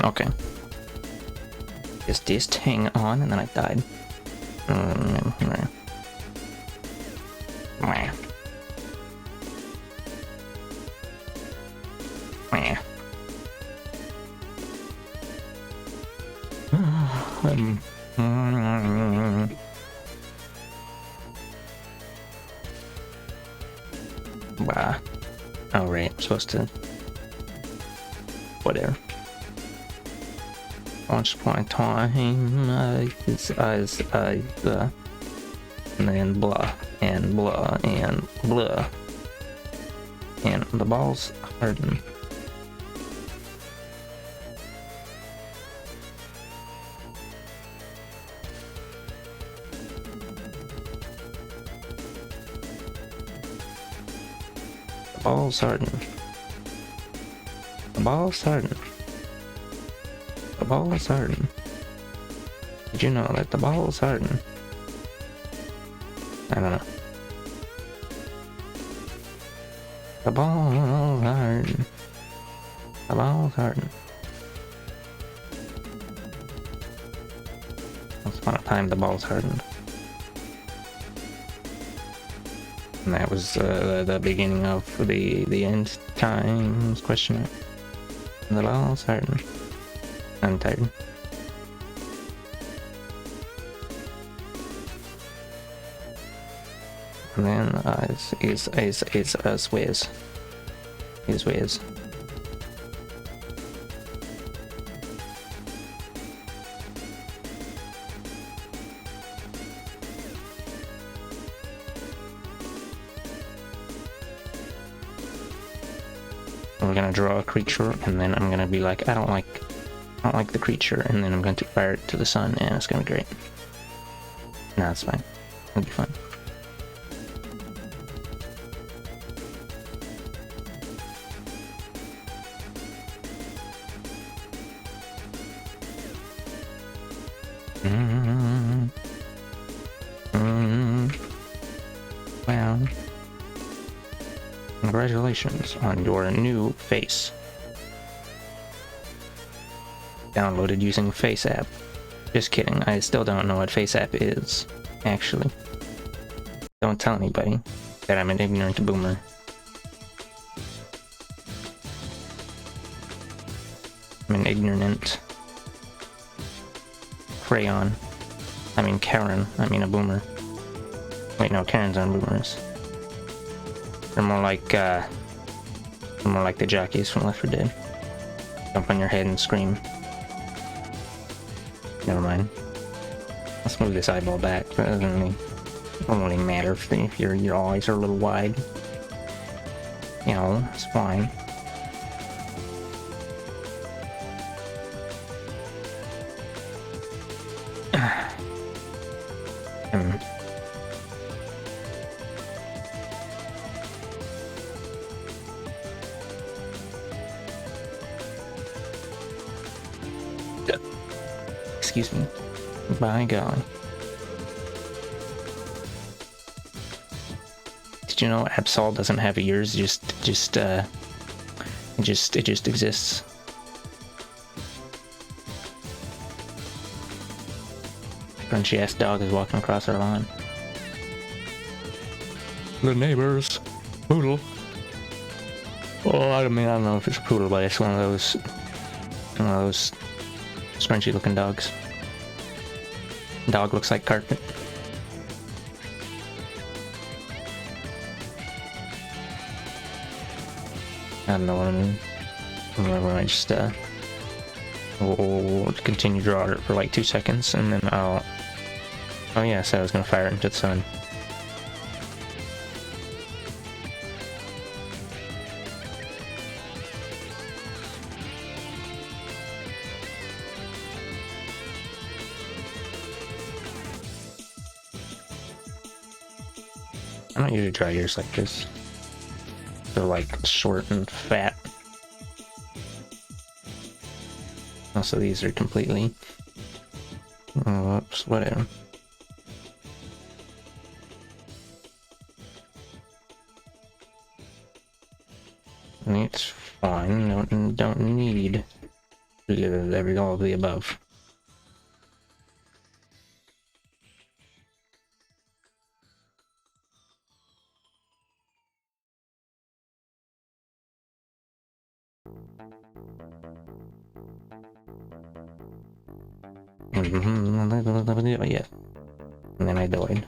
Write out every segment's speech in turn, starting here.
Okay. Just hang on, and then I died. Bah. Oh right, I'm supposed to. Whatever. Once upon a time, and then blah and blah and blah, and the balls harden. The balls harden. The balls harden. The balls harden. Did you know that the balls harden? I don't know. The balls harden. The balls harden. Once upon a time, the balls hardened. And that was the beginning of the end times question mark. The balls hardened. I'm tired. And then is Wiz. Is Wiz. We're gonna draw a creature, and then I'm gonna be like, I don't like the creature, and then I'm going to fire it to the sun, and it's gonna be great. No, it's fine. It'll be fun. Well, congratulations on your new face. Downloaded using Face app. Just kidding, I still don't know what Face app is, actually. Don't tell anybody that I'm an ignorant boomer. I'm an ignorant crayon. I mean Karen, I mean a boomer. Wait, no, Karens aren't boomers. They're more like the jockeys from Left 4 Dead. Jump on your head and scream. Never mind. Let's move this eyeball back. That doesn't really matter if your eyes are a little wide. You know, it's fine. Excuse me. By golly. Did you know Absol doesn't have ears? It just exists. Crunchy ass dog is walking across our lawn. The neighbors. Poodle. Oh, I mean, I don't know if it's a poodle, but it's one of those scrunchy looking dogs. Dog looks like carpet. I don't know what I mean. I just we'll continue to draw it for like 2 seconds, and then I'll. Oh yeah, so I was gonna fire it into the sun. I don't usually draw ears like this. They're like short and fat. Also, these are completely. Oh, whoops, whatever. And It's fine. Don't need all of the above. Yeah. And then I died.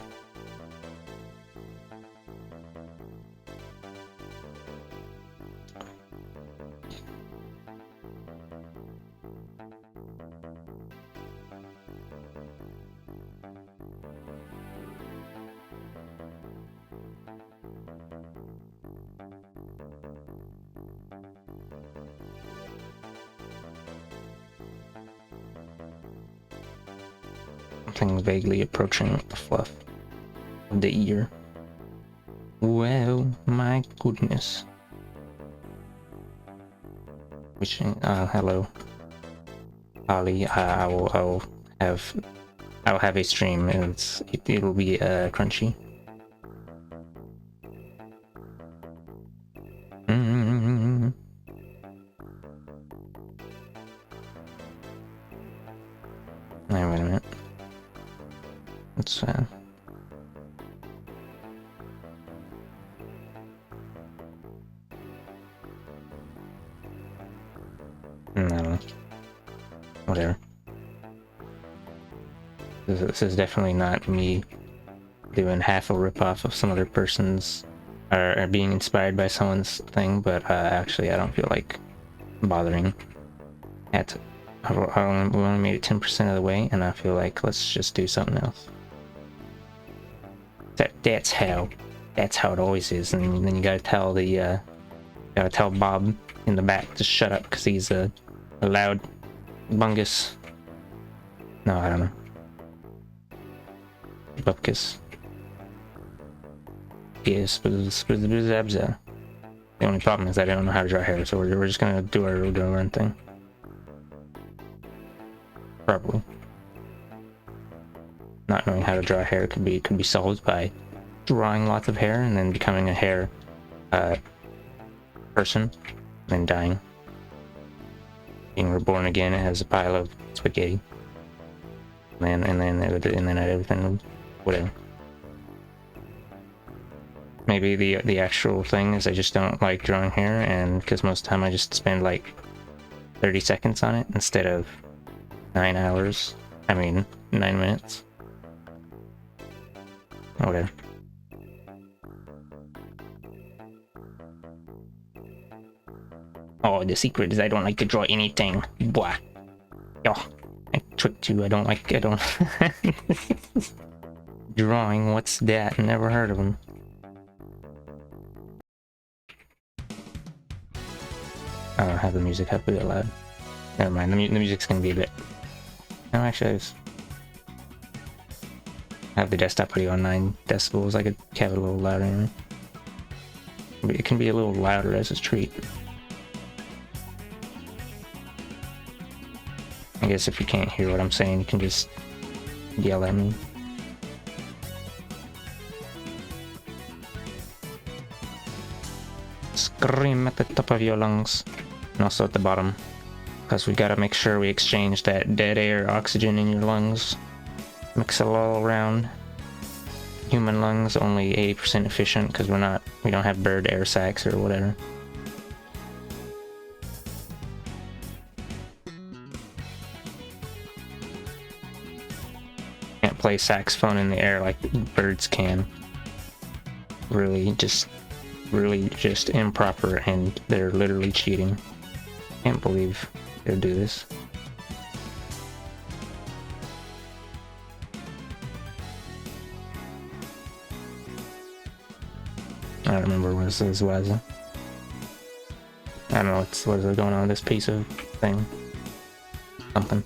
Something vaguely approaching the fluff of the ear. Well, my goodness. Wishing, hello, Ollie. I'll have a stream, and it'll be crunchy. Wait a minute. Let's no, whatever. This is definitely not me doing half a ripoff of some other person's, or being inspired by someone's thing, but actually I don't feel like bothering. I only made it 10% of the way, and I feel like let's just do something else. That's how it always is, and then you gotta tell Bob in the back to shut up because he's a loud bungus. No, I don't know. Bupkis. Yes, but the only problem is I don't know how to draw hair, so we're just gonna do our run thing. Probably. Not knowing how to draw hair could be solved by drawing lots of hair and then becoming a hair person, and then dying, being reborn again as a pile of spaghetti, and then everything, whatever. Maybe the actual thing is I just don't like drawing hair, and because most of the time I just spend like 30 seconds on it instead of 9 hours. I mean 9 minutes. Whatever. Oh, the secret is I don't like to draw anything. Blah. Oh, I tricked you. I don't. Drawing, what's that? Never heard of them. I don't have the music up a bit loud. Never mind, the music's gonna be a bit... No, actually, I have the desktop pretty on 9 decibels. I could have it a little louder anyway. But it can be a little louder as a treat. I guess if you can't hear what I'm saying, you can just yell at me. Scream at the top of your lungs. And also at the bottom. Because we gotta make sure we exchange that dead air oxygen in your lungs. Mix it all around. Human lungs only 80% efficient because we don't have bird air sacs or whatever. Can't play saxophone in the air like birds can. Really just improper, and they're literally cheating. Can't believe they'll do this. I don't remember what this was. I don't know what is going on with this piece of thing. Something.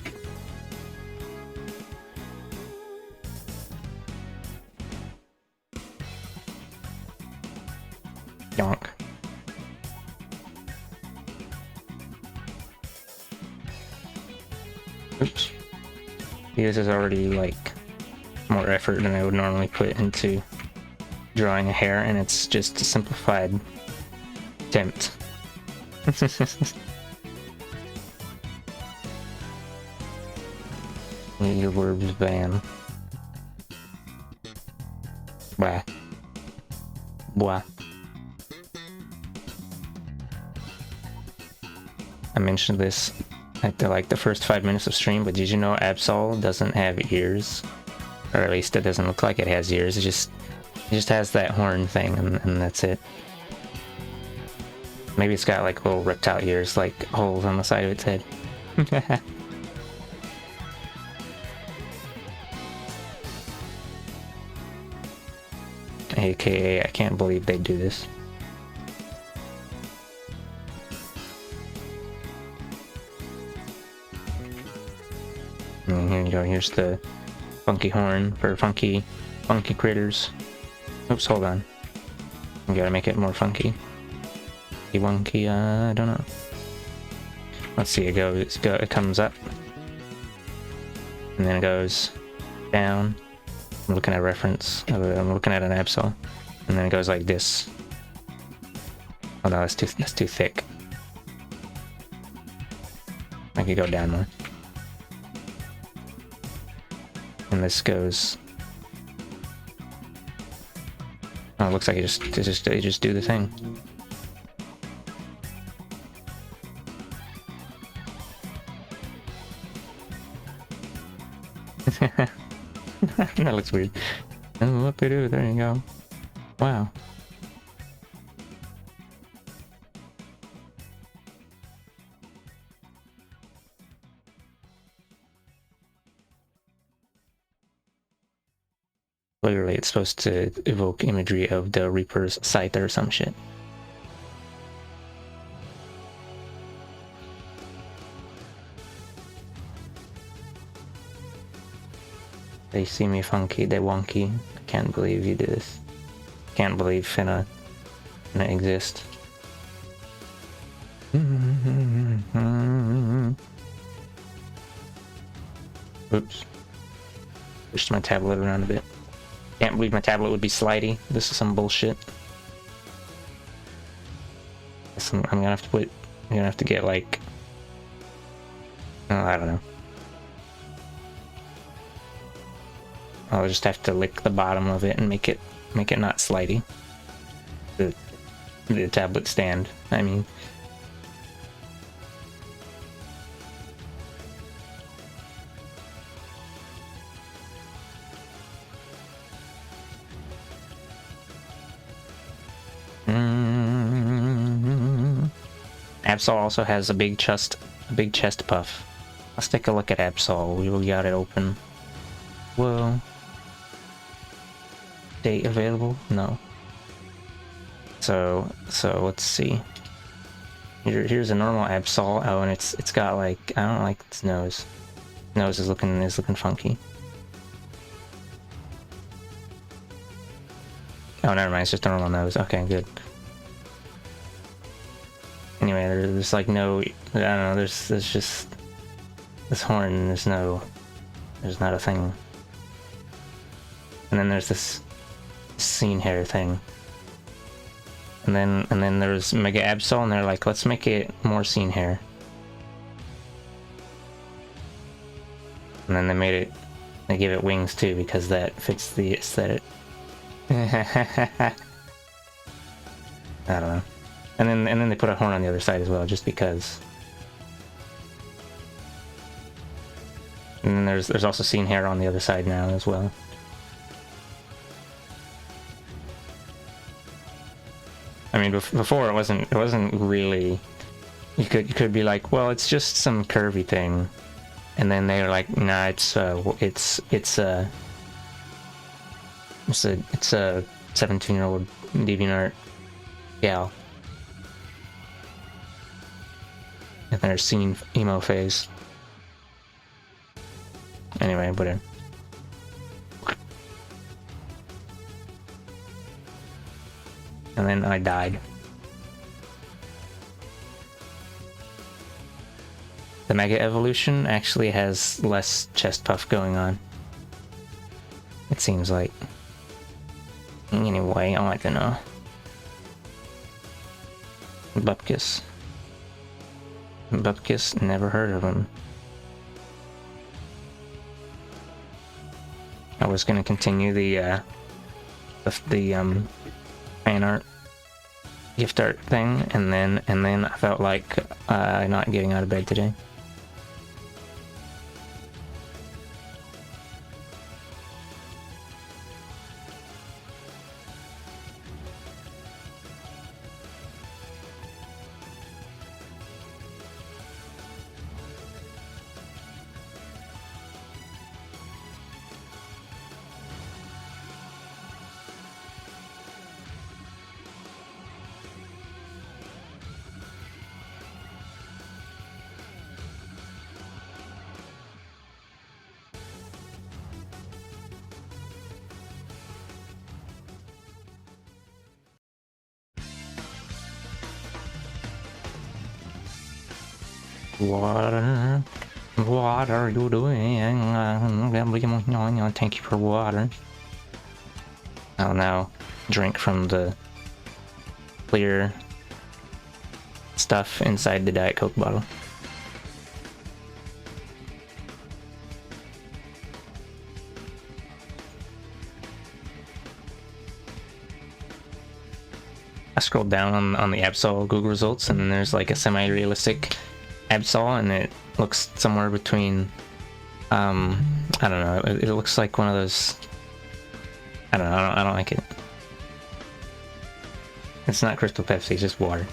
Yonk. Oops. This is already like more effort than I would normally put into drawing a hair, and it's just a simplified attempt Your words ban. Blah. Blah. I mentioned this at the first 5 minutes of stream, but did you know Absol doesn't have ears? Or at least it doesn't look like it has ears. It just has that horn thing, and that's it. Maybe it's got like little reptile ears, like holes on the side of its head. AKA, I can't believe they do this. And here you go, here's the funky horn for funky critters. Oops, hold on. You gotta make it more funky. Wonky, I don't know. Let's see, it comes up. And then it goes down. I'm looking at a reference. I'm looking at an Absol. And then it goes like this. Oh no, that's too thick. I could go down more. And this goes. Oh, it looks like it just do the thing. That looks weird. And what they do, there you go. Wow. Literally, it's supposed to evoke imagery of the Reaper's scythe or some shit. They see me funky, they wonky. I can't believe you did this. Can't believe finna exist. Oops. Pushed my tablet around a bit. Can't believe my tablet would be slidey. This is some bullshit. I'm gonna have to put. I'm gonna have to get like. Oh, I don't know. I'll just have to lick the bottom of it and make it not slidey. The tablet stand, I mean. Absol also has a big chest puff. Let's take a look at Absol. We got it open. Whoa. Date available? No. So let's see. Here's a normal Absol. Oh, and it's got like, I don't like its nose. Nose is looking funky. Oh, never mind. It's just a normal nose. Okay, good. Anyway, there's like no, I don't know. There's just this horn. And there's not a thing. And then there's this scene hair thing. And then there's Mega Absol, and they're like, let's make it more scene hair. And then they give it wings too, because that fits the aesthetic. I don't know. And then they put a horn on the other side as well, just because. And then there's also scene hair on the other side now as well. I mean, before it wasn't really. You could be like, well, it's just some curvy thing, and then they're like, nah, it's a 17-year-old DeviantArt gal. And their scene emo phase. Anyway, whatever. And then I died. The Mega Evolution actually has less chest puff going on. It seems like. Anyway, I like to know. Bupkis. Bupkis, never heard of him. I was gonna continue the fan art, gift art thing, and then I felt like not getting out of bed today. What are you doing? Thank you for water. I'll now drink from the clear stuff inside the Diet Coke bottle. I scrolled down on the Absol Google results, and then there's like a semi-realistic Absol, and it looks somewhere between, I don't know, it looks like one of those, I don't know, I don't like it. It's not Crystal Pepsi, it's just water.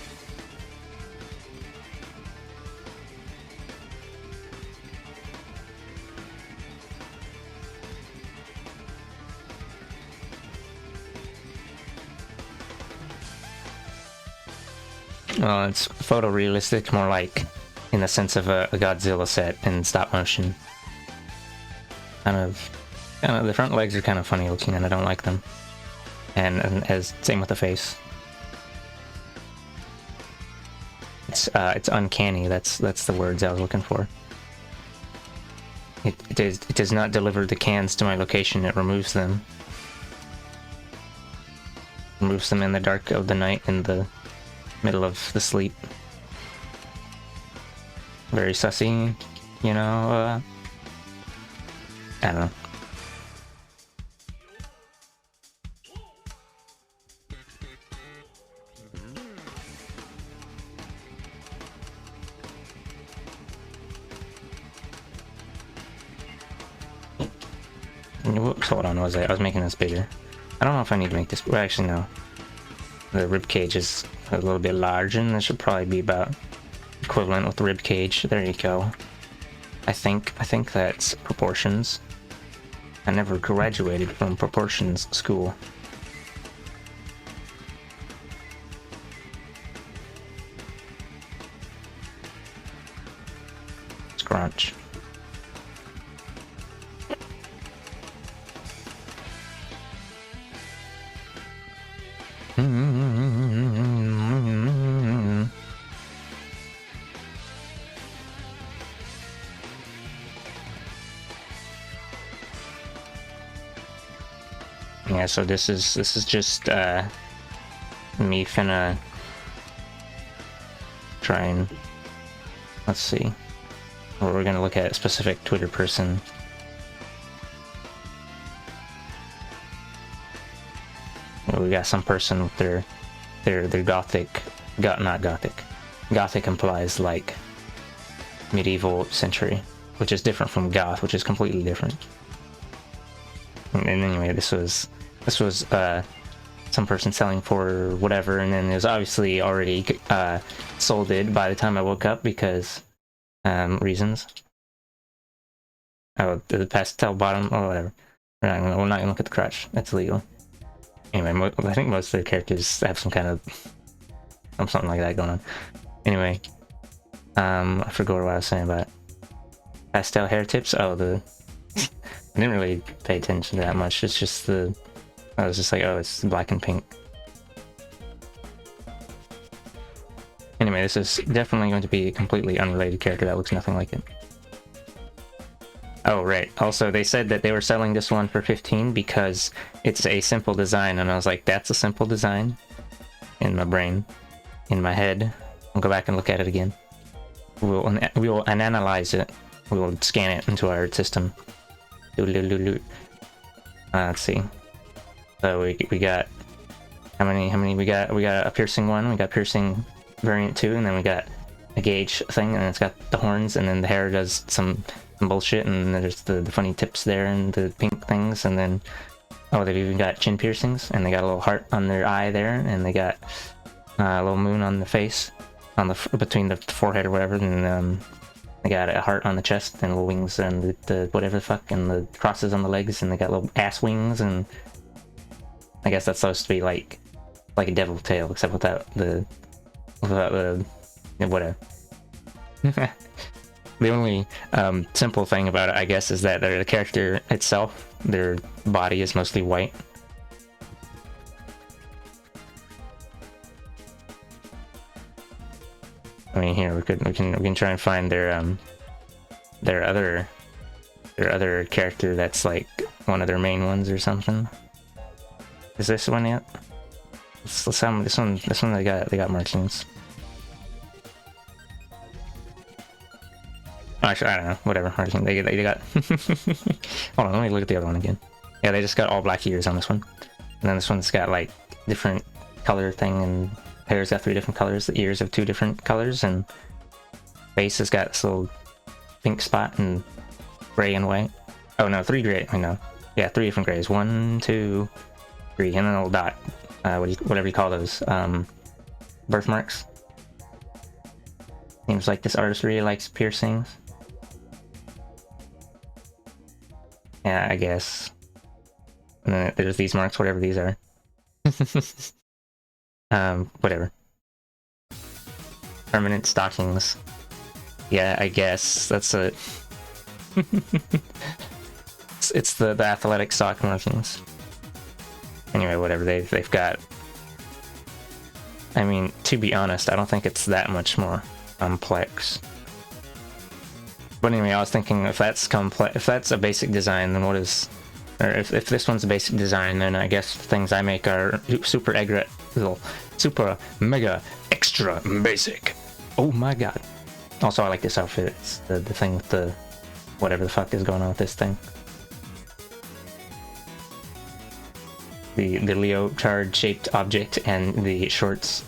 Well, it's photorealistic, more like in the sense of a Godzilla set in stop motion. Kind of, the front legs are kind of funny looking, and I don't like them. And as same with the face. It's uncanny. That's the words I was looking for. It does not deliver the cans to my location. It removes them. Removes them in the dark of the night, in the middle of the sleep. Very sussy, you know, I don't know. Whoops, hold on, I was making this bigger. I don't know if I need to make this, well, actually no. The rib cage is a little bit large, and this should probably be about equivalent with the rib cage. There you go. I think that's proportions. I never graduated from proportions school. Scrunch. Yeah, so this is just me finna try and, let's see, we're gonna look at a specific Twitter person. We got some person with their gothic, not gothic. Gothic implies like medieval century, which is different from goth, which is completely different. And anyway, this was some person selling for whatever, and then it was obviously already sold by the time I woke up because reasons. Oh, the pastel bottom or whatever. We're not gonna look at the crotch. That's illegal. Anyway, I think most of the characters have some kind of something like that going on. Anyway, I forgot what I was saying about pastel hair tips. Oh, I didn't really pay attention to that much. It's just I was just like, oh, it's black and pink. Anyway, this is definitely going to be a completely unrelated character that looks nothing like it. Oh, right. Also, they said that they were selling this one for 15 because it's a simple design, and I was like, that's a simple design? In my brain. In my head. I'll go back and look at it again. we will analyze it. We will scan it into our system. Let's see. So we got how many we got a piercing one, we got piercing variant 2, and then we got a gauge thing, and it's got the horns, and then the hair does some bullshit, and there's the funny tips there and the pink things, and then oh, they've even got chin piercings, and they got a little heart on their eye there, and they got a little moon on the face, on the between the forehead or whatever, and they got a heart on the chest and little wings and the whatever the fuck, and the crosses on the legs, and they got little ass wings, and I guess that's supposed to be like a devil tail, except without the whatever. The only simple thing about it, I guess, is that the character itself, their body is mostly white. I mean, here we can try and find their other character that's like one of their main ones or something. Is this one yet? Let's have this one. This one they got markings. Actually, I don't know. Whatever. Marking. They got. Hold on. Let me look at the other one again. Yeah, they just got all black ears on this one, and then this one's got like different color thing, and hair's got 3 different colors. The ears have 2 different colors, and face has got this little pink spot and gray and white. Oh no, 3 gray. I know. Yeah, 3 different grays. 1, 2, 3, and then a little dot. Whatever you call those. Birthmarks. Seems like this artist really likes piercings. Yeah, I guess. And then there's these marks, whatever these are. Whatever. Permanent stockings. Yeah, I guess that's a. it's the athletic sock markings. Anyway, whatever they've got. I mean, to be honest, I don't think it's that much more complex. But anyway, I was thinking if that's complex, if that's a basic design, then what is, or if this one's a basic design, then I guess the things I make are super mega extra basic. Oh my god. Also, I like this outfit. It's the thing with the whatever the fuck is going on with this thing. The leotard shaped object and the shorts,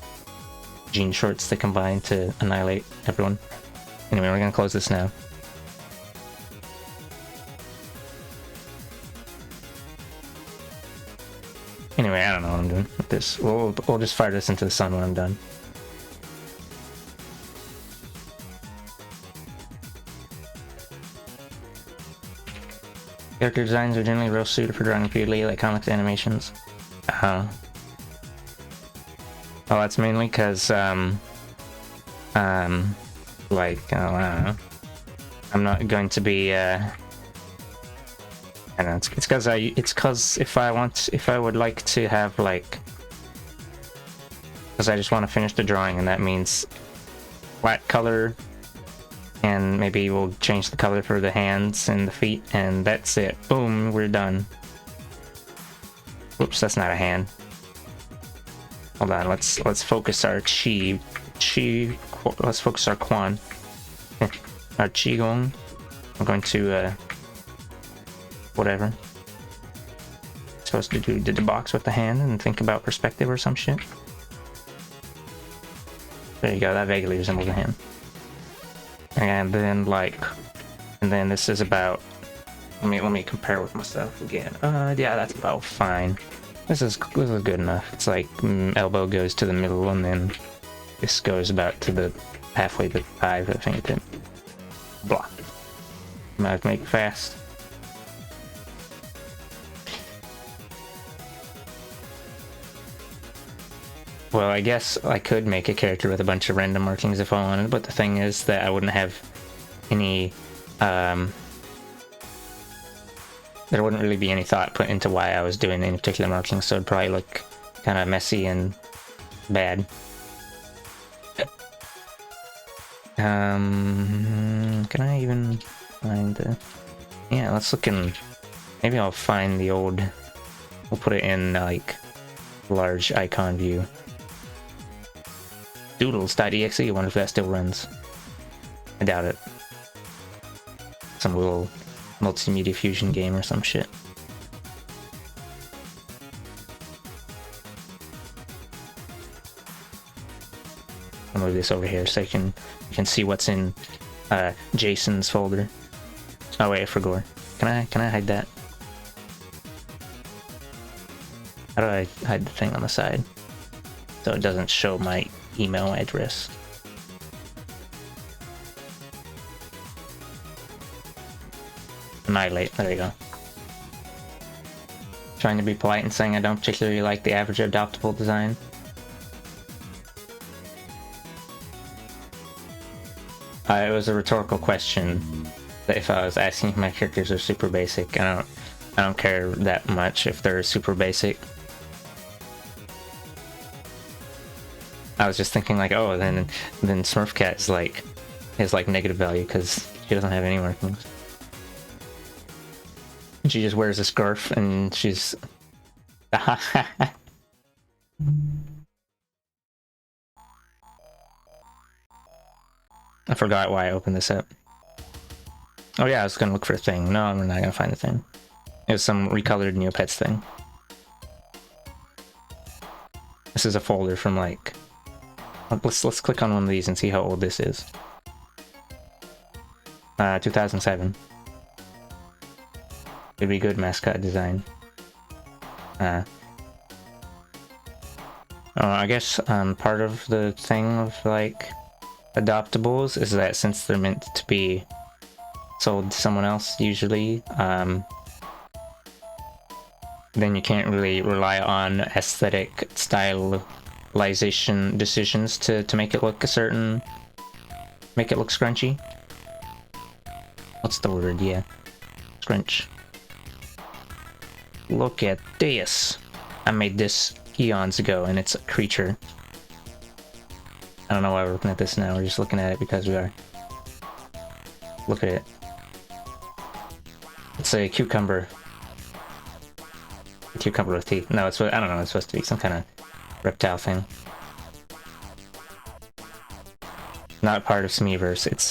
jean shorts that combine to annihilate everyone. Anyway, we're gonna close this now. Anyway, I don't know what I'm doing with this. We'll just fire this into the sun when I'm done. Character designs are generally real suited for drawing repeatedly, like comics animations. Well, that's mainly because, like, I don't know. I'm not going to be, I don't know, it's because if I would like to have, like, because I just want to finish the drawing, and that means flat color, and maybe we'll change the color for the hands and the feet, and that's it. Boom, we're done. Oops, that's not a hand. Hold on, let's focus our chi. Let's focus our quan. Our qigong. I'm going to whatever. Supposed to do the box with the hand and think about perspective or some shit. There you go. That vaguely resembles a hand. And then this is about. Let me compare with myself again. Yeah, that's about fine. This is good enough. It's like elbow goes to the middle, and then this goes about to the halfway the eye of the fingertip. Blah. I'm gonna make it fast. Well, I guess I could make a character with a bunch of random markings if I wanted, but the thing is that I wouldn't have any, there wouldn't really be any thought put into why I was doing any particular markings, so it'd probably look kind of messy and bad. Can I even find the... Yeah, let's look in... Maybe I'll find the old... We'll put it in, like, large icon view. Doodles.exe, I wonder if that still runs. I doubt it. Some little multimedia fusion game or some shit. I'll move this over here so you can see what's in Jason's folder. Oh wait, I forgot. Can I hide that? How do I hide the thing on the side so it doesn't show my email address? Annihilate. There you go. Trying to be polite and saying I don't particularly like the average adoptable design. It was a rhetorical question. That if I was asking if my characters are super basic, I don't care that much if they're super basic. I was just thinking like, oh, then Smurfcat is like negative value because she doesn't have any markings. She just wears a scarf and she's. I forgot why I opened this up. Oh yeah, I was gonna look for a thing. No, I'm not gonna find the thing. It was some recolored Neopets thing. This is a folder from like. Let's click on one of these and see how old this is. 2007. It'd be good mascot design. I guess part of the thing of like adoptables is that since they're meant to be sold to someone else usually, then you can't really rely on aesthetic stylization decisions to make it look a certain, make it look scrunchy. What's the word? Yeah, scrunch. Look at this. I made this eons ago and it's a creature. I don't know why we're looking at this now, we're just looking at it because we are. Look at it. It's a cucumber. A cucumber with teeth. No, it's, I don't know, it's supposed to be some kind of reptile thing. Not part of Smeeverse. It's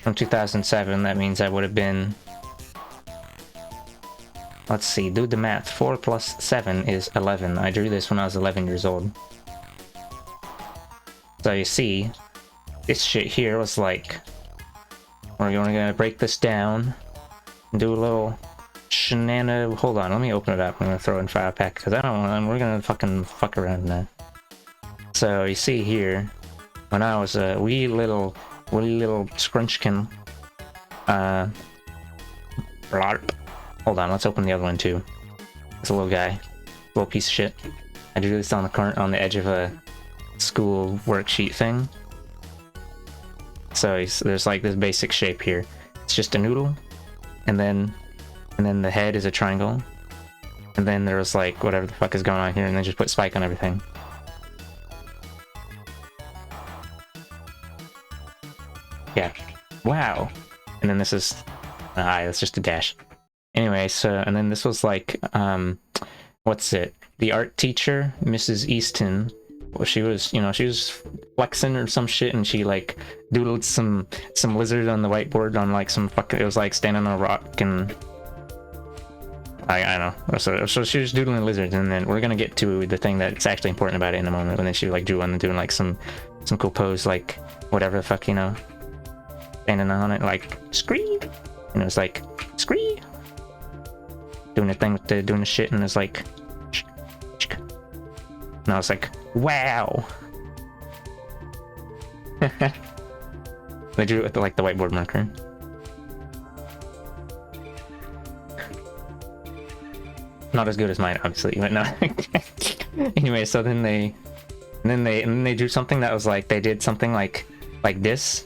from 2007, that means I would have been... Let's see, do the math. 4 plus 7 is 11. I drew this when I was 11 years old. So you see, this shit here was like... We're gonna break this down and do a little shenana. Hold on, let me open it up. I'm gonna throw it in File Pack because I don't want. We're gonna fucking fuck around now. So you see here, when I was a wee little scrunchkin, blarp. Hold on, let's open the other one too. It's a little guy, little piece of shit. I drew this on the edge of a school worksheet thing. So there's like this basic shape here. It's just a noodle, and then the head is a triangle, and then there was like whatever the fuck is going on here, and then just put Spike on everything. Yeah, wow. And then this is an eye. That's just a dash. Anyway, so and then this was like what's it? The art teacher, Mrs. Easton. Well, she was, you know, she was flexing or some shit, and she like doodled some lizard on the whiteboard on like some fucking. It was like standing on a rock, and I know. So she was doodling lizards, and then we're gonna get to the thing that's actually important about it in a moment. And then she like drew one doing like some cool pose, like whatever the fuck, you know, standing on it like scree, and it was like scree, doing the thing with doing the shit, and it's like. And I was like, wow. They drew it with like the whiteboard marker. Not as good as mine, obviously, but no. Anyway, so then they drew something that was like, they did something like this,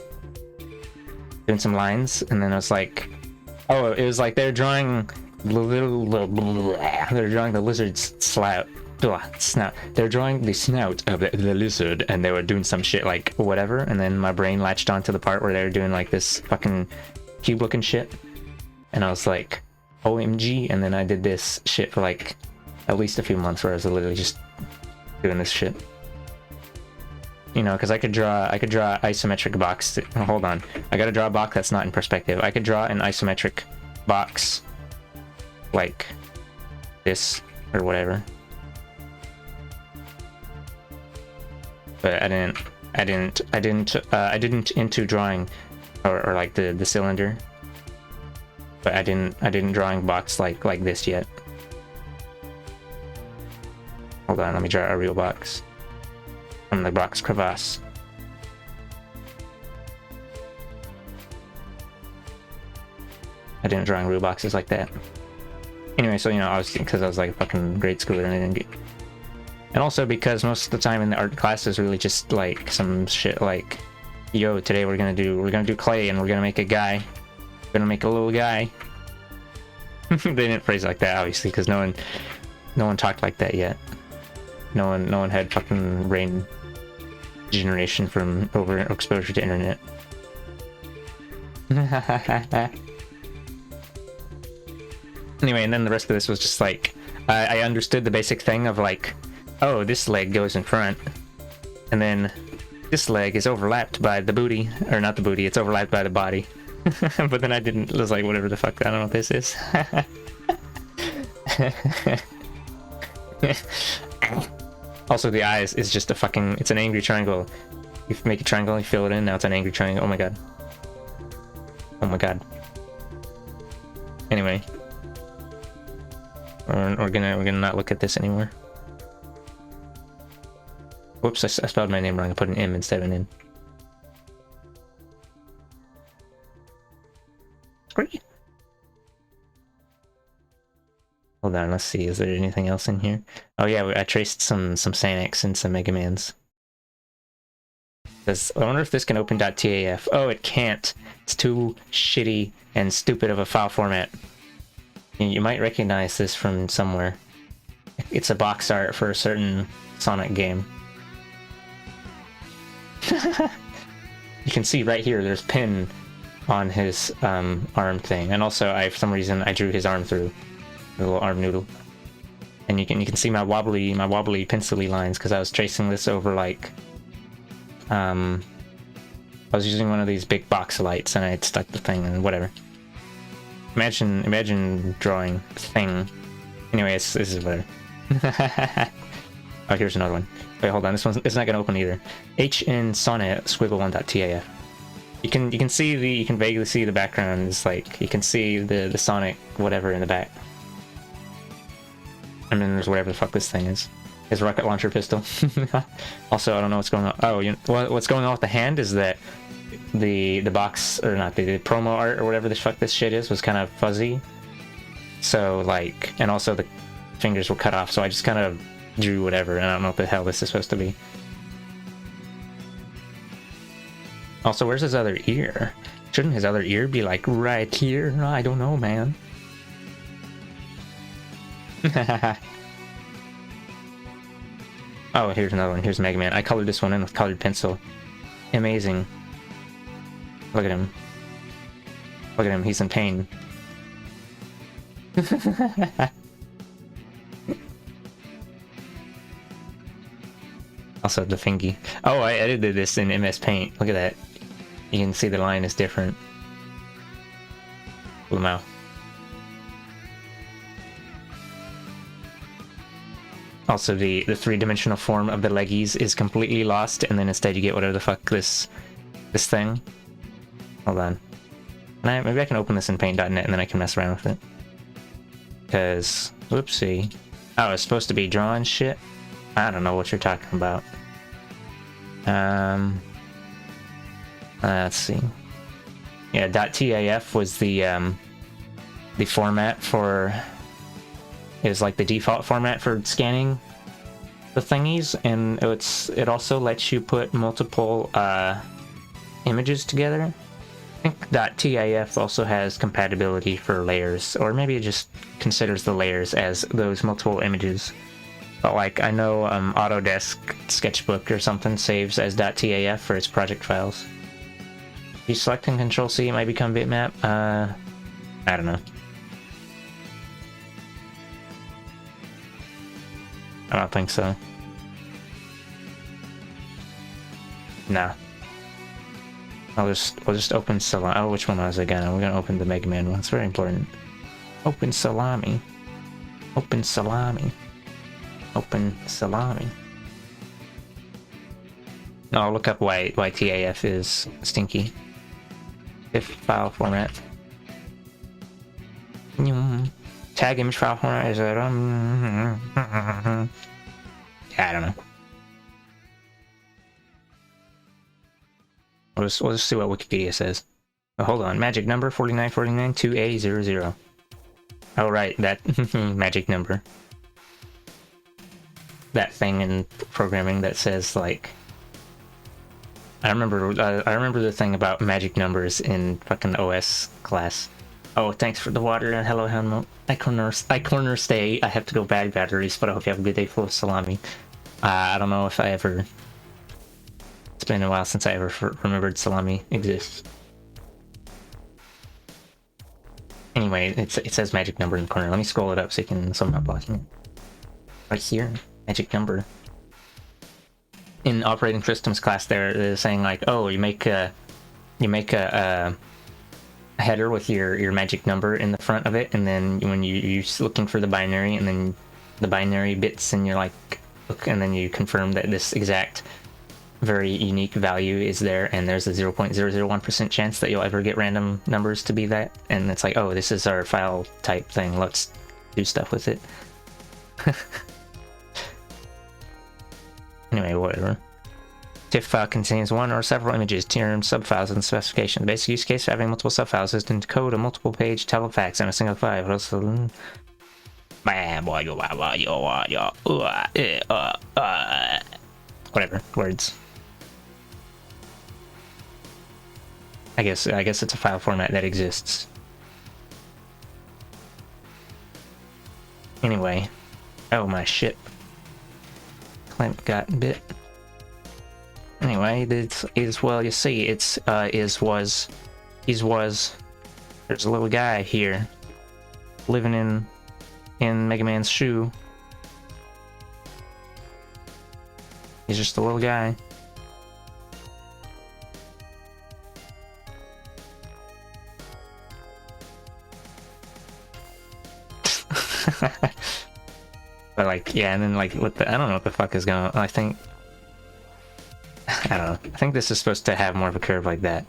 doing some lines, and then it was like, oh, it was like they're drawing they're drawing the lizard's snout. They're drawing the snout of the lizard, and they were doing some shit like whatever, and then my brain latched onto the part where they were doing like this fucking cube looking shit, and I was like, OMG, and then I did this shit for like at least a few months where I was literally just doing this shit. you know, because I could draw isometric box. Hold on, I gotta draw a box that's not in perspective. I could draw an isometric box like this or whatever, but I didn't into drawing or like the cylinder, but I didn't drawing box like this yet. Hold on, let me draw a real box from the box crevasse. I didn't drawing real boxes like that. Anyway, so you know, because I was like a fucking grade schooler and I didn't get. And also because most of the time in the art class is really just like some shit like, yo, today we're gonna do clay and we're gonna make a guy. We're gonna make a little guy. They didn't phrase it like that obviously because no one talked like that yet. No one had fucking brain generation from overexposure to internet. Anyway, and then the rest of this was just like, I understood the basic thing of like, oh, this leg goes in front, and then this leg is overlapped by the booty, or not the booty, it's overlapped by the body. But then I was like, whatever the fuck, I don't know what this is. Also, the eyes is just a fucking, it's an angry triangle. You make a triangle, you fill it in, now it's an angry triangle. Oh my god. Oh my god. Anyway. We're gonna not look at this anymore. Whoops, I spelled my name wrong. I put an M instead of an N. Great. Hold on, let's see. Is there anything else in here? Oh yeah, I traced some Sanics and some Mega Mans. I wonder if this can open .taf. Oh, it can't. It's too shitty and stupid of a file format. You might recognize this from somewhere. It's a box art for a certain Sonic game. You can see right here, there's pin on his arm thing, and also for some reason I drew his arm through the little arm noodle, and you can see my wobbly pencil-y lines because I was tracing this over like I was using one of these big box lights and I had stuck the thing and whatever. Imagine drawing thing. Anyway, this is whatever. Oh, here's another one. Wait, hold on. This one's not gonna open either. HN Sonnet squiggle 1.taf. You can see you can vaguely see the background. It's like you can see the Sonic whatever in the back. And then there's whatever the fuck this thing is. His rocket launcher pistol. Also, I don't know what's going on. Oh, what's going on with the hand is that the box, or not, the promo art or whatever the fuck this shit is was kind of fuzzy. So like, and also the fingers were cut off, so I just kind of drew whatever, and I don't know what the hell this is supposed to be. Also, where's his other ear? Shouldn't his other ear be like right here? I don't know, man. Oh, here's another one. Here's Mega Man. I colored this one in with colored pencil. Amazing. Look at him. Look at him. He's in pain. Also, the thingy. Oh, I edited this in MS Paint. Look at that. You can see the line is different. Wow. Also, the three-dimensional form of the leggies is completely lost, and then instead you get whatever the fuck this thing. Hold on. Maybe I can open this in paint.net and then I can mess around with it. Because, whoopsie. Oh, it's supposed to be drawing shit? I don't know what you're talking about. Let's see. Yeah, .taf was the format for... It was like the default format for scanning the thingies, and it also lets you put multiple images together. I think .taf also has compatibility for layers, or maybe it just considers the layers as those multiple images. But like, I know Autodesk Sketchbook or something saves as .taf for its project files. If you select and Control-C, it might become bitmap. I don't know. I don't think so. Nah. We'll just open salami. Oh, which one was it again? We're gonna open the Mega Man one. It's very important. Open salami. Open salami. Open salami. No, I'll look up why TAF is stinky. If file format. Tag image file format is that yeah, I don't know. We'll just see what Wikipedia says. Oh, hold on, magic number 49492A00. Oh right, that magic number. That thing in programming that says like. I remember the thing about magic numbers in fucking OS class. Oh, thanks for the water. Hello, Helmo. I corner stay. I have to go bag batteries, but I hope you have a good day full of salami. I don't know if I ever. It's been a while since I ever remembered salami exists. Anyway, it says magic number in the corner. Let me scroll it up so you can. So I'm not blocking it. Right here, magic number. In operating systems class, they're saying like, oh, you make a header with your magic number in the front of it, and then when you're looking for the binary, and then the binary bits, and you're like, look, and then you confirm that this exact very unique value is there, and there's a 0.001% chance that you'll ever get random numbers to be that, and it's like, oh, this is our file type thing. Let's do stuff with it. Anyway, whatever. TIFF file contains one or several images, terms, subfiles, and specification. The basic use case for having multiple subfiles is to encode a multiple page telefax in a single file. Whatever, words. I guess it's a file format that exists. Anyway. Oh my shit. Clamp got bit. Anyway, this is, well, you see, it's, there's a little guy here, living in Mega Man's shoe. He's just a little guy. But like, yeah, and then like, what the, I don't know what the fuck is going on. I think, I don't know. I think this is supposed to have more of a curve like that.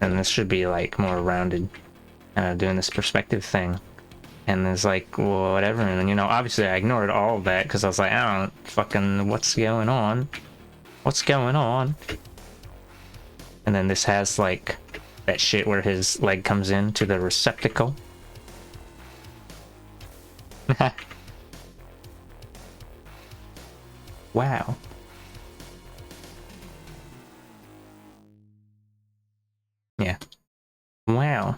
And this should be like more rounded, doing this perspective thing. And it's like, well, whatever. And then, you know, obviously I ignored all of that because I was like, I don't fucking, what's going on? What's going on? And then this has like that shit where his leg comes into the receptacle. Wow. Yeah. Wow.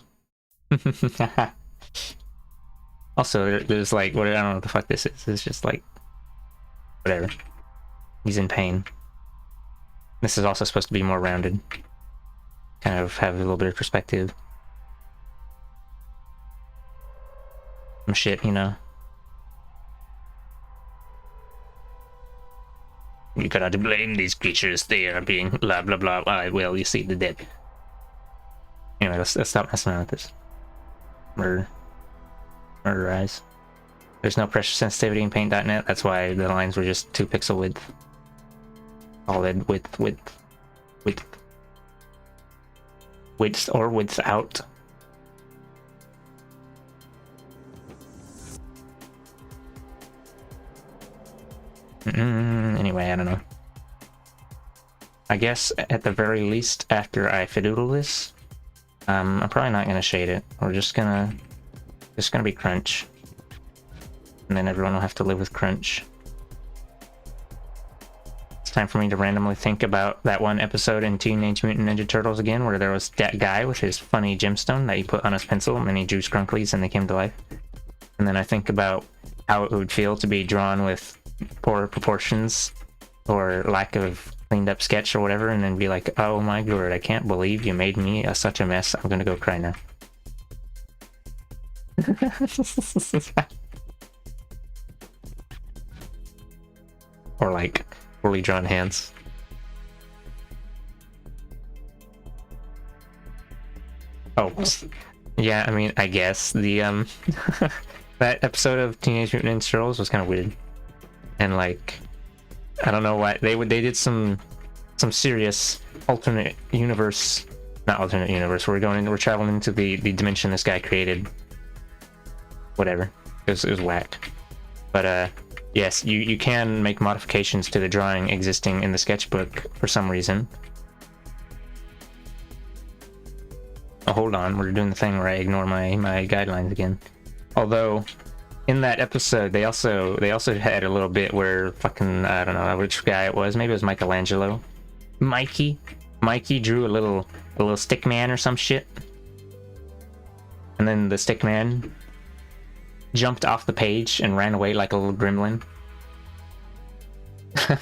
Also, there's like, what, I don't know what the fuck this is. It's just like, whatever. He's in pain. This is also supposed to be more rounded. Kind of have a little bit of perspective. Some shit, you know. You cannot blame these creatures. They are being blah blah blah. Well, you see the dead. Anyway, let's stop messing around with this. Murder eyes. There's no pressure sensitivity in paint.net. That's why the lines were just 2 pixel width. Solid width or without. Anyway, I don't know. I guess at the very least, after I fidoodle this, I'm probably not gonna shade it. We're just gonna be crunch, and then everyone will have to live with crunch. It's time for me to randomly think about that one episode in Teenage Mutant Ninja Turtles again, where there was that guy with his funny gemstone that he put on his pencil, and then he drew Scrunklies and they came to life. And then I think about how it would feel to be drawn with poor proportions or lack of cleaned up sketch or whatever, and then be like, oh my god, I can't believe you made me such a mess. I'm gonna go cry now. Or like poorly drawn hands. Oh, yeah. I mean, I guess the that episode of Teenage Mutant Ninja Turtles was kind of weird, and like I don't know why they did some serious alternate universe, not alternate universe. We're traveling into the dimension this guy created. Whatever, it was whack. But yes, you can make modifications to the drawing existing in the sketchbook for some reason. Oh, hold on, we're doing the thing where I ignore my guidelines again. Although, in that episode, they also had a little bit where fucking, I don't know which guy it was. Maybe it was Michelangelo. Mikey drew a little stick man or some shit. And then the stick man jumped off the page and ran away like a little gremlin.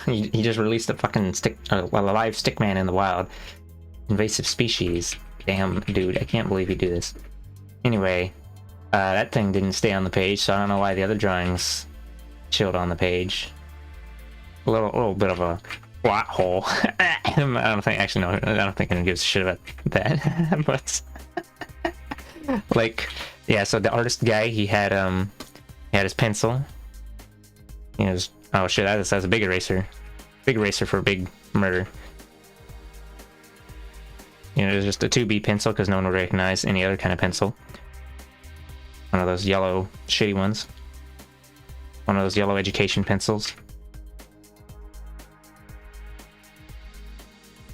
he just released a fucking a live stick man in the wild. Invasive species. Damn, dude, I can't believe you do this. Anyway, that thing didn't stay on the page, so I don't know why the other drawings chilled on the page. A little bit of a plot hole. I don't think, actually, no, I don't think anyone gives a shit about that. But, like, yeah, so the artist guy, he had his pencil. He was, oh shit, that's a big eraser. Big eraser for a big murder. You know, it was just a 2B pencil because no one would recognize any other kind of pencil. One of those yellow shitty ones. One of those yellow education pencils.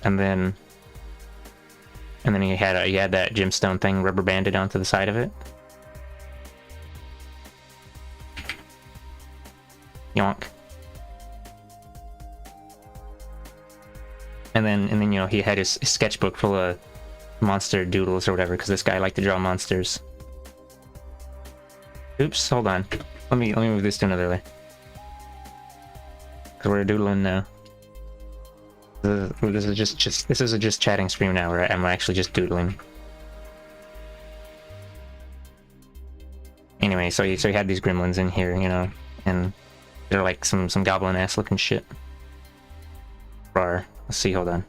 And then he had that gemstone thing rubber banded onto the side of it. Yonk. And then you know, he had his sketchbook full of monster doodles or whatever, because this guy liked to draw monsters. Oops, hold on. Let me move this to another way. Because we're doodling now. This is a just chatting stream now, where I'm actually just doodling. Anyway, so he had these gremlins in here, you know, and they're like some goblin ass looking shit. Rar. Let's see, hold on.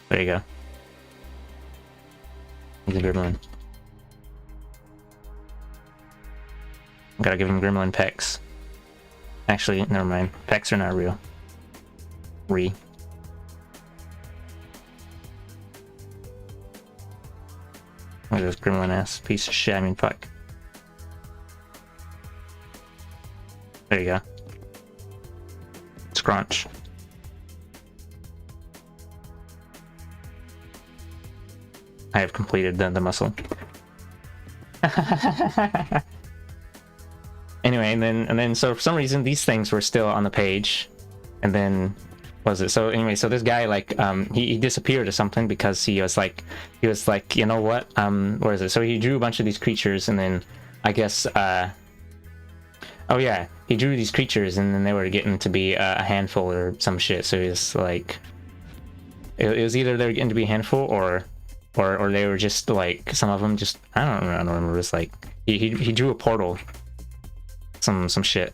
There you go. He's a gremlin. Gotta give him gremlin pecs. Actually, never mind. Pecs are not real. Look at this gremlin ass piece of shit. I mean, fuck. There you go. Scrunch. I have completed the muscle. Anyway, and then so for some reason these things were still on the page, and then was it so anyway, so this guy, like, he disappeared or something, because he was like, you know what, where is it, so he drew a bunch of these creatures, and then I guess oh yeah, he drew these creatures, and then they were getting to be a handful or some shit, so he was like, it was either they were getting to be a handful, or they were just like, some of them just, I don't remember, it was like he drew a portal, some shit.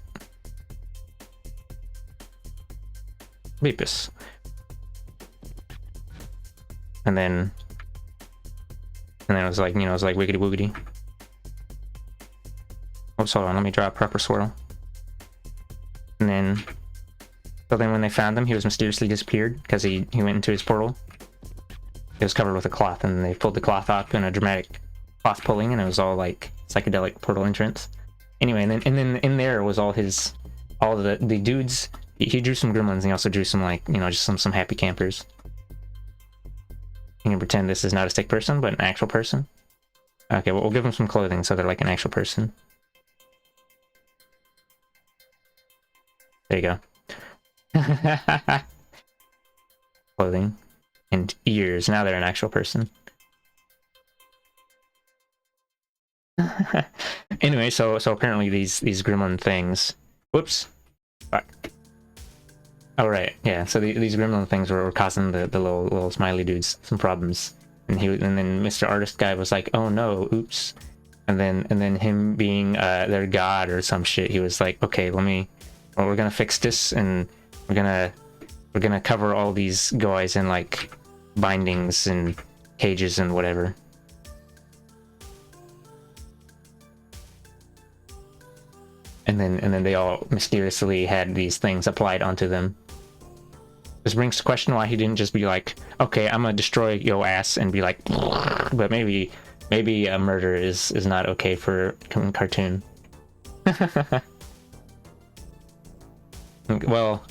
Beepus. And then it was like, you know, it was like wiggity woogity. Oops, hold on, let me draw a proper swirl. And then, so then when they found him, he was mysteriously disappeared, because he went into his portal. It was covered with a cloth, and they pulled the cloth off in a dramatic cloth pulling, and it was all like psychedelic portal entrance. Anyway, and then in there was all the dudes. He drew some gremlins, and he also drew some, like, you know, just some happy campers. You can pretend this is not a stick person, but an actual person. Okay, well, we'll give them some clothing so they're like an actual person. There you go. Clothing. And ears. Now they're an actual person. Anyway, so apparently these gremlin things. Whoops. Fuck. Oh right, yeah. So these gremlin things were causing the little smiley dudes some problems, and then Mr. Artist guy was like, "Oh no, oops." and then him being their god or some shit, he was like, okay, we're gonna fix this, and we're gonna cover all these guys in like bindings and cages and whatever. And then they all mysteriously had these things applied onto them. This brings to question why he didn't just be like, okay, I'm gonna destroy your ass and be like, but maybe a murder is not okay for a cartoon. Well,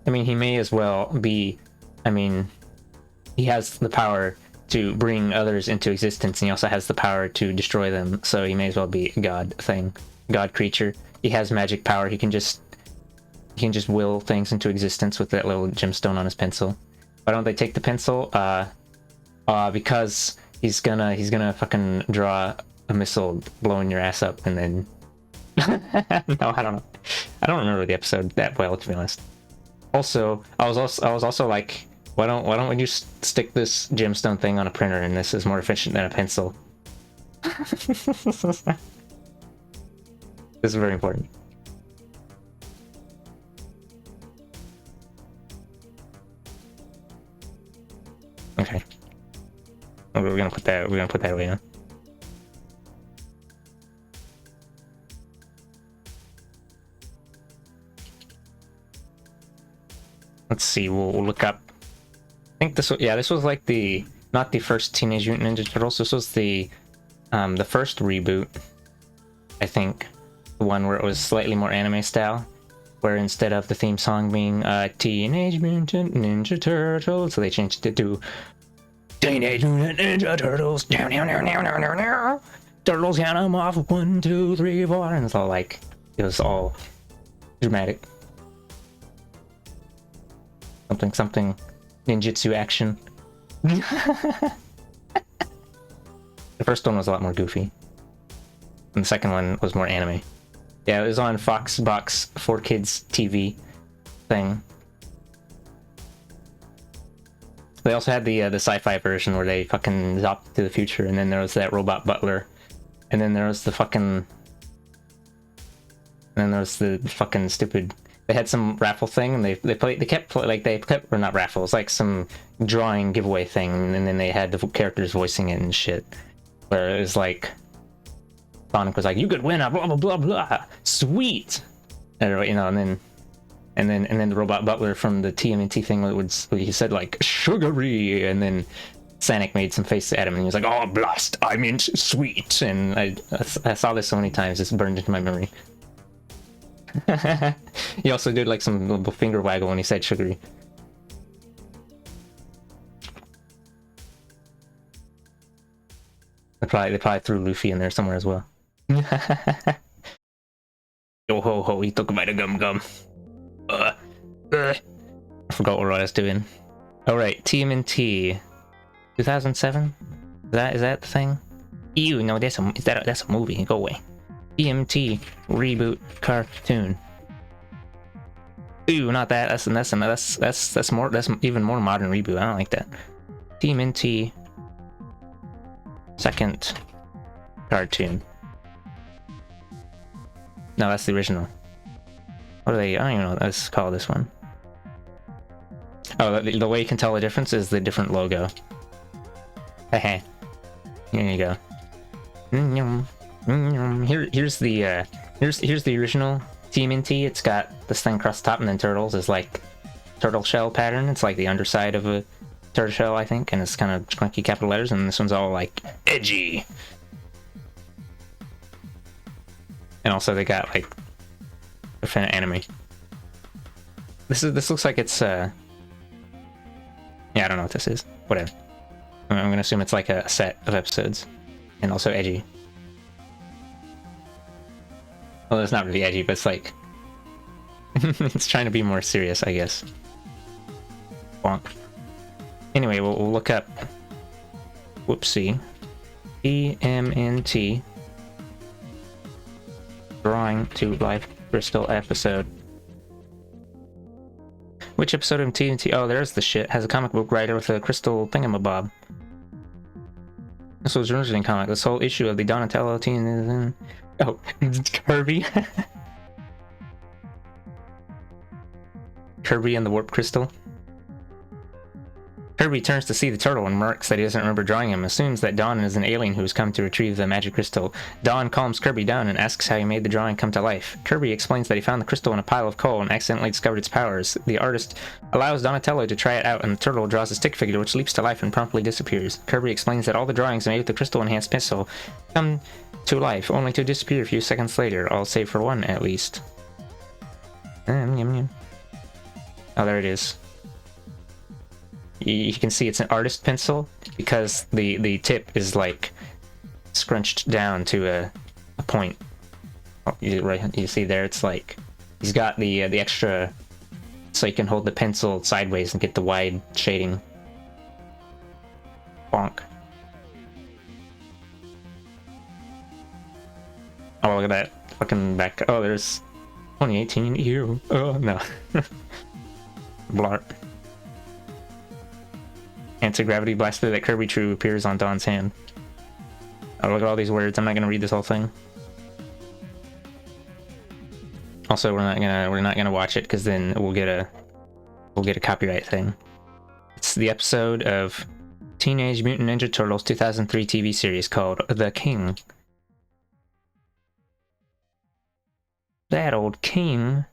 I mean, he may as well be, I mean, he has the power to bring others into existence, and he also has the power to destroy them, so he may as well be a god thing, god creature. He has magic power. He can just will things into existence with that little gemstone on his pencil. Why don't they take the pencil? Because he's gonna fucking draw a missile blowing your ass up, and then no, I don't know. I don't remember the episode that well, to be honest. Also, I was also like, why don't we just stick this gemstone thing on a printer, and this is more efficient than a pencil. This is very important. Okay. We're gonna put that away now. Let's see, we'll look up. I think this was like not the first Teenage Mutant Ninja Turtles. This was the first reboot, I think. The one where it was slightly more anime style, where instead of the theme song being Teenage Mutant Ninja Turtles, so they changed it to Teenage Mutant Ninja Turtles. Turtles count them off, 1, 2, 3, 4, and it's all like, it was all dramatic. Something ninjutsu action. The first one was a lot more goofy, and the second one was more anime. Yeah, it was on Fox Box 4Kids TV thing. They also had the sci-fi version where they fucking zopped to the future, and then there was that robot butler, and then there was the fucking stupid. They had some raffle thing, and they kept or not raffle, it was like some drawing giveaway thing, and then they had the characters voicing it and shit, where it was like Sonic was like, you could win a blah blah blah blah, sweet, and, you know, and then the robot butler from the TMNT thing he said like sugary, and then Sonic made some face at him, and he was like, oh blast, I meant sweet, and I saw this so many times, it's burned into my memory. He also did like some little finger waggle when he said sugary. They probably threw Luffy in there somewhere as well. Yo ho ho, he took a bite of gum. I forgot what I was doing. Alright, TMNT 2007? Is that the thing? Ew, no, that's a movie. Go away. TMT reboot cartoon. Ooh, not that. That's even more modern reboot. I don't like that. TMNT second cartoon. No, that's the original. What are they? I don't even know what let's call this one. Oh, the way you can tell the difference is the different logo. Hey, here you go. Here's the original TMNT. It's got this thing across the top, and then Turtles is like turtle shell pattern. It's like the underside of a turtle shell, I think, and it's kind of clunky capital letters, and this one's all like edgy. And also they got like a fan anime. This looks like it's yeah, I don't know what this is. Whatever. I'm gonna assume it's like a set of episodes, and also edgy. Well, it's not really edgy, but it's like it's trying to be more serious, I guess. Bonk. Anyway, we'll look up. Whoopsie. TMNT Drawing to Life Crystal episode. Which episode of TMNT? Oh, there's the shit. Has a comic book writer with a crystal thingamabob. This was originally in comic. This whole issue of the Donatello team. Oh, Kirby. Kirby and the Warp Crystal. Kirby turns to see the turtle and remarks that he doesn't remember drawing him, assumes that Dawn is an alien who's come to retrieve the magic crystal. Dawn calms Kirby down and asks how he made the drawing come to life. Kirby explains that he found the crystal in a pile of coal and accidentally discovered its powers. The artist allows Donatello to try it out, and the turtle draws a stick figure which leaps to life and promptly disappears. Kirby explains that all the drawings made with the crystal-enhanced pencil come to life, only to disappear a few seconds later, all save for one at least. Oh, there it is. You can see it's an artist pencil because the tip is like scrunched down to a point. Oh, you see there, it's like he's got the extra so you can hold the pencil sideways and get the wide shading. Bonk. Oh, look at that fucking back. Oh, there's 2018. Ew. Oh no. Blarp. Anti-gravity blaster that Kirby True appears on Dawn's hand. Oh, look at all these words. I'm not gonna read this whole thing. Also, we're not gonna watch it because then we'll get a copyright thing. It's the episode of Teenage Mutant Ninja Turtles 2003 TV series called The King. That old king.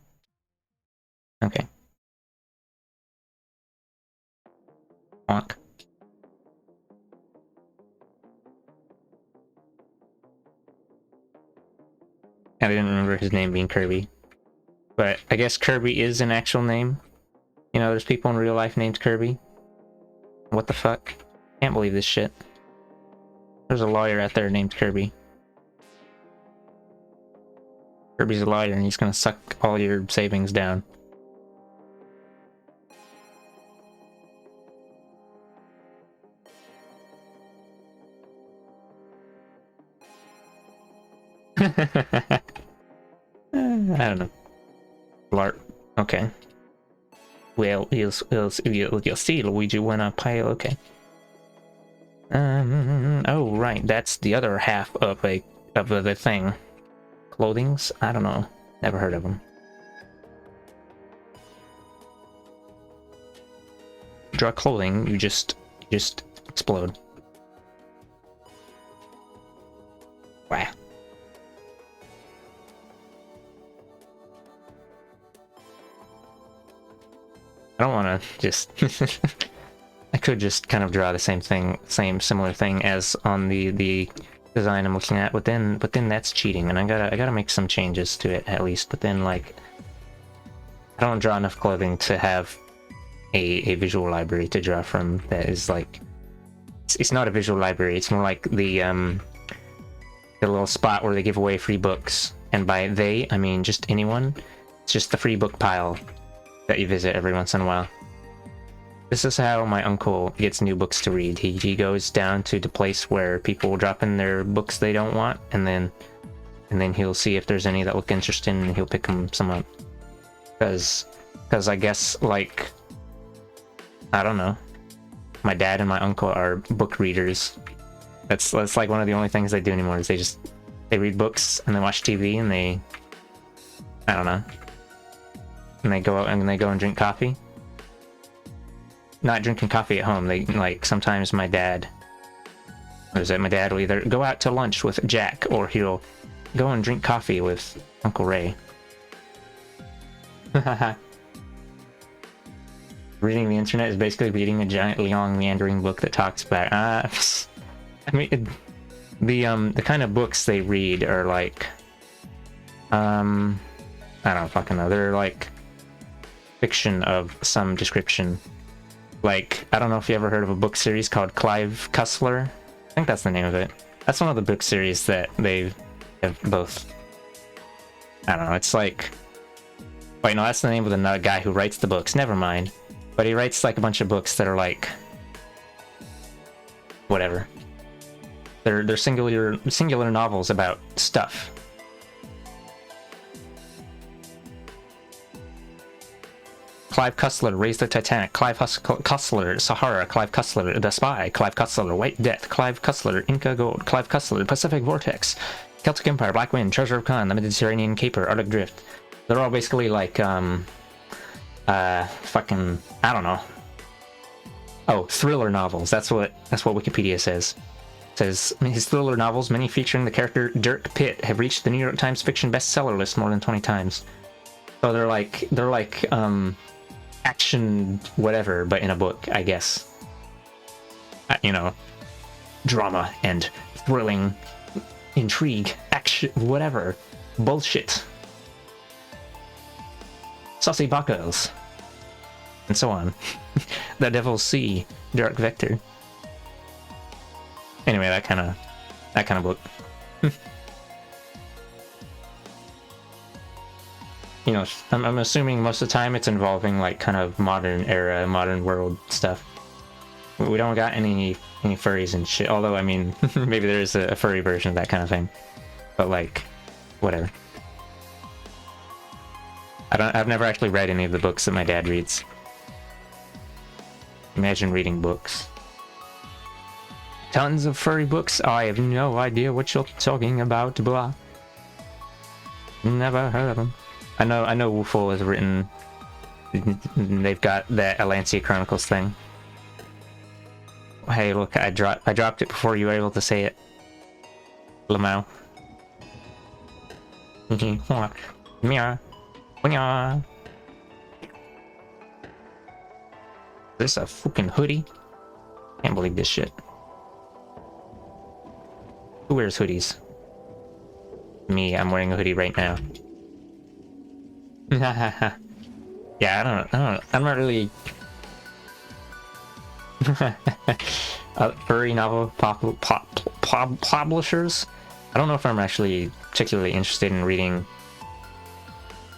Okay. Bonk. I didn't remember his name being Kirby. But I guess Kirby is an actual name. You know, there's people in real life named Kirby. What the fuck? Can't believe this shit. There's a lawyer out there named Kirby. Kirby's a lawyer and he's gonna suck all your savings down. I don't know. Blarp. Okay. Well, you'll see Luigi when I play. Okay. Oh right, that's the other half of the thing. Clothings? I don't know. Never heard of them. Draw clothing, you just explode. Wow. I don't want to just... I could just kind of draw the same thing, similar thing as on the design I'm looking at, but then that's cheating, and I gotta make some changes to it at least. But then, like, I don't draw enough clothing to have a visual library to draw from that is like... It's not a visual library, it's more like the little spot where they give away free books. And by they, I mean just anyone. It's just the free book pile that you visit every once in a while. This is how my uncle gets new books to read. He goes down to the place where people drop in their books they don't want, and then he'll see if there's any that look interesting, and he'll pick some up. Because I guess, like, I don't know, my dad and my uncle are book readers. That's like one of the only things they do anymore is they read books and they watch TV and I don't know. And they go out and they go and drink coffee. Not drinking coffee at home. They, like, sometimes my dad will either go out to lunch with Jack or he'll go and drink coffee with Uncle Ray. Reading the internet is basically reading a giant long meandering book that talks about I mean, the kind of books they read are like I don't fucking know. They're like fiction of some description. Like, I don't know if you ever heard of a book series called Clive Cussler. I think that's the name of it. That's one of the book series that they have both. I don't know, it's like... Wait, no, that's the name of the guy who writes the books. Never mind. But he writes like a bunch of books that are like... whatever. They're singular novels about stuff. Clive Cussler, Raise the Titanic, Clive Cussler, Sahara, Clive Cussler, The Spy, Clive Cussler, White Death, Clive Cussler, Inca Gold, Clive Cussler, Pacific Vortex, Celtic Empire, Black Wind, Treasure of Khan, The Mediterranean Caper, Arctic Drift. They're all basically like, fucking, I don't know. Oh, thriller novels. That's what Wikipedia says. It says his thriller novels, many featuring the character Dirk Pitt, have reached the New York Times fiction bestseller list more than 20 times. So they're like action whatever, but in a book, I guess. You know, drama and thrilling, intrigue, action, whatever, bullshit, saucy buckles, and so on. The Devil's Sea, Dark Vector. Anyway, that kind of book. You know, I'm assuming most of the time it's involving like kind of modern era, modern world stuff. We don't got any furries and shit. Although I mean, maybe there is a furry version of that kind of thing. But like, whatever. I've never actually read any of the books that my dad reads. Imagine reading books. Tons of furry books. I have no idea what you're talking about. Blah. Never heard of them. I know Wooful has written. They've got that Alancia Chronicles thing. Hey, look! I dropped it before you were able to say it. Lamau. Mia. Is this a fucking hoodie? Can't believe this shit. Who wears hoodies? Me, I'm wearing a hoodie right now. Yeah, I'm not really... furry novel publishers? I don't know if I'm actually particularly interested in reading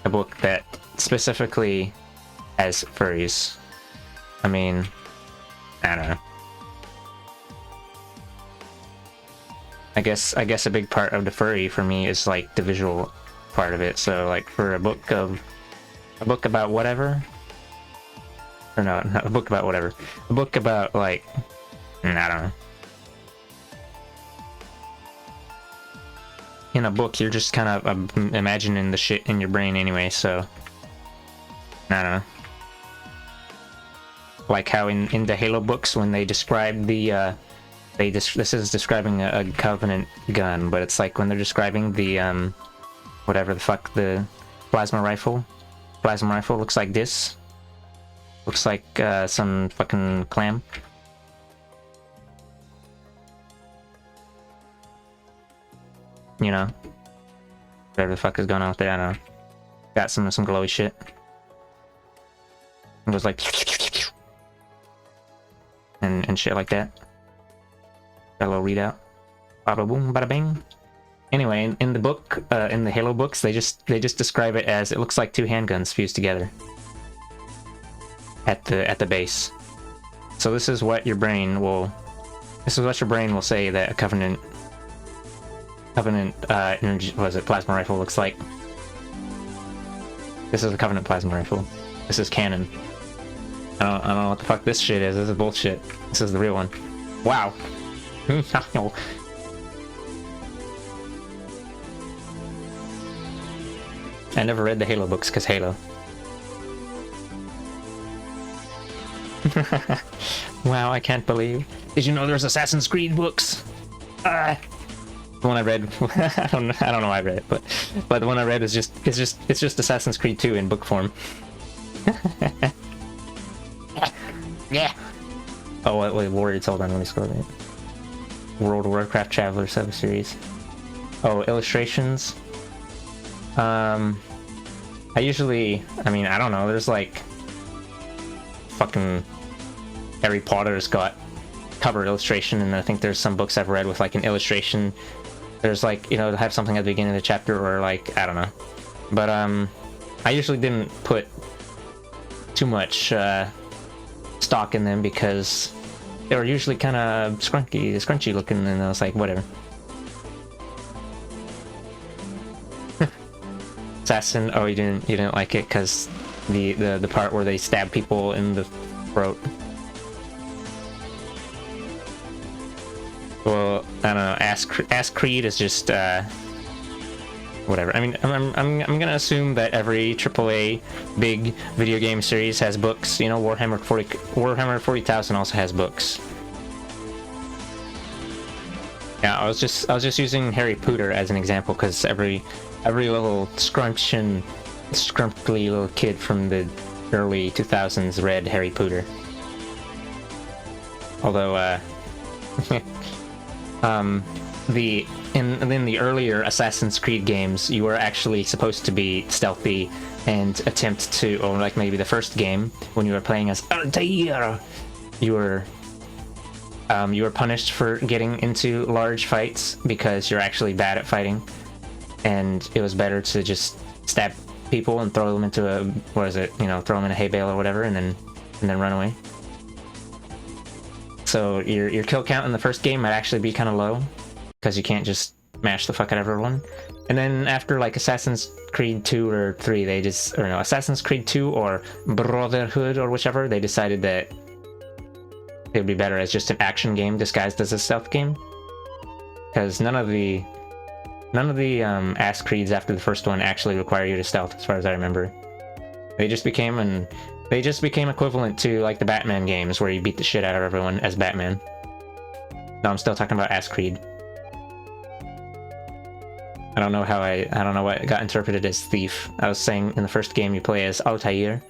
a book that specifically has furries. I mean, I don't know. I guess a big part of the furry for me is like the visual part of it. So like for a book about whatever, or no, not a book about whatever, a book about like, I don't know. In a book, you're just kind of imagining the shit in your brain anyway. So I don't know. Like how in the Halo books when they describe the this is describing a Covenant gun, but it's like when they're describing the whatever the fuck, the plasma rifle looks like this. Looks like some fucking clam. You know, whatever the fuck is going on with there, I don't know. Got some glowy shit. It was like and shit like that. Got a little readout. Bada boom, bada bing. Anyway, in the book, in the Halo books, they just describe it as it looks like two handguns fused together at the base. So this is what your brain will say that a Covenant energy, was it, plasma rifle looks like. This is a Covenant plasma rifle. This is canon. I don't know what the fuck this shit is. This is bullshit. This is the real one. Wow. I never read the Halo books because Halo. Wow, I can't believe. Did you know there's Assassin's Creed books? The one I read, I don't know why I read it, but the one I read is just Assassin's Creed 2 in book form. Yeah. Oh wait, Warriors. Hold on, let me scroll that. World of Warcraft Traveler sub-series. Oh, illustrations. I mean, I don't know. There's like fucking Harry Potter's got cover illustration, and I think there's some books I've read with like an illustration. There's like, you know, have something at the beginning of the chapter, or like, I don't know. But I usually didn't put too much stock in them because they were usually kind of scrunchy looking, and I was like, whatever. Assassin. Oh, you didn't like it because the part where they stab people in the throat. Well, I don't know. Ask Creed is just whatever. I mean, I'm gonna assume that every AAA big video game series has books. You know, Warhammer 40,000 also has books. Yeah, I was just using Harry Potter as an example because every little scrumptious little kid from the early 2000s read Harry Potter. Although, in the earlier Assassin's Creed games, you were actually supposed to be stealthy and attempt to, or like maybe the first game when you were playing as Altair, you were punished for getting into large fights because you're actually bad at fighting, and it was better to just stab people and throw them into a, what is it, you know, throw them in a hay bale or whatever, and then run away. So your kill count in the first game might actually be kind of low because you can't just mash the fuck out of everyone. And then after like Assassin's Creed 2 or 3, they just, or no, Assassin's Creed 2 or Brotherhood or whichever, they decided that it would be better as just an action game disguised as a stealth game, because none of the Ass Creeds after the first one actually require you to stealth, as far as I remember. They just became equivalent to like the Batman games where you beat the shit out of everyone as Batman. No, I'm still talking about Ass Creed. I don't know what got interpreted as thief. I was saying in the first game you play as Altair,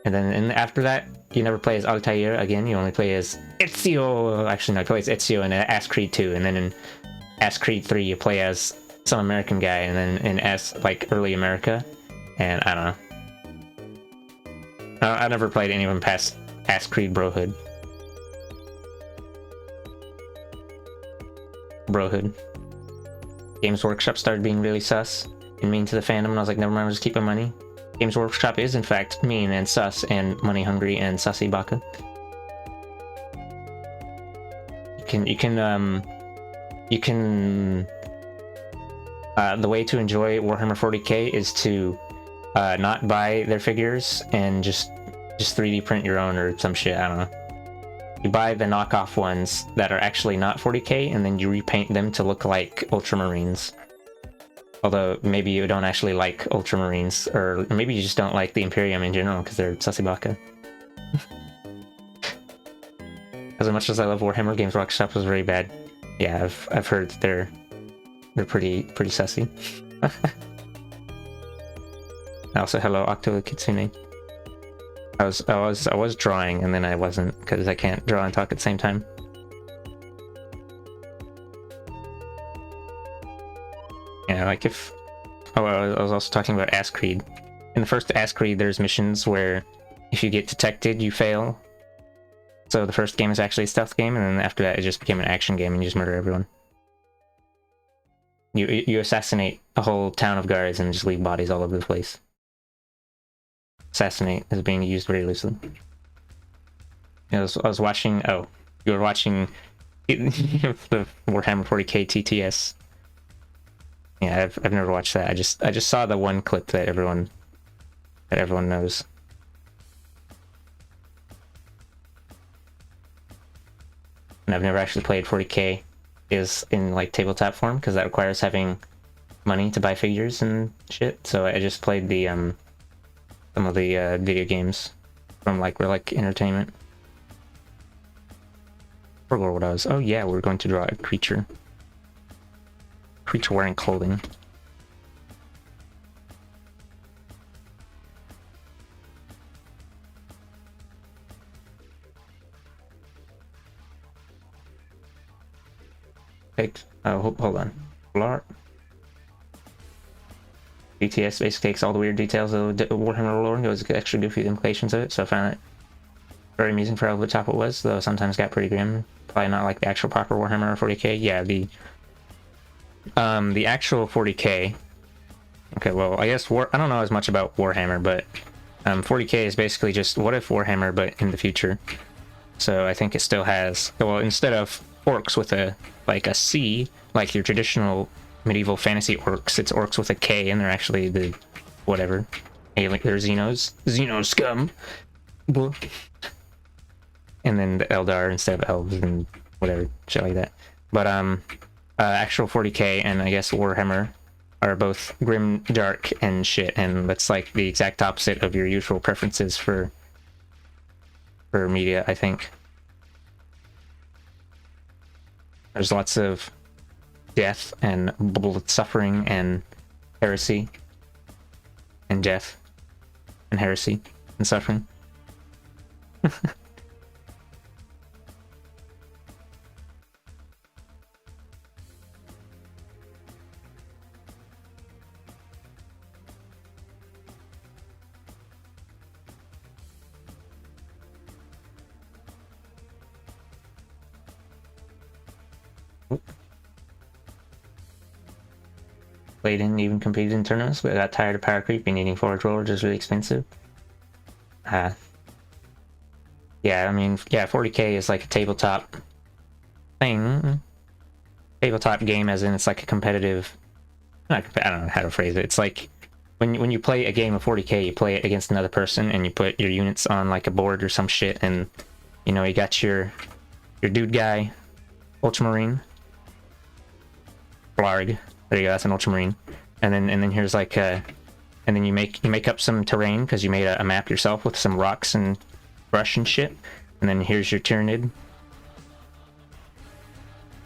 and then after that you never play as Altair again. You only play as Ezio. Actually, no, you play as Ezio in Ass Creed 2, and then in Ass Creed 3 you play as some American guy, and then in like early America, and I don't know. I never played any of them past Ass Creed Brohood. Games Workshop started being really sus and mean to the fandom, and I was like, never mind, I'll just keep my money. Games Workshop is in fact mean and sus and money hungry and sussy baka. The way to enjoy Warhammer 40k is to not buy their figures and just 3D print your own or some shit, I don't know. You buy the knockoff ones that are actually not 40k, and then you repaint them to look like Ultramarines. Although, maybe you don't actually like Ultramarines, or maybe you just don't like the Imperium in general, because they're sussy baka. As much as I love Warhammer, Games Workshop was very bad. Yeah, I've heard that they're pretty sussy. Also, hello, Octo Kitsune. I was drawing, and then I wasn't, because I can't draw and talk at the same time. Yeah, like if... Oh, I was also talking about Ass Creed. In the first Ass Creed, there's missions where if you get detected, you fail. So the first game is actually a stealth game, and then after that it just became an action game, and you just murder everyone. You assassinate a whole town of guards and just leave bodies all over the place. Assassinate is being used very loosely. I was watching... Oh, you were watching the Warhammer 40k TTS. Yeah, I've never watched that. I just saw the one clip that everyone knows. And I've never actually played 40k is in like tabletop form, because that requires having money to buy figures and shit. So I just played the some of the video games from like Relic Entertainment. I forgot what I was. Oh yeah, we're going to draw a creature. Creature wearing clothing. Oh, hold on. Art. BTS basically takes all the weird details of Warhammer lore and goes extra goofy implications of it, so I found it very amusing for how over the top it was, though sometimes got pretty grim. Probably not like the actual proper Warhammer 40k. Yeah, the actual 40k. Okay, well, I guess I don't know as much about Warhammer, but 40k is basically just what if Warhammer, but in the future. So I think it still has, well, instead of orcs with a C, like your traditional medieval fantasy orcs, it's orcs with a K, and they're actually the whatever Alien, they're Xenos. Xeno scum. Blah. And then the Eldar instead of elves and whatever shit like that. But actual 40k and I guess Warhammer are both grim, dark, and shit, and that's like the exact opposite of your usual preferences for media, I think. There's lots of death and suffering and heresy and death and heresy and suffering. Played in, even competed in tournaments, but got tired of power creep and needing forward roller just really expensive. Yeah, I mean, yeah, 40k is like a tabletop thing. Tabletop game as in it's like a competitive, I don't know how to phrase it. It's like when you play a game of 40k, you play it against another person and you put your units on like a board or some shit, and you know, you got your dude guy, Ultramarine. Blarg. There you go, that's an Ultramarine. And then here's like and then you make up some terrain because you made a map yourself with some rocks and brush and shit. And then here's your Tyranid.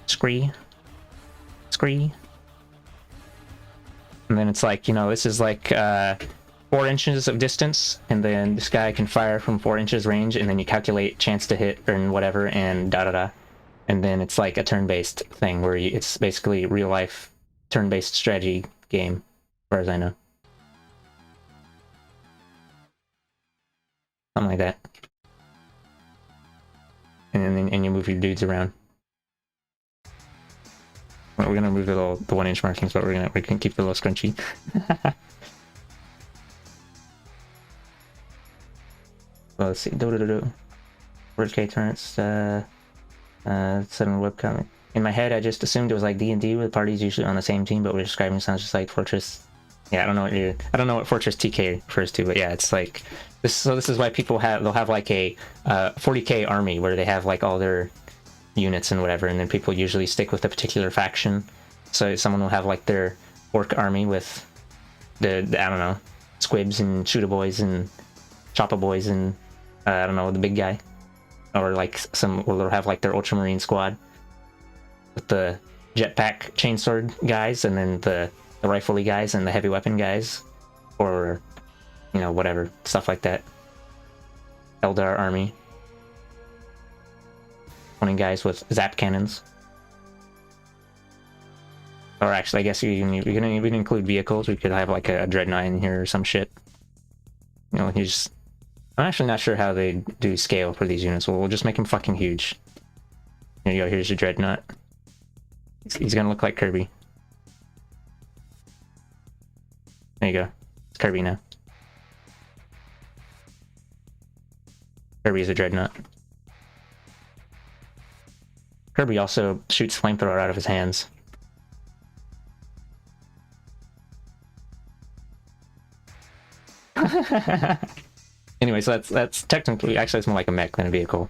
Scree. And then it's like, you know, this is like 4 inches of distance, and then this guy can fire from 4 inches range, and then you calculate chance to hit and whatever, and da-da-da. And then it's like a turn-based thing where it's basically real-life turn-based strategy game, as far as I know. Something like that. And you move your dudes around. We're gonna move the 1-inch markings, but we can keep the little scrunchy. Well, let's see. 4K turrets. 7 webcomic. In my head, I just assumed it was like D&D, with parties usually on the same team, but we're describing sounds just like Fortress. Yeah, I don't know what Fortress TK refers to, but yeah, it's like this. So this is why they'll have like a 40k army where they have like all their units and whatever, and then people usually stick with a particular faction. So someone will have like their orc army with the I don't know, squibs and shooter boys and chopper boys and I don't know, the big guy, or like they'll have like their Ultramarine squad with the jetpack chainsword guys, and then the rifle-y guys and the heavy weapon guys, or you know, whatever stuff like that. Eldar army. 20 guys with zap cannons. Or actually, I guess we can include vehicles. We could have like a dreadnought in here or some shit. You know, I'm actually not sure how they do scale for these units. We'll just make them fucking huge. Here you go. Here's your dreadnought. He's gonna look like Kirby. There you go. It's Kirby now. Kirby's a dreadnought. Kirby also shoots flamethrower out of his hands. Anyway, so that's technically, actually it's more like a mech than a vehicle.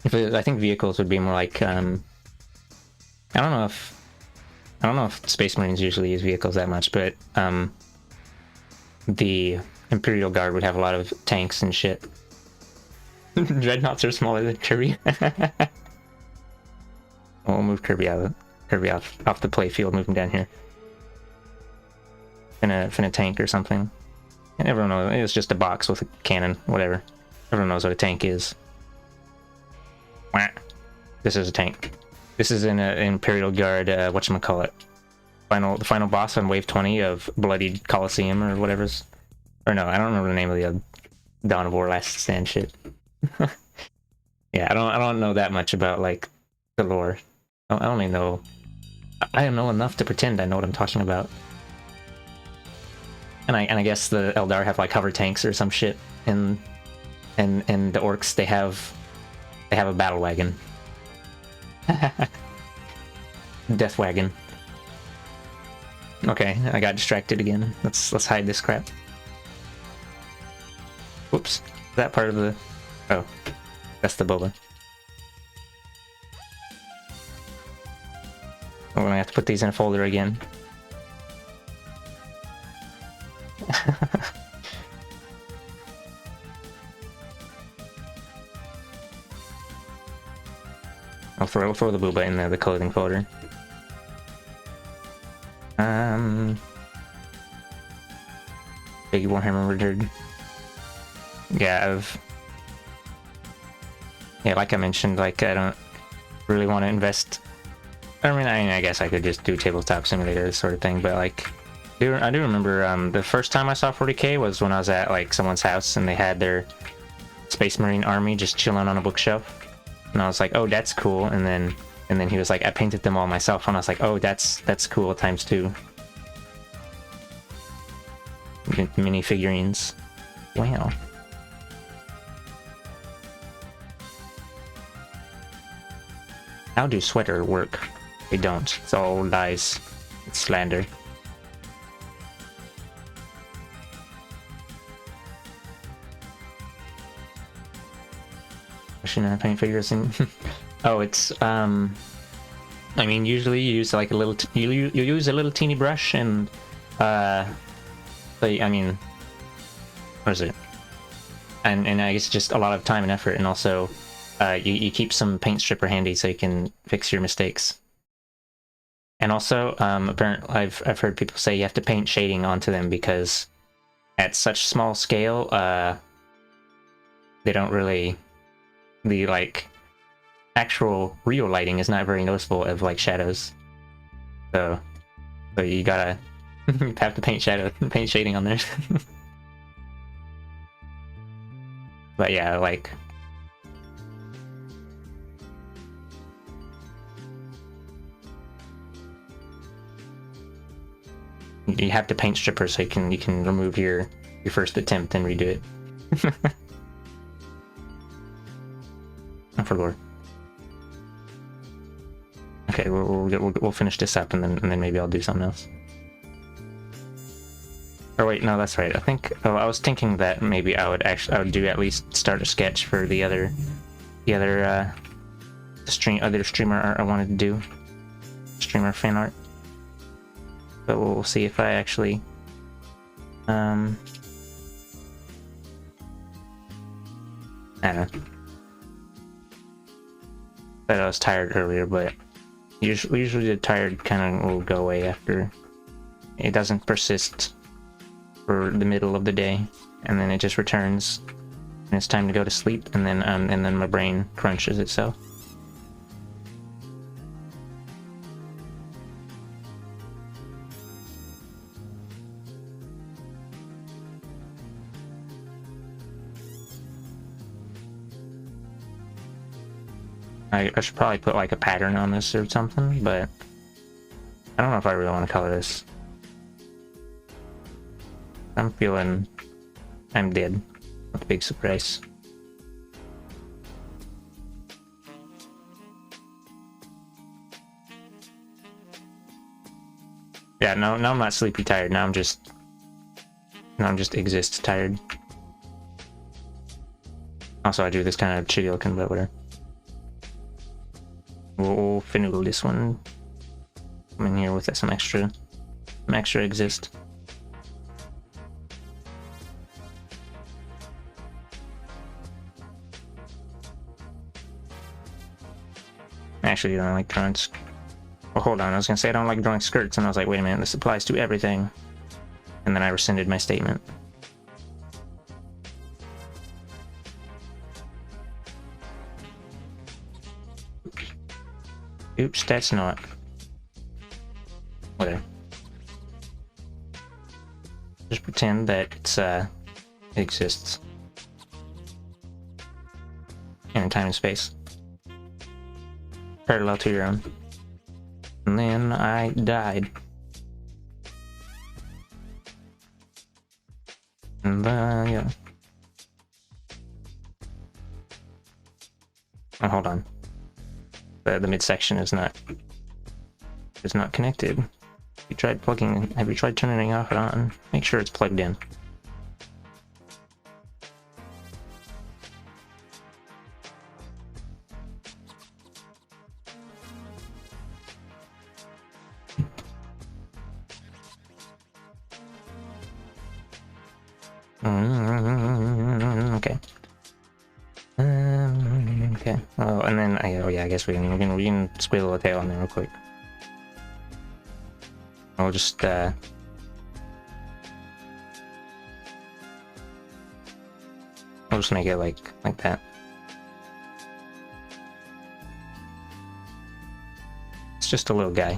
I think vehicles would be more like I don't know if Space Marines usually use vehicles that much, but the Imperial Guard would have a lot of tanks and shit. Dreadnoughts are smaller than Kirby. We'll move Kirby off the playfield, move him down here. Finna tank or something. And everyone knows it's just a box with a cannon, whatever. Everyone knows what a tank is. This is a tank. This is an Imperial Guard, whatchamacallit. The final boss on Wave 20 of Bloodied Coliseum or whatever's. Or no, I don't remember the name of the Dawn of War Last Stand shit. Yeah, I don't know that much about like the lore. I only know. I know enough to pretend I know what I'm talking about. And I guess the Eldar have like hover tanks or some shit, and the orcs they have a battle wagon. Death wagon. Okay, I got distracted again. Let's hide this crap. Whoops. Is that part of the... Oh. That's the boba. We're gonna have to put these in a folder again. I'll throw the booba in the clothing folder. Big Warhammer Wizard. Yeah, like I mentioned, like I don't really want to invest. I guess I could just do Tabletop Simulator, this sort of thing, but like, I do remember the first time I saw 40K was when I was at like someone's house and they had their Space Marine army just chilling on a bookshelf. And I was like, oh, that's cool. And then he was like, I painted them all myself. And I was like, oh, that's cool ×2. Mini figurines. Wow. How do sweater work? They don't. It's all lies. It's slander. Shouldn't I paint figures in? Oh, it's I mean, usually you use like a little you use a little teeny brush and I mean, what is it? And I guess just a lot of time and effort, and also you keep some paint stripper handy so you can fix your mistakes. And also, apparently, I've heard people say you have to paint shading onto them because at such small scale, they don't really, the like actual real lighting is not very noticeable of like shadows. So you gotta have to paint shading on there. But yeah, like. You have to paint stripper so you can remove your first attempt and redo it. Oh, for lore. Okay, we'll finish this up and then maybe I'll do something else. Or wait, no, that's right. I think I was thinking that maybe I would do at least start a sketch for the other streamer art I wanted to do. Streamer fan art. But we'll see if I actually I don't know. Said I was tired earlier, but usually the tired kind of will go away after. It doesn't persist for the middle of the day, and then it just returns and it's time to go to sleep, and then my brain crunches itself. I should probably put like a pattern on this or something, but I don't know if I really want to color this. I'm feeling I'm dead. That's a big surprise. Yeah, no, I'm not sleepy tired. Now I'm just exist tired. Also, I do this kind of shitty looking, but whatever. We'll finagle this one. Come in here with some extra exist. Actually, I don't like drawing. Oh, hold on. I was gonna say I don't like drawing skirts, and I was like, wait a minute, this applies to everything. And then I rescinded my statement. Oops, that's not. Whatever. Just pretend that it exists. In time and space. Parallel to your own. And then I died. And yeah. Oh, hold on. The midsection is not connected. You tried have you tried turning it off and on? Make sure it's plugged in. Okay. Okay. Oh, and then oh yeah, I guess we can squiggle a tail on there real quick. We'll just we'll just make it like that. It's just a little guy.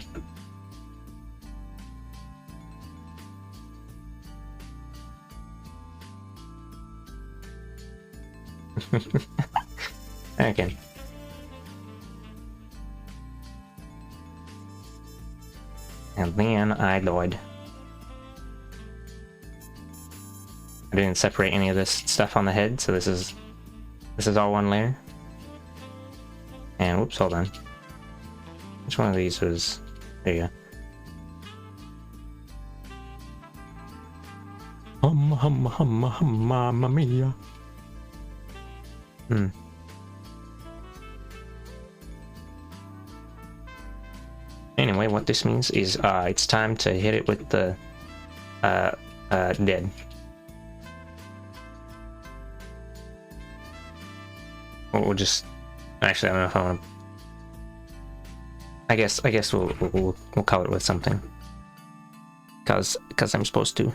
Okay. And then I died. I didn't separate any of this stuff on the head, so this is all one layer. And whoops, hold on. Which one of these was... There you go. Mamma mia. Anyway, what this means is it's time to hit it with the dead. We'll just... Actually, I don't know if I want to... I guess we'll color it with something. Because I'm supposed to.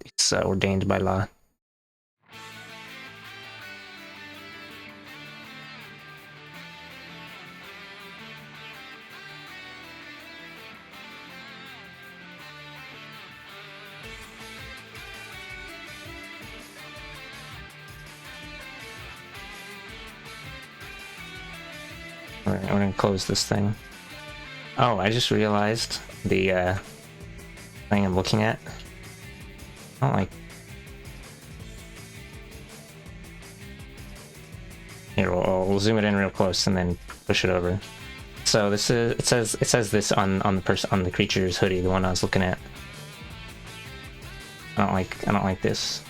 It's ordained by law. We're gonna close this thing. Oh, I just realized the thing I'm looking at. I don't like... Here, we'll zoom it in real close and then push it over. So this is it says this on the creature's hoodie, the one I was looking at. I don't like this.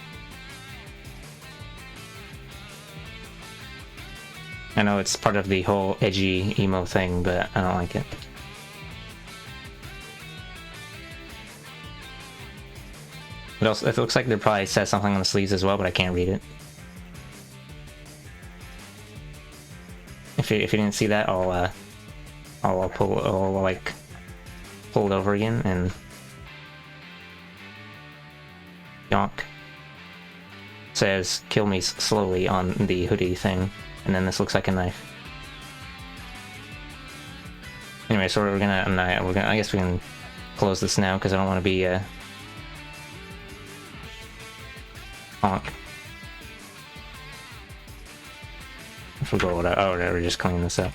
I know it's part of the whole edgy emo thing, but I don't like it. It looks like there probably says something on the sleeves as well, but I can't read it. If you didn't see that, I'll pull it over again and yonk. Says "kill me slowly" on the hoodie thing. And then this looks like a knife. Anyway, so we're gonna I guess we can close this now because I don't want to be honk. I forgot what we're just cleaning this up.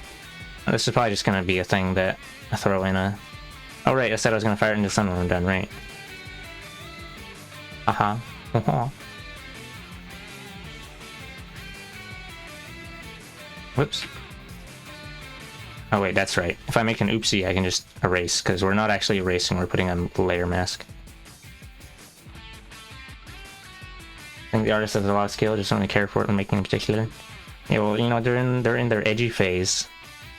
This is probably just gonna be a thing that I throw in a... Oh right, I said I was gonna fire it into the sun when I'm done, right? Whoops. Oh wait, that's right. If I make an oopsie, I can just erase, because we're not actually erasing, we're putting on a layer mask. I think the artist has a lot of skill, just don't really care for it in making in particular. Yeah, well, you know, they're in their edgy phase.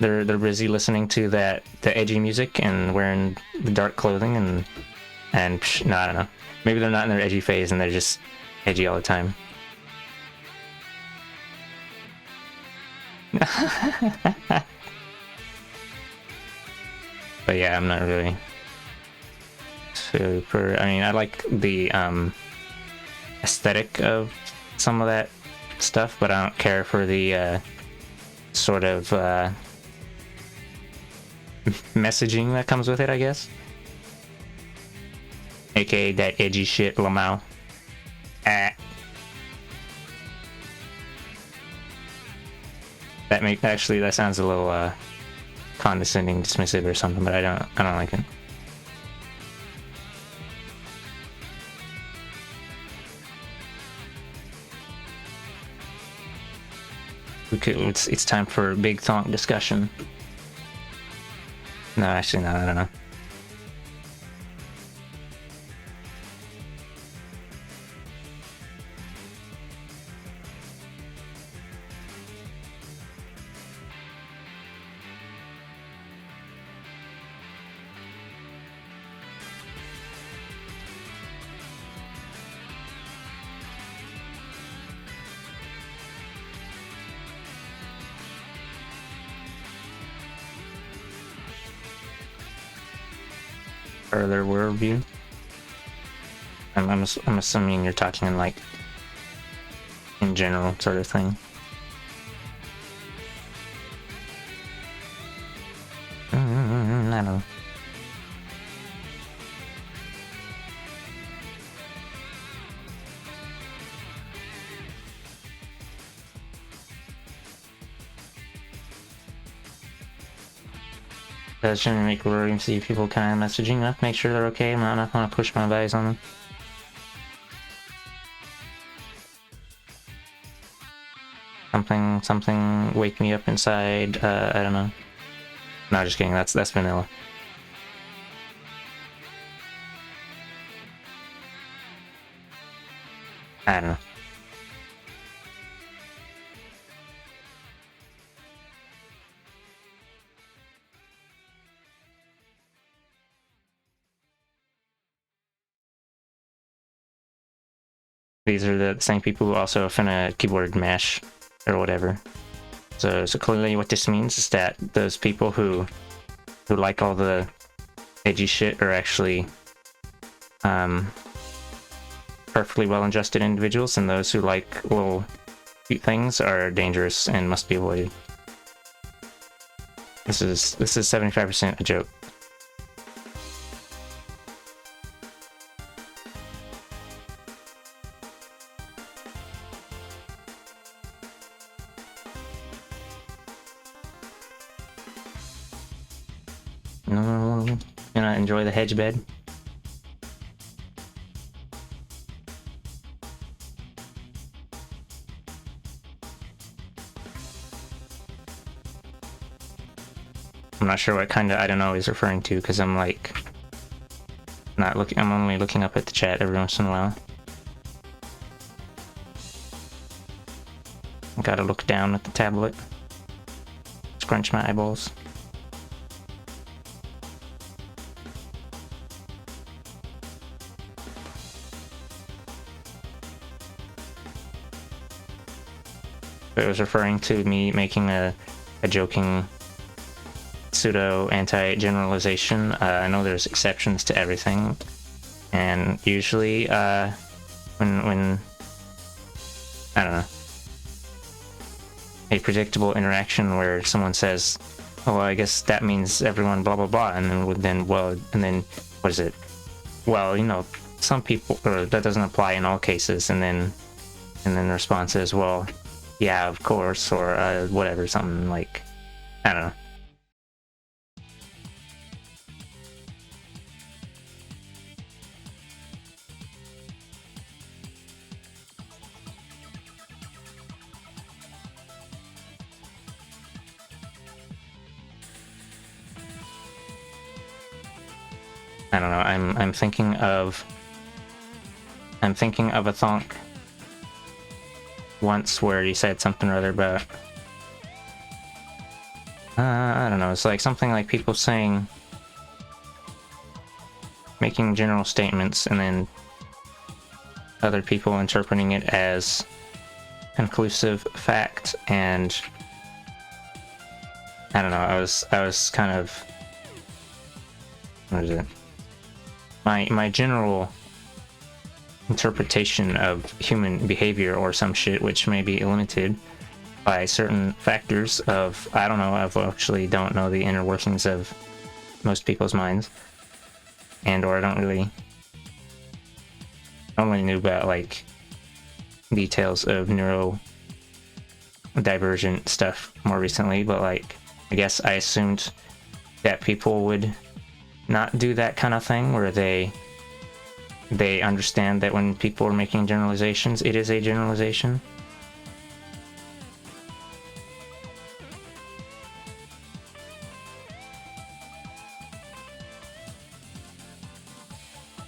They're busy listening to the edgy music and wearing the dark clothing and no, I don't know. Maybe they're not in their edgy phase and they're just edgy all the time. But yeah, I'm not really super... I mean, I like the aesthetic of some of that stuff, but I don't care for the sort of messaging that comes with it, I guess. AKA that edgy shit, Lamau. That sounds a little condescending, dismissive or something, but I don't like it. It's time for a big thonk discussion. No, actually no, I don't know. further worldview. I'm assuming you're talking in like in general sort of thing. I don't know. Generally make worry and see people kind of messaging up, make sure they're okay. I'm not gonna push my buys on them. Something wake me up inside. I don't know. No, just kidding. That's vanilla. I don't know. These are the same people who also finna keyboard mash or whatever. So clearly what this means is that those people who like all the edgy shit are actually perfectly well-adjusted individuals, and those who like little cute things are dangerous and must be avoided. This is 75% a joke. You know, enjoy the hedge bed. I'm not sure what kind of I don't know he's referring to, because I'm like not looking. I'm only looking up at the chat every once in a while. I gotta look down at the tablet. Scrunch my eyeballs. It was referring to me making a joking pseudo anti-generalization. I know there's exceptions to everything, and usually when I don't know, a predictable interaction where someone says, oh, I guess that means everyone blah blah blah, and then what is it? Well, you know, some people, or that doesn't apply in all cases, and then the response is, well, yeah, of course, or whatever, something like, I don't know. I don't know. I'm thinking of a thonk once where he said something or other about I don't know. It's like something like people saying, making general statements, and then other people interpreting it as conclusive fact, and I don't know. I was kind of, what is it? My general interpretation of human behavior or some shit, which may be limited by certain factors of, I don't know, I actually don't know the inner workings of most people's minds, and or I don't really only knew about like details of neurodivergent stuff more recently, but like I guess I assumed that people would not do that kind of thing where they understand that when people are making generalizations, it is a generalization.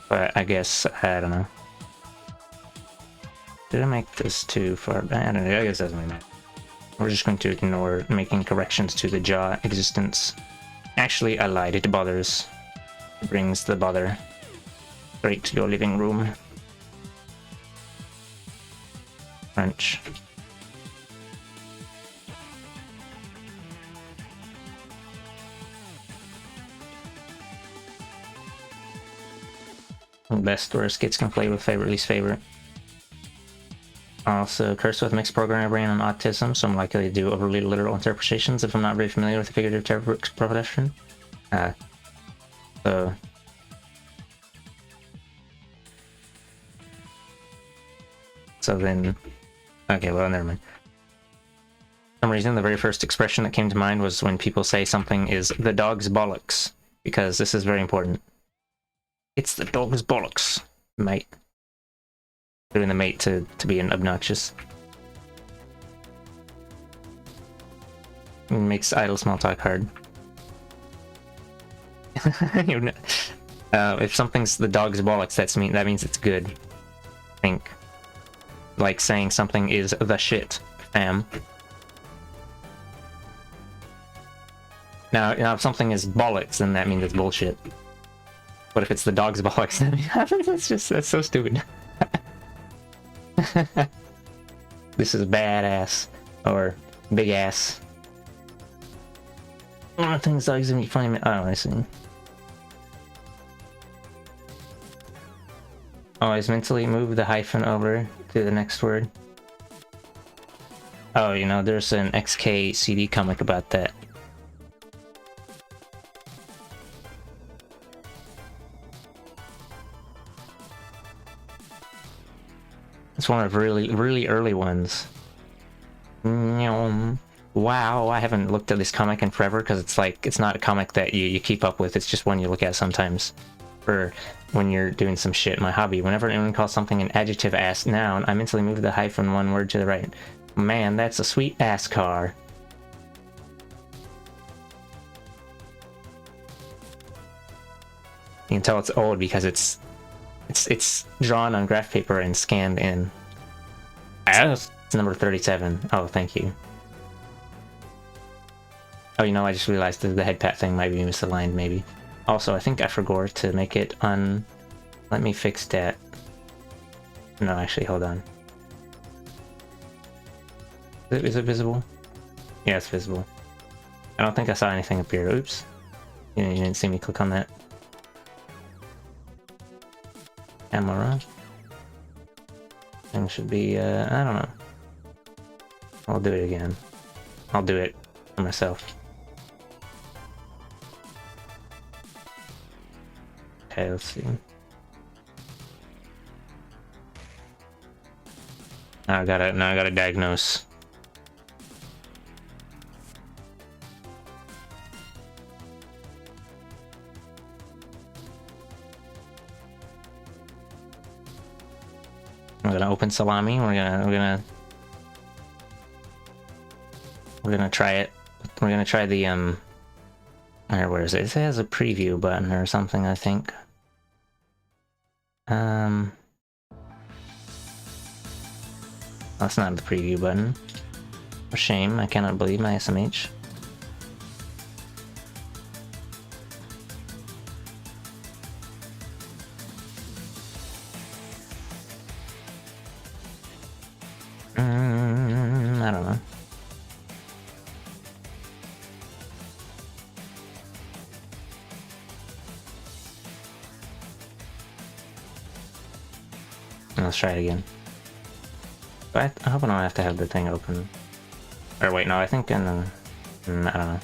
But I guess, I don't know. Did I make this too far? I don't know, I guess it doesn't really matter. We're just going to ignore making corrections to the jaw existence. Actually, I lied, it bothers. It brings the bother straight to your living room. Crunch. Best, worst, kids can play with, favorite, least favorite. Also, cursed with mixed programming brain and autism, so I'm likely to do overly literal interpretations if I'm not very familiar with the figurative expression. So... So then... Okay, well, never mind. For some reason, the very first expression that came to mind was when people say something is the dog's bollocks, because this is very important. It's the dog's bollocks, mate. Doing the mate to be an obnoxious. It makes idle small talk hard. If something's the dog's bollocks, that means it's good. I think. Like saying something is the shit, fam. Now if something is bollocks, then that means it's bullshit. But if it's the dog's bollocks, then that's so stupid. This is badass. Or big ass. One of the things dogs make funny. Oh, I see. Always mentally move the hyphen over to the next word. Oh, you know, there's an XK CD comic about that. It's one of really early ones. Wow, I haven't looked at this comic in forever because it's not a comic that you keep up with. It's just one you look at sometimes for when you're doing some shit. My hobby. Whenever anyone calls something an adjective ass noun, I mentally move the hyphen one word to the right. Man, that's a sweet ass car. You can tell it's old because it's drawn on graph paper and scanned in. It's number 37. Oh, thank you. Oh, you know, I just realized that the head pat thing might be misaligned, maybe. Also, I think I forgot to make it on... Let me fix that. No, actually, hold on. Is it visible? Yeah, it's visible. I don't think I saw anything appear. Oops. You didn't see me click on that. Camera. Thing should be, I don't know. I'll do it again. I'll do it for myself. Okay, let's see. Now I gotta diagnose. We're gonna open salami. We're gonna try it. We're gonna try the where is it? It has a preview button or something, I think. That's not the preview button. For shame, I cannot believe my SMH. I don't know. Let's try it again. But I hope I don't have to have the thing open. Or wait, no, I think in the... I don't know.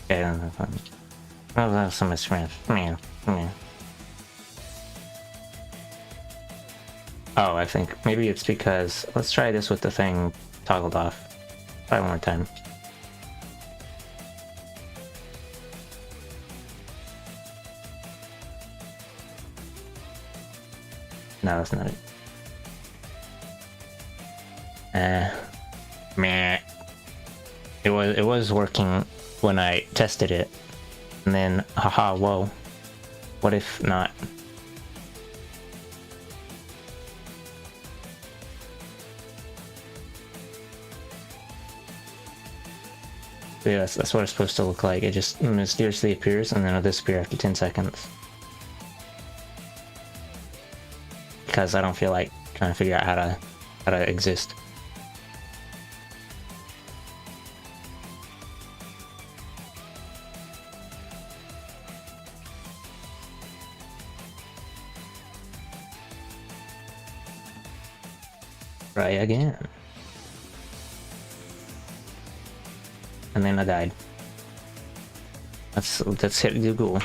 Okay, I don't know. I'll have some experience. Yeah. Oh, I think maybe it's because... Let's try this with the thing toggled off. Try one more time. No, that's not it. Meh. It was working when I tested it, and then haha, whoa. What if not? Yeah, that's what it's supposed to look like. It just mysteriously appears and then it'll disappear after 10 seconds. Because I don't feel like trying to figure out how to exist. Try again. And then I died. Let's hit the goal.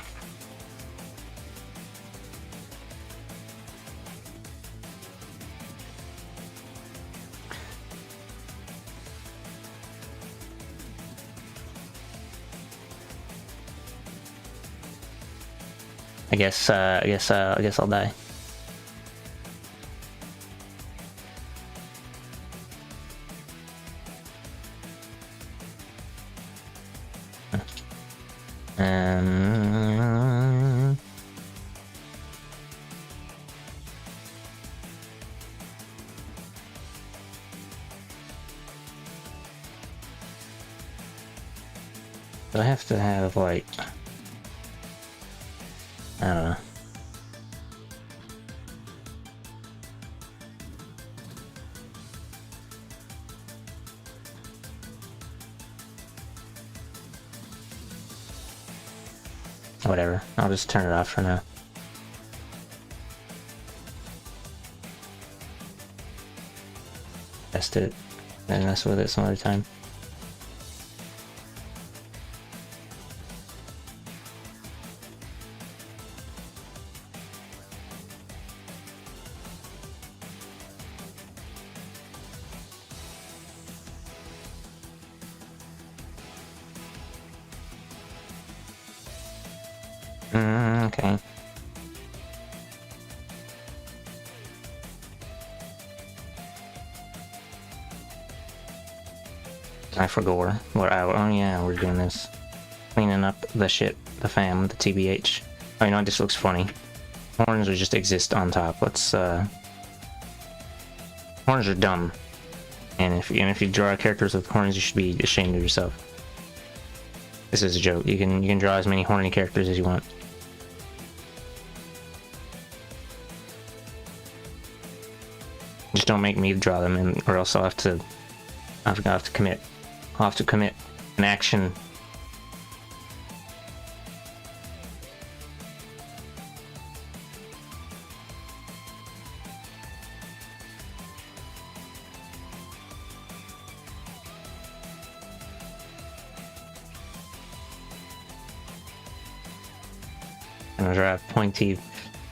I guess I'll die. Do I have to have, like, I don't know. Whatever, I'll just turn it off for now. Test it, then mess with it some other time. Okay. I forgot what oh yeah, we're doing this. Cleaning up the shit, the fam, the TBH. Oh, you know, it just looks funny. Horns will just exist on top. Let's, horns are dumb. And if you draw characters with horns, you should be ashamed of yourself. This is a joke. You can draw as many horny characters as you want. Just don't make me draw them, or else I'll have to commit. I'll have to commit an action. I'm gonna draw a pointy.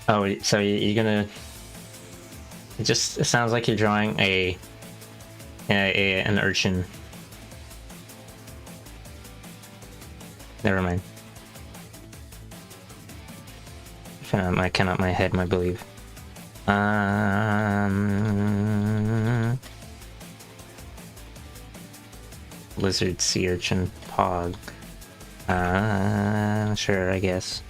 Oh, so you're gonna. It sounds like you're drawing an urchin. Never mind. I cannot my head, my believe. Lizard, sea urchin, pog. Sure, I guess.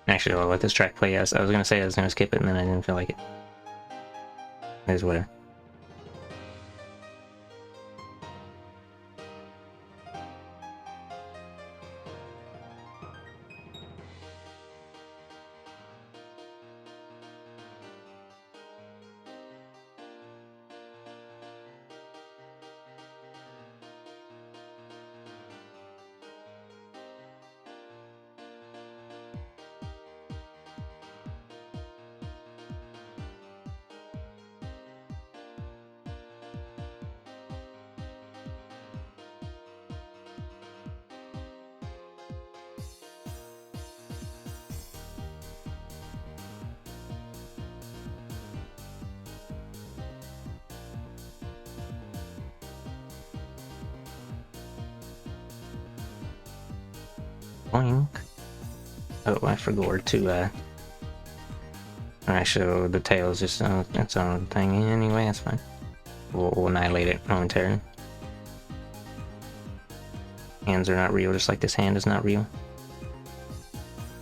Actually, I'll let this track play. I was gonna say I was gonna skip it, and then I didn't feel like it. It is whatever. Boink. Oh, I forgot to, actually, the tail is just its own thing anyway, that's fine. We'll annihilate it momentarily. Hands are not real, just like this hand is not real.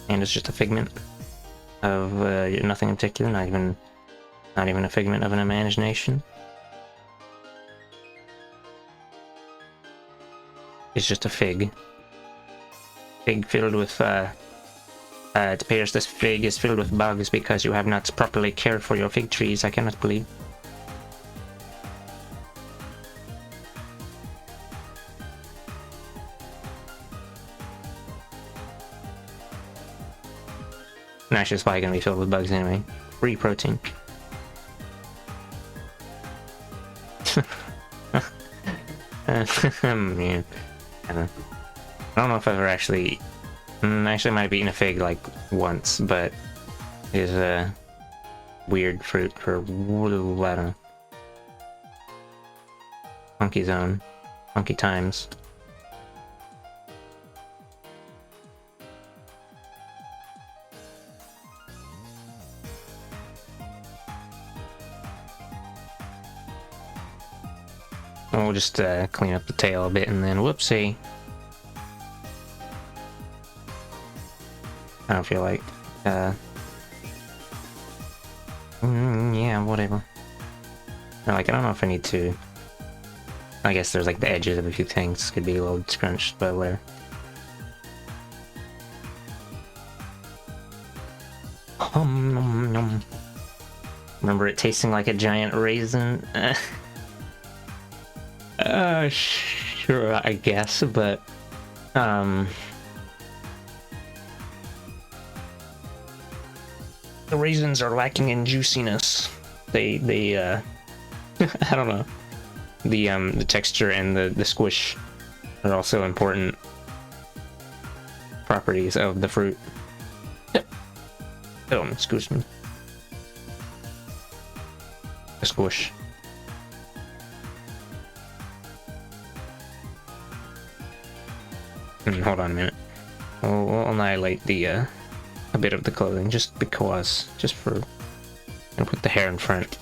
Hand is just a figment of nothing in particular, not even a figment of an imagination. It's just a fig. Fig filled with, it appears this fig is filled with bugs because you have not properly cared for your fig trees, I cannot believe. And actually, it's probably gonna be filled with bugs anyway. Free protein. Yeah. I don't know if I've ever actually... actually, I might have eaten a fig, like, once, but... it is a weird fruit for... I don't know. Funky zone. Funky times. We'll just clean up the tail a bit and then whoopsie. I don't feel like yeah, whatever. Or like, I don't know if I need to. I guess there's like the edges of a few things could be a little scrunched, but whatever. Nom, nom. Remember it tasting like a giant raisin? Sure, I guess, but the raisins are lacking in juiciness. They I don't know. The texture and the squish are also important properties of the fruit. Oh, excuse me. The squish. Hold on a minute. We'll annihilate the a bit of the clothing just because, just for, and put the hair in front.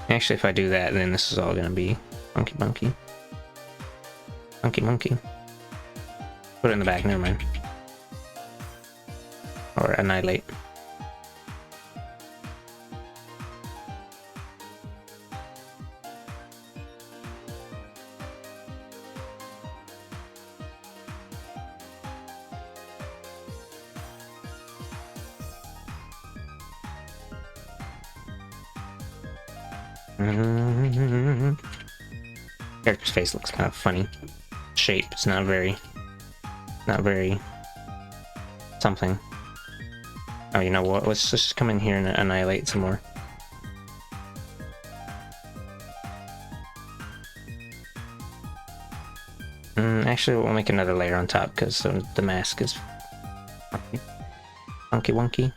Actually, if I do that, then this is all gonna be funky monkey. Funky monkey. Put it in the back, never mind. Or annihilate. Character's face looks kind of funny. Shape is not very something. Oh, you know what? Let's just come in here and annihilate some more. Actually, we'll make another layer on top because the mask is funky wonky.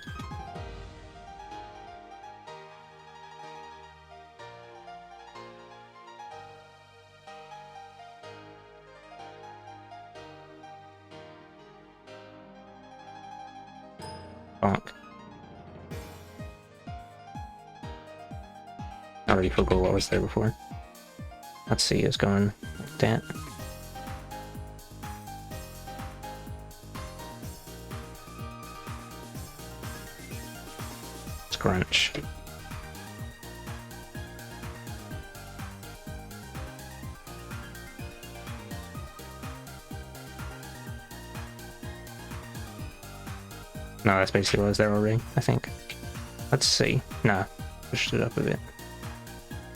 Bonk. I already forgot what was there before. Let's see, it's going like that. Scrunch. No, that's basically what was there already, I think. Let's see. Nah, pushed it up a bit.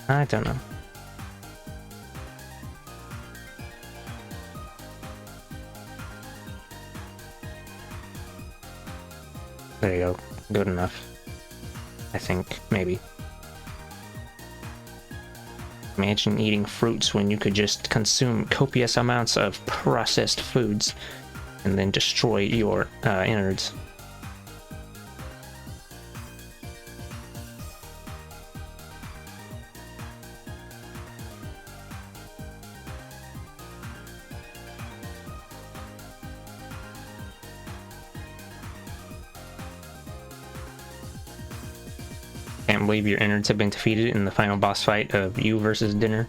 I don't know. There you go. Good enough. I think, maybe. Imagine eating fruits when you could just consume copious amounts of processed foods and then destroy your innards. can't believe your innards have been defeated in the final boss fight of you versus dinner.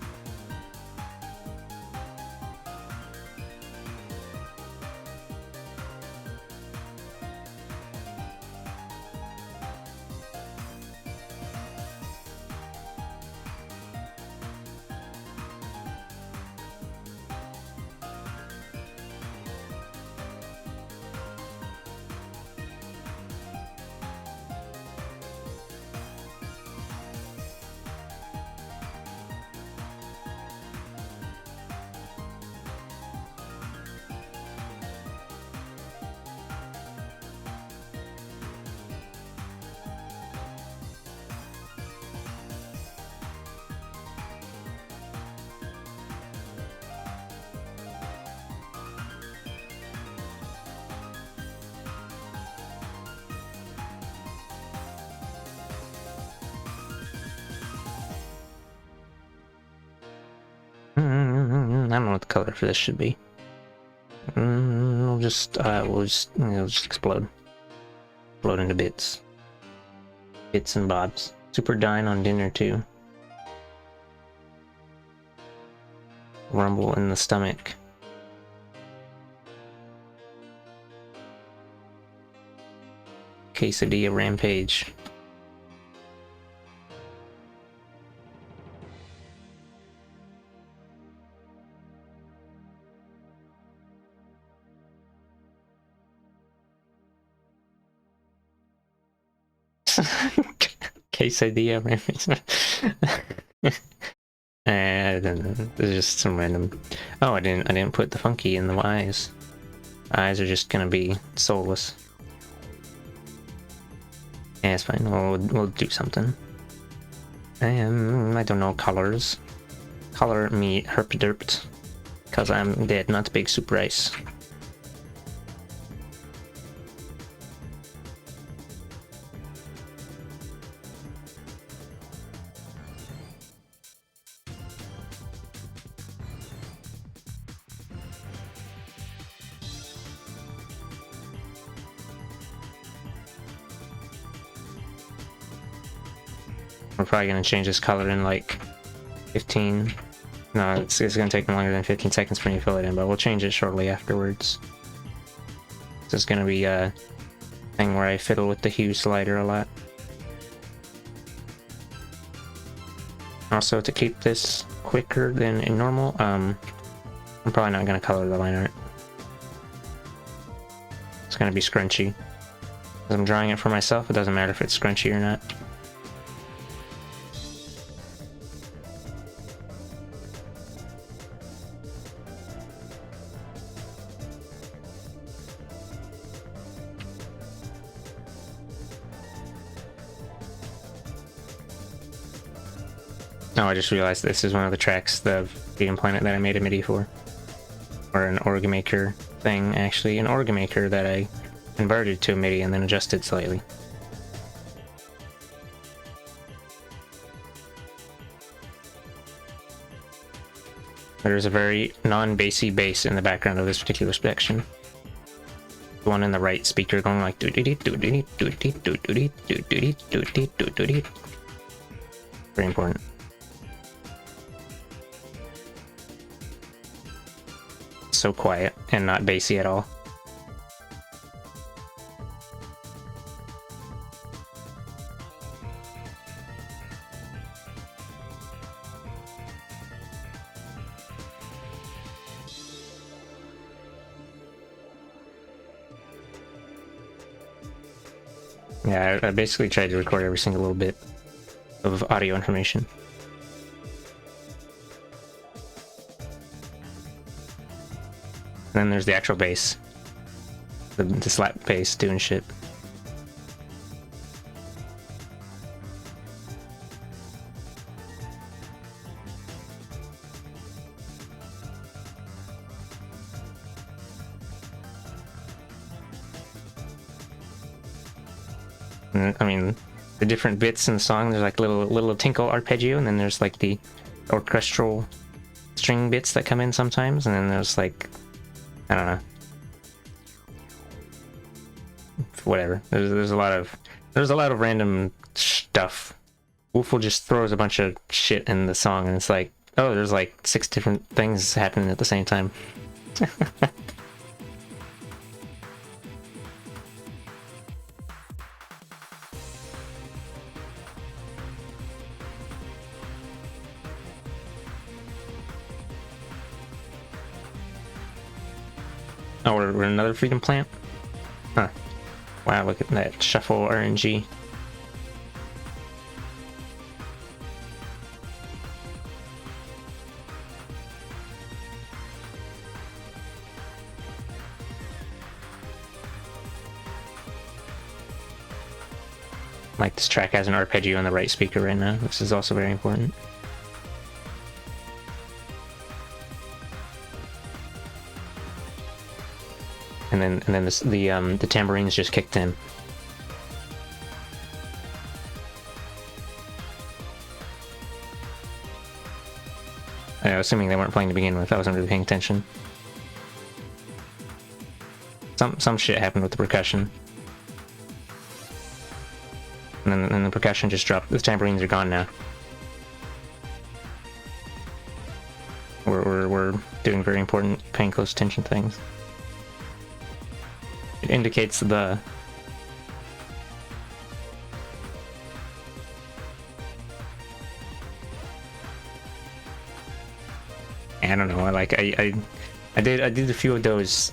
I don't know what the color for this should be. It'll just explode. Explode into bits. Bits and bobs. Super Dine on dinner too. Rumble in the stomach. Quesadilla rampage. Quesadilla rampage. There's just some random. Oh, I didn't put the funky in the eyes. Eyes are just gonna be soulless. Yeah, it's fine. We'll do something. I don't know colors. Color me herpderped, cause I'm dead, not big super ice. We're probably gonna change this color in like 15. No, it's gonna take longer than 15 seconds for me to fill it in, but we'll change it shortly afterwards. This is gonna be a thing where I fiddle with the hue slider a lot. Also, to keep this quicker than in normal, I'm probably not gonna color the line art. It's gonna be scrunchy. As I'm drawing it for myself, it doesn't matter if it's scrunchy or not. Oh, I just realized this is one of the tracks, the Freedom Planet, that I made a MIDI for. Or an Orgamaker thing, actually. An Orgamaker that I converted to a MIDI and then adjusted slightly. There's a very non-bassy bass in the background of this particular section. The one in the right speaker going like very important. So quiet and not bassy at all. Yeah, I basically tried to record every single little bit of audio information. And then there's the actual bass. The slap bass doing shit. And, I mean, the different bits in the song, there's like little tinkle arpeggio, and then there's like the orchestral string bits that come in sometimes, and then there's like, I don't know, whatever. There's a lot of random stuff Woofle just throws a bunch of shit in the song, and it's like, oh, there's like 6 different things happening at the same time. Oh, we're another freedom plant? Huh. Wow, look at that shuffle RNG. Like, this track has an arpeggio on the right speaker right now. This is also very important. And then the tambourines just kicked in. Assuming they weren't playing to begin with, I wasn't really paying attention. Some shit happened with the percussion. And then the percussion just dropped. The tambourines are gone now. We're doing very important, paying close attention things. It indicates the... I don't know. I did a few of those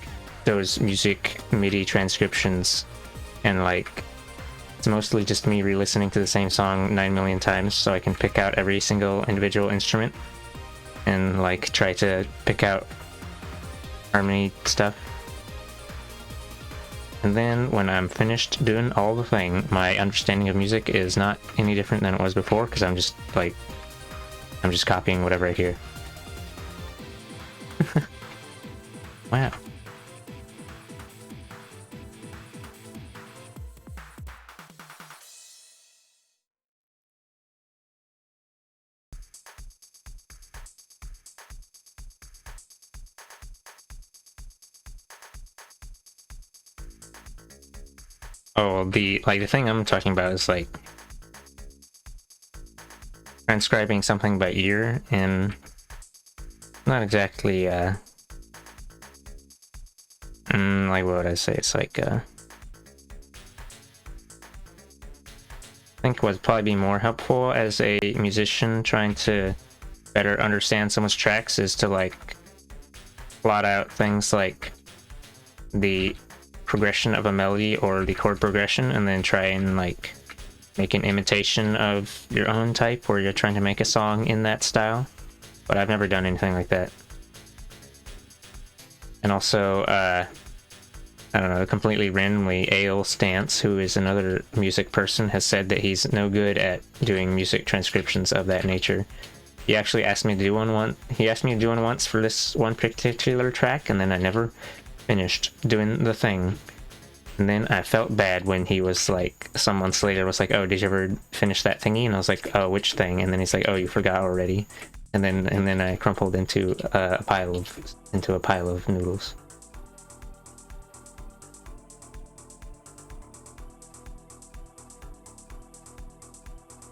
music MIDI transcriptions, and like it's mostly just me re-listening to the same song 9 million times, so I can pick out every single individual instrument and like try to pick out harmony stuff. And then when I'm finished doing all the thing, my understanding of music is not any different than it was before, because I'm just copying whatever I hear. Wow. Oh, the thing I'm talking about is like transcribing something by ear, and not exactly like, what would I say? It's like I think what would probably be more helpful as a musician trying to better understand someone's tracks is to like plot out things like the progression of a melody or the chord progression, and then try and like make an imitation of your own type, where you're trying to make a song in that style. But I've never done anything like that. And also I don't know, completely randomly, Ale Stance, who is another music person, has said that he's no good at doing music transcriptions of that nature. He actually asked me to do one once for this one particular track, and then I never finished doing the thing. And then I felt bad when he was like, some months later, was like, oh, did you ever finish that thingy? And I was like, oh, which thing? And then he's like, oh, you forgot already. And then I crumpled into a pile of noodles.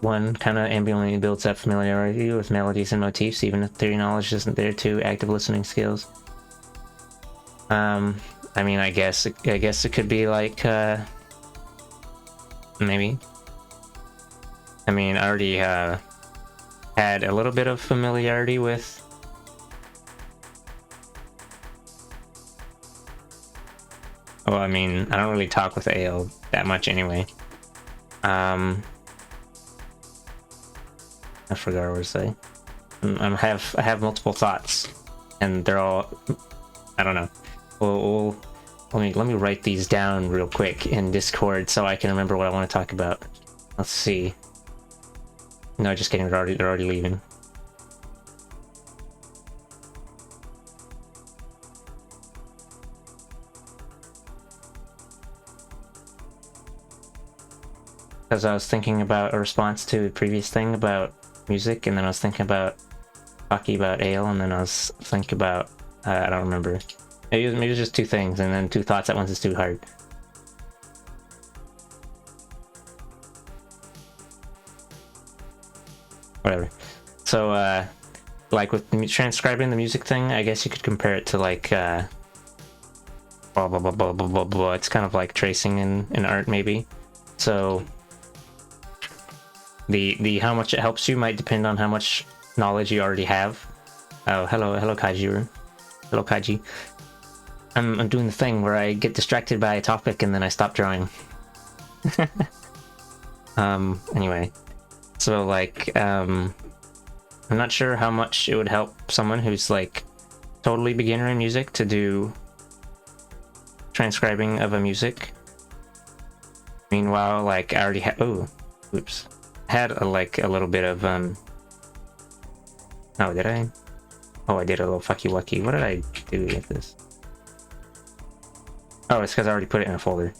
One kind of ambiently builds up familiarity with melodies and motifs, even if theory knowledge isn't there too. Active listening skills. I mean, I guess it could be like, maybe. I mean, I already had a little bit of familiarity with well, I mean, I don't really talk with Ale that much anyway. I forgot what I was saying. I have multiple thoughts, and they're all, I don't know. Well, let me write these down real quick in Discord so I can remember what I want to talk about. Let's see. No, just kidding. They're already leaving. Because I was thinking about a response to the previous thing about music, and then I was thinking about talking about Ale, and then I was thinking about I don't remember. Maybe it was just two things, and then two thoughts at once is too hard. whatever. So, like with transcribing the music thing, I guess you could compare it to like, blah, blah, blah, blah, blah, blah, blah. It's kind of like tracing in art, maybe. So, the how much it helps you might depend on how much knowledge you already have. Oh, hello, Kaiji. Hello, Kaiji. I'm doing the thing where I get distracted by a topic and then I stop drawing. Anyway. So, like, I'm not sure how much it would help someone who's, like, totally beginner in music to do transcribing of a music. Meanwhile, like, I already had... Oh, oops. Had, a little bit of, Oh, did I? Oh, I did a little fucky wucky. What did I do with this? Oh, it's because I already put it in a folder.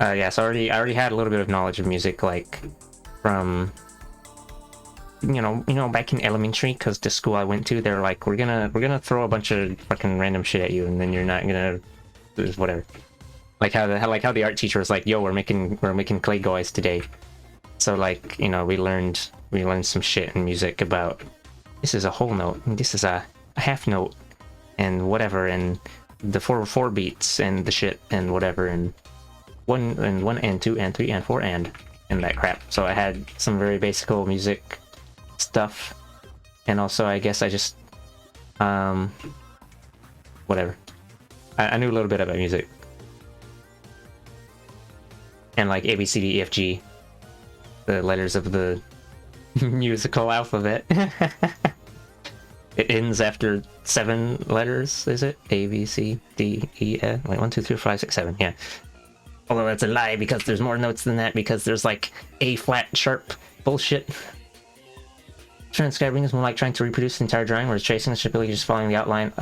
Yeah, so I already had a little bit of knowledge of music, like, from... You know, back in elementary, because the school I went to, they're like, we're gonna throw a bunch of fucking random shit at you, and then you're not gonna, whatever. Like how the art teacher was like, yo, we're making clay guys today. So like, you know, we learned some shit in music about this is a whole note, and this is a half note, and whatever, and the four beats and the shit and whatever, and one and two and three and four and that crap. So I had some very basic music stuff, and also I guess I just whatever. I knew a little bit about music, and like A B C D E F G, the letters of the musical alphabet. It ends after 7 letters, is it? A B C D E F. Wait, 1 2 3 4 5 6 7. Yeah. Although that's a lie because there's more notes than that, because there's like A flat sharp bullshit. Transcribing is more like trying to reproduce the entire drawing, whereas tracing is typically just following the outline.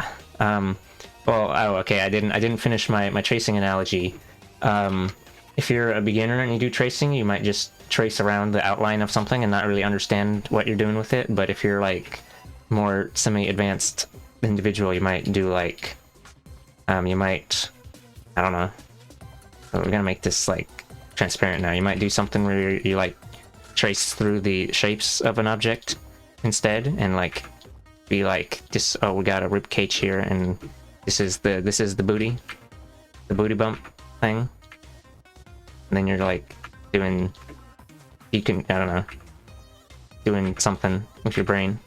Okay, I didn't finish my tracing analogy. If you're a beginner and you do tracing, you might just trace around the outline of something and not really understand what you're doing with it. But if you're like more semi-advanced individual, you might do like, I don't know. So we're gonna make this like transparent now. You might do something where you like trace through the shapes of an object instead, and like be like this. Oh, we got a rib cage here, and this is the booty bump thing. And then you're like doing, I don't know, doing something with your brain,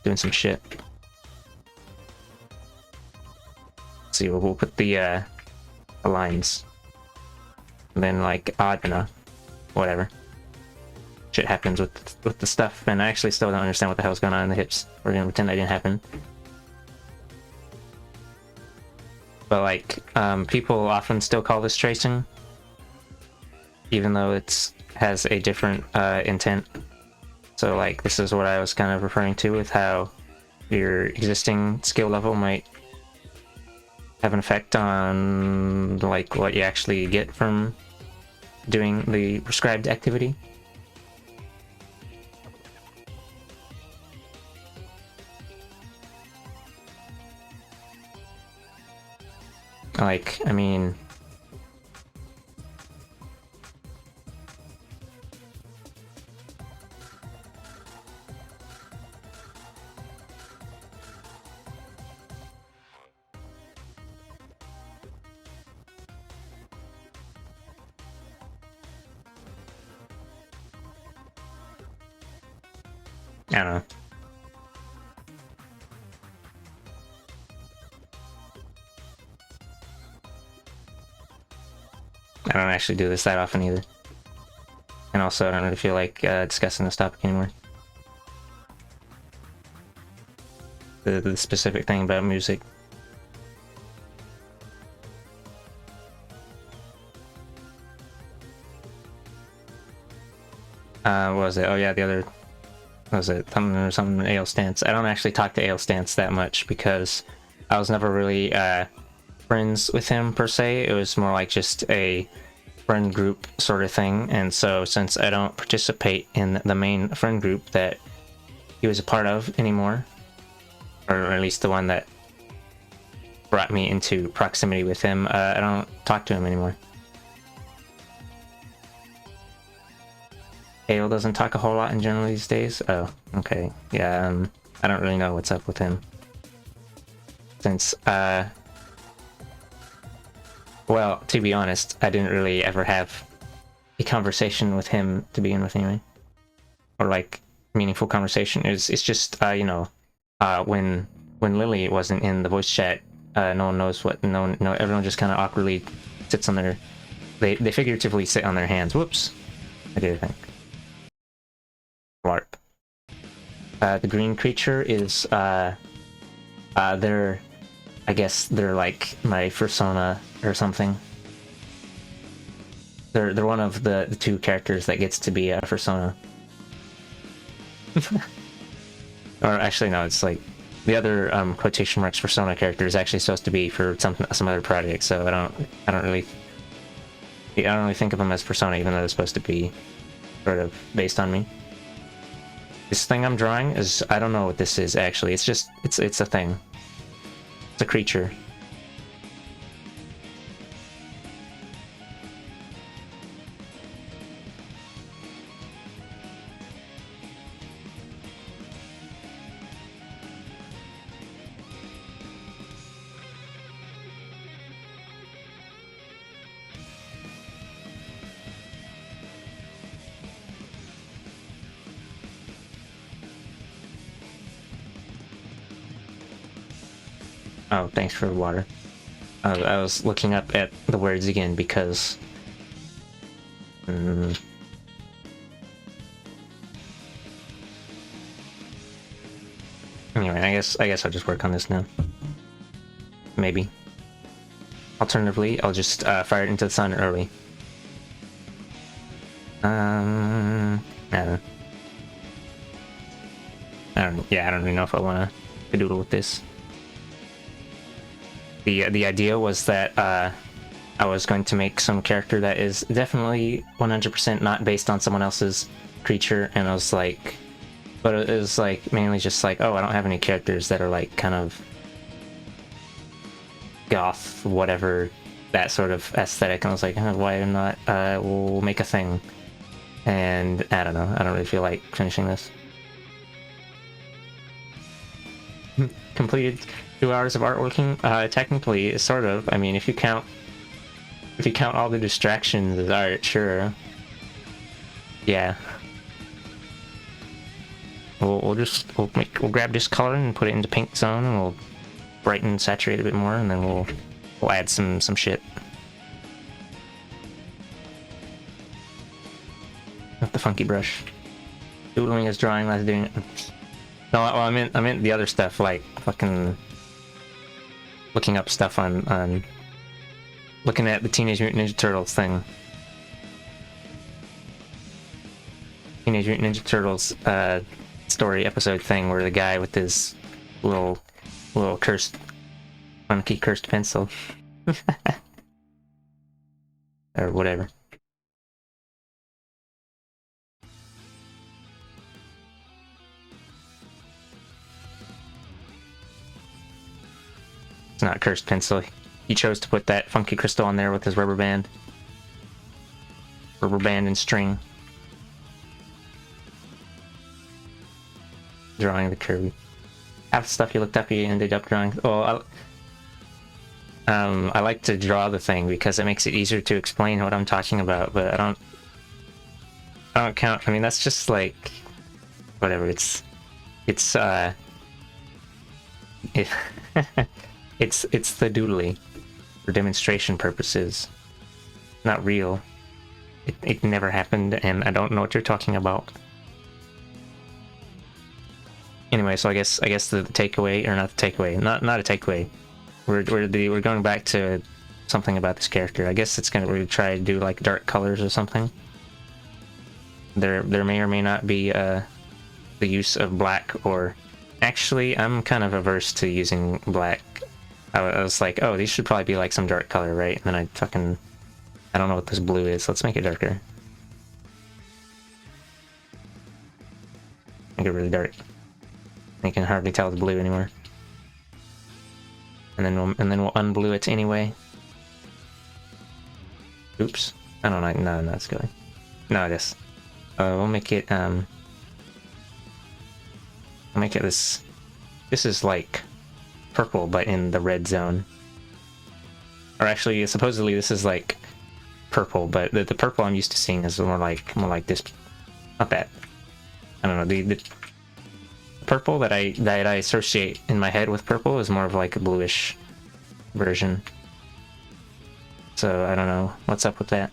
doing some shit. See, we'll put the lines, and then like I don't know, whatever. Shit happens with the stuff, and I actually still don't understand what the hell's going on in the hips. We're gonna pretend that didn't happen. But like, people often still call this tracing, even though it has a different intent. So like, this is what I was kind of referring to with how your existing skill level might have an effect on like what you actually get from doing the prescribed activity. Like, I mean, I don't know. I don't actually do this that often either. And also, I don't really feel like discussing this topic anymore. The specific thing about music. What was it? Oh yeah, the other... What was it? Something Ale Stance. I don't actually talk to Ale Stance that much because I was never really friends with him per se. It was more like just a friend group sort of thing, and so since I don't participate in the main friend group that he was a part of anymore, or at least the one that brought me into proximity with him, I don't talk to him anymore. Hale doesn't talk a whole lot in general these days. Oh, okay. Yeah, I don't really know what's up with him. Since, well, to be honest, I didn't really ever have a conversation with him to begin with anyway. Or like, meaningful conversation. It's just, you know, when Lily wasn't in the voice chat, no one knows what, no, everyone just kind of awkwardly sits on their, they figuratively sit on their hands. Whoops. I did, I think. LARP. The green creature is, they're, I guess they're like my persona or something. They're one of the two characters that gets to be a persona. Or actually, no, it's like the other quotation marks persona character is actually supposed to be for some other project. So I don't really think of them as persona, even though they're supposed to be sort of based on me. This thing I'm drawing is, I don't know what this is actually. It's just it's a thing. It's a creature. Oh, thanks for the water. I was looking up at the words again because... Anyway, I guess I'll just work on this now. Maybe. Alternatively, I'll just fire it into the sun early. I don't really know if I want to doodle with this. The idea was that I was going to make some character that is definitely 100% not based on someone else's creature, and I was like, but it was like mainly just like, oh, I don't have any characters that are like kind of goth, whatever, that sort of aesthetic, and I was like, why not? We'll make a thing, and I don't know, I don't really feel like finishing this. Completed 2 hours of artworking? Technically, sort of. I mean, if you count all the distractions as art, sure. Yeah. We'll grab this color and put it into pink zone, and we'll brighten and saturate a bit more, and then we'll add some shit. With the funky brush. Doodling is drawing, that's doing it. No, well, I meant the other stuff, like fucking looking up stuff on looking at the Teenage Mutant Ninja Turtles thing. Teenage Mutant Ninja Turtles story episode thing where the guy with his little cursed, funky cursed pencil or whatever. It's not cursed pencil. He chose to put that funky crystal on there with his rubber band. Rubber band and string. Drawing the Kirby. Half the stuff you looked up, you ended up drawing. Well, I like to draw the thing because it makes it easier to explain what I'm talking about, but I don't count. I mean, that's just like whatever. It's the doodly for demonstration purposes. Not real. It never happened, and I don't know what you're talking about. Anyway, so I guess the takeaway, or not the takeaway, not a takeaway. We're going back to something about this character. I guess we're try to do like dark colors or something. There may or may not be the use of black, or actually I'm kind of averse to using black. I was like, oh, these should probably be like some dark color, right? And then I don't know what this blue is. Let's make it darker. Make it really dark. You can hardly tell it's blue anymore. And then we'll unblue it anyway. Oops. I don't know. No, it's going. No, it is. We'll make it this. This is like purple, but in the red zone. Or actually, supposedly this is like purple, but the purple I'm used to seeing is more like this. Not that. I don't know. The purple that I associate in my head with purple is more of like a bluish version. So I don't know what's up with that.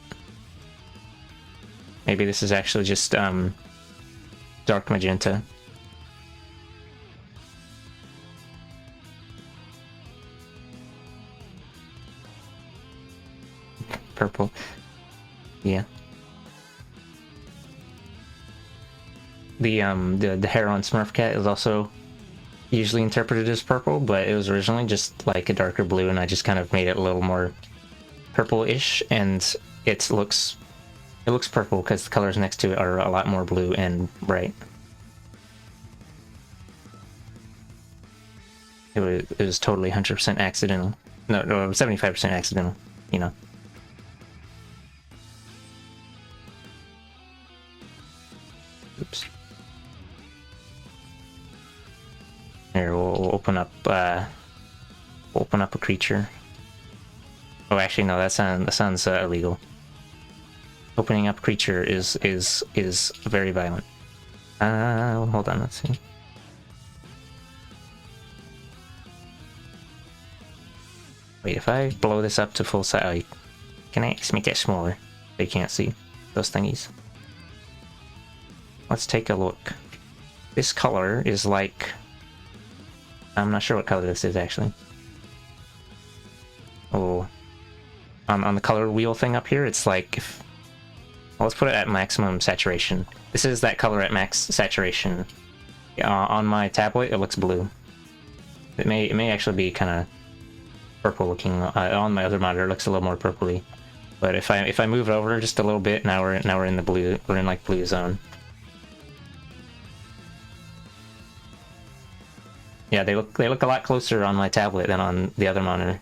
Maybe this is actually just dark magenta. Purple. Yeah. The hair on Smurf Cat is also usually interpreted as purple, but it was originally just like a darker blue, and I just kind of made it a little more purple-ish, and it looks purple because the colors next to it are a lot more blue and bright. It was totally 100% accidental. No, 75% accidental, you know. Oops. Here, we'll open up a creature. Oh, actually, no, that sounds illegal. Opening up creature is very violent. Hold on, let's see. Wait, if I blow this up to full size, can I just make it smaller? They can't see those thingies. Let's take a look. This color is like... I'm not sure what color this is, actually. Oh. On the color wheel thing up here, it's like... Well, let's put it at maximum saturation. This is that color at max saturation. On my tablet, it looks blue. It may actually be kind of purple looking. On my other monitor, it looks a little more purpley. But if I move it over just a little bit, now we're in the blue. We're in like blue zone. Yeah, they look a lot closer on my tablet than on the other monitor.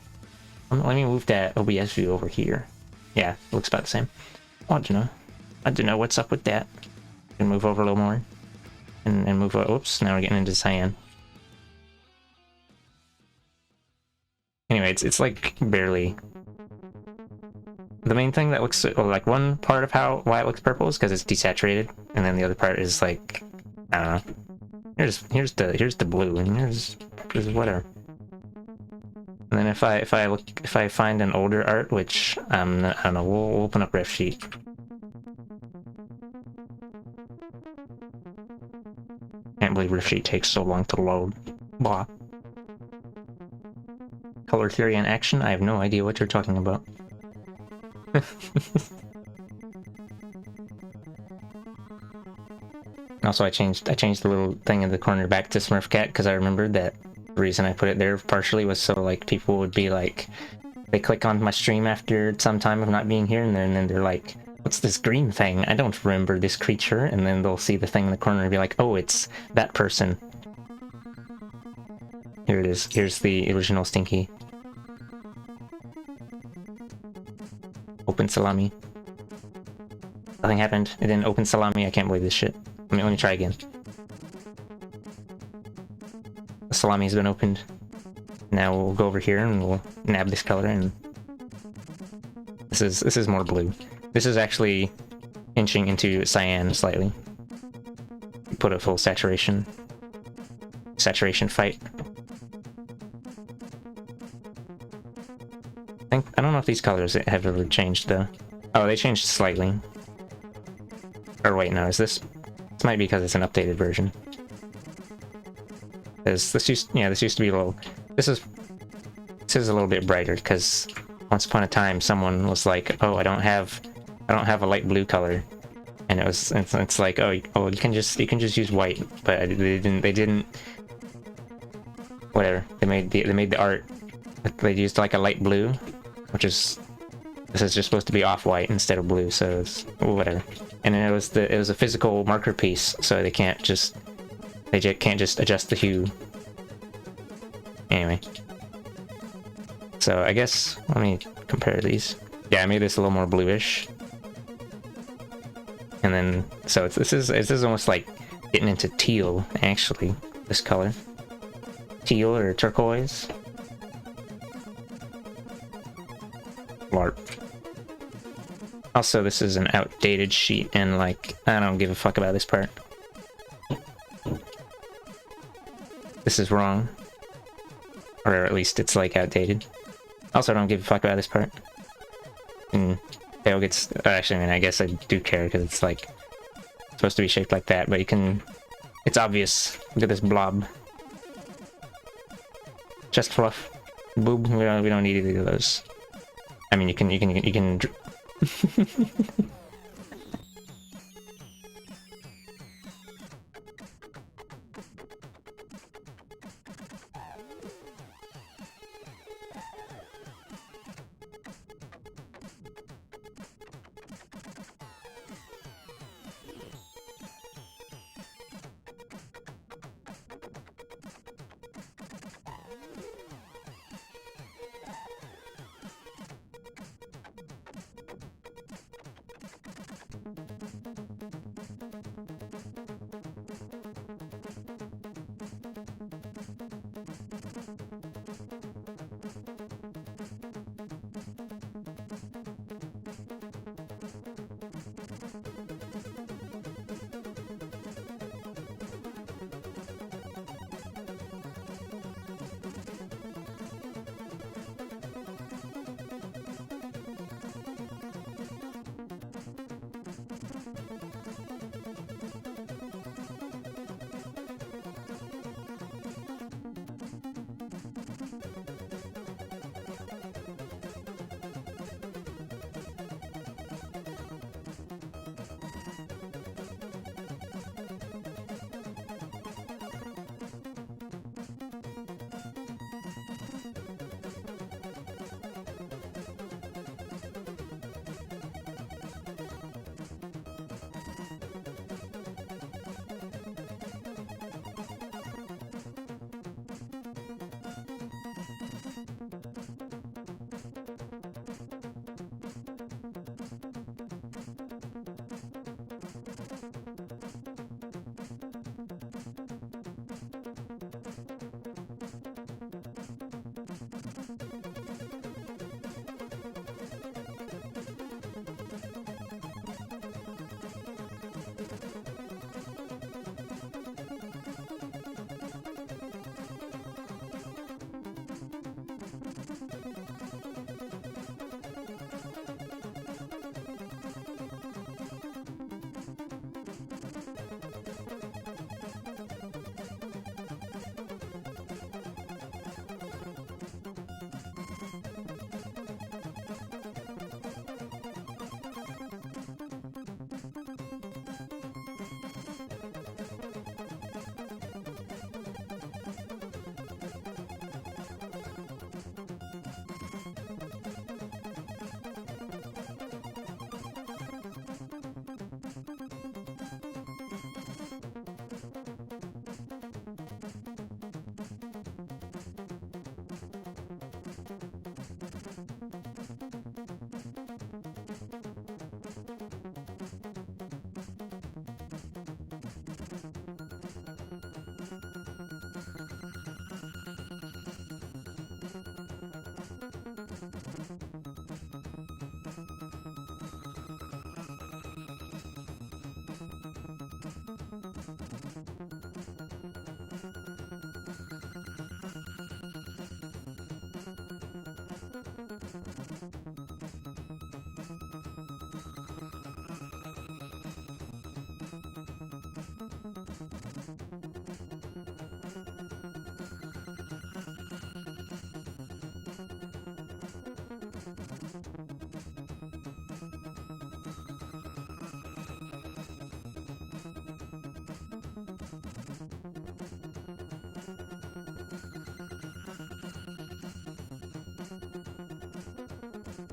Let me move that OBS view over here. Yeah, it looks about the same. I don't know. I don't know what's up with that. And move over a little more. And move over. Oops, now we're getting into cyan. Anyway, it's like barely. The main thing that looks like one part of why it looks purple is because it's desaturated, and then the other part is like, I don't know. Here's the blue, and here's whatever. And then if I find an older art, which I don't know, we'll open up ref sheet. Can't believe ref sheet takes so long to load. Blah. Color theory and action. I have no idea what you're talking about. Also, I changed the little thing in the corner back to Smurf Cat because I remembered that the reason I put it there partially was so like people would be like, they click on my stream after some time of not being here, and then they're like, what's this green thing? I don't remember this creature. And then they'll see the thing in the corner and be like, oh, it's that person. Here it is. Here's the original Stinky. Open salami. Nothing happened. It didn't open salami. I can't believe this shit. Let me try again. The salami has been opened. Now we'll go over here and we'll nab this color, and this is more blue. This is actually inching into cyan slightly. Put it full saturation. Saturation fight. I don't know if these colors have ever changed though. Oh, they changed slightly. Or wait, no, is this? This might be because it's an updated version. This used to be a little. This is a little bit brighter because once upon a time someone was like, oh, I don't have a light blue color, and it's like, oh, you can just use white, but they didn't. Whatever, they made the art. They used like a light blue, which is. This is just supposed to be off-white instead of blue, so it's whatever. And then it was a physical marker piece, so they can't just adjust the hue. Anyway, so I guess let me compare these. Yeah, I made this a little more bluish. And then, so this is almost like getting into teal, actually, this color. Teal or turquoise. LARP. Also, this is an outdated sheet, and like, I don't give a fuck about this part. This is wrong. Or at least it's like outdated. Also, I don't give a fuck about this part. And tail gets, actually, I mean, I guess I do care because it's like supposed to be shaped like that, but you can, it's obvious. Look at this blob. Chest fluff. Boob. We don't need either of those. I mean, you can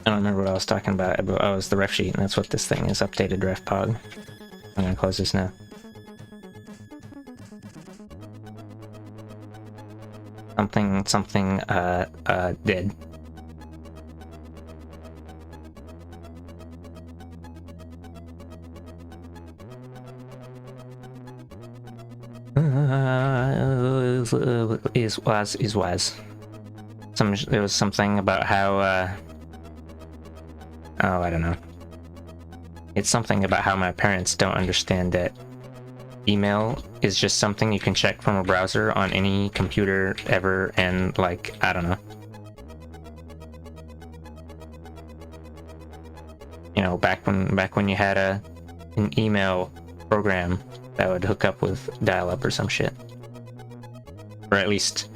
I don't remember what I was talking about, but oh, it was the ref sheet, and that's what this thing is, updated ref pog. I'm gonna close this now. Something did. was. There was something about how, oh, I don't know. It's something about how my parents don't understand that email is just something you can check from a browser on any computer ever, and like, I don't know. You know, back when you had an email program that would hook up with dial-up or some shit. Or at least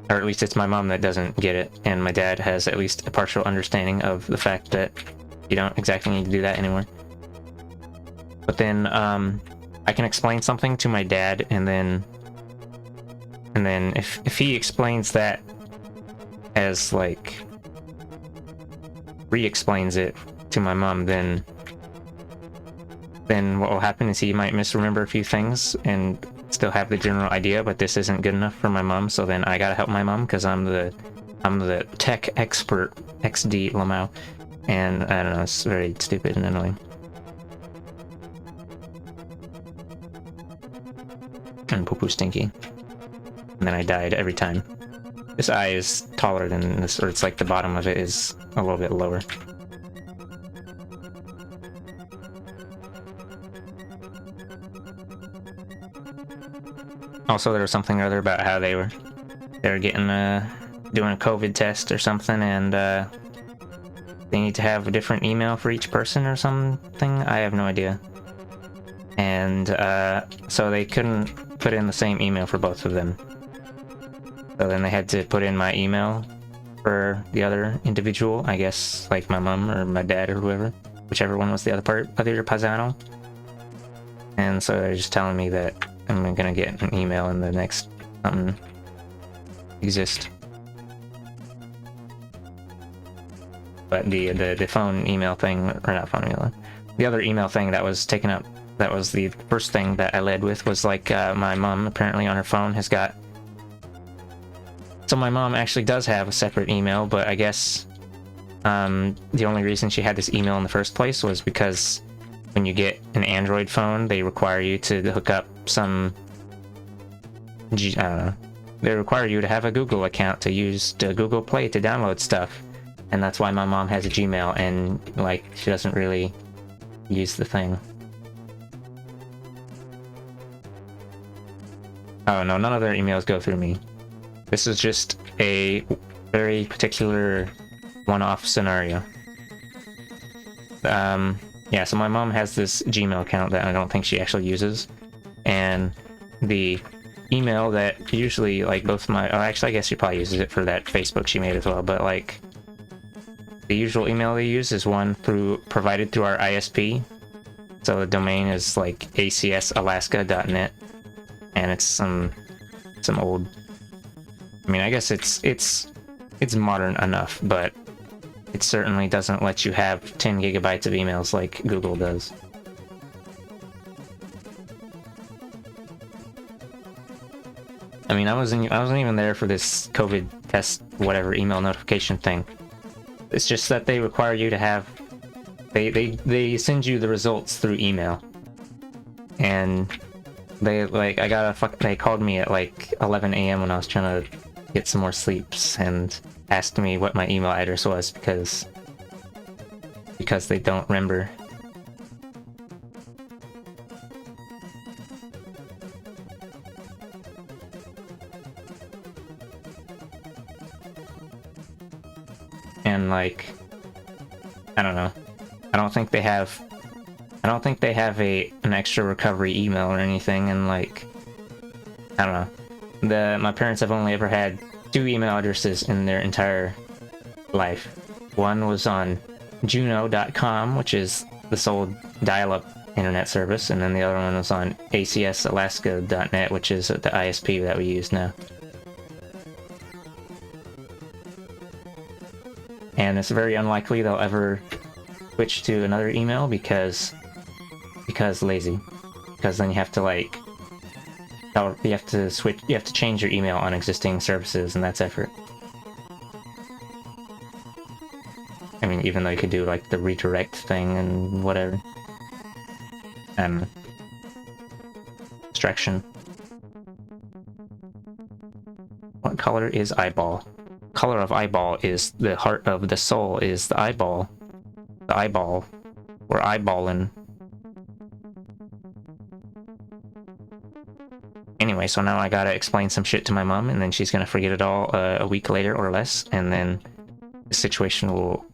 it's my mom that doesn't get it, and my dad has at least a partial understanding of the fact that you don't exactly need to do that anymore. But then, I can explain something to my dad, and then if he explains that as, like, re-explains it to my mom, then what will happen is he might misremember a few things and still have the general idea, but this isn't good enough for my mom, so then I gotta help my mom, because I'm the tech expert, XD Lamau, and I don't know, it's very stupid and annoying. And poo-poo stinky. And then I died every time. This eye is taller than this, or it's like the bottom of it is a little bit lower. Also, there was something or other about how they were getting doing a COVID test or something, and they need to have a different email for each person or something. I have no idea. And so they couldn't put in the same email for both of them. So then they had to put in my email for the other individual, I guess, like my mom or my dad or whoever, whichever one was the other paisano. And so they're just telling me that I'm gonna get an email in the next exist. But the phone email thing, or not phone email, the other email thing that was taken up, that was the first thing that I led with, was like my mom apparently on her phone has got. So my mom actually does have a separate email, but I guess the only reason she had this email in the first place was because when you get an Android phone, they require you to hook up some. I don't know. They require you to have a Google account to use Google Play to download stuff, and that's why my mom has a Gmail, and like she doesn't really use the thing. Oh no, none of their emails go through me. This is just a very particular one-off scenario. Yeah, so my mom has this Gmail account that I don't think she actually uses, and the email that usually, like, both my... Oh, actually, I guess she probably uses it for that Facebook she made as well, but, like, the usual email they use is one provided through our ISP. So the domain is, like, acsalaska.net, and it's some old... I mean, I guess it's modern enough, but it certainly doesn't let you have 10 gigabytes of emails like Google does. I mean, I wasn't even there for this COVID test whatever email notification thing. It's just that they require you to have... They send you the results through email. And they, like, they called me at like 11 a.m. when I was trying to get some more sleeps and asked me what my email address was because they don't remember. And like, I don't know. I don't think they have an extra recovery email or anything, and like, I don't know. My parents have only ever had 2 email addresses in their entire life. One was on Juno.com, which is this old dial-up internet service, and then the other one was on acsalaska.net, which is the ISP that we use now. And it's very unlikely they'll ever switch to another email because lazy. Because then you have to like... You have to change your email on existing services, and that's effort. I mean, even though you could do like the redirect thing and whatever. Distraction. What color is eyeball? Color of eyeball is the heart of the soul is the eyeball. The eyeball. We're eyeballing. Anyway, so now I gotta explain some shit to my mom, and then she's gonna forget it all a week later or less, and then the situation will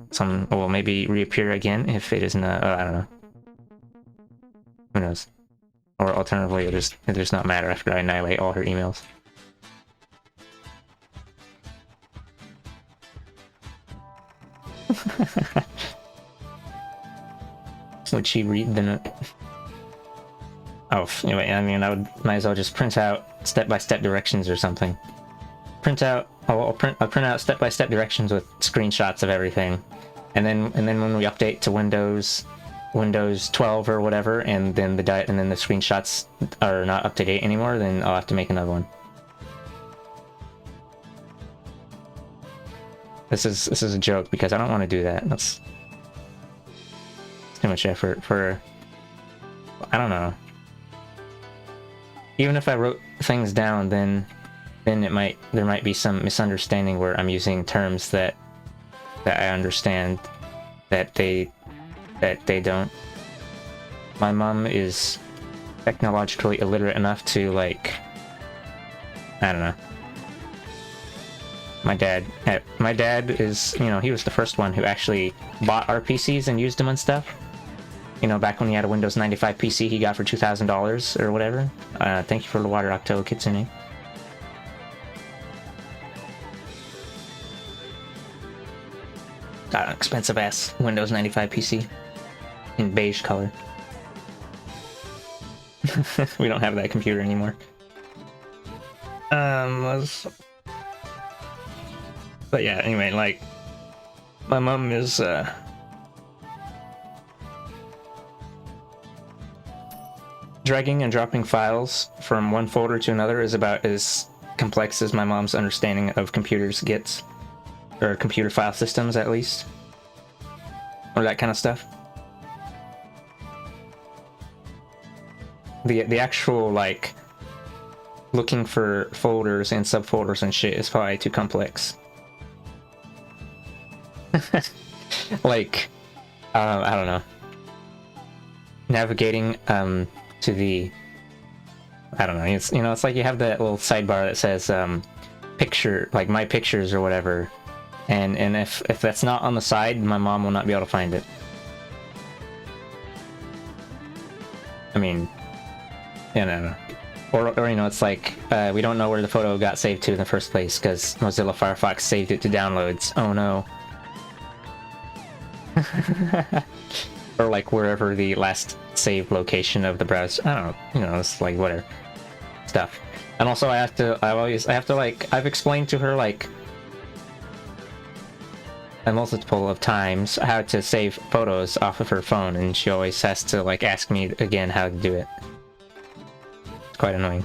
maybe reappear again if it isn't I don't know. Who knows? Or alternatively, it does not matter after I annihilate all her emails. Would she read the note? Oh, anyway, I mean, might as well just print out step-by-step directions or something. I'll print out step-by-step directions with screenshots of everything, and then when we update to Windows 12 or whatever, and then the screenshots are not up to date anymore, then I'll have to make another one. This is a joke because I don't want to do that. That's too much effort for, I don't know. Even if I wrote things down, then there might be some misunderstanding where I'm using terms that I understand that they don't. My mom is technologically illiterate enough to, like, I don't know. My dad is, you know, he was the first one who actually bought our PCs and used them and stuff. You know, back when he had a Windows 95 PC he got for $2,000 or whatever. Thank you for the water, Octo Kitsune. Got an expensive ass Windows 95 PC in beige color. We don't have that computer anymore. But yeah, anyway, like, my mom is dragging and dropping files from one folder to another is about as complex as my mom's understanding of computers gets, or computer file systems at least, or that kind of stuff. The actual, like, looking for folders and subfolders and shit is probably too complex. Like, I don't know. Navigating to the, I don't know. It's, you know, it's like you have that little sidebar that says picture, like my pictures or whatever, and if that's not on the side, my mom will not be able to find it. I mean, yeah, no. Or you know, it's like we don't know where the photo got saved to in the first place because Mozilla Firefox saved it to downloads. Oh no. Or like wherever the last save location of the browser. I don't know. You know, it's like whatever stuff. And also, I have to like, I've explained to her like a multiple of times how to save photos off of her phone, and she always has to like ask me again how to do it. It's quite annoying.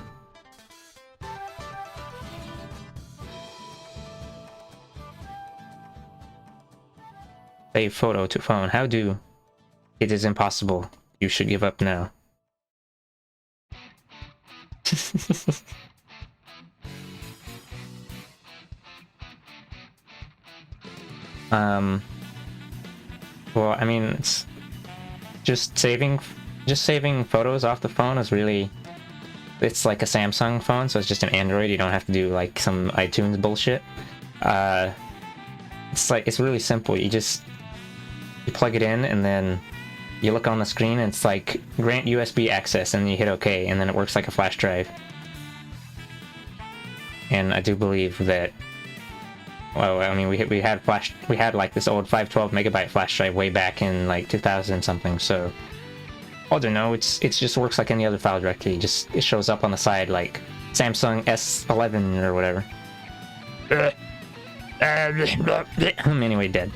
Save photo to phone. How do? It is impossible. You should give up now. Well, I mean, it's just saving photos off the phone is really, it's like a Samsung phone, so it's just an Android. You don't have to do like some iTunes bullshit. It's like, it's really simple. You plug it in, and then you look on the screen, and it's like grant USB access, and you hit OK, and then it works like a flash drive. And I do believe that, well, I mean, we had like this old 512 megabyte flash drive way back in like 2000 something. So I don't know, it just works like any other file directory. It shows up on the side like Samsung S11 or whatever. I'm anyway dead.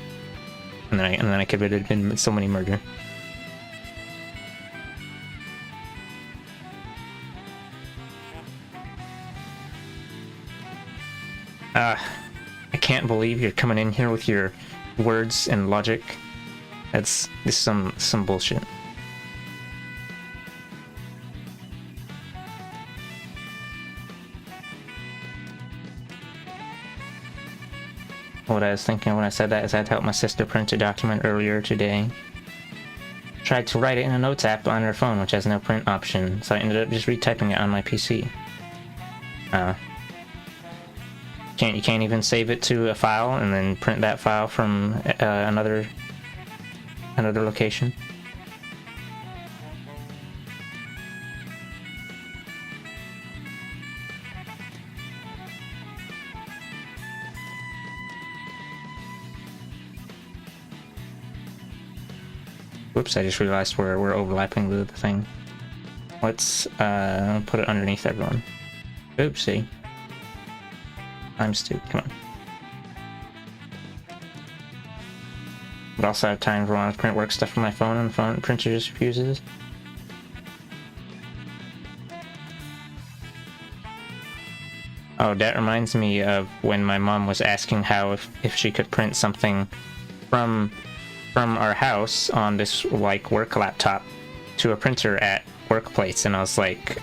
And then I committed in so many murder. I can't believe you're coming in here with your words and logic. This is some bullshit. what I was thinking when I said that is I had to help my sister print a document earlier today. Tried to write it in a notes app on her phone, which has no print option, so I ended up just retyping it on my PC. You can't even save it to a file and then print that file from another location. Whoops, I just realized we're overlapping the thing. Let's put it underneath everyone. Oopsie. I'm stupid, come on. But also have times where I want to print work stuff from my phone and the phone printer just refuses. Oh, that reminds me of when my mom was asking how if she could print something from our house on this like work laptop to a printer at workplace, and I was like,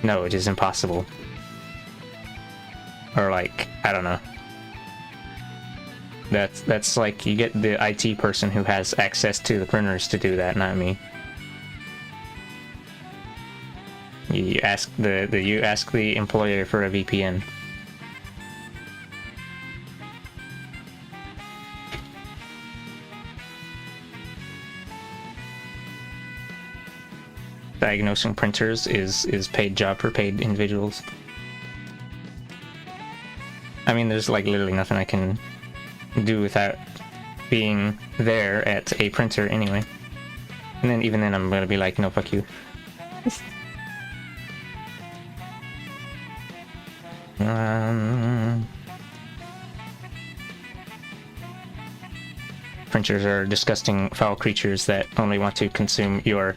no, it is impossible. Or like, I don't know. That's like, you get the IT person who has access to the printers to do that, not me. You ask the employer for a VPN. Diagnosing printers is paid job for paid individuals. I mean, there's like literally nothing I can do without being there at a printer anyway. And then even then I'm gonna be like, no, fuck you. Printers are disgusting, foul creatures that only want to consume your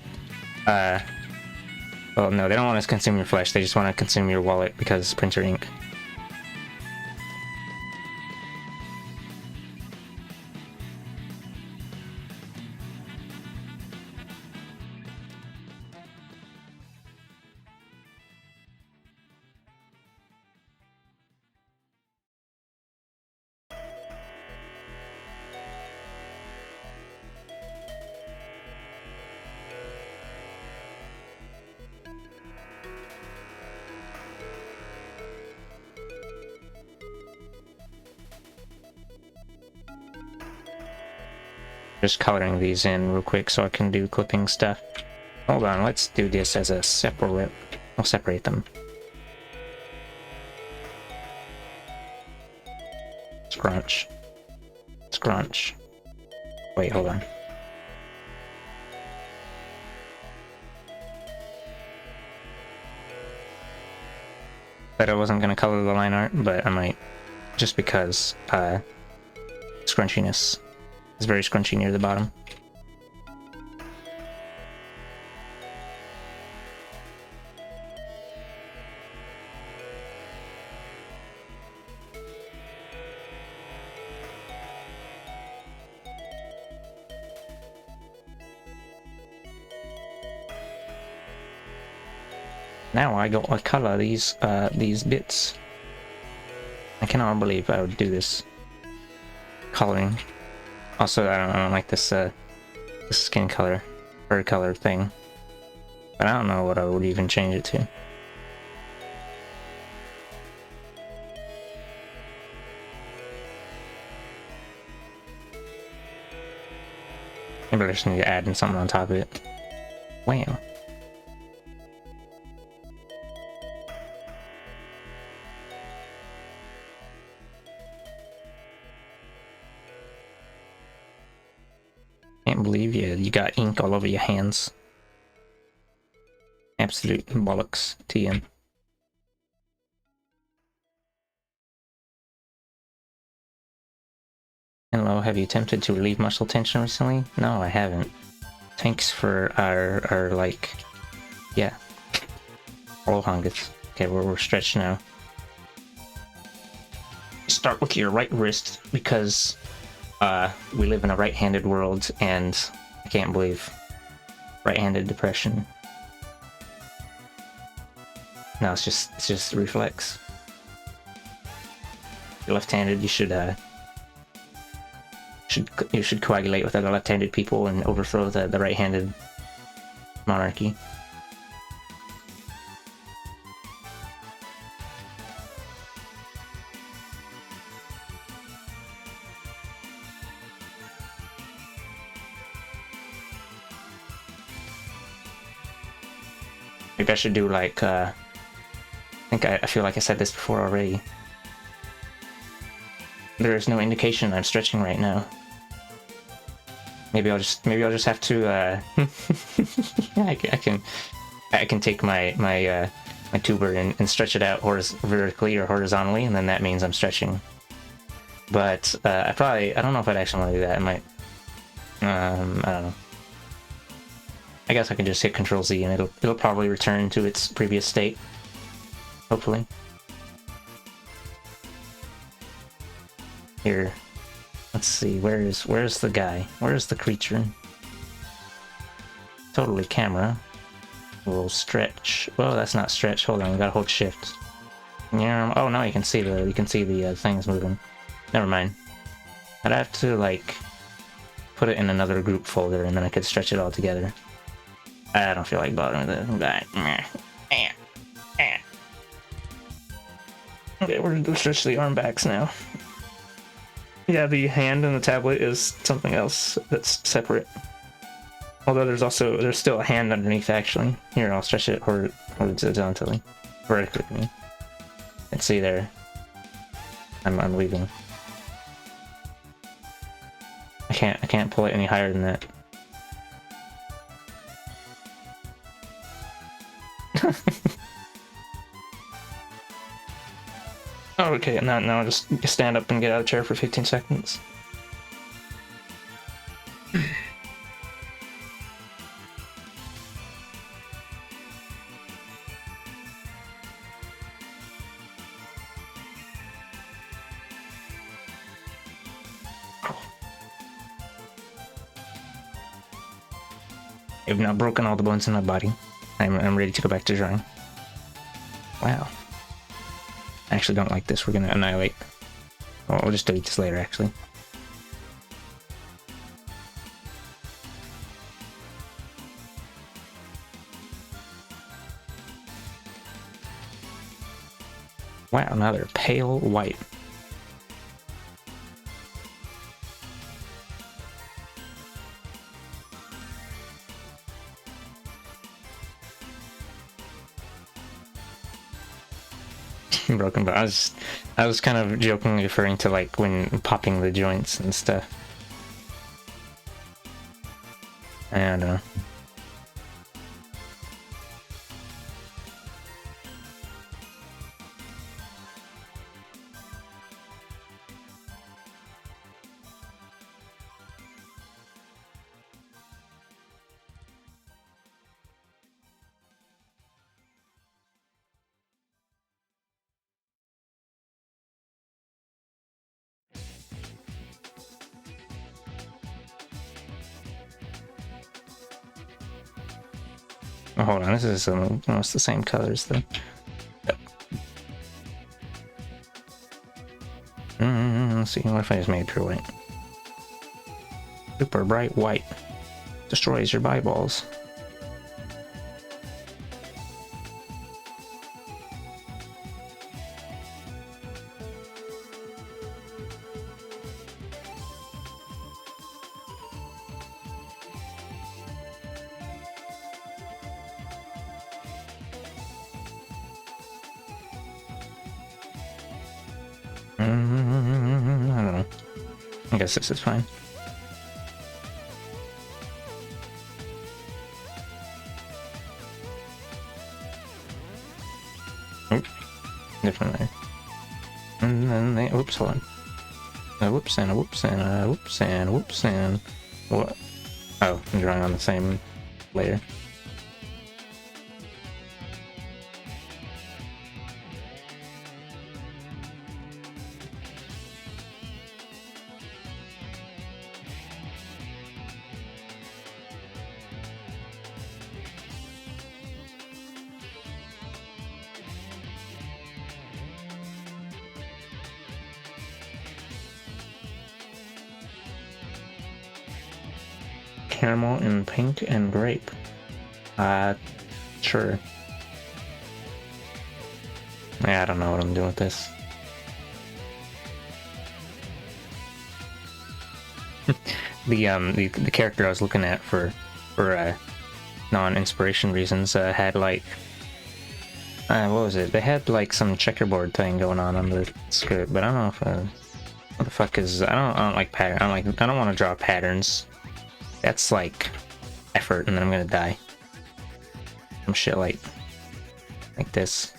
well, no, they don't want to consume your flesh, they just want to consume your wallet because printer ink. Just coloring these in real quick so I can do clipping stuff. Hold on, let's do this as a separate. I'll separate them. Scrunch. Scrunch. Wait, hold on. Said I wasn't gonna color the line art, but I might. Just because, scrunchiness. It's very scrunchy near the bottom. Now I gotta color these bits. I cannot believe I would do this. Coloring. Also, I don't like this this skin color, fur color thing. But I don't know what I would even change it to. Maybe I just need to add in something on top of it. Wow. Can't believe you got ink all over your hands. Absolute bollocks, TM. Hello, have you attempted to relieve muscle tension recently? No, I haven't. Thanks for our like, yeah. All hongus. Okay, we're stretched now. Start with your right wrist because we live in a right-handed world, and I can't believe right-handed depression. No, it's just reflex. If you're left-handed, you should should coagulate with other left-handed people and overthrow the right-handed monarchy. Maybe I should do like I feel like I said this before already. There is no indication I'm stretching right now. Maybe I'll just have to I can take my tuber and stretch it out vertically or horizontally, and then that means I'm stretching. But I don't know if I'd actually want to do that. I might I don't know. I guess I can just hit Control Z and it'll probably return to its previous state. Hopefully. Here. Let's see, where's the guy? Where's the creature? Totally camera. We'll stretch. Well, that's not stretch. Hold on, we gotta hold shift. Yeah. Oh, now you can see the things moving. Never mind. I'd have to like put it in another group folder and then I could stretch it all together. I don't feel like bothering with it. Okay, we're gonna stretch the arm backs now. Yeah, the hand and the tablet is something else that's separate. Although there's still a hand underneath actually. Here, I'll stretch it horizontally. Vertically. And see there. I'm leaving. I can't pull it any higher than that. Oh, okay, now just stand up and get out of the chair for 15 seconds. I've now broken all the bones in my body. I'm ready to go back to drawing. Wow. I actually don't like this. We're gonna annihilate. Well, we'll just delete this later, actually. Wow, now they're pale white. Broken, but I was kind of jokingly referring to like when popping the joints and stuff. I don't know. Oh, hold on, this is almost the same colors though. Let's see, what if I just made it pure white? Super bright white. Destroys your eyeballs. I don't know. I guess this is fine. Oop. Different there. And then they... Oops, hold on. A whoops and a whoops and a whoops and a whoops and... What? Oh, I'm drawing on the same layer. caramel and pink and grape. Sure. Yeah, I don't know what I'm doing with this. The character I was looking at for non-inspiration reasons had like what was it? They had like some checkerboard thing going on the script, but I don't know if what the fuck is I don't like pattern. I don't want to draw patterns. That's like effort, and then I'm gonna die. Some shit like this.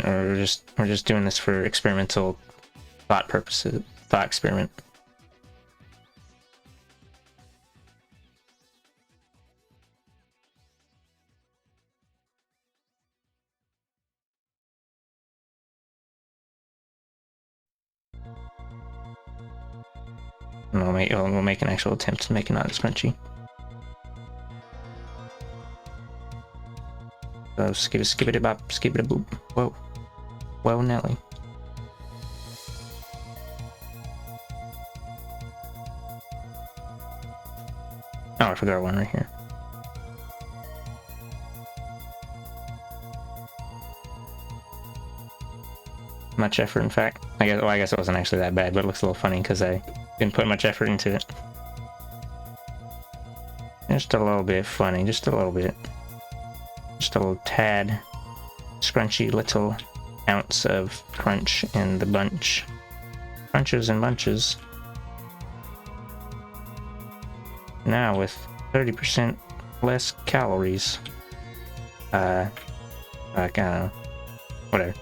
Or we're just doing this for experimental thought purposes. Thought experiment. And we'll make an actual attempt to make it not as crunchy. So skip it bop, skip it a boop. Whoa. Whoa, Nelly. Oh, I forgot one right here. Much effort, in fact. I guess it wasn't actually that bad, but it looks a little funny because I didn't put much effort into it. Just a little bit funny, just a little bit. Just a little tad. Scrunchy little ounce of crunch in the bunch. Crunches and bunches. Now with 30% less calories. I don't know. Whatever.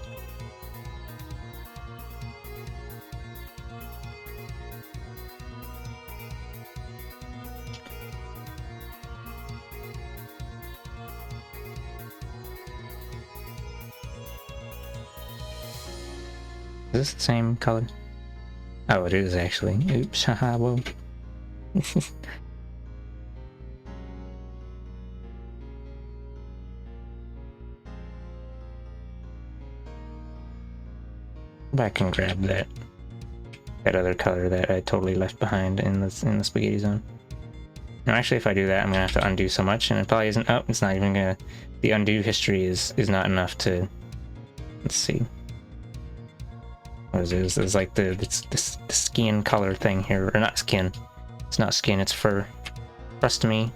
Is this the same color? Oh, it is actually. Oops, haha, whoa. Back and grab that other color that I totally left behind in the spaghetti zone. Now, actually, if I do that, I'm gonna have to undo so much, and it probably isn't. Oh, it's not even gonna. The undo history is not enough to. Let's see. What is it? It's like the skin color thing here, or not skin. It's not skin. It's fur. Trust me.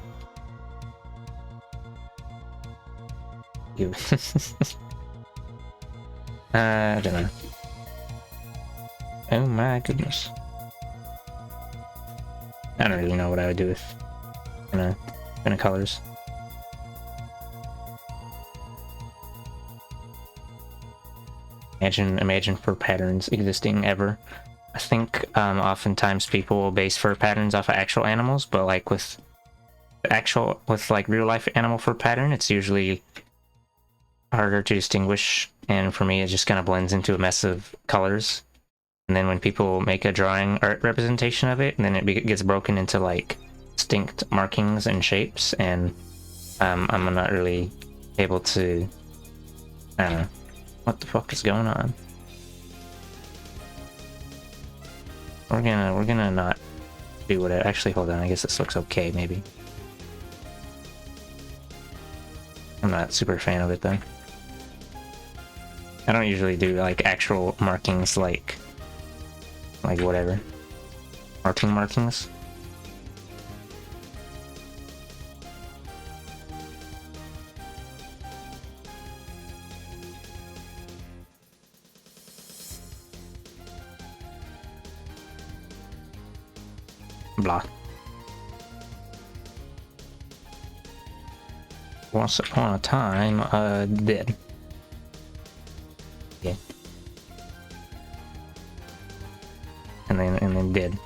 You. I don't know. Oh my goodness. I don't really know what I would do with kind of colors. Imagine fur patterns existing ever. I think oftentimes people will base fur patterns off of actual animals, but like with like real life animal fur pattern, it's usually harder to distinguish, and for me it just kind of blends into a mess of colors. And then when people make a drawing art representation of it, and then it gets broken into like distinct markings and shapes, and I'm not really able to. I don't know. What the fuck is going on? We're gonna not do what it actually. Hold on, I guess this looks okay. Maybe. I'm not super fan of it though. I don't usually do like actual markings like whatever. Markings. Blah. Once upon a time, did. Yeah. And then did.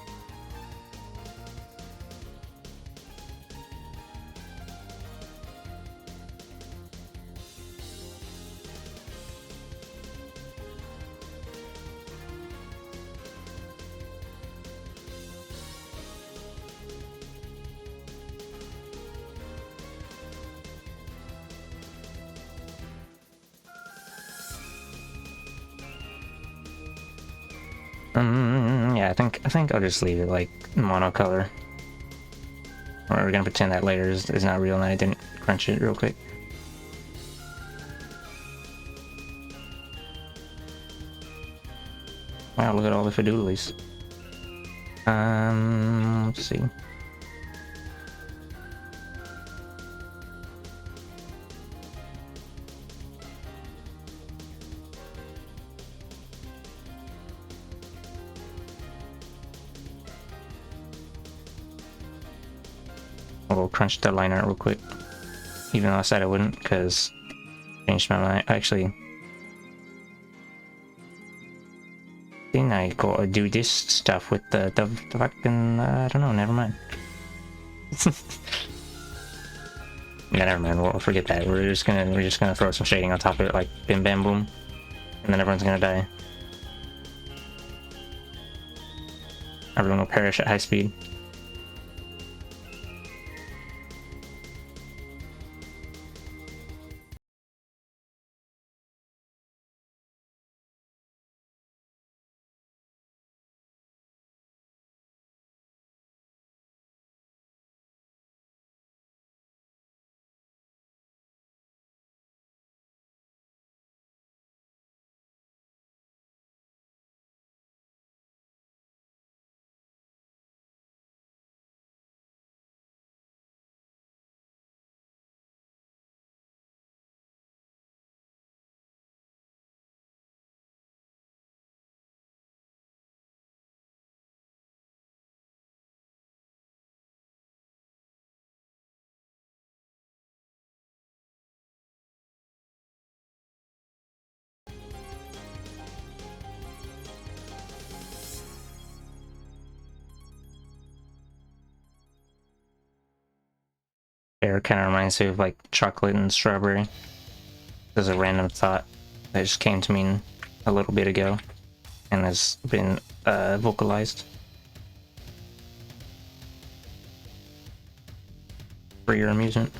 Yeah, Yeah, I think I'll just leave it like monocolor. Or we're gonna pretend that layer is not real and I didn't crunch it real quick. Wow, look at all the fidoodlies. Let's see. We'll crunch the line art real quick. Even though I said I wouldn't, because I changed my mind. Actually, then I gotta do this stuff with the fucking, I don't know, never mind. Yeah, never mind, we'll forget that. We're just gonna throw some shading on top of it, like bim bam boom. And then everyone's gonna die. Everyone will perish at high speed. Hair kind of reminds me of like chocolate and strawberry. There's a random thought that just came to me a little bit ago and has been vocalized for your amusement.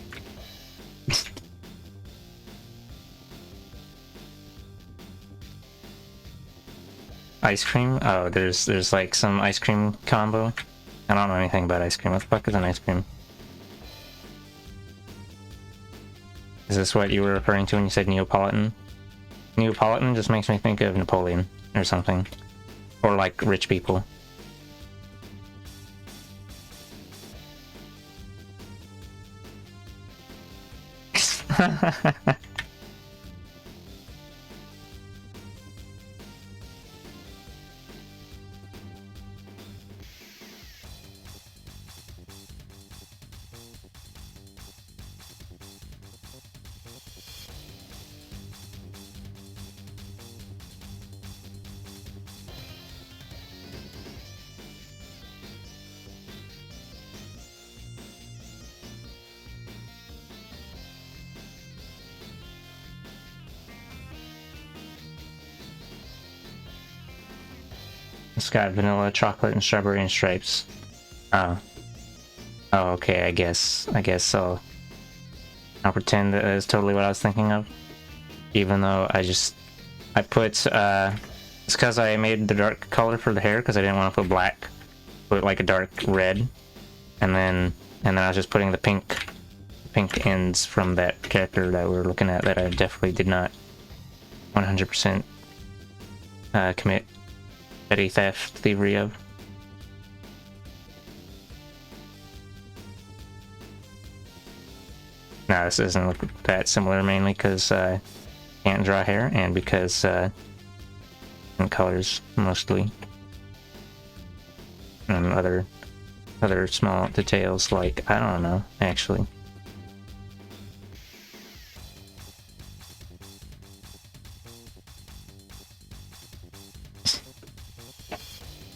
Ice cream? Oh, there's like some ice cream combo. I don't know anything about ice cream. What the fuck is an ice cream? Is this what you were referring to when you said Neapolitan? Neapolitan just makes me think of Napoleon or something. Or like rich people. It's got vanilla, chocolate, and strawberry and stripes. Oh. Oh, okay, I guess so. I'll pretend that is totally what I was thinking of. Even though I put, it's because I made the dark color for the hair because I didn't want to put black. Put like a dark red. And then I was just putting the pink ends from that character that we were looking at that I definitely did not 100% commit petty thievery of. No, this doesn't look that similar, mainly because I can't draw hair and because in colors mostly, and other small details like I don't know actually.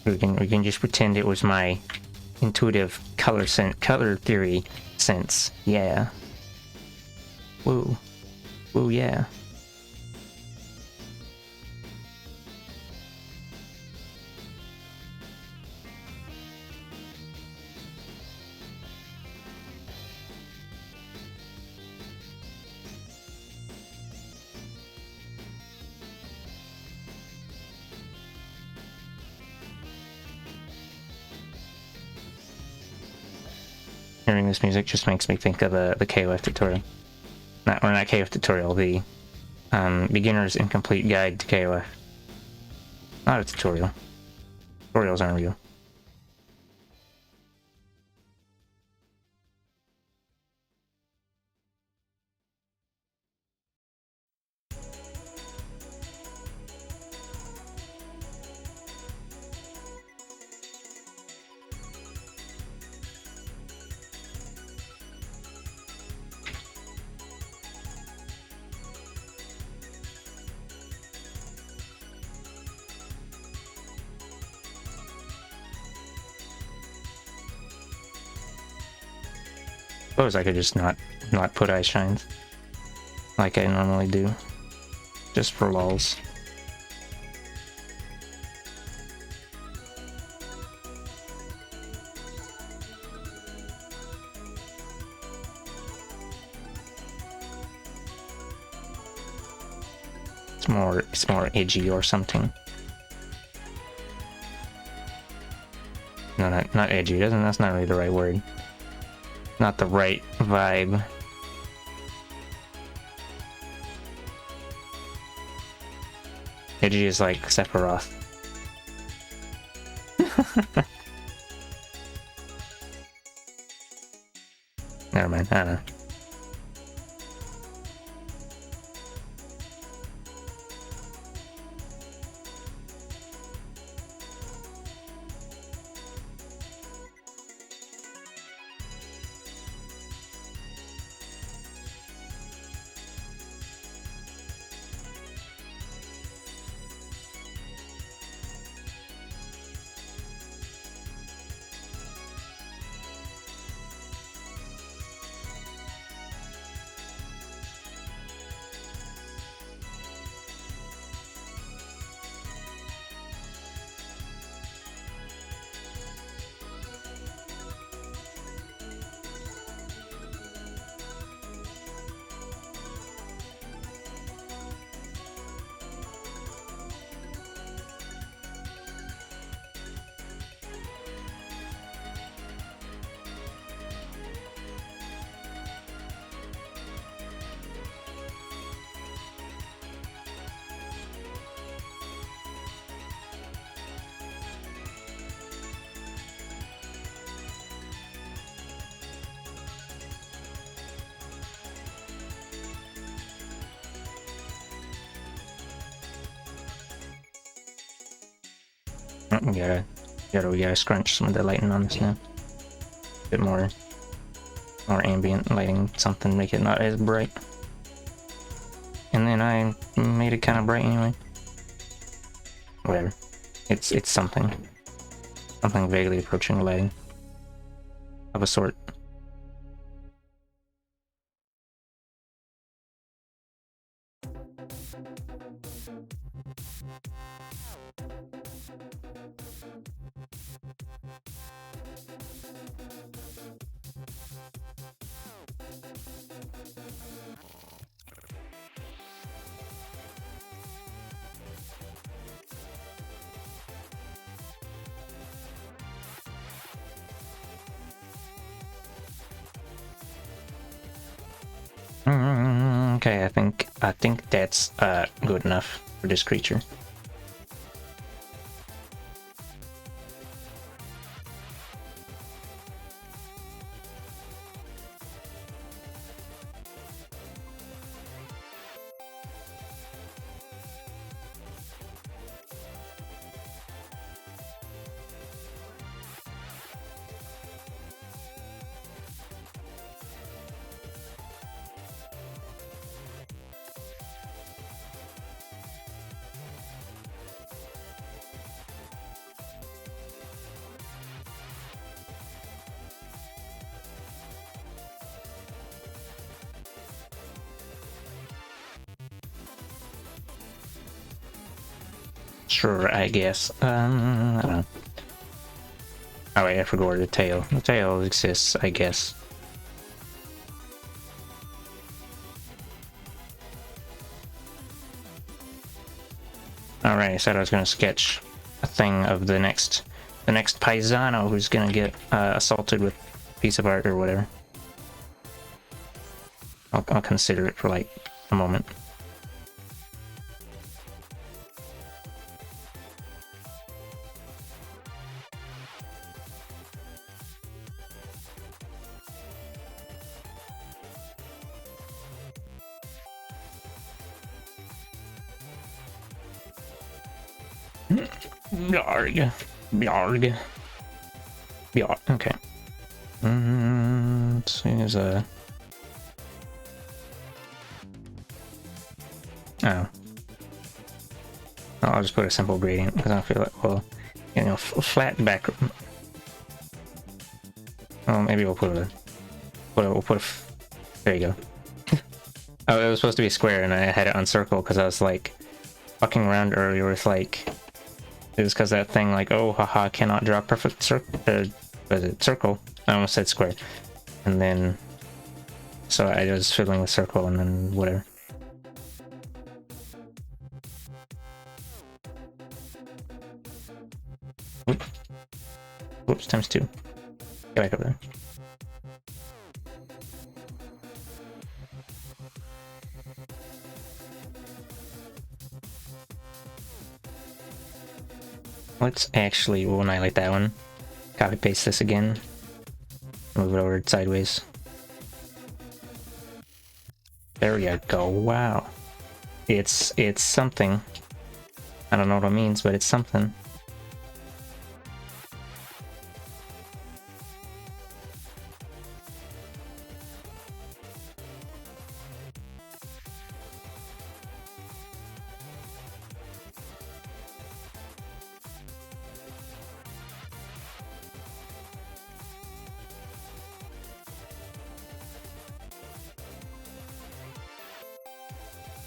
We can just pretend it was my intuitive color theory sense. Yeah. Woo. Woo, yeah. Hearing this music just makes me think of the KOF tutorial. Not KOF tutorial, the Beginner's Incomplete Guide to KOF. Not a tutorial. Tutorials aren't real. Suppose I could just not put ice shines like I normally do, just for lols. It's more edgy or something. No, not edgy. That's not really the right word. Not the right vibe. Edgy is like Sephiroth. Never mind, I don't know. We gotta scrunch some of the lighting on this now. A bit more ambient lighting, something, make it not as bright. And then I made it kind of bright anyway. Whatever. It's something. Something vaguely approaching lighting. Of a sort. Okay, I think that's good enough for this creature. Sure, I guess. I don't know. Oh wait, I forgot the tail. The tail exists, I guess. Alright, I said I was gonna sketch a thing of the next paisano who's gonna get assaulted with piece of art or whatever. I'll consider it for like a moment. Blarg. Blarg. Blarg. Okay. Let's see, there's a... Oh. I'll just put a simple gradient because I feel like, well, you know, flat back. Oh, maybe we'll put a. There you go. Oh, it was supposed to be square, and I had it on circle because I was like fucking around earlier with like. It was because that thing like, oh, haha, cannot draw perfect circle. Was it circle? I almost said square, and then so I was fiddling with circle and then whatever. Whoops, times 2. Get back over there. Let's actually, we'll annihilate that one. Copy paste this again. Move it over sideways. There we go. Wow. It's something. I don't know what it means, but it's something.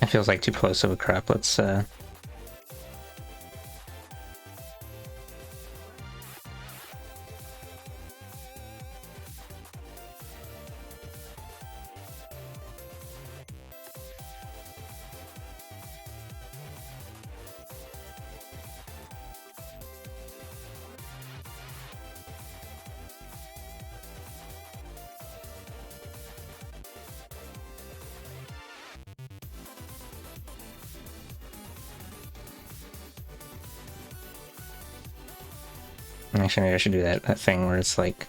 It feels like too close of a crop. Let's actually, maybe I should do that thing where it's like,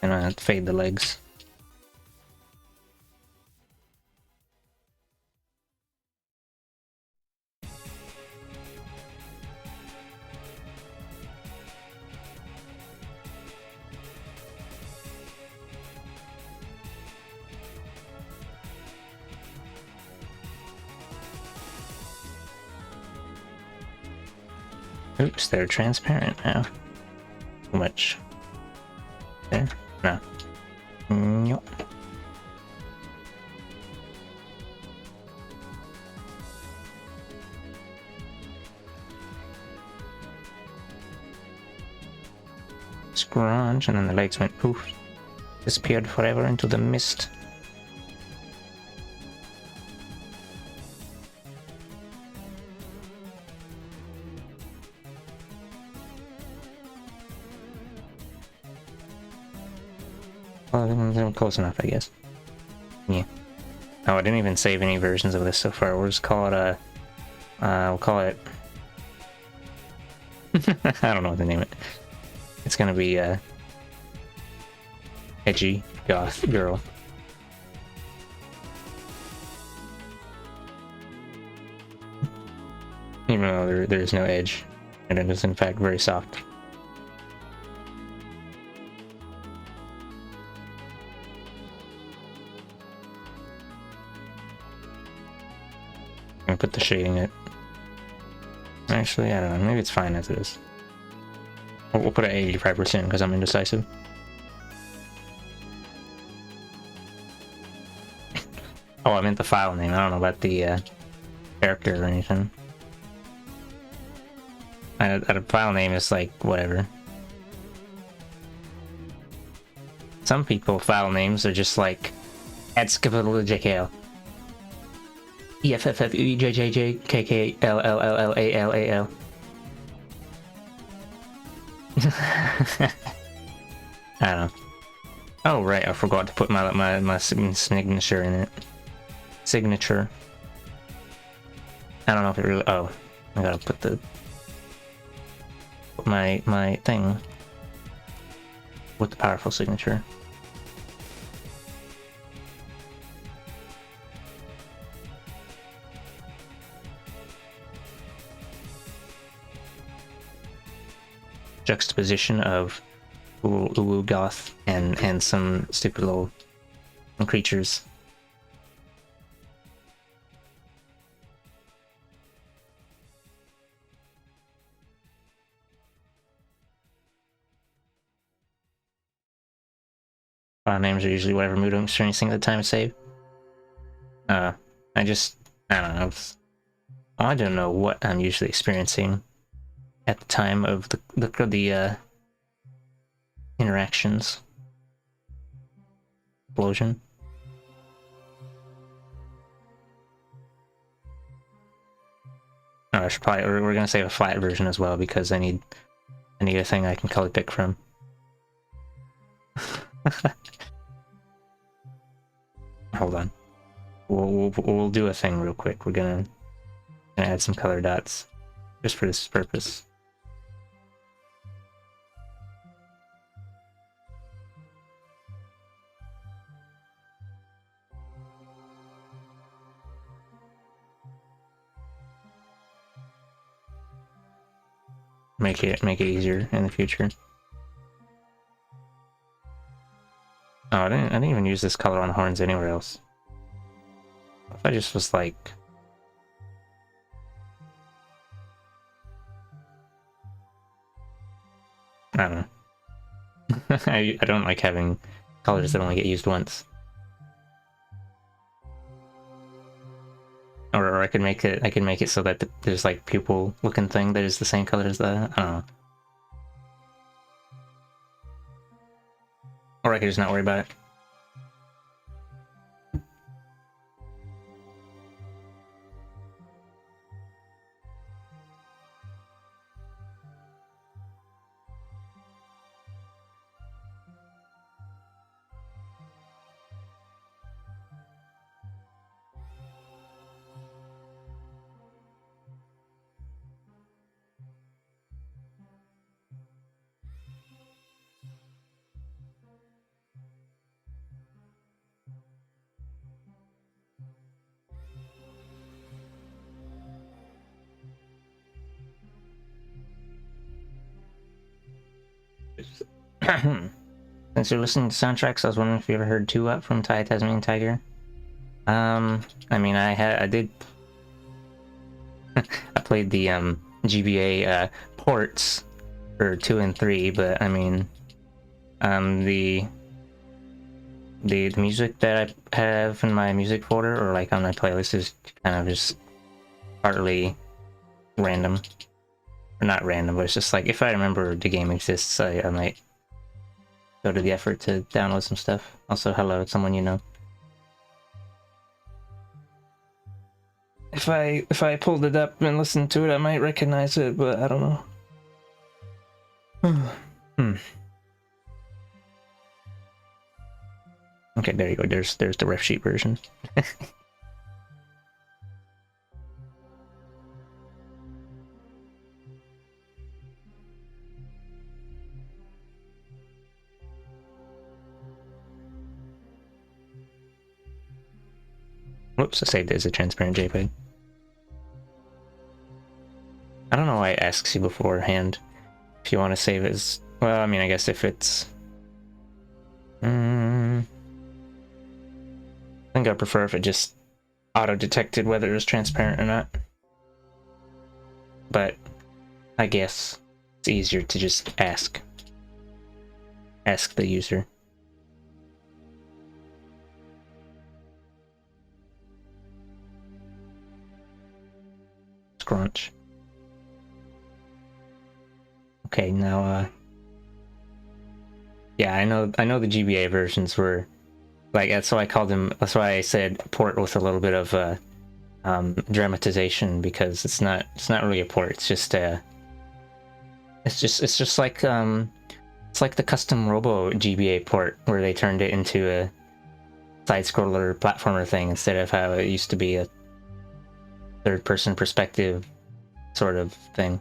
and fade the legs. Oops, they're transparent now. Too much. There? No. Nope. Scrunch, and then the legs went poof. Disappeared forever into the mist. Well, close enough, I guess. Yeah. Oh, I didn't even save any versions of this so far. We'll just call it a... we'll call it... I don't know what to name it. It's gonna be, edgy goth girl. Even though there is no edge. And it is, in fact, very soft. I'm gonna put the shading it. Actually, I don't know. Maybe it's fine as it is. We'll put it at 85% because I'm indecisive. Oh, I meant the file name. I don't know about the character or anything. A file name is like whatever. Some people file names are just like @JKL. EFFFEJJJKKLLLLALAL. I don't know. Oh right, I forgot to put my signature in it. Signature. I don't know if it really. Oh, I gotta put my thing with the powerful signature. Juxtaposition of Uwu Goth and some stupid little creatures. File names are usually whatever mood I'm experiencing at the time of save. I don't know. I don't know what I'm usually experiencing at the time of the interactions. Explosion. Oh, I should probably, we're gonna save a flat version as well because I need a thing I can color pick from. Hold on. We'll do a thing real quick. We're gonna add some color dots just for this purpose. Make it easier in the future. Oh, I didn't even use this color on horns anywhere else. If I just was like, I don't know. I don't like having colors that only get used once. Or I could make it so that there's like pupil looking thing that is the same color as the, I don't know. Or I could just not worry about it. Since you're listening to soundtracks, I was wondering if you ever heard 2 Up from Tasmanian Tiger. I mean, I did. I played the GBA ports for 2 and 3, but I mean, the music that I have in my music folder or like on my playlist is kind of just partly random, or not random, but it's just like if I remember the game exists, I might go to the effort to download some stuff. Also, hello, someone you know. If I pulled it up and listened to it, I might recognize it, but I don't know. Okay, there you go. There's the ref sheet version. Whoops, I saved it as a transparent JPEG. I don't know why it asks you beforehand if you want to save it as... Well, I mean, I guess if it's... I think I prefer if it just auto-detected whether it was transparent or not. But I guess it's easier to just ask the user. Scrunch. Okay, now yeah, I know the GBA versions were like, that's why I called them, that's why I said port with a little bit of dramatization, because it's not really a port, it's just like It's like the custom Robo GBA port where they turned it into a side-scroller platformer thing instead of how it used to be a third-person perspective sort of thing.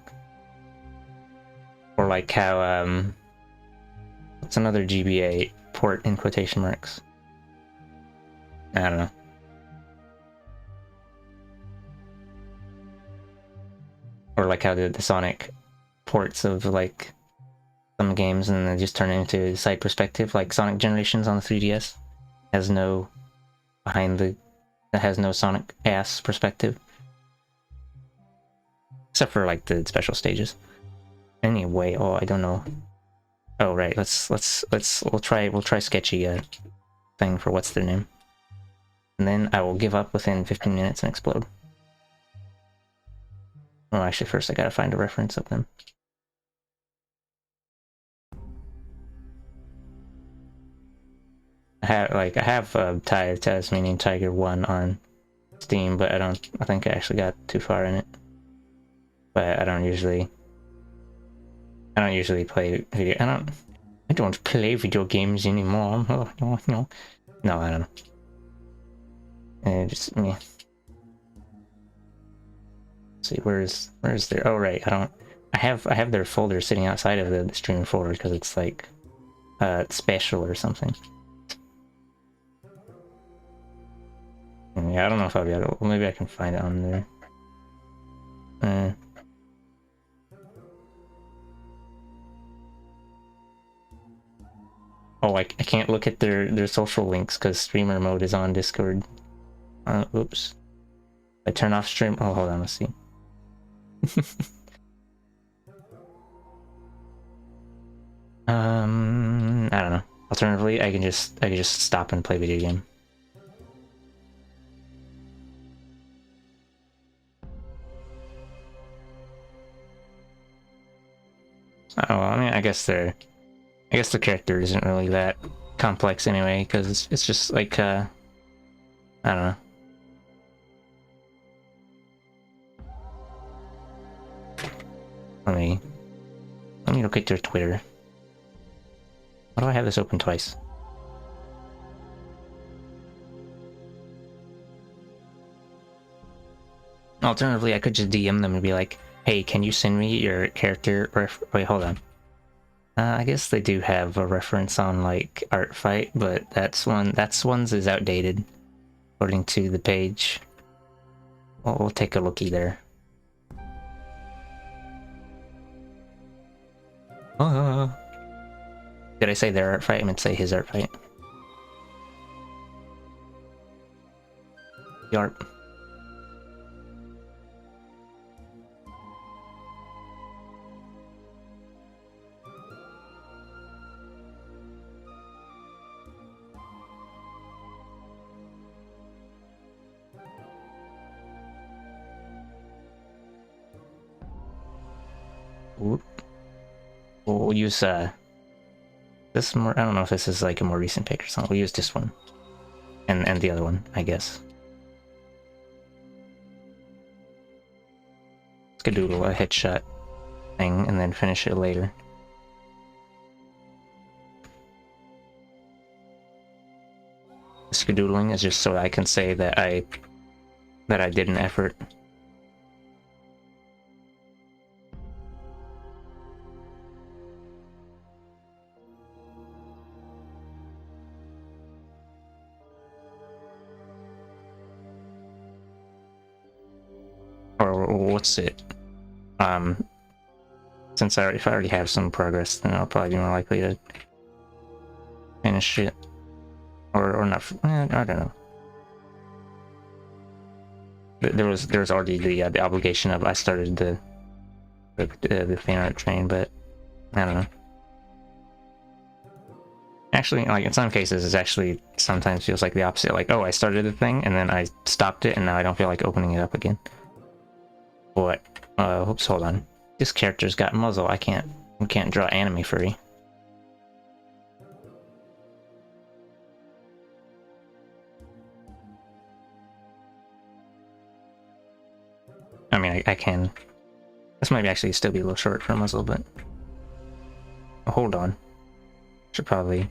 Or like how, what's another GBA port in quotation marks? I don't know. Or like how the Sonic ports of like some games and then they just turn it into side perspective, like Sonic Generations on the 3DS has no that has no Sonic ass perspective. Except for like the special stages. Anyway, oh I don't know. Oh right, we'll try sketchy thing for what's their name. And then I will give up within 15 minutes and explode. Oh, actually, first I gotta find a reference of them. I have Tasmanian Tiger 1 on Steam, but I think I actually got too far in it. But I don't usually play video. I don't play video games anymore. Oh, no, I don't know. Just me. See, where's their? Oh right, I have their folder sitting outside of the stream folder because it's like special or something. Yeah, I don't know if I'll be able to. Well, maybe I can find it on there. Oh, I can't look at their social links because streamer mode is on Discord. Oops. I turn off stream. Oh, hold on, let's see. I don't know. Alternatively, I can just stop and play video game. Oh, well, I mean, I guess the character isn't really that complex anyway, because it's just like I don't know. Let me look at their Twitter. Why do I have this open twice? Alternatively, I could just DM them and be like, hey, can you send me your character wait, hold on. I guess they do have a reference on like Art Fight, but that's one's is outdated according to the page. Well, we'll take a looky there. Did I say their Art Fight? I meant to say his Art Fight. Yarp. We'll use this more. I don't know if this is like a more recent pick or something. We'll use this one and the other one, I guess. Skadoodle a headshot thing and then finish it later. Skadoodling is just so I can say that I did an effort. Or what's it? Since if I already have some progress, then I'll probably be more likely to finish it. Or not. I don't know. There was already the obligation of I started the fanart train, but I don't know. Actually, like in some cases, it actually sometimes feels like the opposite. Like, oh, I started the thing and then I stopped it, and now I don't feel like opening it up again. What? Oops, hold on. This character's got muzzle. I can't draw anime furry. I mean, I can. This might actually still be a little short for a muzzle, but hold on. Should probably...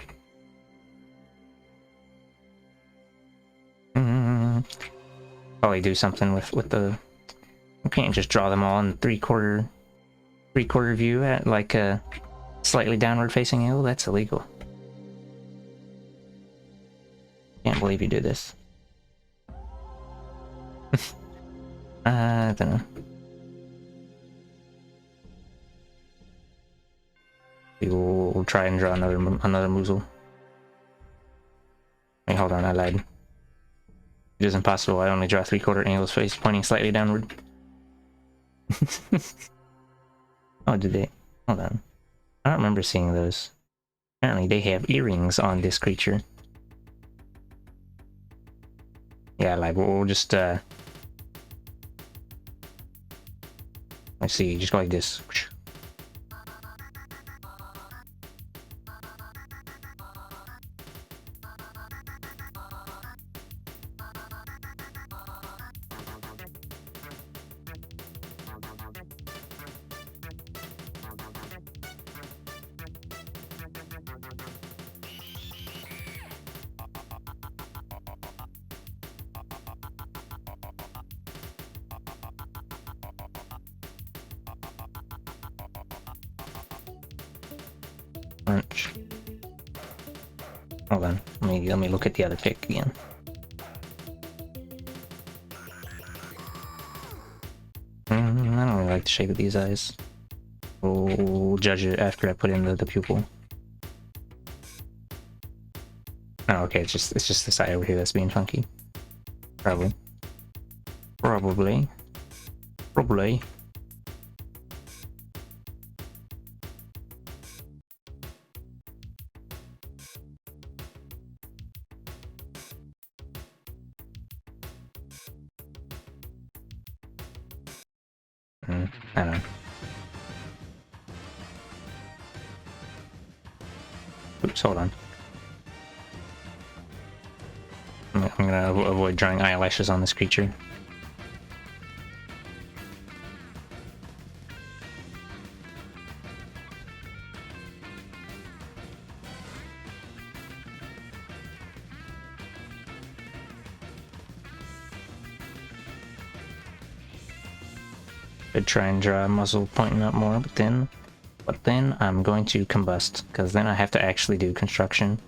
Probably do something with the... We can't just draw them all in three-quarter view at like a slightly downward facing angle. That's illegal. Can't believe you do this. I don't know. We'll try and draw another muzzle. Wait, hold on, I lied. It is impossible. I only draw three-quarter angles face pointing slightly downward. Oh, did they? Hold on. I don't remember seeing those. Apparently they have earrings on this creature. Yeah, like we'll just let's see, just go like this. Hold on, let me look at the other pic again. I don't really like the shape of these eyes. We'll judge it after I put in the pupil. Oh, okay, it's just this eye over here that's being funky. Probably. I don't know. Oops, hold on. I'm gonna avoid drawing eyelashes on this creature. I'd try and draw a muzzle pointing up more, but then I'm going to combust, because then I have to actually do construction.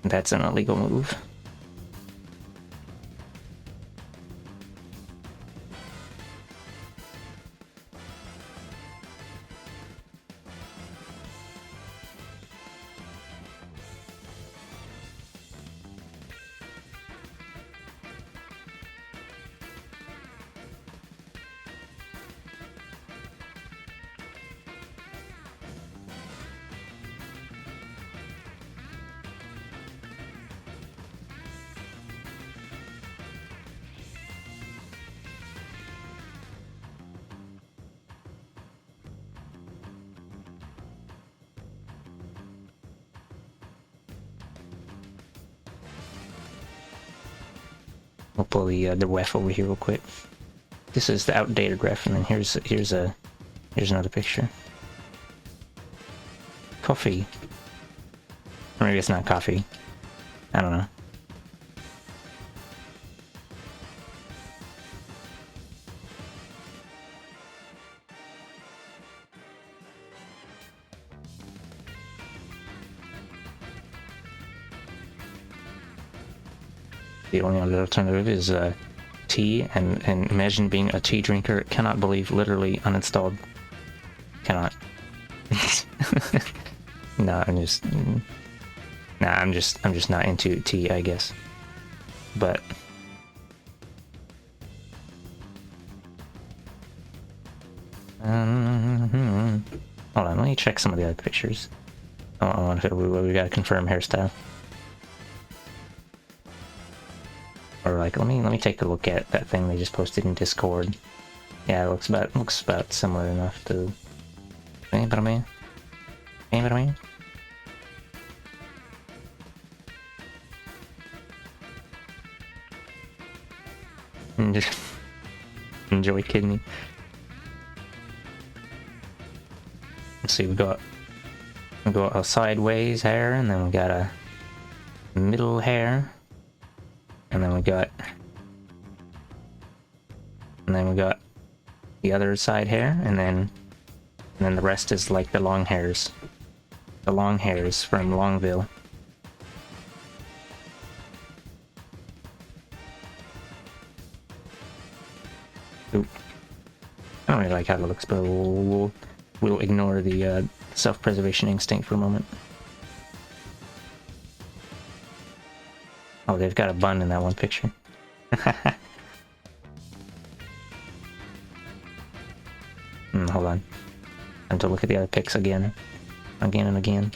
That's an illegal move. We'll pull the ref over here real quick. This is the outdated ref, and then here's another picture. Coffee. Or maybe it's not coffee. I don't know. The only other alternative is tea, and imagine being a tea drinker. Cannot believe, literally uninstalled. Cannot. No, I'm just not into tea, I guess. But hold on, let me check some of the other pictures. Oh, we gotta confirm hairstyle. Or like, let me take a look at that thing they just posted in Discord. Yeah, it looks about similar enough to. Enjoy kidney. Let's see, we got We got a sideways hair, and then we got a middle hair, and then we got the other side hair, and then the rest is like the long hairs from Longville. Oop. I don't really like how it looks, but we'll ignore the self-preservation instinct for a moment. Oh, they've got a bun in that one picture. Hold on. Time to look at the other pics again and again.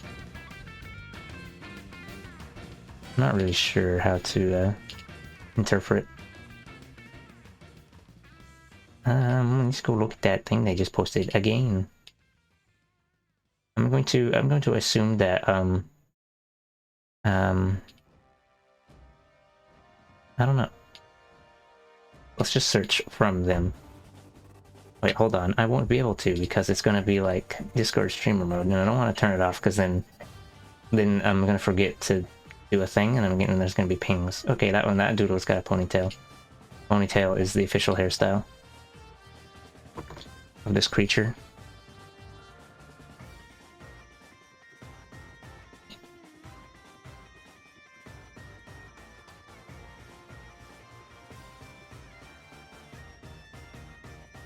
I'm not really sure how to interpret. Let's go look at that thing they just posted again. I'm going to assume that I don't know. Let's just search from them. Wait, hold on. I won't be able to because it's gonna be like Discord streamer mode, and I don't want to turn it off because then I'm gonna forget to do a thing, and there's gonna be pings. Okay, that doodle's got a ponytail. Ponytail is the official hairstyle of this creature.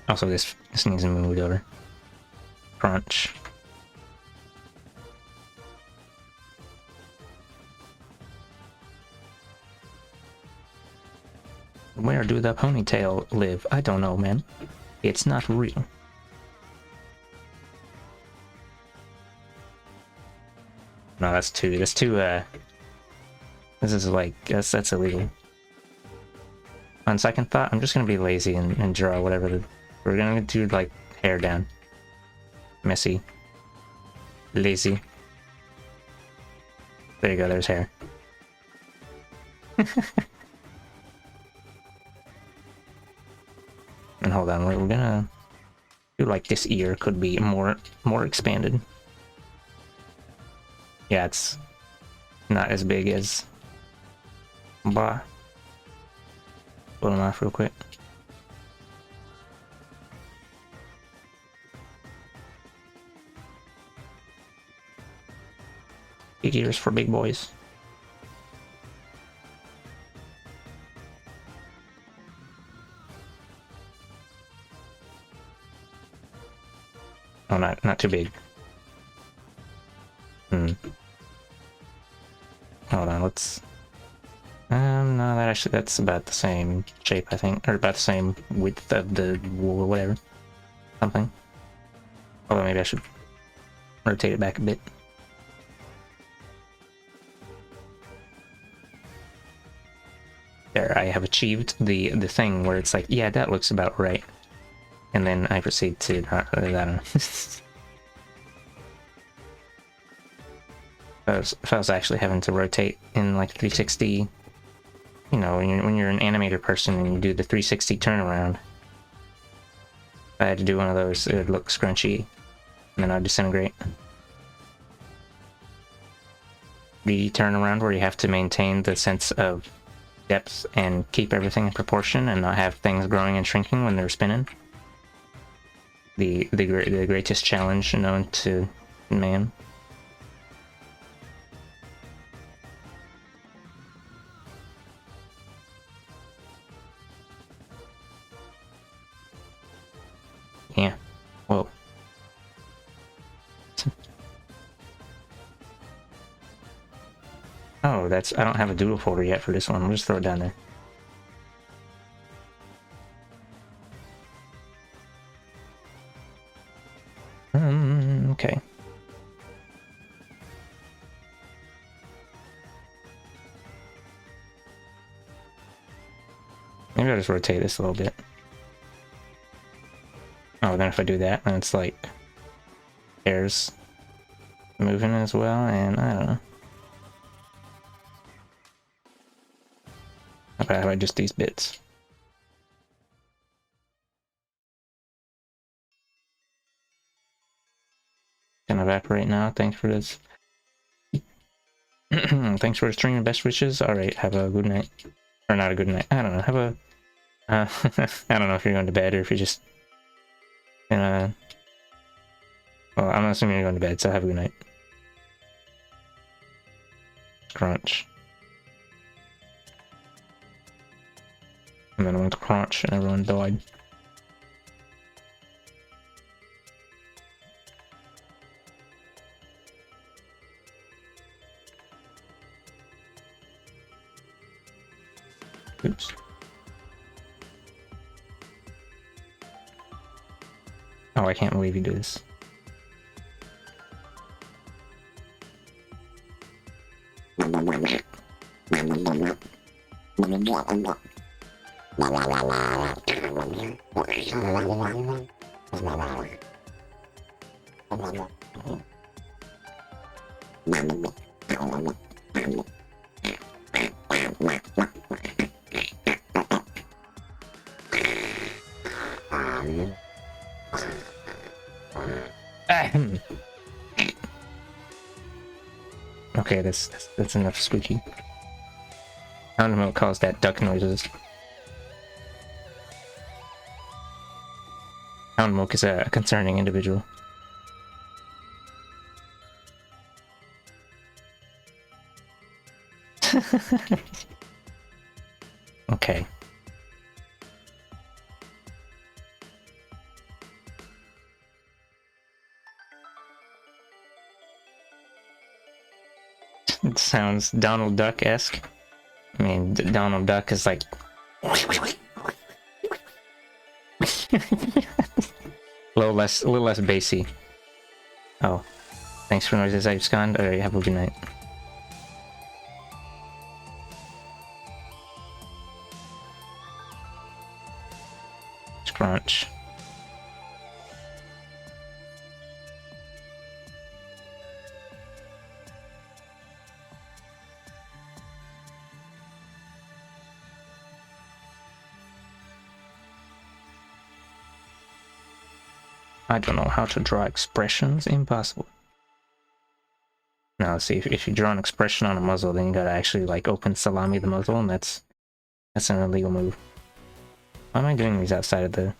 Also, this needs to be moved over. Crunch. Where do the ponytail live? I don't know, man. It's not real. No, that's too, this is like, that's illegal. On second thought, I'm just gonna be lazy and draw whatever we're gonna do, like, hair down. Messy. Lazy. There you go, there's hair. And hold on, we're gonna do like this ear could be more expanded. Yeah, it's not as big as bah. Put them off real quick. Big ears for big boys. Oh, not too big. Hold on, let's... no, that's about the same shape, I think. Or about the same width of the wool or whatever. Something. Although maybe I should rotate it back a bit. There, I have achieved the thing where it's like, yeah, that looks about right. And then I proceed to not really that. If I was actually having to rotate in like 360, you know, when you're an animator person and you do the 360 turnaround, if I had to do one of those, it would look scrunchy, and then I'd disintegrate. 3D turnaround where you have to maintain the sense of depth and keep everything in proportion and not have things growing and shrinking when they're spinning. The greatest challenge known to man. Yeah. Whoa. Oh, I don't have a doodle folder yet for this one. I'll just throw it down there. Okay. Maybe I'll just rotate this a little bit. Oh, then if I do that, then it's like hairs moving as well, and I don't know. How about just these bits? Kind evaporate now. Thanks for this. Thanks for the stream. Best wishes. All right. Have a good night, or not a good night. I don't know. Have a. I don't know if you're going to bed or if you're just. Well, I'm assuming you're going to bed, so have a good night. Crunch. And then I went to crunch and everyone died. Oops. Oh, I can't believe you do this. Okay, that's enough squeaky. I don't know what caused that duck noises. Hound Milk is a concerning individual. Okay. It sounds Donald Duck-esque. I mean, Donald Duck is like... a little less bassy. Oh. Thanks for noises, I've scanned. Alright, have a good night. Scrunch. I don't know how to draw expressions. Impossible. Now, see, if you draw an expression on a muzzle, then you gotta actually, like, open salami the muzzle, and that's an illegal move. Why am I doing these outside of the...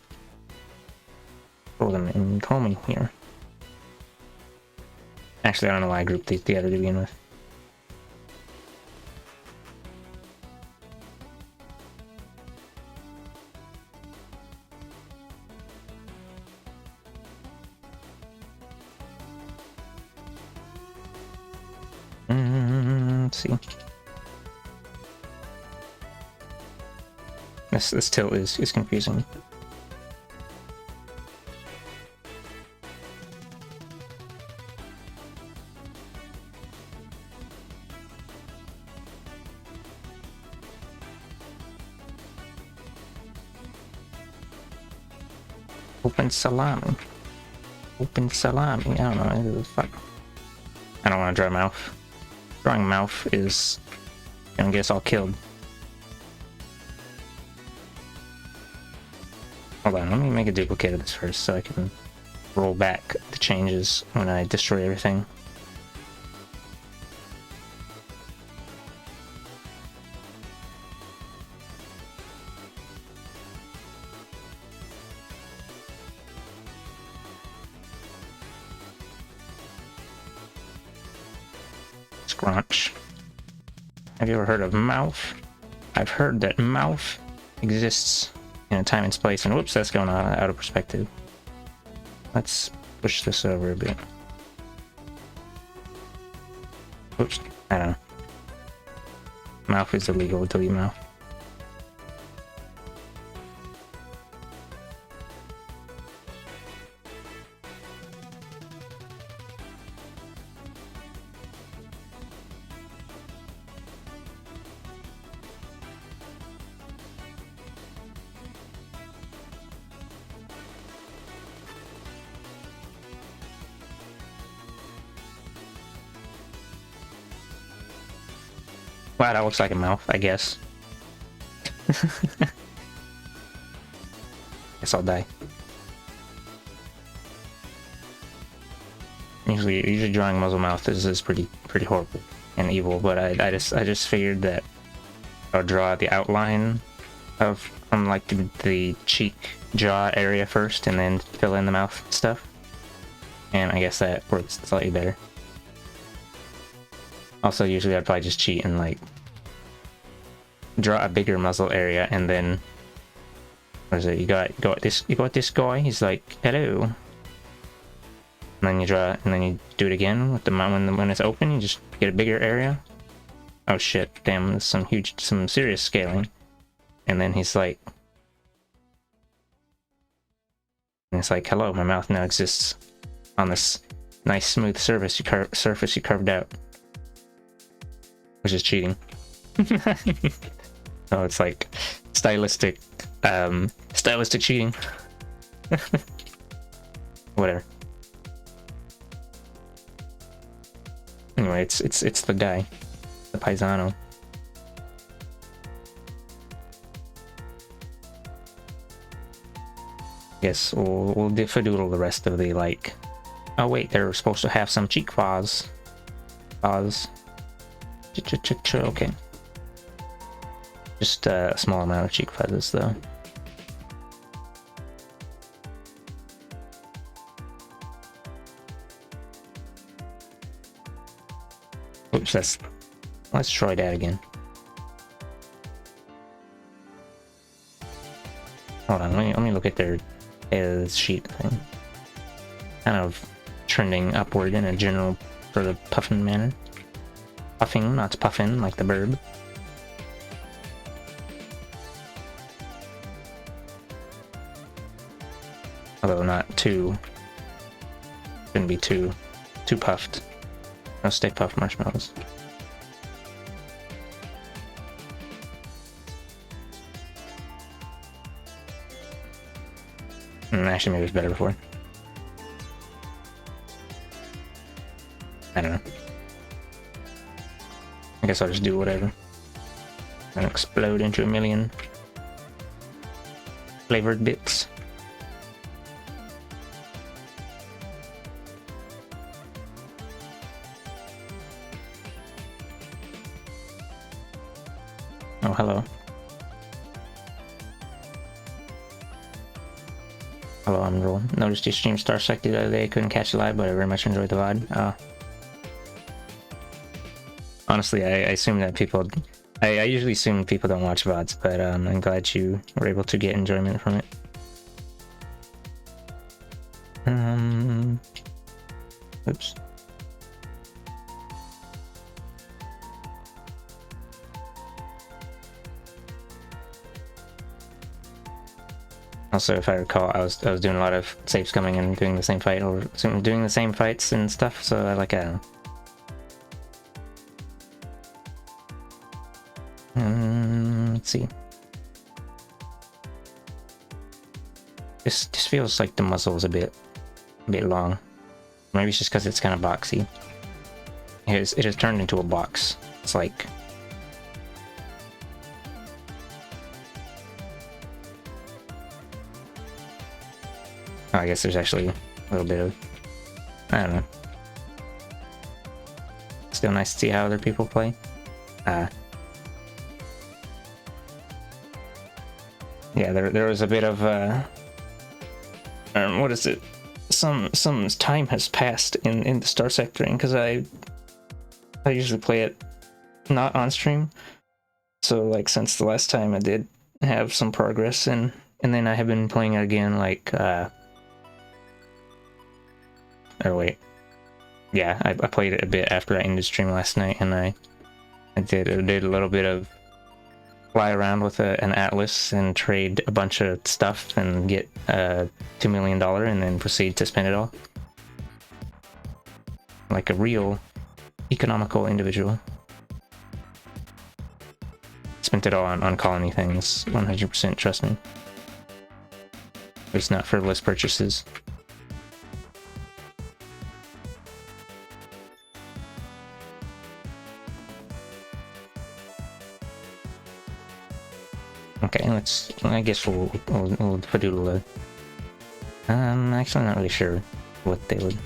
throw them in homing here? Actually, I don't know why I grouped these together to begin with. Let's see. This tilt is confusing. Open salami. Open salami. I don't know. Fuck. I don't want to draw mouth. Drawing mouth is gonna get us all killed. Hold on, let me make a duplicate of this first so I can roll back the changes when I destroy everything. Scrunch. Have you ever heard of mouth? I've heard that mouth exists in a time and space, and whoops, that's going out of perspective. Let's push this over a bit. Oops, I don't know. Mouth is illegal, delete mouth. Wow, that looks like a mouth, I guess. Guess I'll die. Usually drawing muzzle mouth is pretty horrible and evil, but I just figured that I'll draw the outline of from like the cheek jaw area first, and then fill in the mouth stuff. And I guess that works slightly better. Also, usually I'd probably just cheat and like draw a bigger muzzle area, and then what is it? You got this guy. He's like, hello. And then you draw, and then you do it again with the when it's open. You just get a bigger area. Oh shit! Damn, there's some serious scaling. And then he's like, and it's like, hello, my mouth now exists on this nice smooth surface you carved out, which is cheating. So it's like stylistic cheating. Whatever. Anyway, it's the guy, the paisano. Guess we'll diffadoodle the rest of the like. Oh wait, they're supposed to have some cheek fuzz. Okay. Just a small amount of cheek feathers though. Oops, let's try that again. Hold on, let me look at their sheet thing. Kind of trending upward in a general sort of puffin manner. Puffing, not puffin like the verb. Although not too, shouldn't be too puffed. No Stay Puft marshmallows. Actually, maybe it was better before. I don't know. I guess I'll just do whatever. And explode into a million flavored bits. Oh, hello. Hello, I'm Roll. Noticed you streamed Starsec the other day. Couldn't catch it live, but I very much enjoyed the VOD. Honestly, I assume that people... I usually assume people don't watch VODs, but I'm glad you were able to get enjoyment from it. Oops. Also, if I recall, I was doing a lot of safe scumming and doing the same fight, or doing the same fights and stuff. So I don't know. Let's see. This feels like the muzzle is a bit long. Maybe it's just because it's kind of boxy. It has turned into a box. It's like. Oh, I guess there's actually a little bit of, I don't know. Still nice to see how other people play. Yeah, there was a bit of what is it? Some time has passed in the Star Sectoring, because I usually play it not on stream. So like since the last time I did have some progress, and then I have been playing it again like or wait. Yeah, I played it a bit after I ended stream last night, and I did a little bit of fly around with an Atlas and trade a bunch of stuff and get $2 million and then proceed to spend it all. Like a real economical individual. Spent it all on colony things, 100%, trust me. It's not frivolous purchases. Okay, I guess we'll fadoodle. I'm actually not really sure what they would.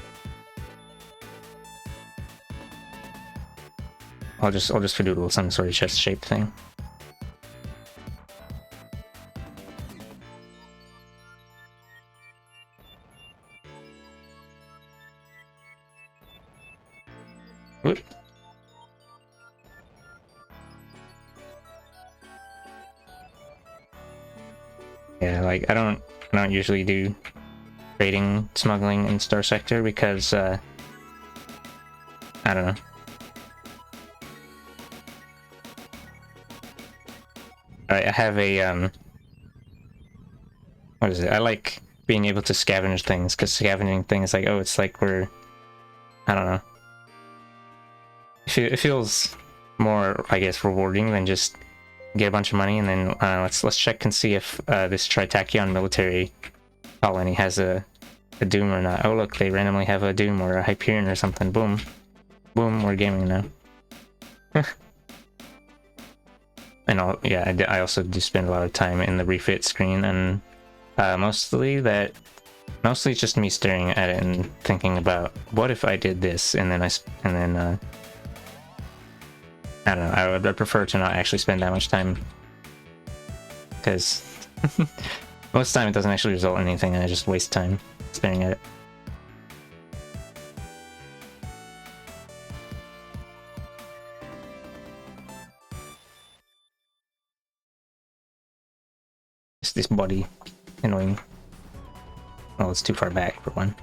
I'll just fadoodle some sort of chest shaped thing. Whoop. Yeah, like I don't usually do trading, smuggling in Star Sector because I don't know. I have a what is it? I like being able to scavenge things because scavenging things like, oh, it's like we're, I don't know. It feels more, I guess, rewarding than just get a bunch of money and then let's check and see if this Tritachyon military colony has a Doom or not. Oh look, they randomly have a Doom or a Hyperion or something. Boom. Boom, we're gaming now. And I also do spend a lot of time in the refit screen, and mostly it's just me staring at it and thinking about what if I did this, and then I don't know. I would prefer to not actually spend that much time because most of the time it doesn't actually result in anything, and I just waste time staring at it. It's this body annoying. Well, it's too far back for one.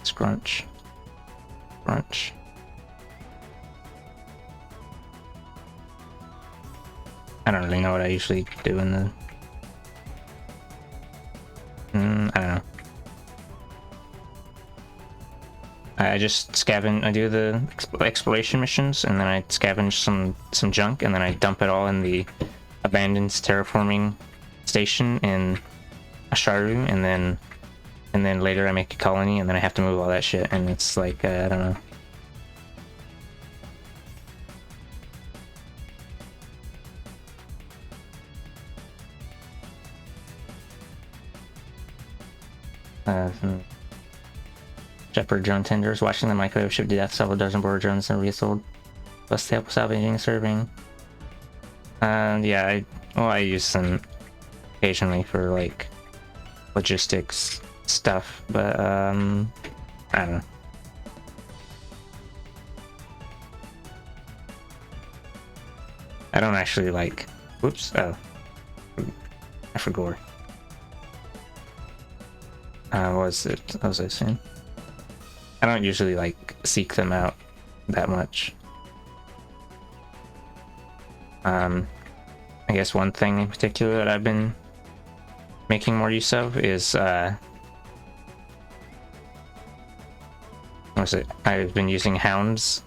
Scrunch. Crunch. I don't really know what I usually do in the... I don't know. I just scavenge, I do the exploration missions, and then I scavenge some junk, and then I dump it all in the abandoned terraforming station in Asharu, and then later I make a colony, and then I have to move all that shit, and it's like, I don't know. Shepherd drone tenders watching the microwave ship to death, several dozen border drones and resold. Plus help salvaging and serving. Yeah, I use them occasionally for like logistics stuff, but I don't know. I don't actually like. Whoops! Oh, I forgot. What was it? What was I saying? I don't usually like seek them out that much. I guess one thing in particular that I've been making more use of is what was it? I've been using Hounds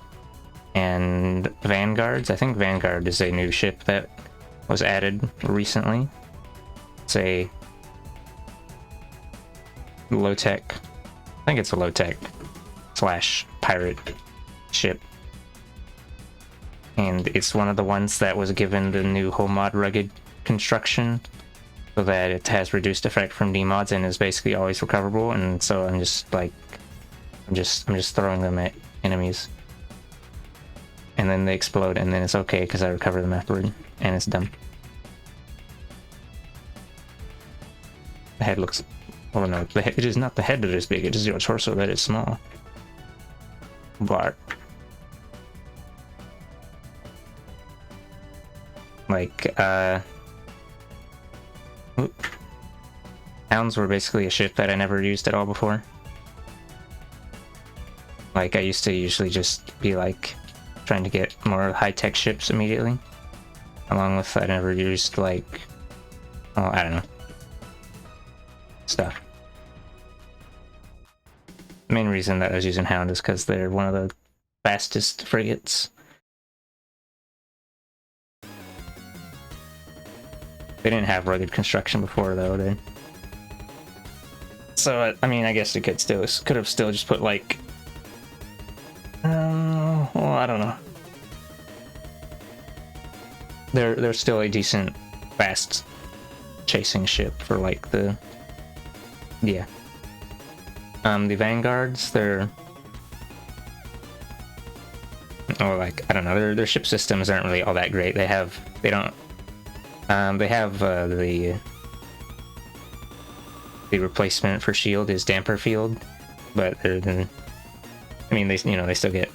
and Vanguards. I think Vanguard is a new ship that was added recently. It's a low-tech, I think it's a low-tech / pirate ship, and it's one of the ones that was given the new whole mod rugged construction so that it has reduced effect from demods and is basically always recoverable, and so I'm just like I'm just throwing them at enemies and then they explode, and then it's okay because I recover them afterward, and it's dumb. The head looks, oh no, it is not the head that is big, it is your torso that is small. But like Hounds were basically a ship that I never used at all before. Like I used to usually just be like trying to get more high-tech ships immediately, along with I never used like, oh, I don't know, stuff. The main reason that I was using Hound is because they're one of the fastest frigates. They didn't have rugged construction before though, so I mean, I guess it could have still just put like, well, I don't know. They're still a decent, fast chasing ship for like the, yeah. The vanguards, they're, or like, I don't know, their ship systems aren't really all that great. They have the replacement for shield is damper field, but I mean, they still get,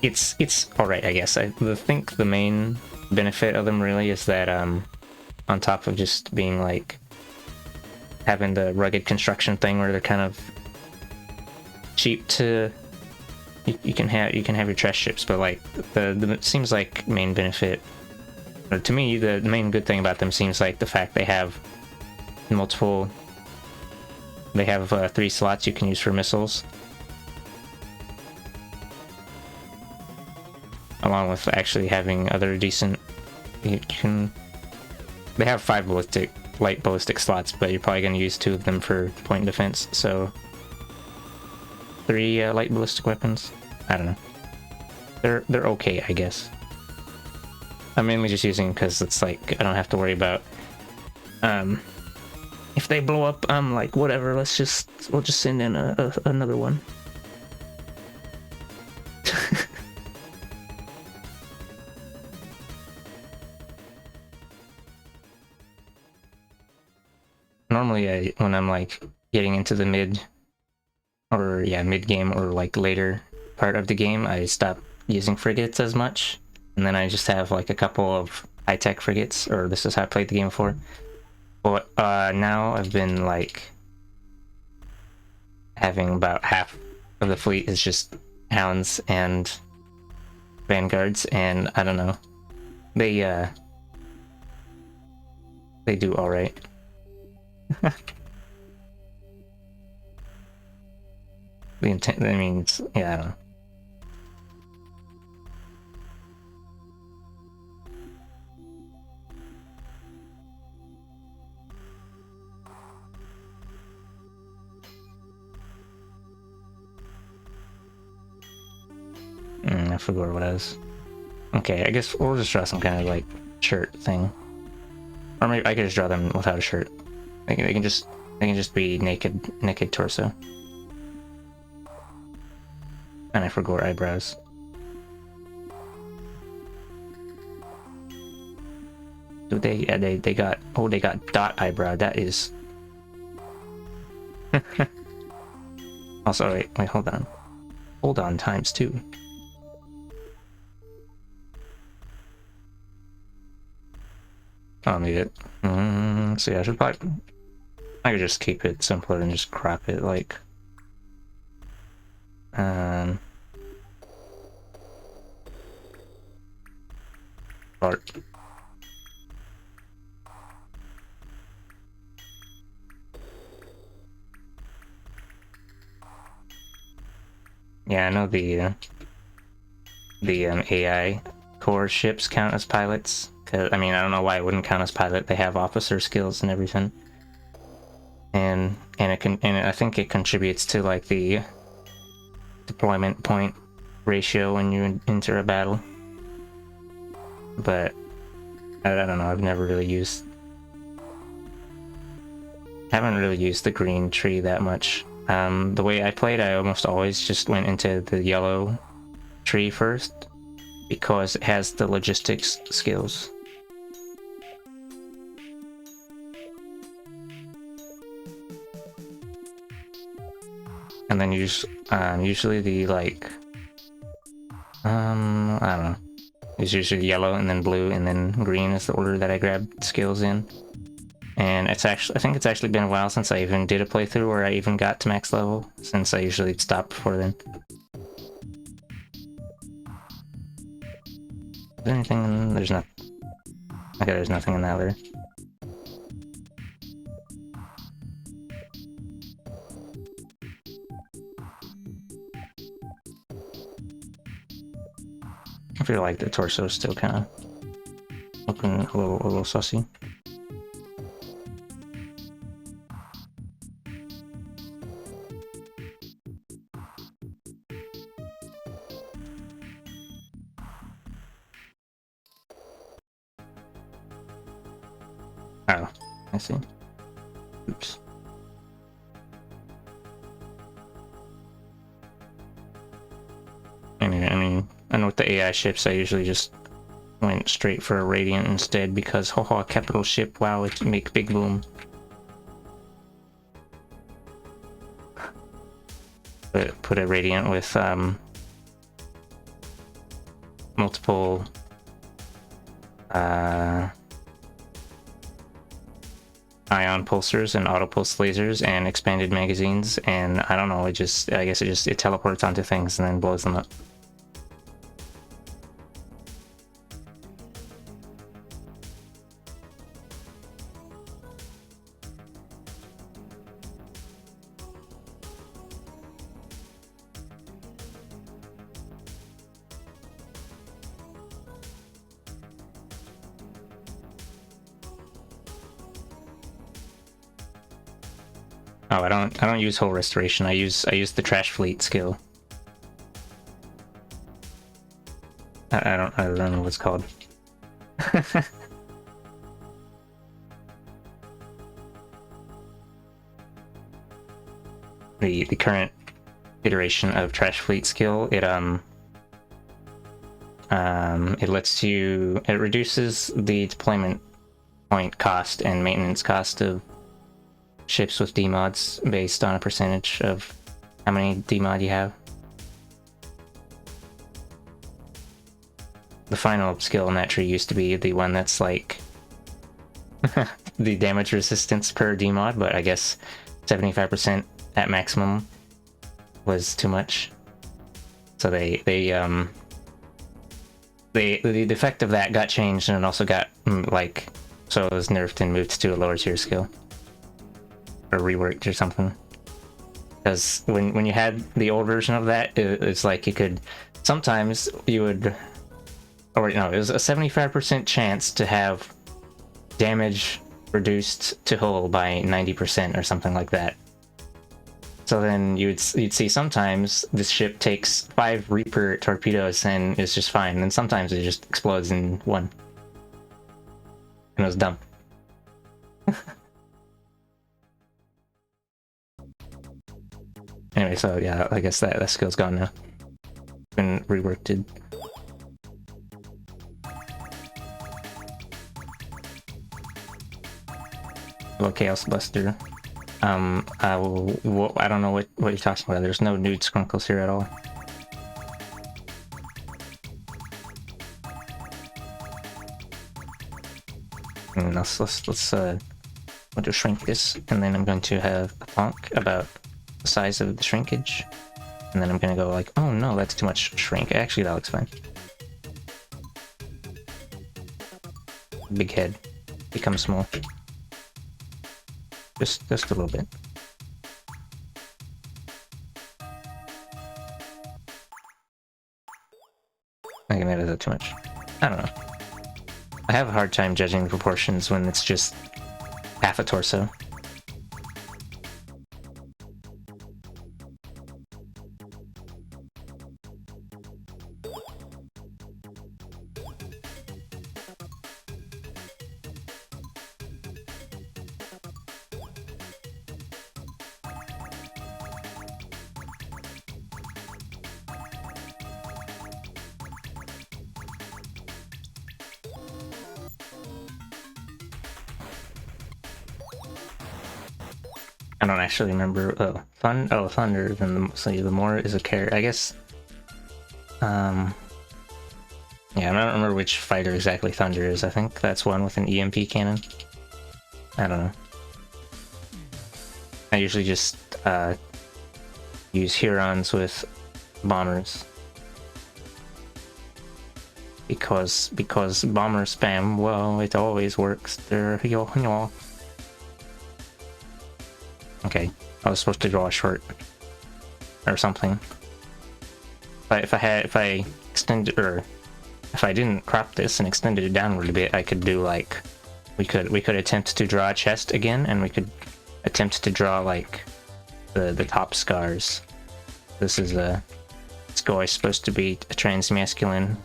it's all right, I guess. I think the main benefit of them really is that on top of just being like having the rugged construction thing where they're kind of cheap to, you can have your trash ships, but like the it seems like main benefit, or to me the main good thing about them seems like the fact they have multiple, they have 3 slots you can use for missiles, along with actually having other decent, they have 5 light ballistic slots, but you're probably going to use 2 of them for point defense, so 3 light ballistic weapons. I don't know, they're okay, I guess. I'm mainly just using because it's like I don't have to worry about if they blow up. I'm like, whatever, we'll just send in another one. Normally, when I'm like getting into the mid game or like later part of the game, I stop using frigates as much, and then I just have like a couple of high-tech frigates, or this is how I played the game before. But now I've been like having about half of the fleet is just hounds and vanguards, and I don't know, they do all right. The intent, I mean, yeah, I don't know. I forgot what it was. Okay, I guess we'll just draw some kind of like shirt thing, or maybe I could just draw them without a shirt. They can just be naked torso. And I forgot eyebrows. Do they? Yeah, they got, oh, they got dot eyebrow. That is. Also, wait, hold on, times 2. I don't need it. So yeah, I could just keep it simpler and just crop it like, art. Yeah, I know the AI core ships count as pilots. Cause I mean, I don't know why it wouldn't count as pilot. They have officer skills and everything, and I think it contributes to like the deployment point ratio when you enter a battle. But I don't know. I've never really used. Haven't really used the green tree that much. The way I played, I almost always just went into the yellow tree first because it has the logistics skills. And then you just, usually the like, I don't know. It's usually yellow and then blue and then green is the order that I grabbed skills in. And it's actually, I think it's actually been a while since I even did a playthrough where I even got to max level, since I usually stop before then. Is there anything in, there's not, okay, there's nothing in that there. I feel like the torso is still kind of looking a little sussy. Oh, I see. Oops. with the AI ships, I usually just went straight for a Radiant instead because, haha, capital ship, wow, it make big boom. Put a Radiant with multiple ion pulsers and auto pulse lasers and expanded magazines, and I don't know, I guess it teleports onto things and then blows them up. Oh, I don't use hull restoration. I use the trash fleet skill. I don't know what it's called. The current iteration of trash fleet skill, it reduces the deployment point cost and maintenance cost of ships with demods based on a percentage of how many demod you have. The final skill in that tree used to be the one that's like the damage resistance per demod, but I guess 75% at maximum was too much. So the effect of that got changed, and it also got so it was nerfed and moved to a lower tier skill. Or reworked or something, because when you had the old version of that, it's like you could sometimes it was a 75% chance to have damage reduced to hull by 90% or something like that. So then you'd see sometimes this ship takes 5 Reaper torpedoes and it's just fine, and sometimes it just explodes in 1, and it was dumb. Anyway, so yeah, I guess that skill's gone now. Been reworked. Hello, Chaos Buster. I don't know what you're talking about. There's no nude Skrunkles here at all. Let's I'm going to shrink this, and then I'm going to have a talk about the size of the shrinkage, and then I'm gonna go like, oh no, that's too much shrink. Actually, that looks fine. Big head becomes small. Just a little bit. I think maybe that's too much. I don't know. I have a hard time judging the proportions when it's just half a torso. I don't actually remember. Thunder. Then the more is a character. I guess. Yeah, I don't remember which fighter exactly Thunder is. I think that's one with an EMP cannon. I don't know. I usually just use Hurons with bombers because bomber spam. Well, it always works. Okay, I was supposed to draw a short or something. But if I extended, or if I didn't crop this and extended it downward a bit, I could do like, we could attempt to draw a chest again, and we could attempt to draw like the top scars. This is this guy is supposed to be a trans-masculine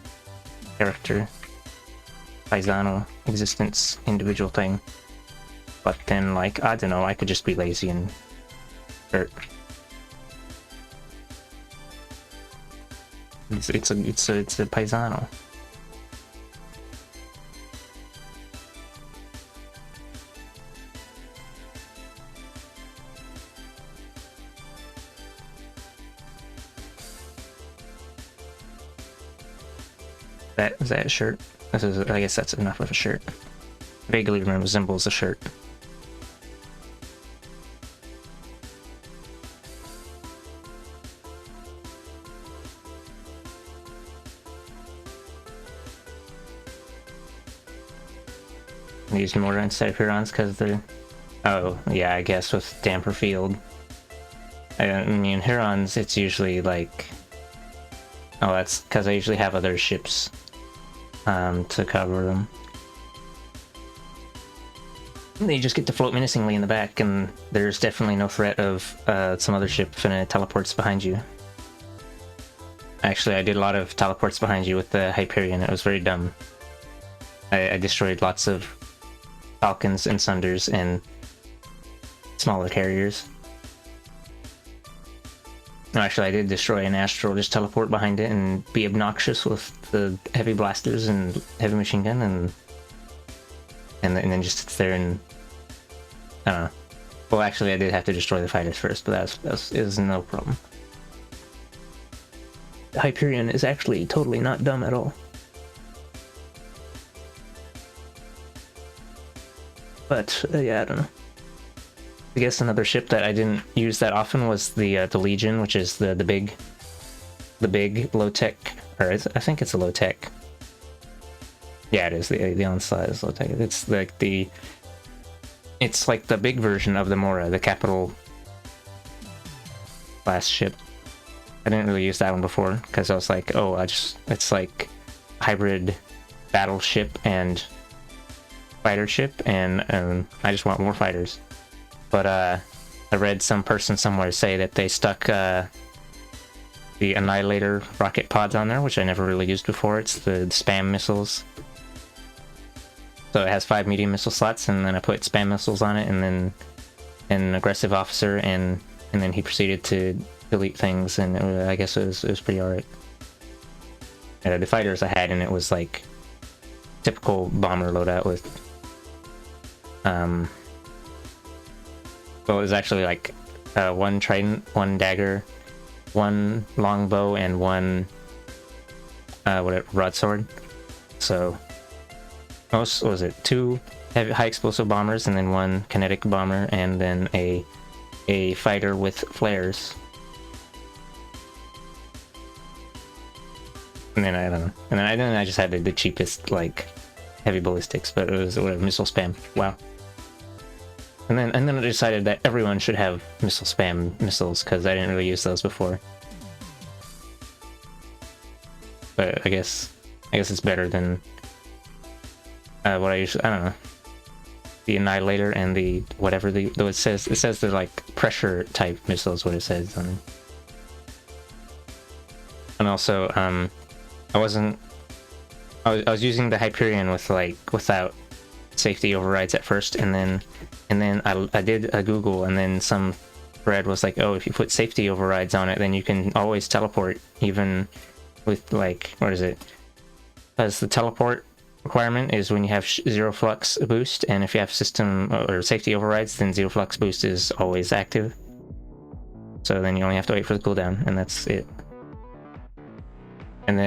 character, paisano existence, individual thing. But then, like, I don't know, I could just be lazy and It's a paisano. Is that a shirt? This is, I guess that's enough of a shirt. Vaguely resembles a shirt. Use more instead of Hurons because they're... Oh, yeah, I guess with damper field. I mean, Hurons, it's usually like... Oh, that's because I usually have other ships to cover them. They just get to float menacingly in the back, and there's definitely no threat of some other ship finna teleports behind you. Actually, I did a lot of teleports behind you with the Hyperion. It was very dumb. I destroyed lots of Falcons and Sunders and smaller carriers. No, actually, I did destroy an Astral, just teleport behind it and be obnoxious with the heavy blasters and heavy machine gun, and then just sit there and I don't know. Well, actually, I did have to destroy the fighters first, but that was no problem. The Hyperion is actually totally not dumb at all. But yeah, I don't know. I guess another ship that I didn't use that often was the Legion, which is the big low tech, or I think it's a low tech. Yeah, it is. The onslaught is low tech. It's like the big version of the Mora, the capital class ship. I didn't really use that one before because I was like, oh, it's like hybrid battleship and fighter ship, and I just want more fighters. But I read some person somewhere say that they stuck the Annihilator rocket pods on there, which I never really used before. It's the spam missiles. So it has 5 medium missile slots, and then I put spam missiles on it, and then an aggressive officer, and then he proceeded to delete things, and I guess it was pretty alright. The fighters I had, and it was like typical bomber loadout with well, it was actually like 1 trident, 1 dagger, 1 longbow, and 1 broadsword. So most, what was it, 2 heavy, high explosive bombers, and then 1 kinetic bomber, and then a fighter with flares. And then I don't know. And then I just had the cheapest like heavy ballistics, but it was whatever, missile spam. Wow. And then I decided that everyone should have missile spam missiles because I didn't really use those before. But I guess it's better than what I usually, I don't know, the Annihilator and the whatever though it says they're like pressure type missiles, what it says on them. And also I was using the Hyperion with without safety overrides at first, and then I did a Google, and then some thread was like, oh, if you put safety overrides on it, then you can always teleport even with like, what is it? Because the teleport requirement is when you have 0 flux boost, and if you have system or safety overrides, then 0 flux boost is always active. So then you only have to wait for the cooldown, and that's it. And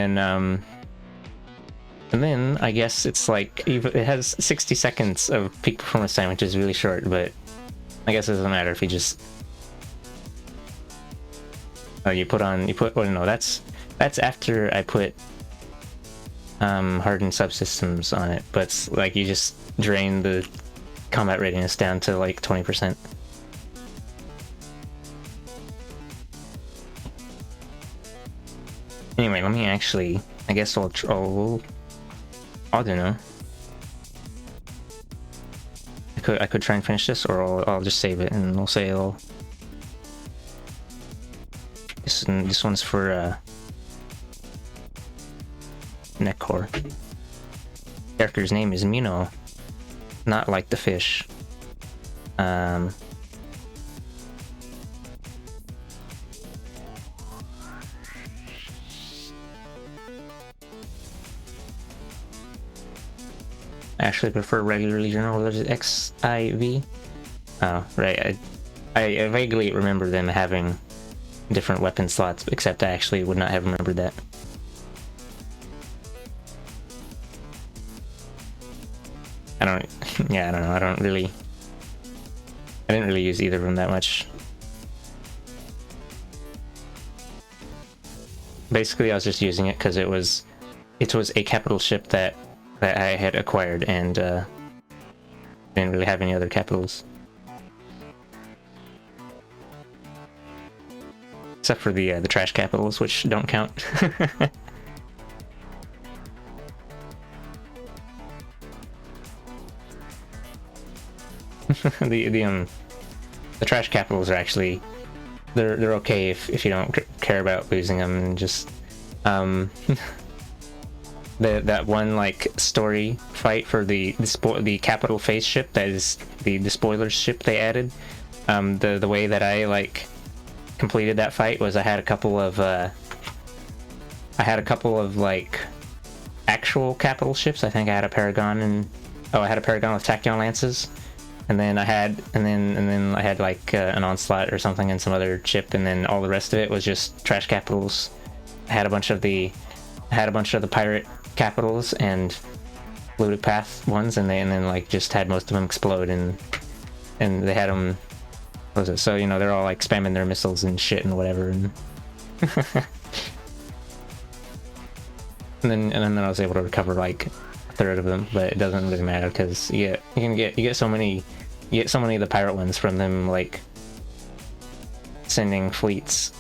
then I guess it's like it has 60 seconds of peak performance time, which is really short, but I guess it doesn't matter if you just well, no, that's after I put hardened subsystems on it, but it's like you just drain the combat readiness down to like 20%. Anyway, let me actually, I guess I don't know. I could try and finish this, or I'll just save it and we'll say this one's for Necor. Character's name is Mino, not like the fish. actually prefer regular Legion Rollers XIV. Oh, right. I vaguely remember them having different weapon slots, except I actually would not have remembered that. I don't, yeah, I don't know, I didn't really use either of them that much. Basically, I was just using it because it was a capital ship that I had acquired, and didn't really have any other capitals. Except for the trash capitals, which don't count. The trash capitals are actually they're okay if you don't care about losing them, and just that one like story fight for the capital face ship, that is the spoilers ship they added. The way that I like completed that fight was I had a couple of like actual capital ships. I think I had a Paragon, and I had a Paragon with Tachyon Lances, and then I had like an Onslaught or something and some other ship, and then all the rest of it was just trash capitals. I had a bunch of the pirate capitals and looted path ones, and then like just had most of them explode, and they had them. What was it? So you know, they're all like spamming their missiles and shit and whatever, and and then I was able to recover like a third of them, but it doesn't really matter because you get so many of the pirate ones from them like sending fleets.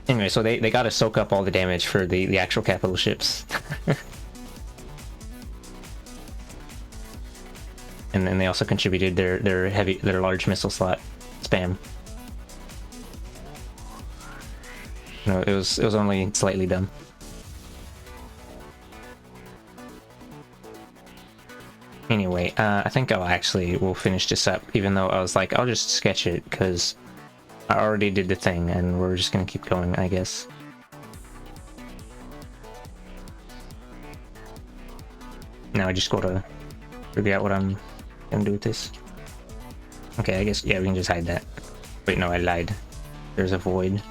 Anyway, so they got to soak up all the damage for the actual capital ships. And then they also contributed their large missile slot spam. No, it was only slightly dumb. Anyway, I think we'll finish this up, even though I was like, I'll just sketch it because I already did the thing, and we're just gonna keep going, I guess. Now I just gotta figure out what I'm gonna do with this. Okay, I guess, yeah, we can just hide that. Wait, no, I lied. There's a void.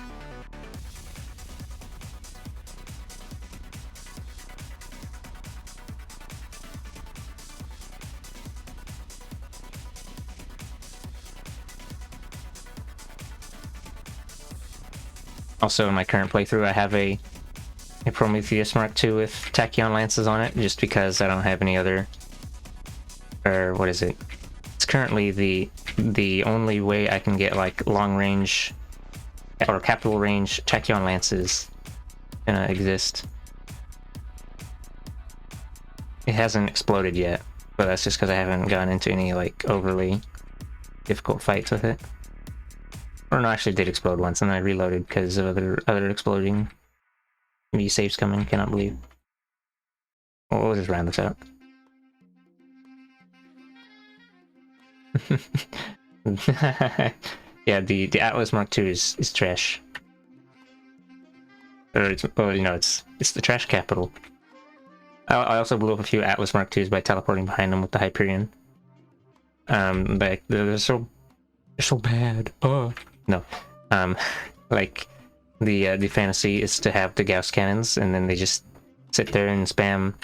Also, in my current playthrough, I have a Prometheus Mark II with Tachyon Lances on it, just because I don't have any other... Or, what is it? It's currently the only way I can get, like, long-range... or capital-range Tachyon Lances exist. It hasn't exploded yet, but that's just because I haven't gone into any, like, overly difficult fights with it. Or no, actually it did explode once, and I reloaded because of other exploding. These saves coming, cannot believe. Well, we'll just round this out. Yeah, the Atlas Mark II is trash. Or it's, well, you know, it's the trash capital. I also blew up a few Atlas Mark IIs by teleporting behind them with the Hyperion. But they're so bad. Oh no. Like the fantasy is to have the Gauss cannons, and then they just sit there and spam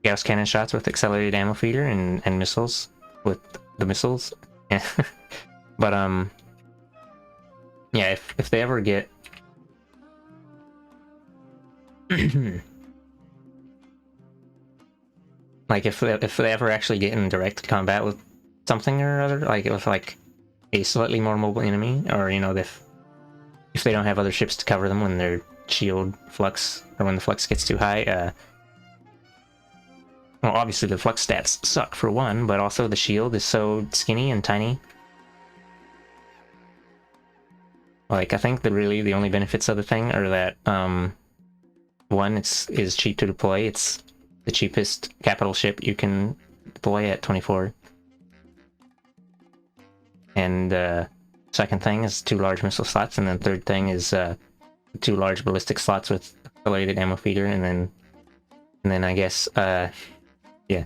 Gauss cannon shots with accelerated ammo feeder and missiles with the missiles. Yeah. But yeah, if they ever get like if they ever actually get in direct combat with something or other, like with like a slightly more mobile enemy, or you know, if they don't have other ships to cover them when their shield flux, or when the flux gets too high, well, obviously the flux stats suck for one, but also the shield is so skinny and tiny. Like, I think the only benefits of the thing are that one, is cheap to deploy. It's the cheapest capital ship you can deploy at 24. And second thing is 2 large missile slots, and then third thing is 2 large ballistic slots with accelerated ammo feeder, and then And then I guess, yeah.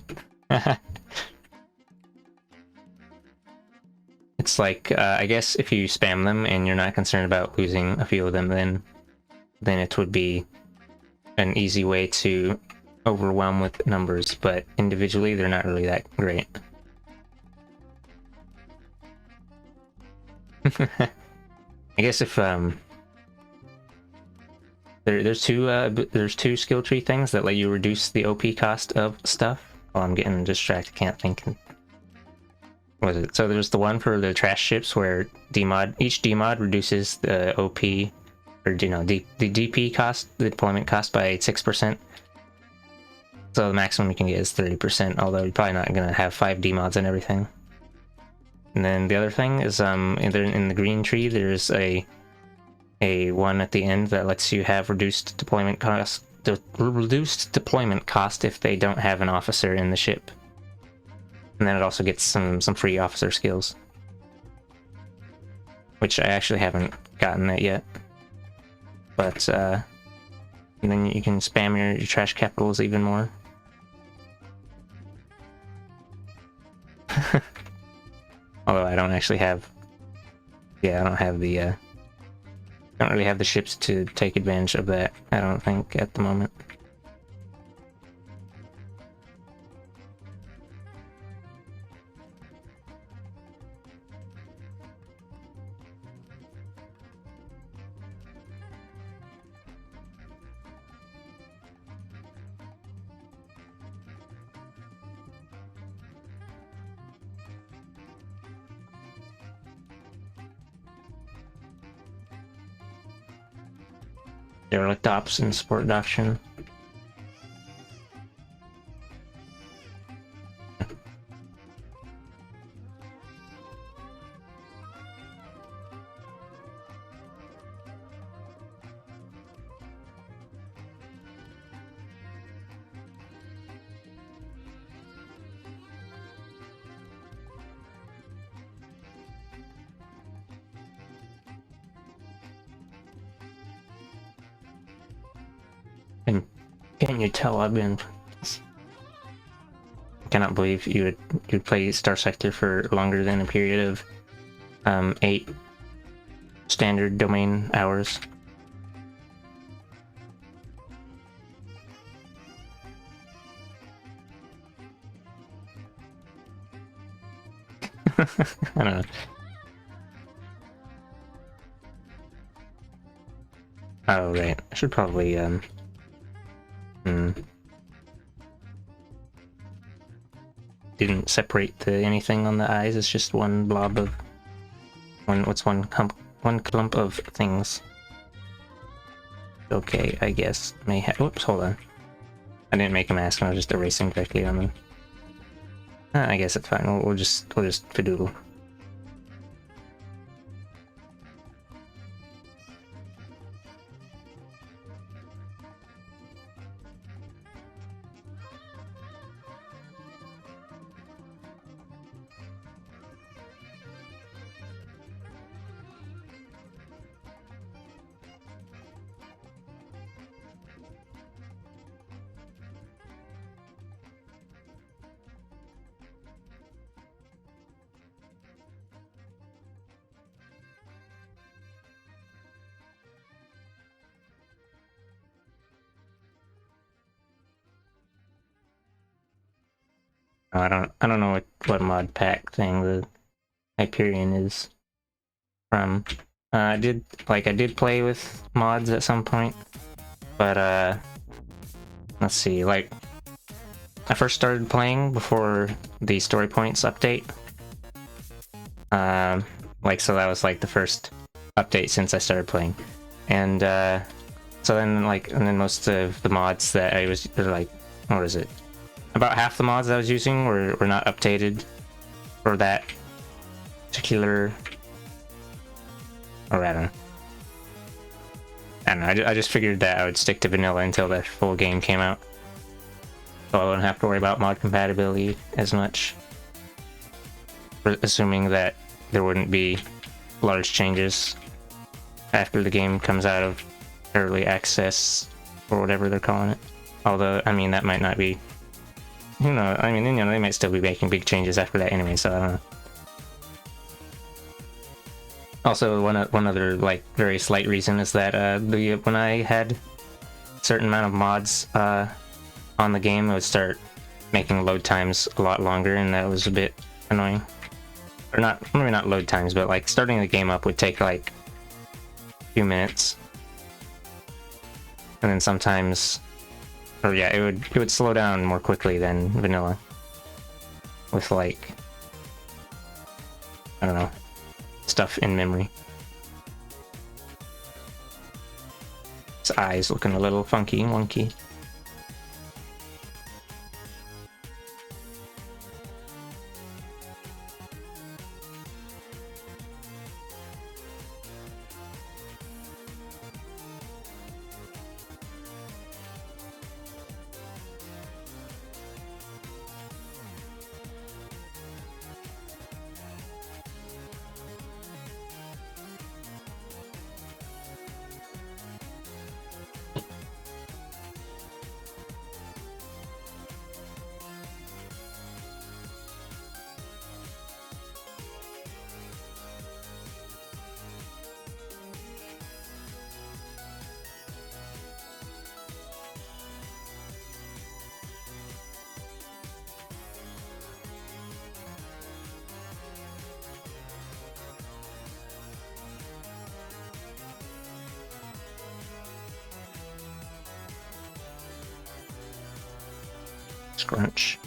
It's like, I guess if you spam them and you're not concerned about losing a few of them, then it would be an easy way to overwhelm with numbers, but individually they're not really that great. I guess if there's two skill tree things that let you reduce the OP cost of stuff. Oh, I'm getting distracted, can't think. What was it? So there's the one for the trash ships where each demod reduces the OP, or the DP cost, the deployment cost by 6%. So the maximum you can get is 30%, although you're probably not gonna have 5 demods and everything. And then the other thing is in the green tree there's a one at the end that lets you have reduced deployment cost if they don't have an officer in the ship. And then it also gets some free officer skills, which I actually haven't gotten that yet. But and then you can spam your trash capitals even more. Although I don't actually have, I don't have the don't really have the ships to take advantage of that, I don't think, at the moment. Derelict ops and support doctrine. And can you tell I've been... I cannot believe you would play Star Sector for longer than a period of 8 standard domain hours. I don't know. Oh, right. I should probably, didn't separate anything on the eyes, it's just one blob of... one clump of things. Okay, I guess may have... Whoops, hold on. I didn't make a mask, I was just erasing directly on them. I guess it's fine, we'll just fidoodle. I don't know what mod pack thing the Hyperion is from. I did play with mods at some point, but let's see, like I first started playing before the Story Points update. So that was like the first update since I started playing, and so then and then most of the mods that I was what is it? About half the mods I was using were not updated for that particular... or I don't know. I just figured that I would stick to vanilla until the full game came out, so I wouldn't have to worry about mod compatibility as much, assuming that there wouldn't be large changes after the game comes out of early access, or whatever they're calling it. Although, I mean, that might not be... Who knows? I mean, you know, they might still be making big changes after that anyway, so I don't know. Also, one other, like, very slight reason is that when I had a certain amount of mods on the game, it would start making load times a lot longer, and that was a bit annoying. Or not, maybe not load times, but like starting the game up would take like a few minutes. And then sometimes, or yeah, it would slow down more quickly than vanilla. With like, I don't know, stuff in memory. His eyes looking a little funky and wonky. Scrunch.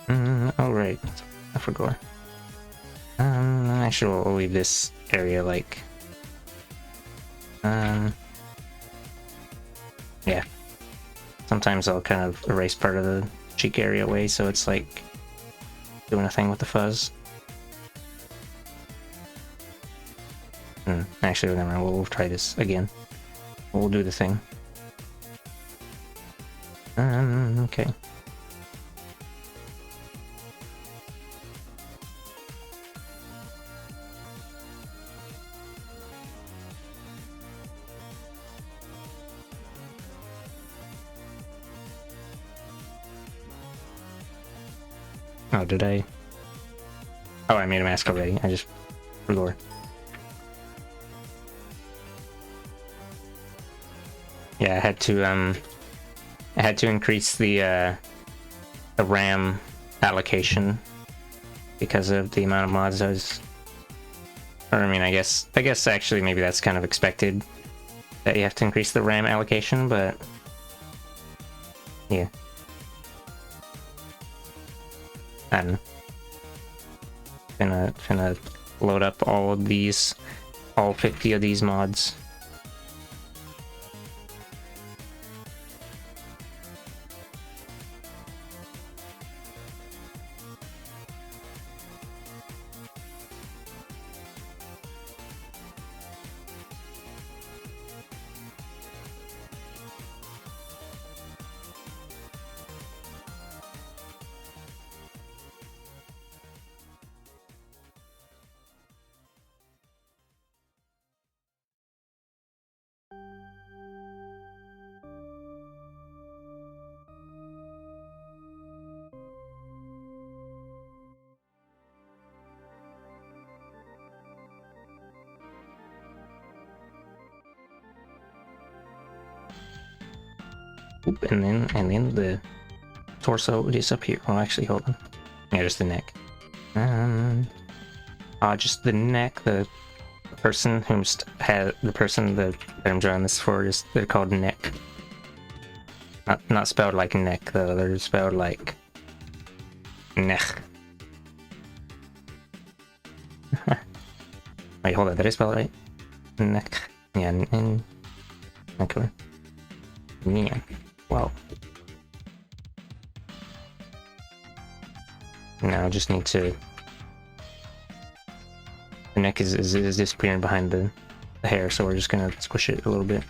Oh right, I forgot. Actually, we'll leave this area like. Yeah. Sometimes I'll kind of erase part of the cheek area away, so it's like doing a thing with the fuzz. Actually, never mind. We'll try this again. We'll do the thing. Okay. Oh, did I? Oh, I made a mask already. I just forgot. Yeah, I had to increase the RAM allocation because of the amount of mods I was. Or I mean, I guess actually maybe that's kind of expected that you have to increase the RAM allocation, but yeah. I don't know. Gonna load up all of these, all 50 of these mods. Oop, and then the torso is up here. Oh, actually, hold on. Yeah, just the neck. Just the neck. The person who's had the person that I'm drawing this for is they're called neck. Not spelled like neck though. They're spelled like neck. Wait, hold on. Did I spell it right? Neck. Yeah, okay. Yeah. Wow. Now I just need to. The neck is disappearing behind the hair, so we're just gonna squish it a little bit.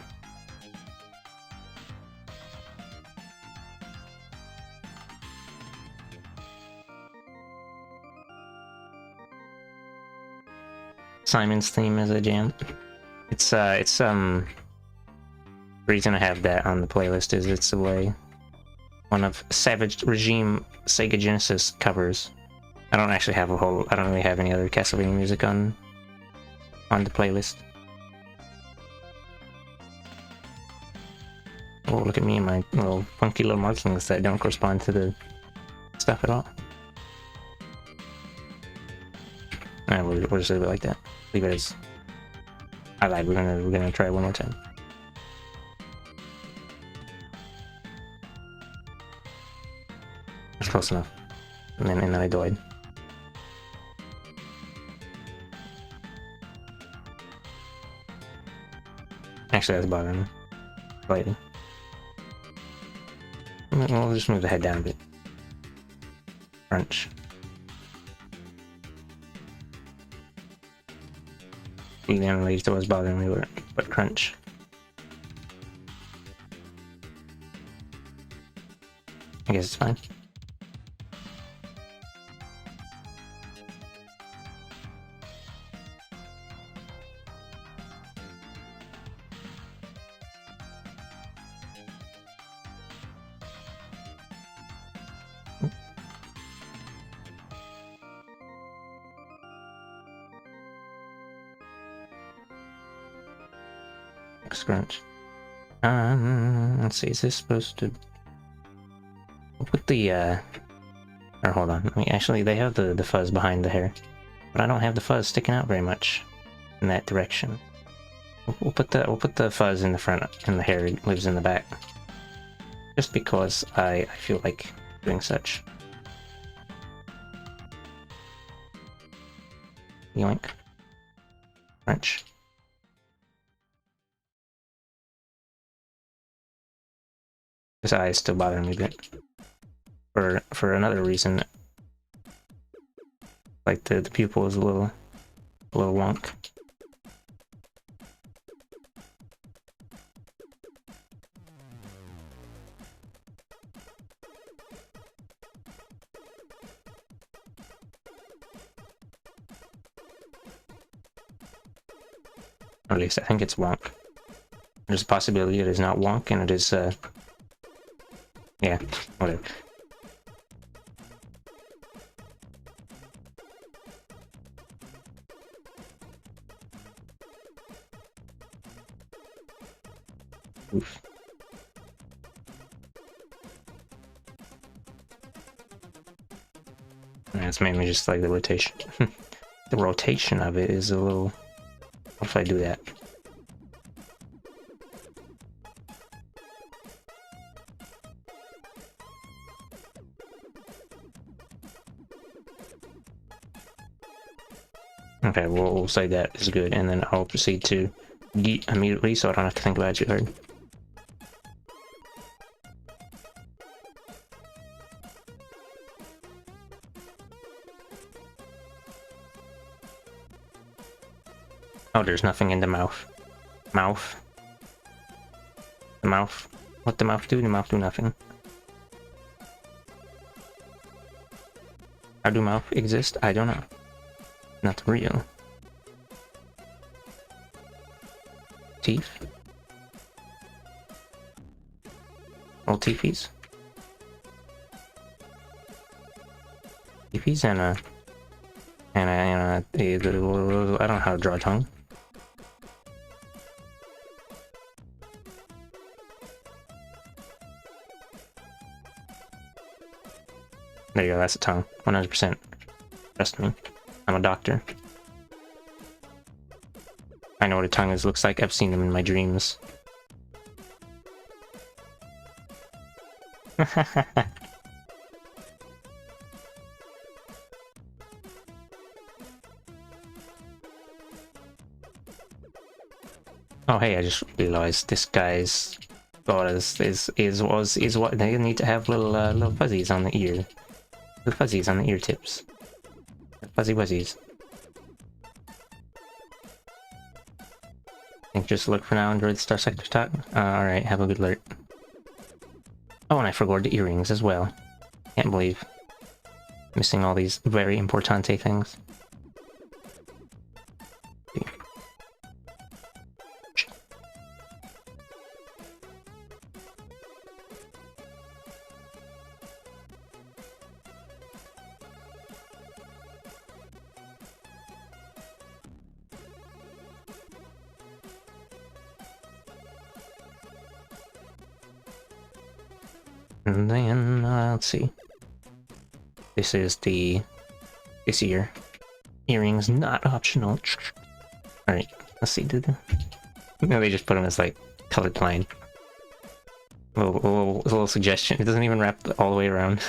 Simon's theme is a jam. It's The reason I have that on the playlist is it's one of Savage Regime Sega Genesis covers. I don't actually have I don't really have any other Castlevania music on the playlist. Oh, look at me and my little funky little markings that don't correspond to the stuff at all. Alright, we'll just leave it like that. Leave it as... I lied, we're gonna try it one more time. That's close enough. And then I died. Actually, that's bothering me. Slightly. We'll just move the head down a bit. Crunch. The only that was bothering me, but crunch. I guess it's fine. Scrunch. Let's see, is this supposed to... We'll put the, or hold on, actually, they have the fuzz behind the hair, but I don't have the fuzz sticking out very much in that direction. We'll put the fuzz in the front, and the hair lives in the back. Just because I feel like doing such. Yoink. Crunch. His eye is still bothering me a bit. For another reason. Like the pupil is a little wonk. Or at least I think it's wonk. There's a possibility it is not wonk and it is yeah, whatever. Oof. And it's mainly just like the rotation. The rotation of it is a little... What if I do that? Okay, we'll say that is good, and then I'll proceed to yeet immediately so I don't have to think about it too hard. Oh, there's nothing in the mouth. Mouth. The mouth. What the mouth do? The mouth do nothing. How do mouth exist? I don't know. Not real. Teeth? Little teepees? Teepees and I don't know how to draw a tongue. There you go, that's a tongue. 100%. Trust me. I'm a doctor. I know what a tongue looks like. I've seen them in my dreams. Oh hey, I just realized this guy's thought is what they need to have little fuzzies on the ear. Little fuzzies on the ear tips. Fuzzy wuzzies. Think just look for now, enjoy the Star Sector talk. Alright, have a good alert. Oh, and I forgot the earrings as well. Can't believe missing all these very importante things. And then, let's see. This is this ear. Earrings not optional. Alright, let's see. No, they just put them as like colored line. A little suggestion. It doesn't even wrap all the way around.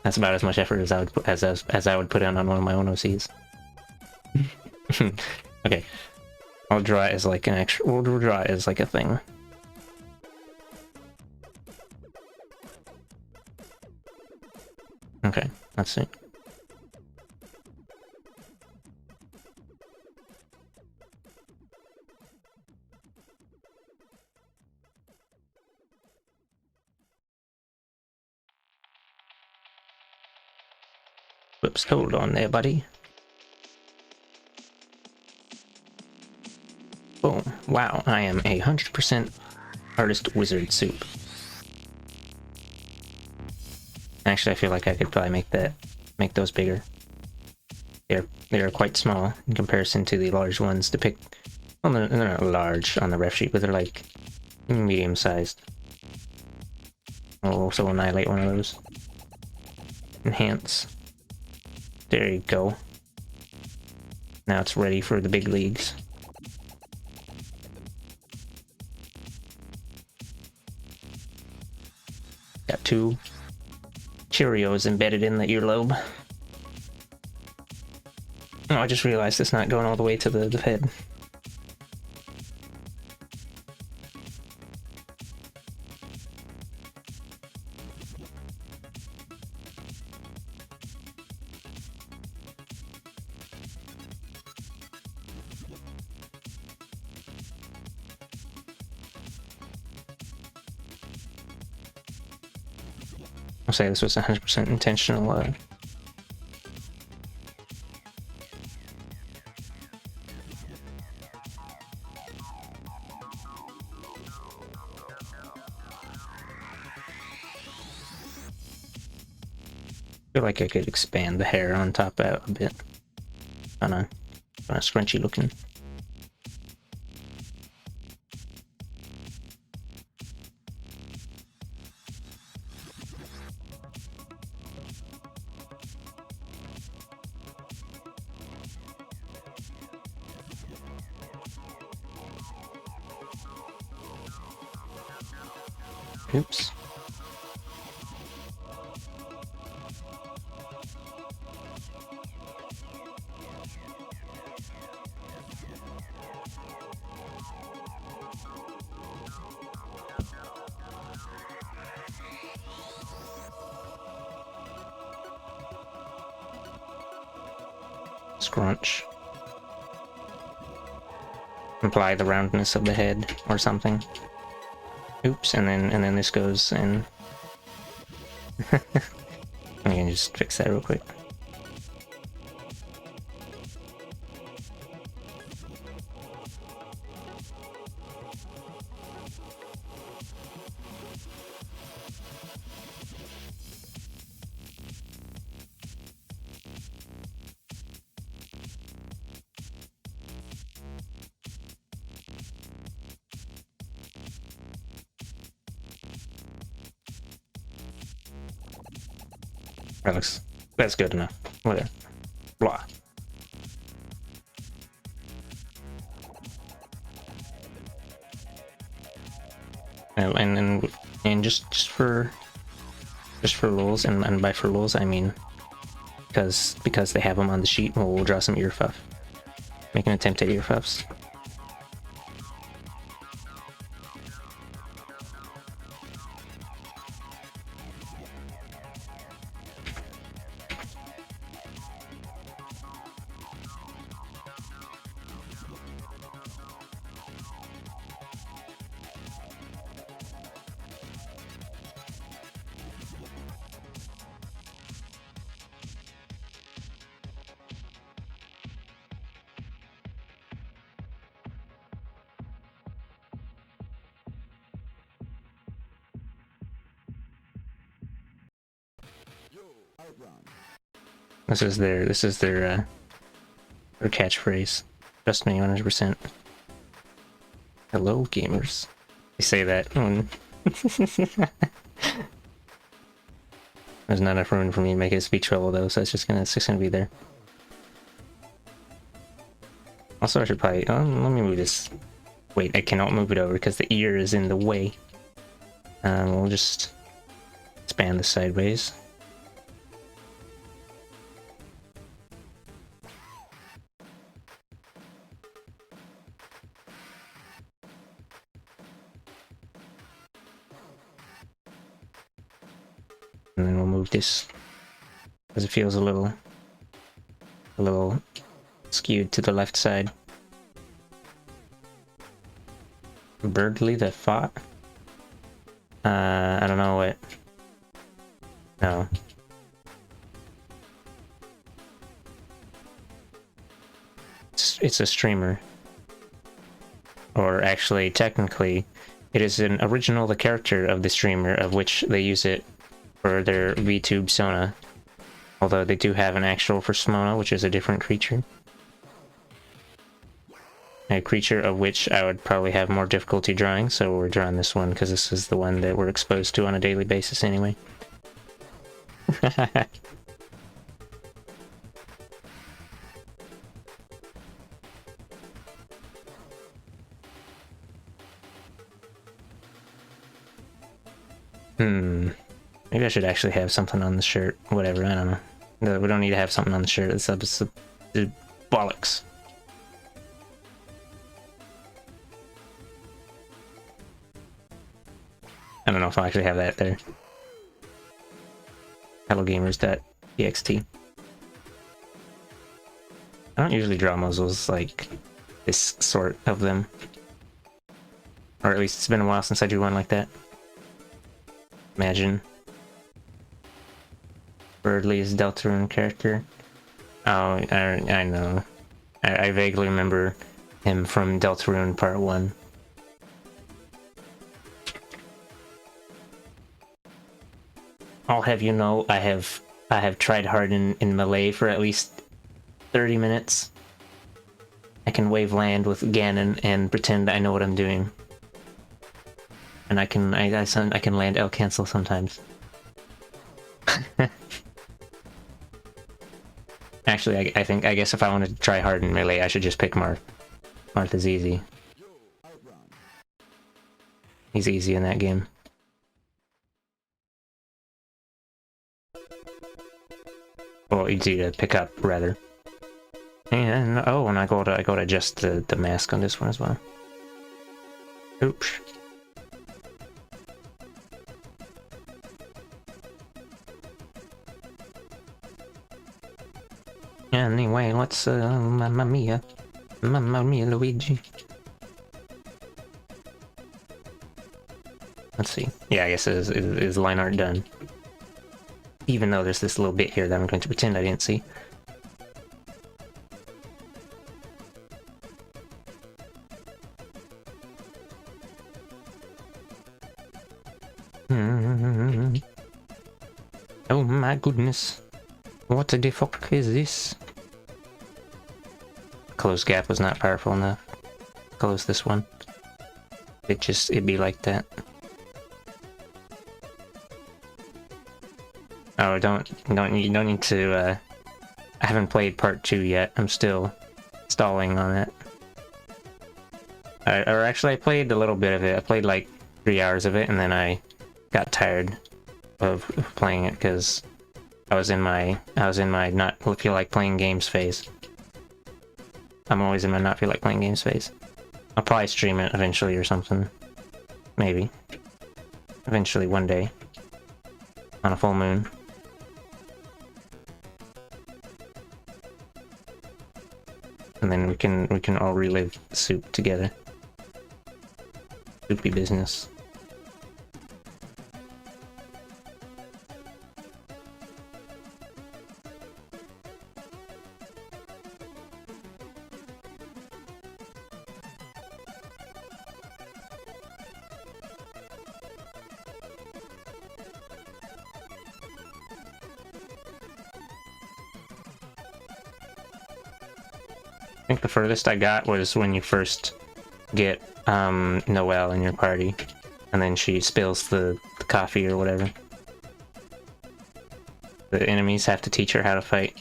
That's about as much effort as I would put, as I would put in on one of my own OCs. Okay, I'll draw it as like an extra. We'll draw it as like a thing. Okay, let's see. Whoops, hold on there, buddy. Boom. Wow, I am 100% artist wizard soup. Actually, I feel like I could probably make those bigger. They're quite small in comparison to the large ones depicted. Well, they're not large on the ref sheet, but they're like medium-sized. I'll also annihilate one of those. Enhance. There you go. Now it's ready for the big leagues. Got 2 Cheerios embedded in the earlobe. Oh, I just realized it's not going all the way to the head. I'll say this was 100% intentional. I feel like I could expand the hair on top out a bit. Kinda scrunchy looking. Oops. Scrunch. Imply the roundness of the head or something. Oops, and then this goes in. I'm gonna just fix that real quick. That's good enough. Whatever. Blah. And just for rules, and by for rules I mean because they have them on the sheet, we'll draw some ear fluff. Make an attempt at ear fluffs. This is their catchphrase. Trust me, 100%. Hello, gamers. You say that when there's not enough room for me to make it a speech bubble though, so it's just gonna be there. Also, I should probably let me move this. Wait, I cannot move it over because the ear is in the way. We'll just expand this sideways. And then we'll move this because it feels a little skewed to the left side. Birdly that fought? I don't know what. No. It's a streamer. Or actually, technically, it is an original the character of the streamer, of which they use it for their VTube Sona. Although they do have an actual for Smona, which is a different creature. A creature of which I would probably have more difficulty drawing, so we're drawing this one because this is the one that we're exposed to on a daily basis anyway. Maybe I should actually have something on the shirt. Whatever, I don't know. No, we don't need to have something on the shirt. It's bollocks. I don't know if I'll actually have that there. HelloGamers.txt. I don't usually draw muzzles like this sort of them. Or at least it's been a while since I drew one like that. Imagine. Birdley's Deltarune character. Oh, I know. I vaguely remember him from Deltarune Part 1. I'll have you know, I have tried hard in Melee for at least 30 minutes. I can wave land with Ganon and pretend I know what I'm doing. And I can land L cancel sometimes. Actually, I guess if I wanted to try hard in Melee, I should just pick Marth. Marth is easy. He's easy in that game. Well, easy to pick up, rather. And oh, and I gotta adjust the mask on this one as well. Oops. Anyway, let's Mamma Mia, Luigi. Let's see. Yeah, I guess is line art done. Even though there's this little bit here that I'm going to pretend I didn't see. Oh my goodness. What the fuck is this? Close gap was not powerful enough. Close this one. It'd be like that. Oh, you don't need to, I haven't played part 2 yet. I'm still stalling on it. Or actually, I played a little bit of it. I played like 3 hours of it, and then I got tired of playing it because I was in my not feel like playing games phase. I'm always in my not feel like playing games phase. I'll probably stream it eventually or something. Maybe. Eventually, one day. On a full moon. And then we can all relive Soup together. Soupy business. I think the furthest I got was when you first get Noelle in your party, and then she spills the coffee or whatever. The enemies have to teach her how to fight.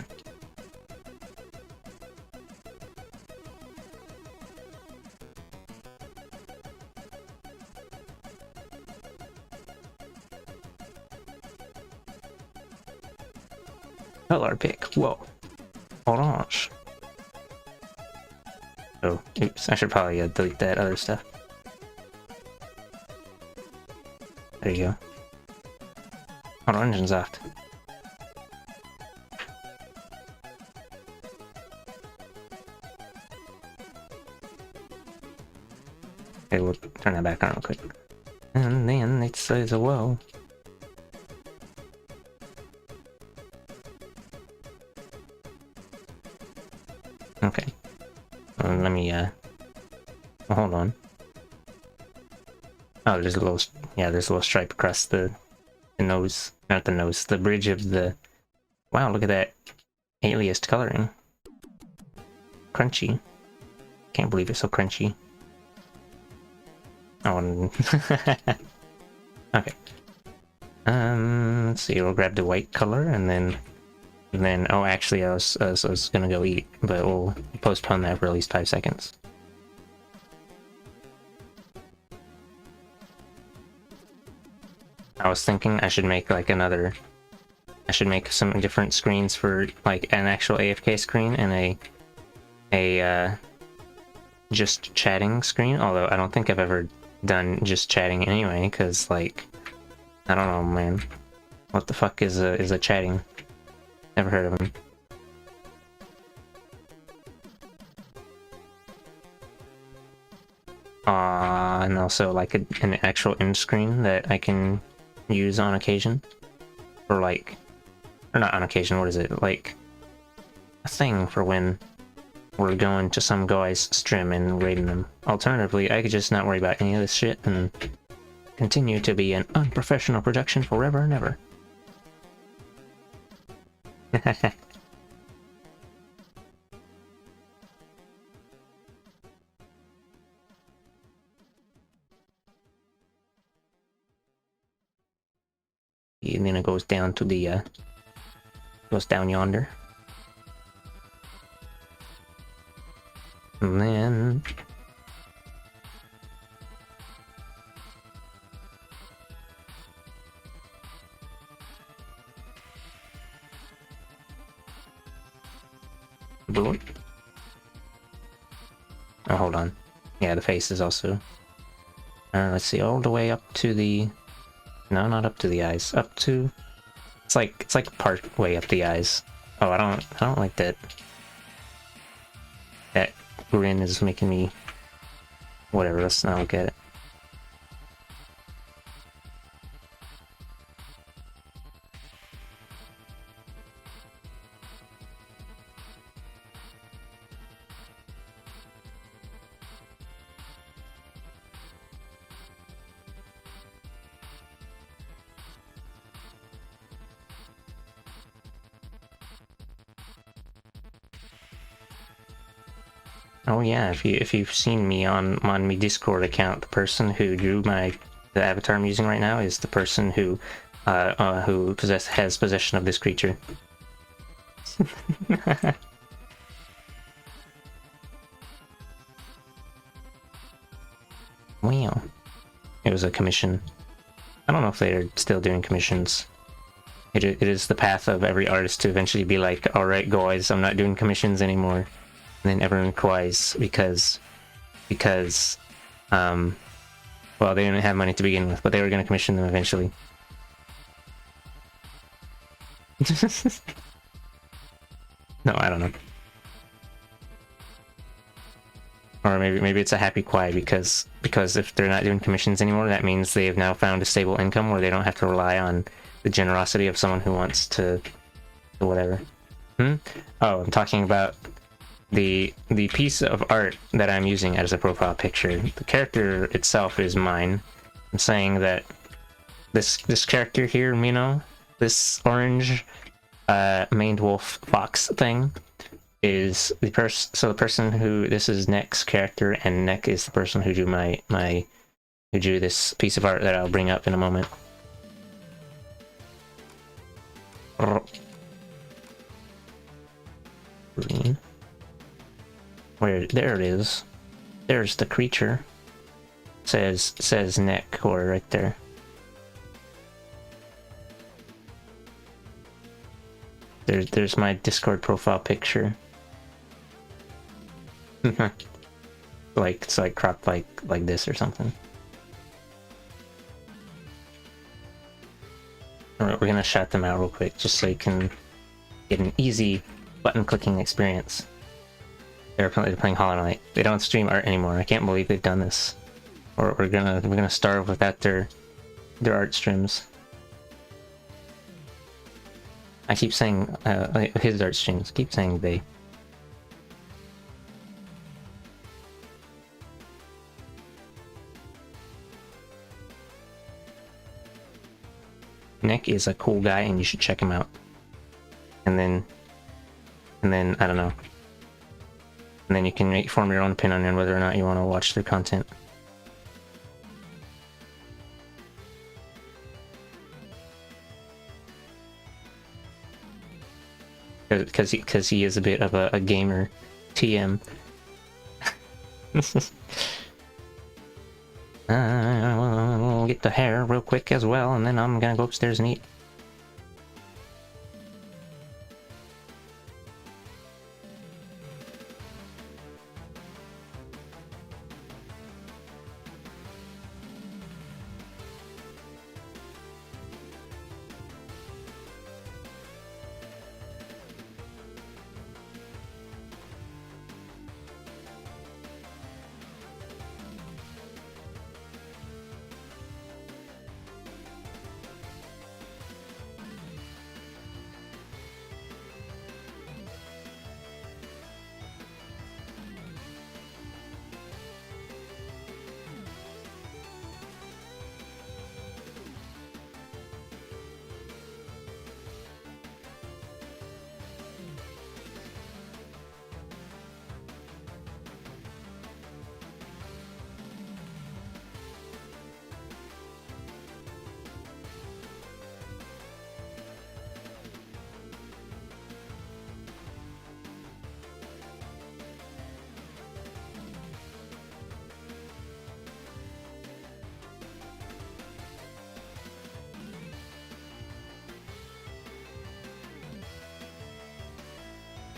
Color pick. Whoa. Orange. Oh, oops. I should probably delete that other stuff. There you go. Orange and soft. Okay, we'll turn that back on real quick. And then it says, whoa. Okay. Let me, hold on. Oh, there's a little, yeah, there's a little stripe across the nose. Not the nose, the bridge of the... Wow, look at that aliased coloring. Crunchy. Can't believe it's so crunchy. Oh, okay. Let's see, we'll grab the white color and then, oh, actually, I was gonna go eat, but we'll postpone that for at least 5 seconds. I was thinking I should make like I should make some different screens for like an actual AFK screen and a just chatting screen, although I don't think I've ever done just chatting anyway, because like, I don't know, man. What the fuck is a chatting? Never heard of them. And also like an actual end screen that I can use on occasion, or like, or not on occasion, what is it, like a thing for when we're going to some guy's stream and raiding them. Alternatively, I could just not worry about any of this shit and continue to be an unprofessional production forever and ever. And then it goes down to the goes down yonder, and then blue. Oh, hold on. Yeah, the face is also. Let's see, all the way up to the. No, not up to the eyes. Up to. It's like part way up the eyes. Oh, I don't like that. That grin is making me. Whatever. Let's not look at it. Oh yeah, if you've seen me on my Discord account, the person who drew the avatar I'm using right now is the person who has possession of this creature. Wow. It was a commission. I don't know if they're still doing commissions. It is the path of every artist to eventually be like, alright guys, I'm not doing commissions anymore. And then everyone cries because well, they didn't have money to begin with, but they were going to commission them eventually. No, I don't know. Or maybe it's a happy quiet because if they're not doing commissions anymore, that means they have now found a stable income where they don't have to rely on the generosity of someone who wants to whatever. Oh, I'm talking about the piece of art that I'm using as a profile picture. The character itself is mine. I'm saying that this character here, Mino, this orange maned wolf fox thing, is the person who, this is Nick's character, and Nick is the person who drew who drew this piece of art that I'll bring up in a moment. Green. There it is. There's the creature. Says Nick or right there. There's my Discord profile picture. It's like cropped like this or something. Alright, we're gonna shout them out real quick just so you can get an easy button clicking experience. They're playing Hollow Knight. They don't stream art anymore. I can't believe they've done this. Or we're gonna starve without their art streams. I keep saying his art streams. Keep saying they. Nick is a cool guy, and you should check him out. And then I don't know. And then you can form your own opinion on whether or not you want to watch their content. Because he is a bit of a gamer TM. We'll get the hair real quick as well, and then I'm gonna go upstairs and eat.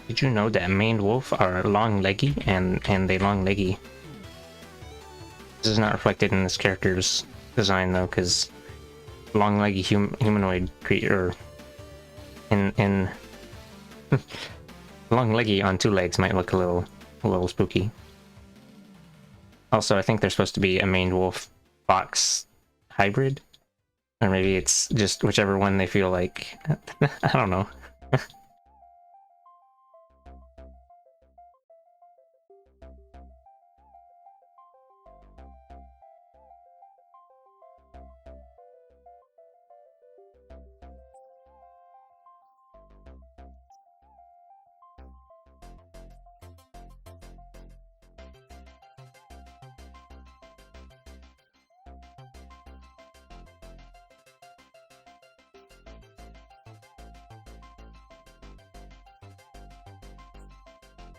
Did you know that maned wolf are long-leggy and they long-leggy? This is not reflected in this character's design though, because long-leggy humanoid creature in long-leggy on two legs might look a little spooky. Also, I think they're supposed to be a maned wolf fox hybrid, or maybe it's just whichever one they feel like. I don't know.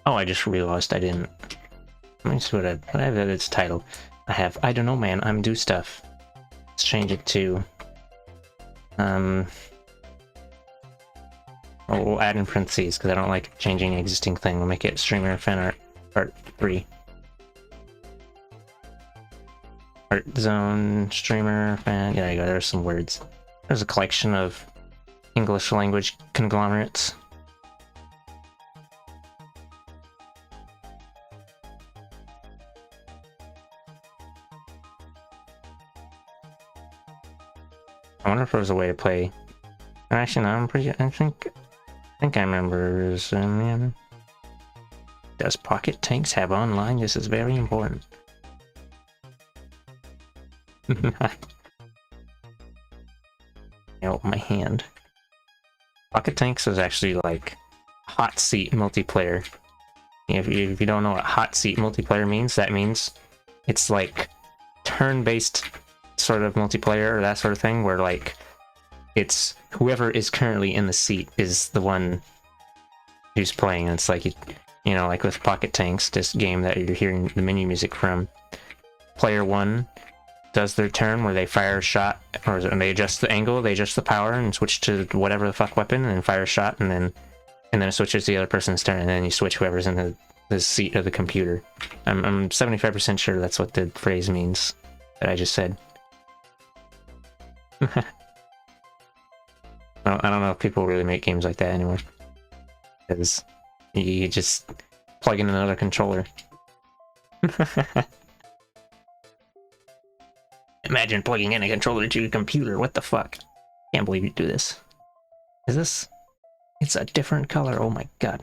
Oh, I just realized I didn't. Let me see what I have its title. I don't know, man. I'm do stuff. Let's change it to. We'll add in parentheses because I don't like changing an existing thing. We'll make it streamer fanart part 3. Art zone streamer fan. Yeah, there you go. There's some words. There's a collection of English language conglomerates. I wonder if there was a way to play. Actually, no, I think I remember. Yeah. Does Pocket Tanks have online? This is very important. Oh, my hand. Pocket Tanks is actually like hot seat multiplayer. If you don't know what hot seat multiplayer means, that means it's like turn-based sort of multiplayer or that sort of thing, where like it's whoever is currently in the seat is the one who's playing. It's like, you know, like with Pocket Tanks, this game that you're hearing the menu music from. Player 1 does their turn where they fire a shot, or they adjust the angle, they adjust the power, and switch to whatever the fuck weapon, and then fire a shot, and then it switches to the other person's turn, and then you switch whoever's in the seat of the computer. I'm 75% sure that's what the phrase means that I just said. I don't know if people really make games like that anymore, because you just plug in another controller. Imagine plugging in a controller to your computer. What the fuck? Can't believe you do this. Is this? It's a different color. Oh my god.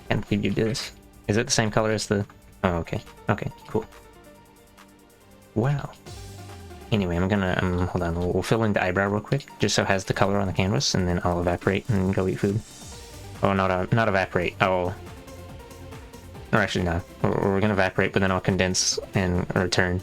Can't believe you do this. Is it the same color as the... Oh, okay. Okay, cool. Wow. Anyway, hold on, we'll fill in the eyebrow real quick, just so it has the color on the canvas, and then I'll evaporate and go eat food. Oh, not evaporate. Oh. Or actually, no. We're gonna evaporate, but then I'll condense and return.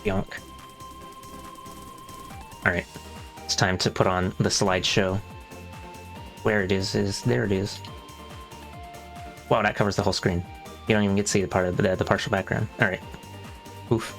Yonk. Alright. It's time to put on the slideshow. Where it is there it is. Wow, that covers the whole screen. You don't even get to see the part of the partial background. Alright. Oof.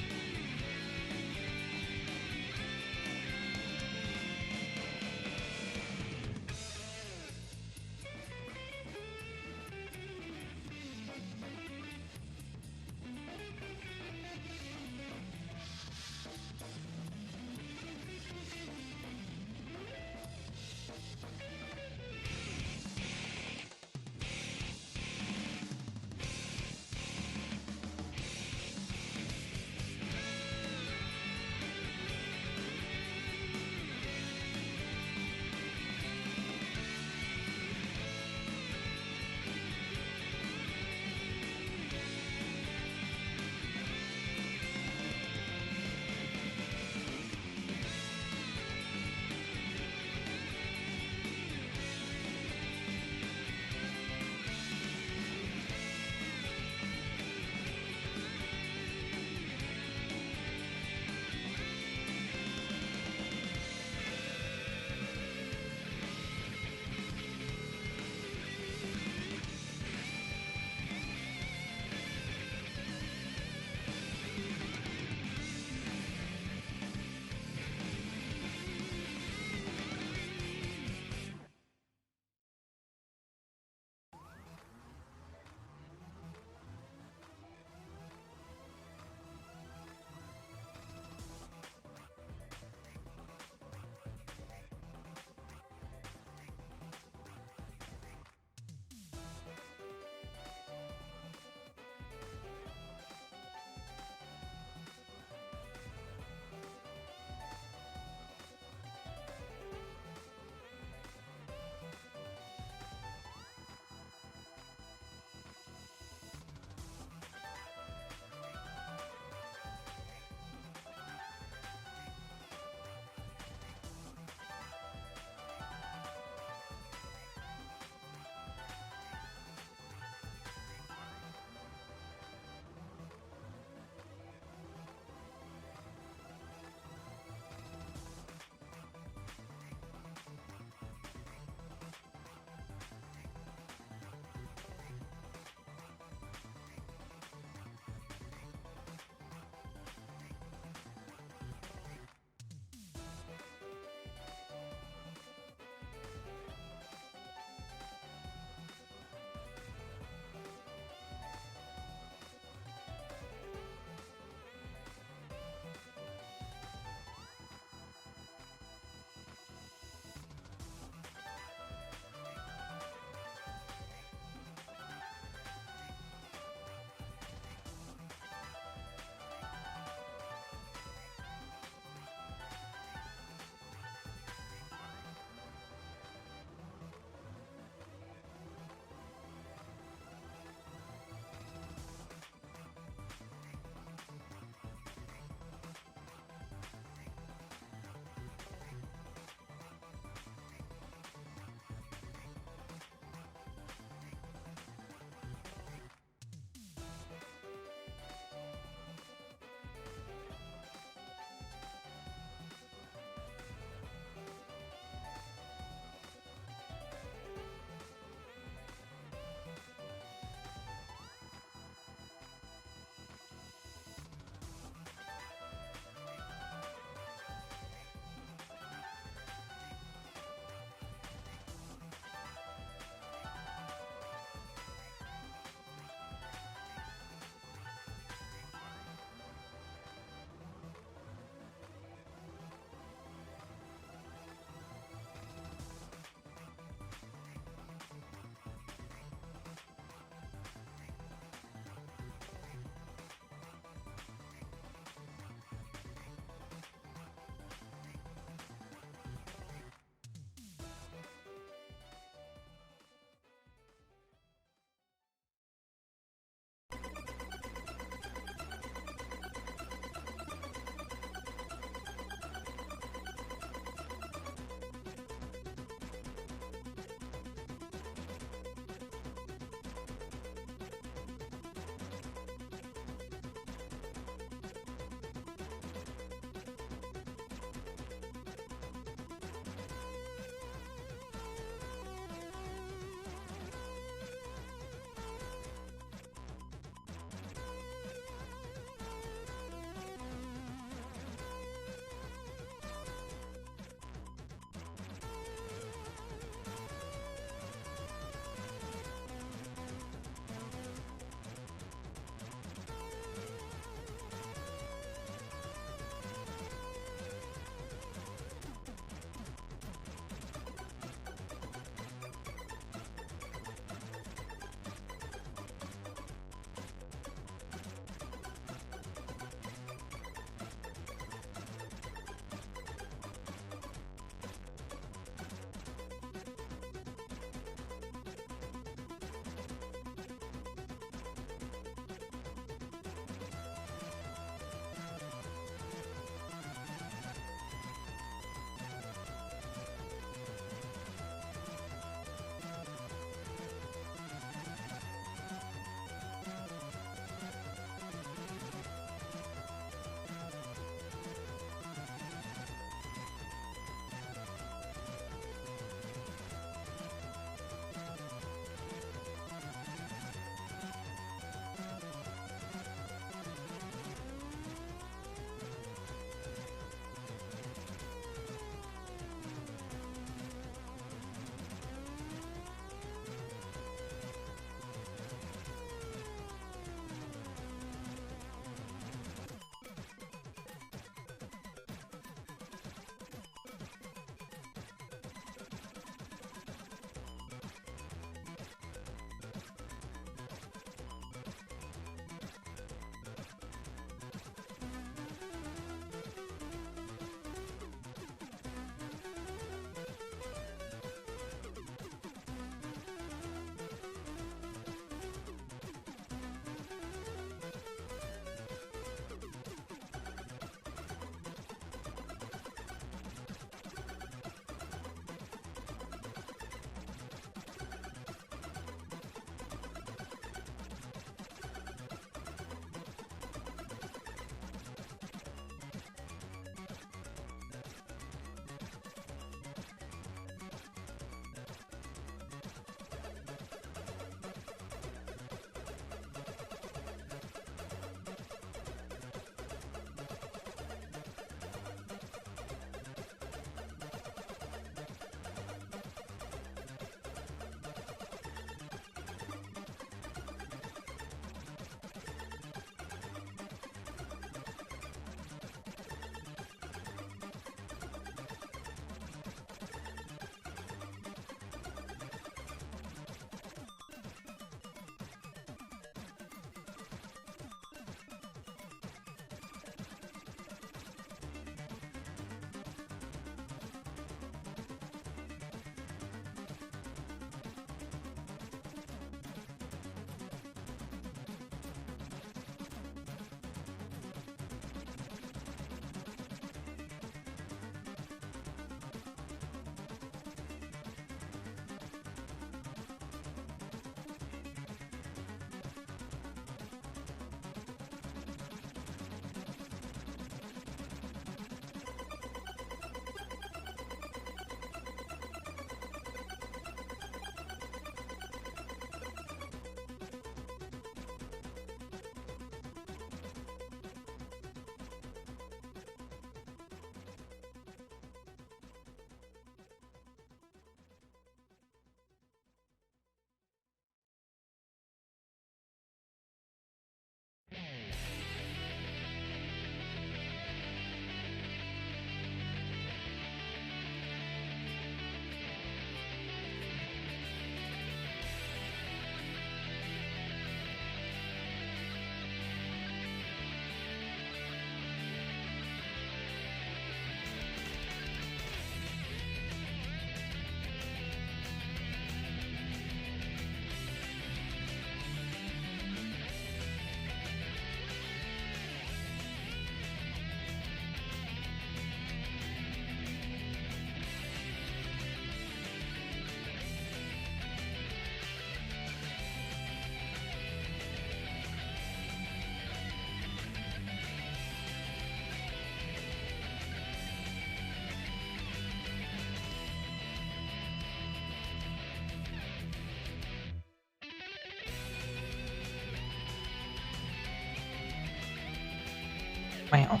Wow.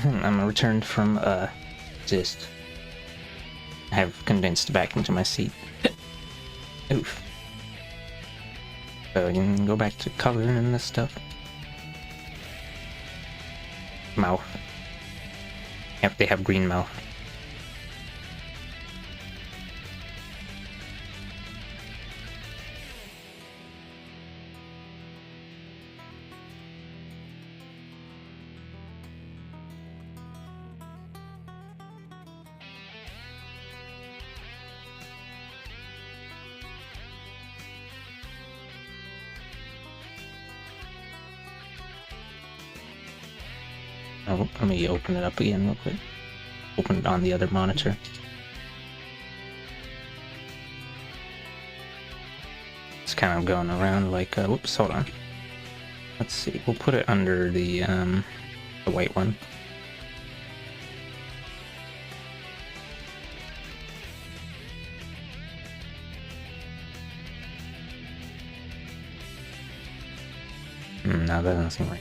I'm returned from exist. I have condensed back into my seat. Oof. So you can go back to color and this stuff. Mouth. Yep, they have green mouth. Oh, let me open it up again real quick. Open it on the other monitor. It's kind of going around like, whoops, hold on. Let's see, we'll put it under the white one. No, that doesn't seem right.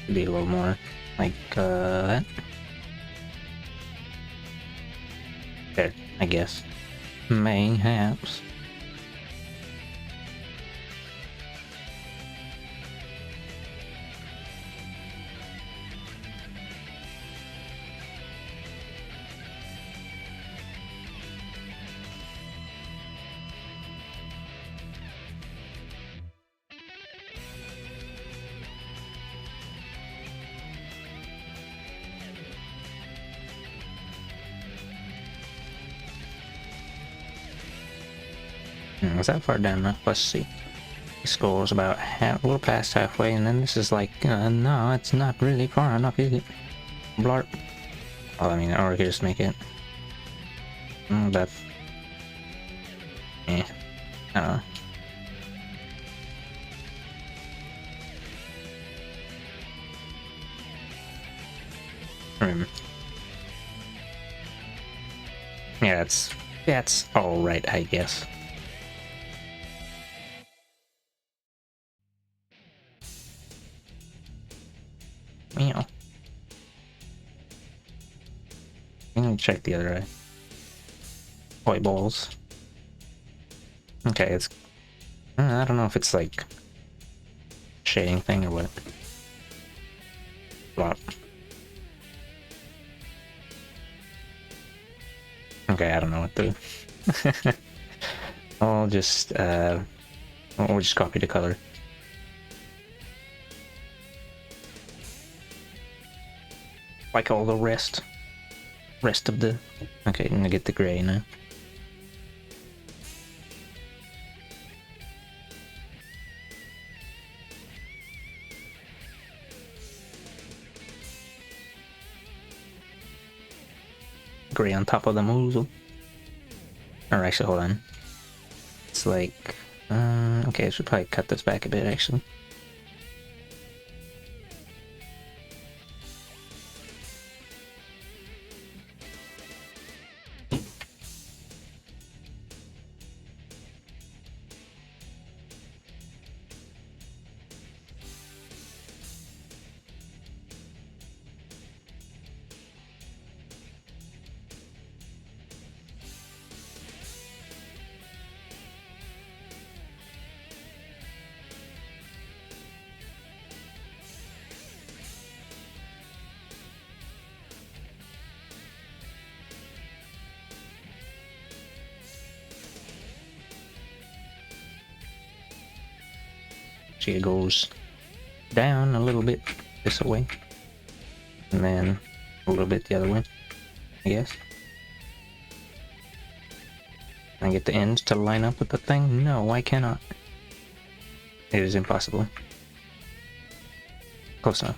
It'd be a little more like that. There, I guess. Mayhaps. Was that far down enough? Let's see. The score is about a little past halfway, and then this is like, no, it's not really far enough, is it? Blarp. Well, I mean, or just make it. That's. Eh. I don't know. Yeah, that's all right, I guess. Meow. I'm gonna check the other eye. Toy balls. Okay, it's. I don't know if it's like shading thing or what. Flop. Okay, I don't know what to do. I'll just we'll just copy the color. Like all the rest of the. Okay, I'm gonna get the gray now. Gray on top of the muzzle. Or actually, hold on. It's like, okay, I should probably cut this back a bit actually. See, it goes down a little bit this way, and then a little bit the other way, I guess. Can I get the ends to line up with the thing? No, I cannot. It is impossible. Close enough.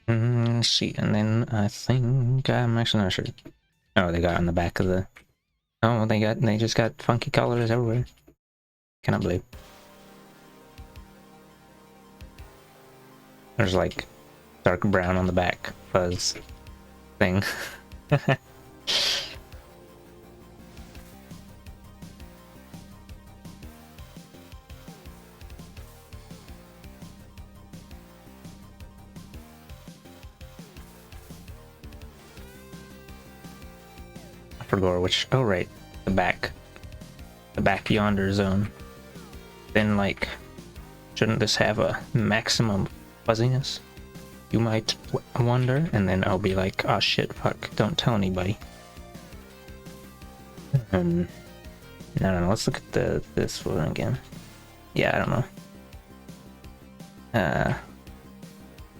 Let's see, and then I think I'm actually not sure. Oh, they got on the back of the. Oh, they just got funky colors everywhere. Cannot believe. There's like dark brown on the back fuzz thing. I forgot which. Oh, right, the back yonder zone. Then, like, shouldn't this have a maximum fuzziness? You might wonder, and then I'll be like, oh shit, fuck, don't tell anybody. I don't know, let's look at this one again. Yeah, I don't know. I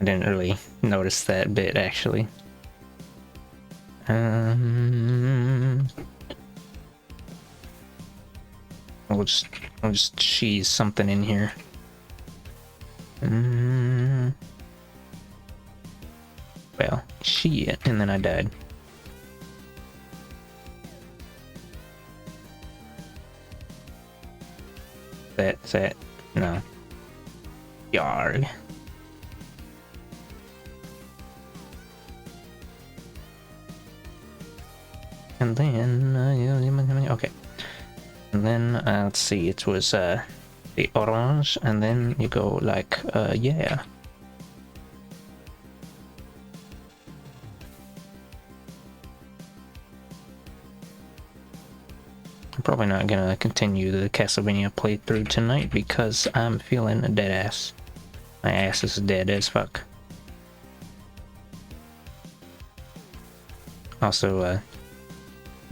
didn't really notice that bit, actually. We'll just cheese something in here. Well, shit, and then I died. That, no. Yarg. And then, okay. And then, let's see, it was, the orange, and then you go like, yeah. I'm probably not gonna continue the Castlevania playthrough tonight because I'm feeling a dead ass. My ass is dead as fuck. Also,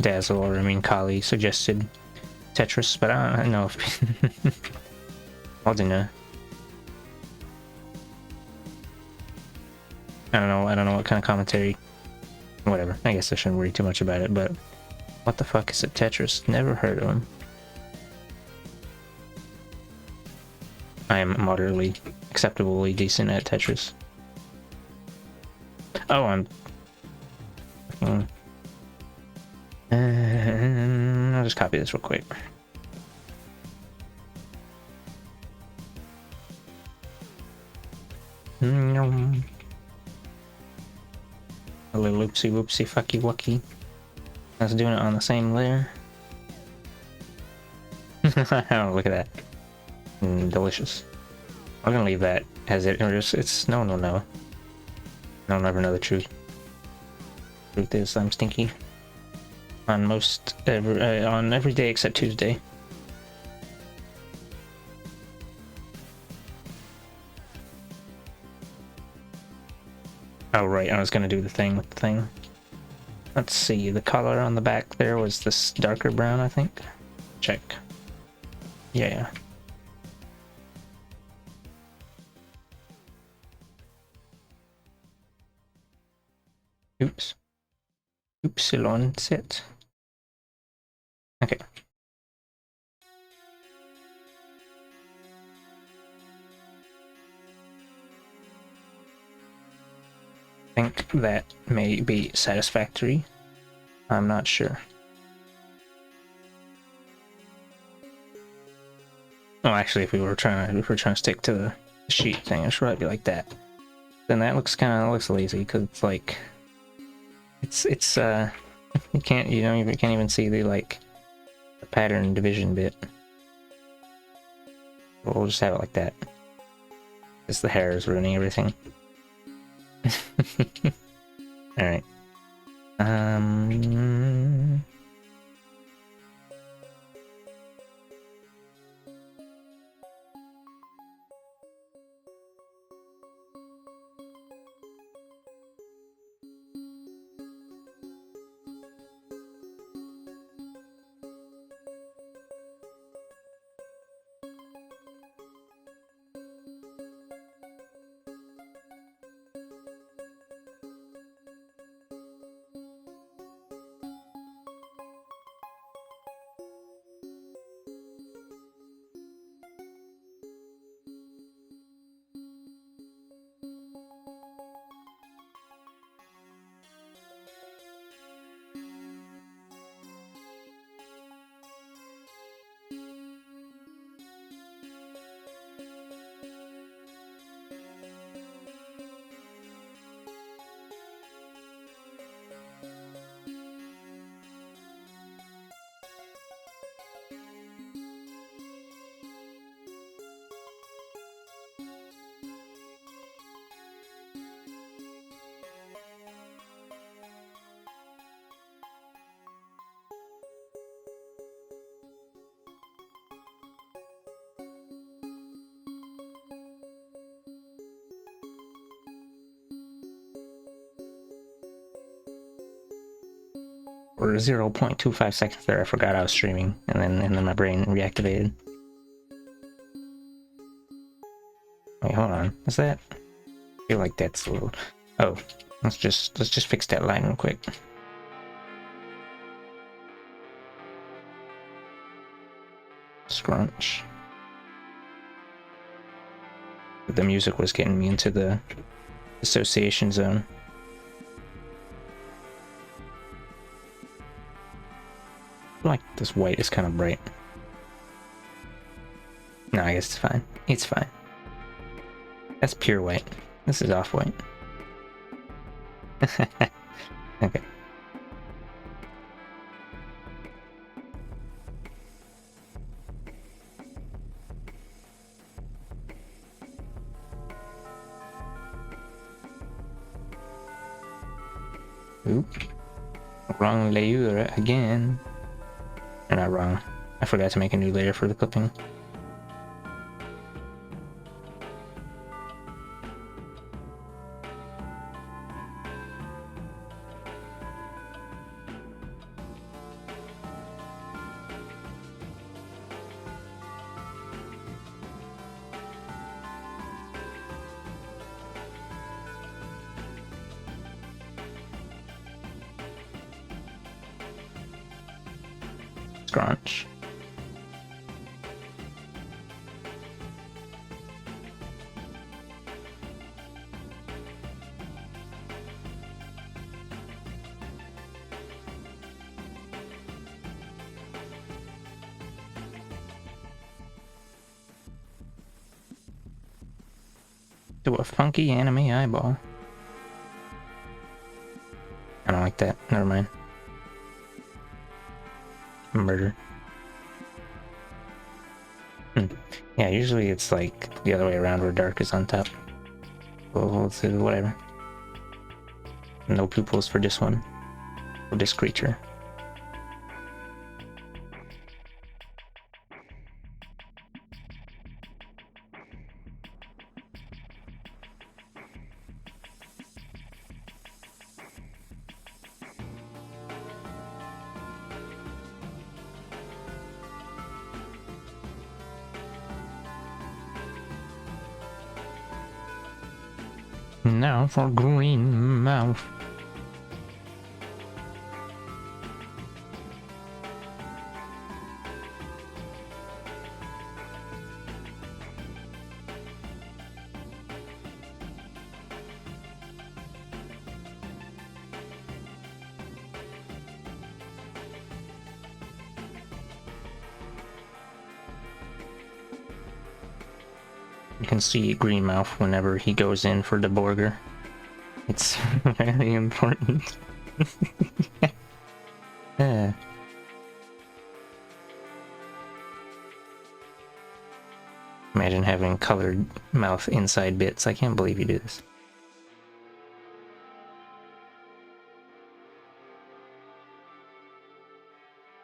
Dazzle, or I mean Kali, suggested Tetris, but I don't know if... I don't know. I don't know what kind of commentary... Whatever, I guess I shouldn't worry too much about it, but... What the fuck is a Tetris? Never heard of him. I am moderately, acceptably decent at Tetris. Oh, I'm... I'll just copy this real quick. A little oopsie whoopsie fucky wucky. I was doing it on the same layer. Oh, look at that. Delicious. I'm gonna leave that as it, or just, it's, no. I'll never know the truth. Truth is, I'm stinky. On on every day except Tuesday. Oh right, I was gonna do the thing with the thing. Let's see, the color on the back there was this darker brown, I think. Check. Yeah. Oops. Upsilon set. Okay. I think that may be satisfactory. I'm not sure. Oh, actually, if we were trying to stick to the sheet thing, it should probably be like that. Then that looks lazy because it's like, it's you can't even see the like the pattern division bit. We'll just have it like that. Because the hair is ruining everything. Alright. For 0.25 seconds there, I forgot I was streaming, and then my brain reactivated. Wait, hold on. Is that? I feel like that's a little. Oh, let's just fix that line real quick. Scrunch. The music was getting me into the association zone. I feel like this white is kind of bright. No, I guess it's fine. It's fine. That's pure white. This is off-white. Okay. Oop. Wrong layer again. Or not wrong. I forgot to make a new layer for the clipping. Scrunch. Do a funky anime eyeball. I don't like that. Never mind. Murder. Yeah, usually it's like the other way around where dark is on top. Well, let's do whatever. No pupils for this one. For this creature. Now for green mouth. You can see Greenmouth whenever he goes in for the burger. It's very important. Yeah. Imagine having colored mouth inside bits. I can't believe you do this.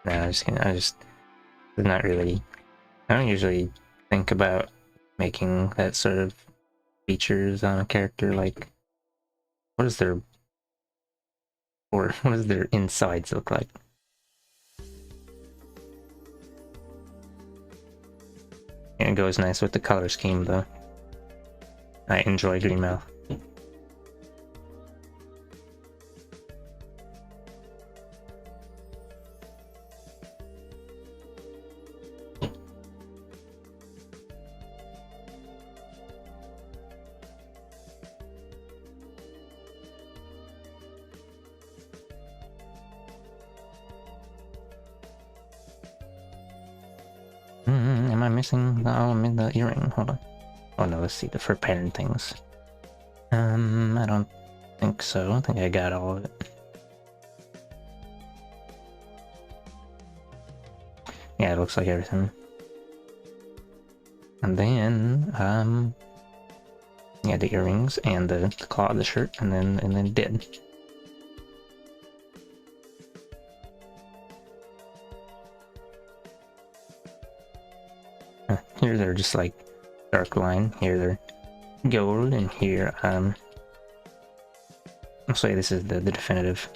No, not really. I don't usually think about making that sort of features on a character, like what does their insides look like? And it goes nice with the color scheme though. I enjoy green mouth. Am I missing the earring? Hold on. Oh no, let's see the fur pattern things. I don't think so. I think I got all of it. Yeah, it looks like everything. And then, yeah, the earrings and the claw of the shirt, and then did. Here they're just like dark line. Here they're gold, and here I'll say this is the definitive.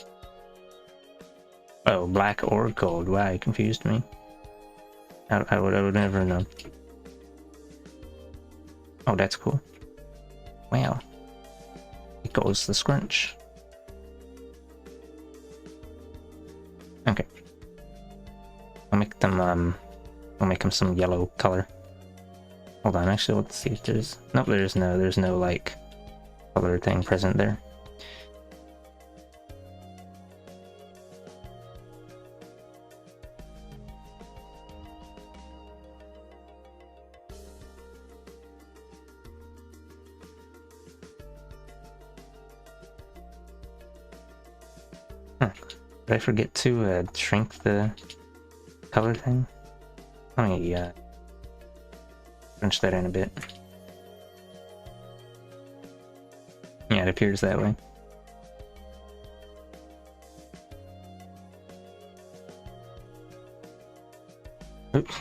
Oh, black or gold. Wow, you confused me. I would never know. Oh, that's cool. Wow. It goes the scrunch. Okay. I'll make them some yellow color. Hold on, actually let's see if there's nope, there's no like color thing present there. Did I forget to shrink the color thing? Let me crunch that in a bit. Yeah, it appears that way. Oops.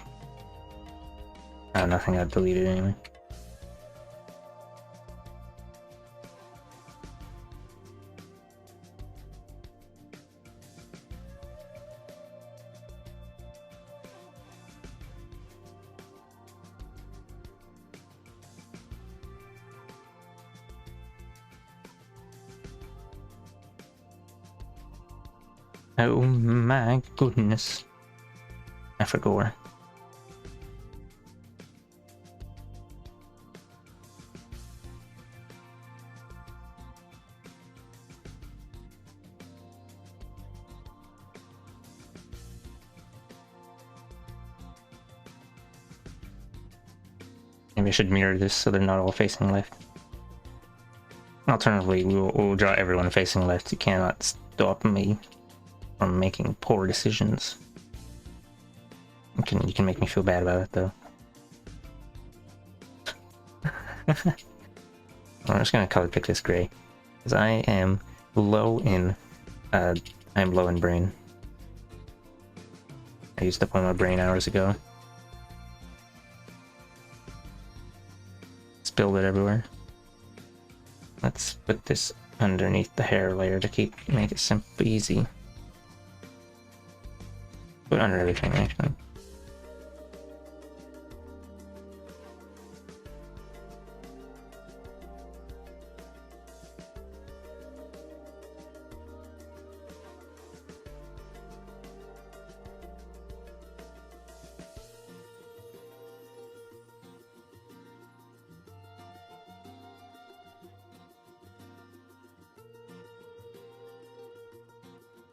Oh, nothing got deleted anyway. Oh my goodness. I forgot. Maybe I should mirror this so they're not all facing left. Alternatively, we'll draw everyone facing left. You cannot stop me from making poor decisions. You can make me feel bad about it though. I'm just gonna color pick this gray because I am low in brain. I used up all my brain hours ago. Spilled it everywhere. Let's put this underneath the hair layer to make it simple, easy. Put under everything actually.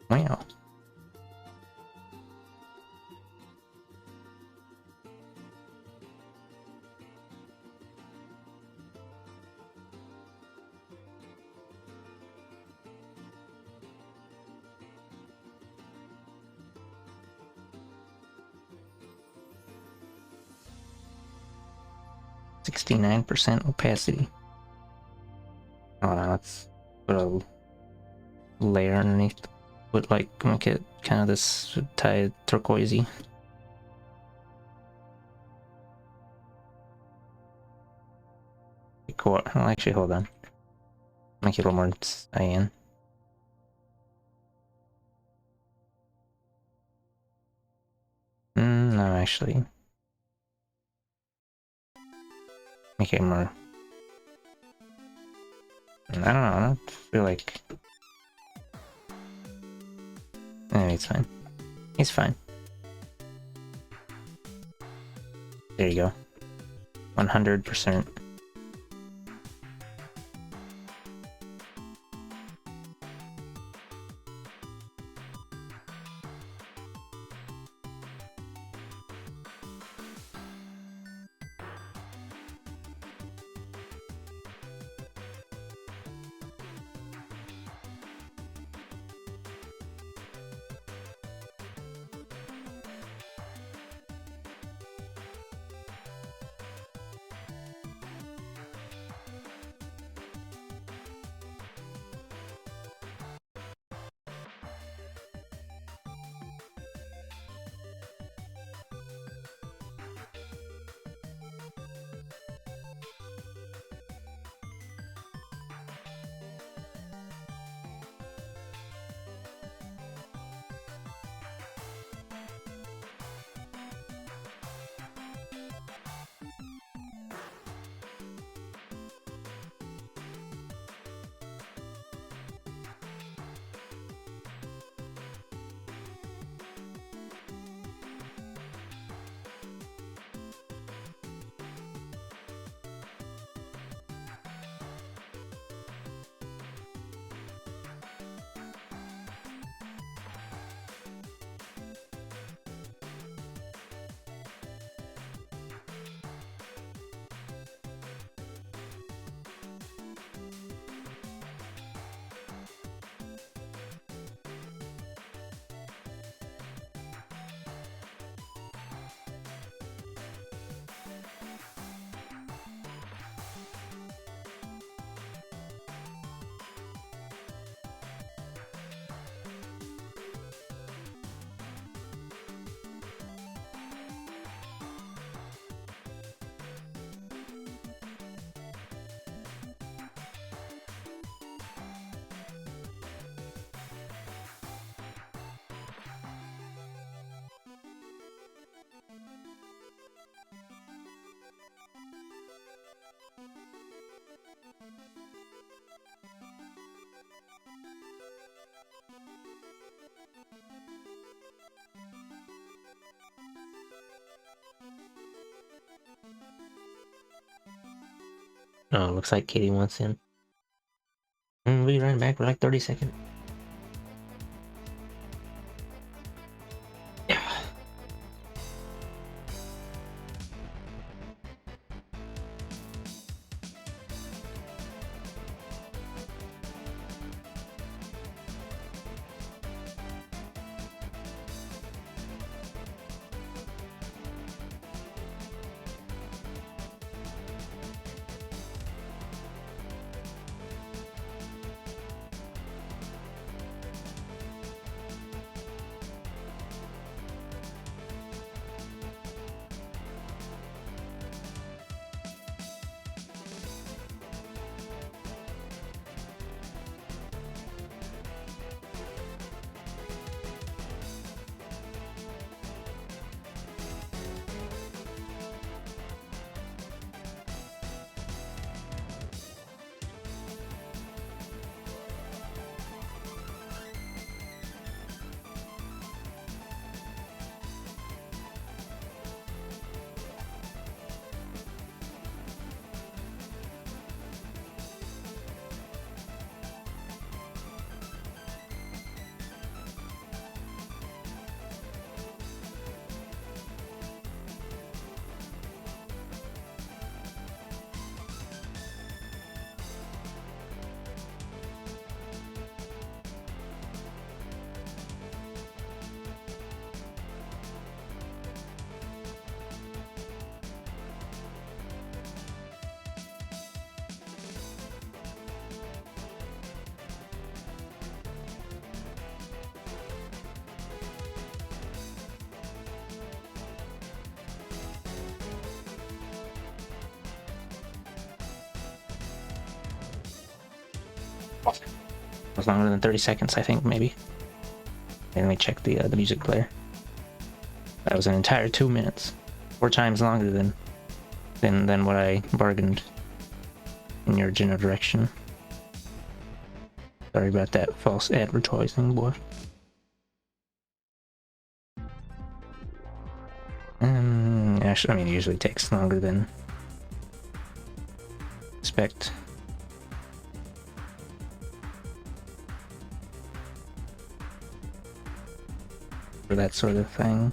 Wow. 69% opacity. Hold on, let's put a layer underneath. Would like make it kind of this turquoisey. Cool. Well, actually, hold on. Make it a little more cyan. No, actually. Make it more... I don't know, I don't feel like... Anyway, it's fine. It's fine. There you go. 100%. Oh, looks like Katie wants in. We'll be right back for like 30 seconds. It was longer than 30 seconds, I think, maybe. Let me check the music player. That was an entire 2 minutes. 4 times longer than what I bargained in your general direction. Sorry about that false advertising, boy. Actually, I mean, it usually takes longer than expect. For that sort of thing.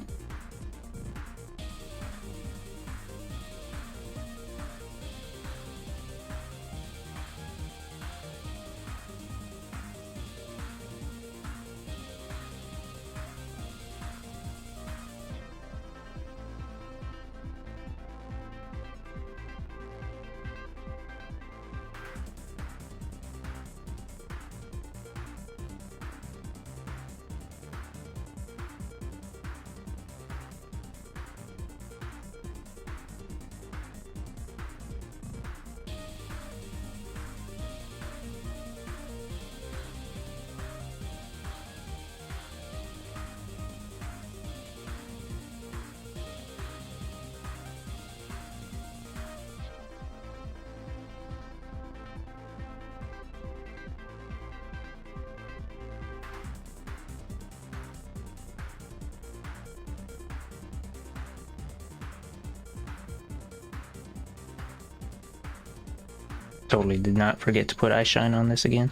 Totally did not forget to put eye shine on this again.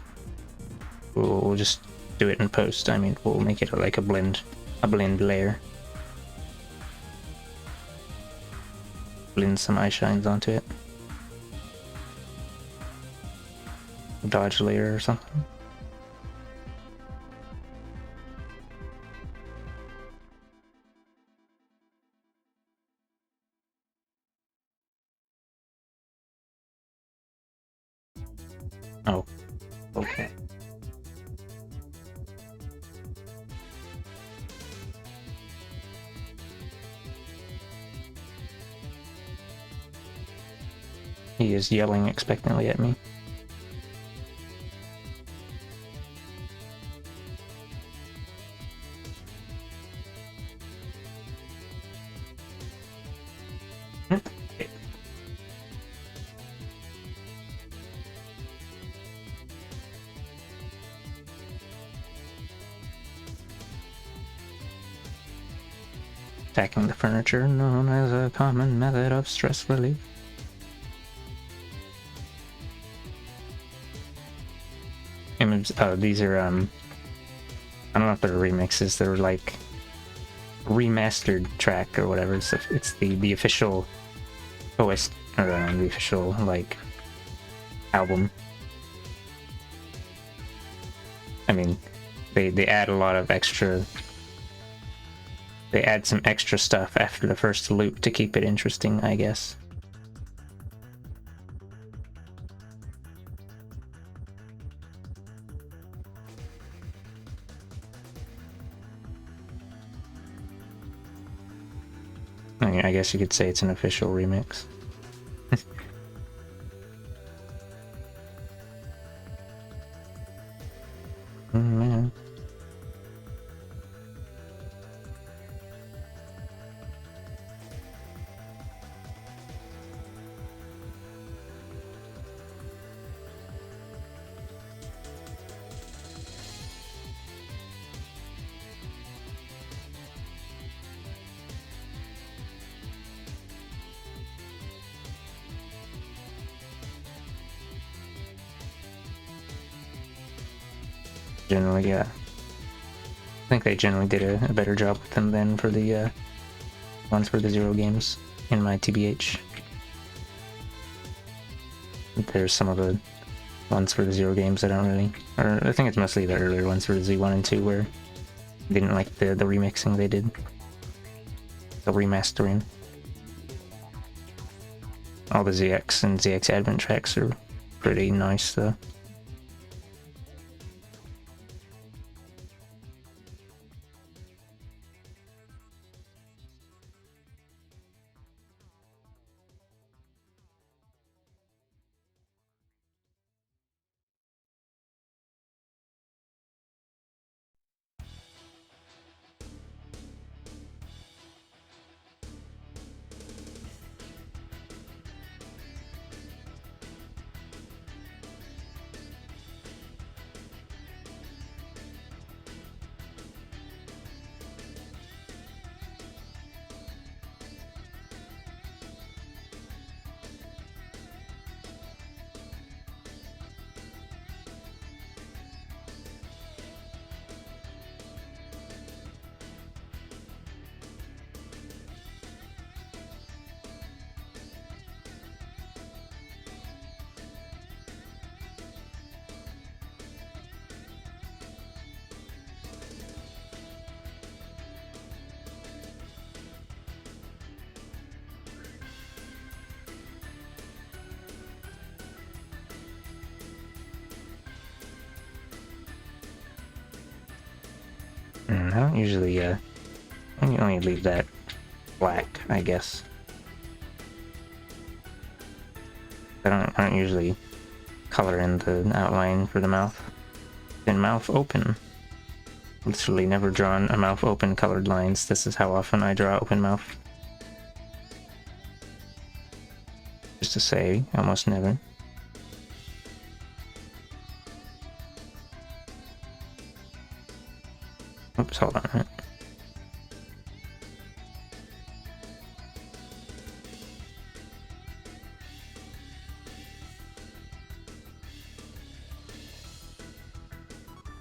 We'll just do it in post. I mean, we'll make it like a blend layer. Blend some eye shines onto it. Dodge layer or something. Oh, okay. He is yelling expectantly at me. Attacking the furniture, known as a common method of stress relief. These are, I don't know if they're remixes, they're like remastered track or whatever. It's the official OST, or the official, like, album. I mean, they add a lot of extra. They add some extra stuff after the first loop to keep it interesting, I guess. I mean, I guess you could say it's an official remix. Man. Generally, yeah. I think they generally did a better job with them than for the ones for the Zero games in my TBH. There's some of the ones for the Zero games I don't really, or I think it's mostly the earlier ones for Z1 and 2 where I didn't like the remixing they did. The remastering. All the ZX and ZX Advent tracks are pretty nice though. I don't usually, I only leave that black, I guess. I don't usually color in the outline for the mouth. Then mouth open. Literally never drawn a mouth open colored lines. This is how often I draw open mouth. Just to say, almost never. Oops, hold on a minute.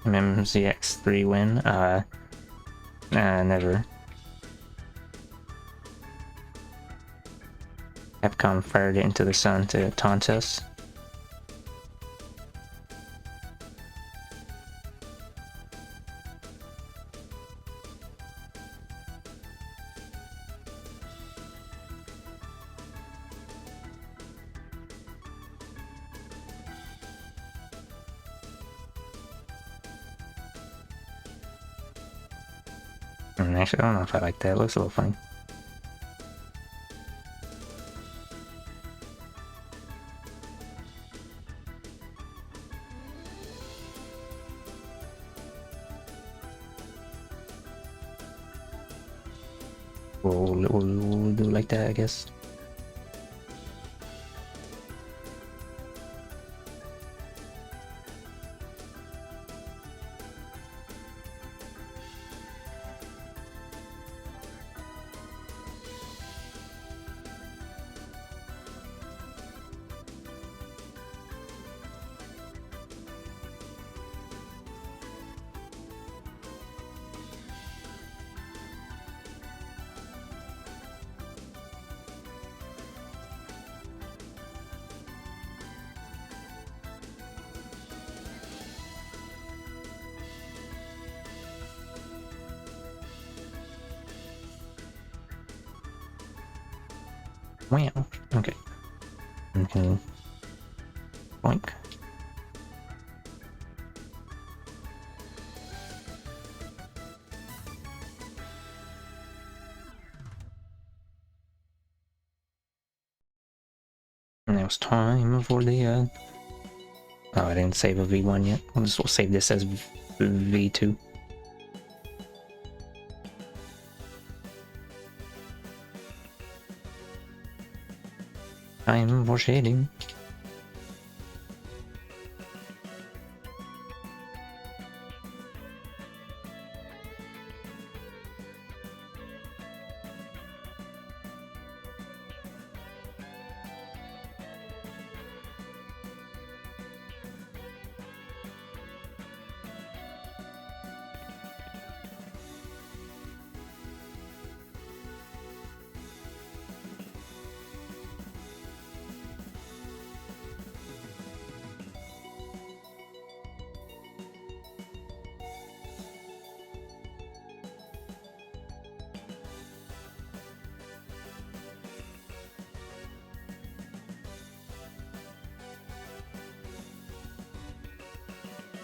MMZX3 win? Never. Capcom fired it into the sun to taunt us. Actually, I don't know if I like that. It looks a little funny. We'll do like that, I guess. Wow. Okay. Okay. Boink. Now it's time for the, oh, I didn't save a V1 yet. We'll save this as V2. Time for shading.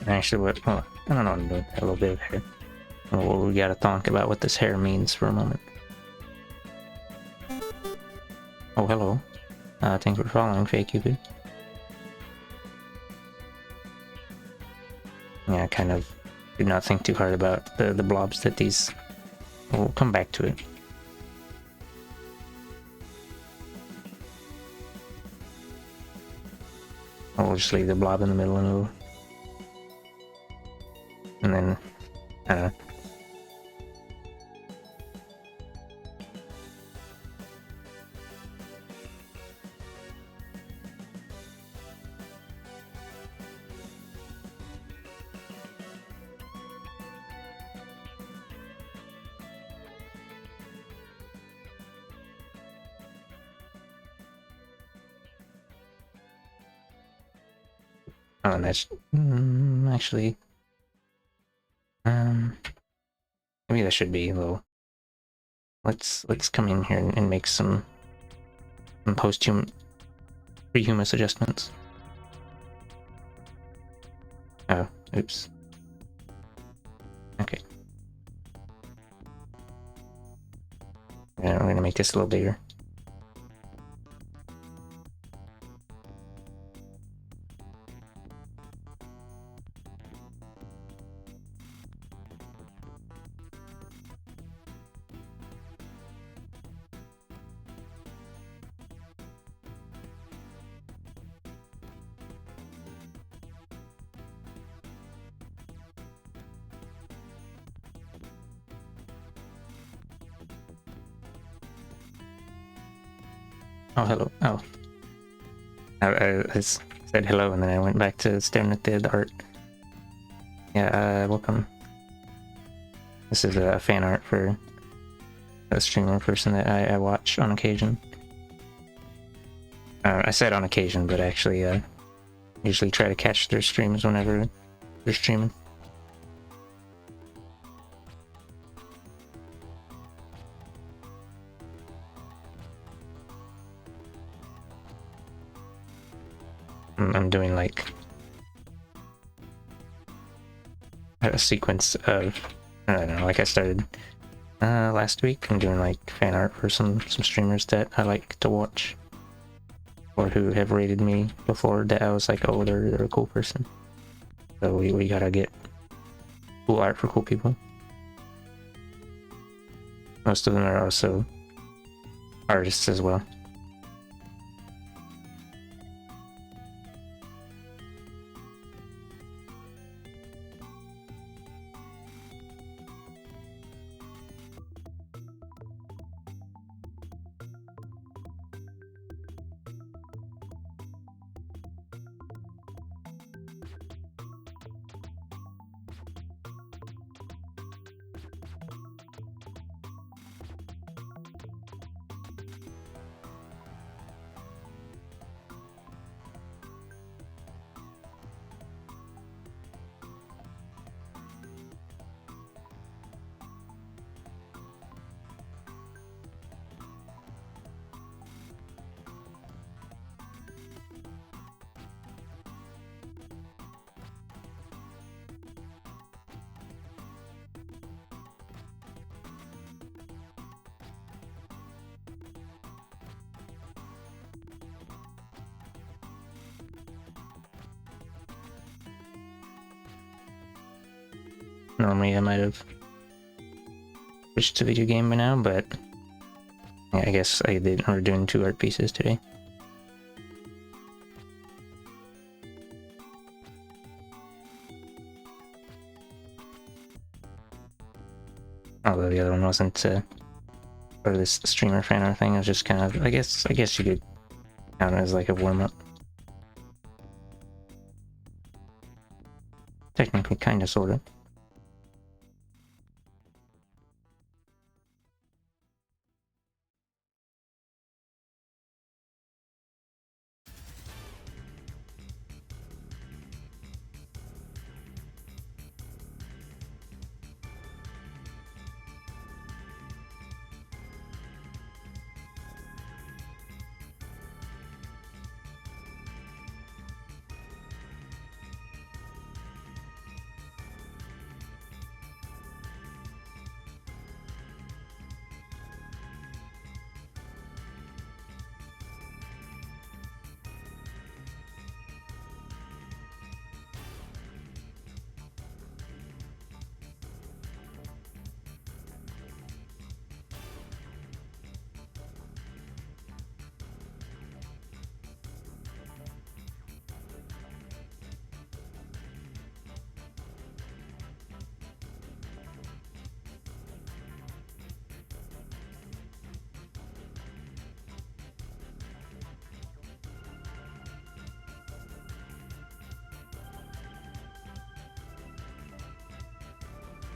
Actually, what? Well, I don't know what I'm doing. A little bit of hair. Well, we gotta think about what this hair means for a moment. Oh, hello. Thanks for following, Fake Cupid. Yeah, I kind of did not think too hard about the blobs that these... We'll come back to it. We'll just leave the blob in the middle and then, I don't know. Oh, and that's actually, maybe that should be a little. Let's come in here and make some pre-humus adjustments. Oh, oops. Okay. make this a little bigger. Oh, hello. Oh. I said hello and then I went back to staring at the art. Yeah, welcome. This is a fan art for a streamer person that I watch on occasion. I said on occasion, but actually usually try to catch their streams whenever they're streaming. I'm doing like a sequence of, I don't know, like I started last week. I'm doing like fan art for some streamers that I like to watch or who have rated me before that I was like, oh, they're a cool person. So we gotta get cool art for cool people. Most of them are also artists as well. Normally I might have switched to video game by now, but I guess I did. We're doing 2 art pieces today. Although the other one wasn't part of this streamer fan art thing. It was just kind of, I guess you could count it as like a warm-up. Technically, kind of, sort of.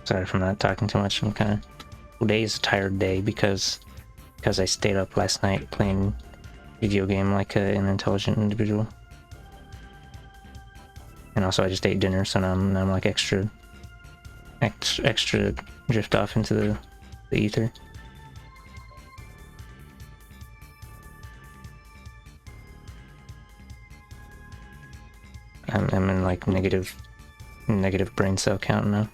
Sorry for not talking too much. I'm kind of, today is a tired day because I stayed up last night playing video game like an intelligent individual, and also I just ate dinner, so now I'm like extra drift off into the ether. I'm in like negative brain cell count now.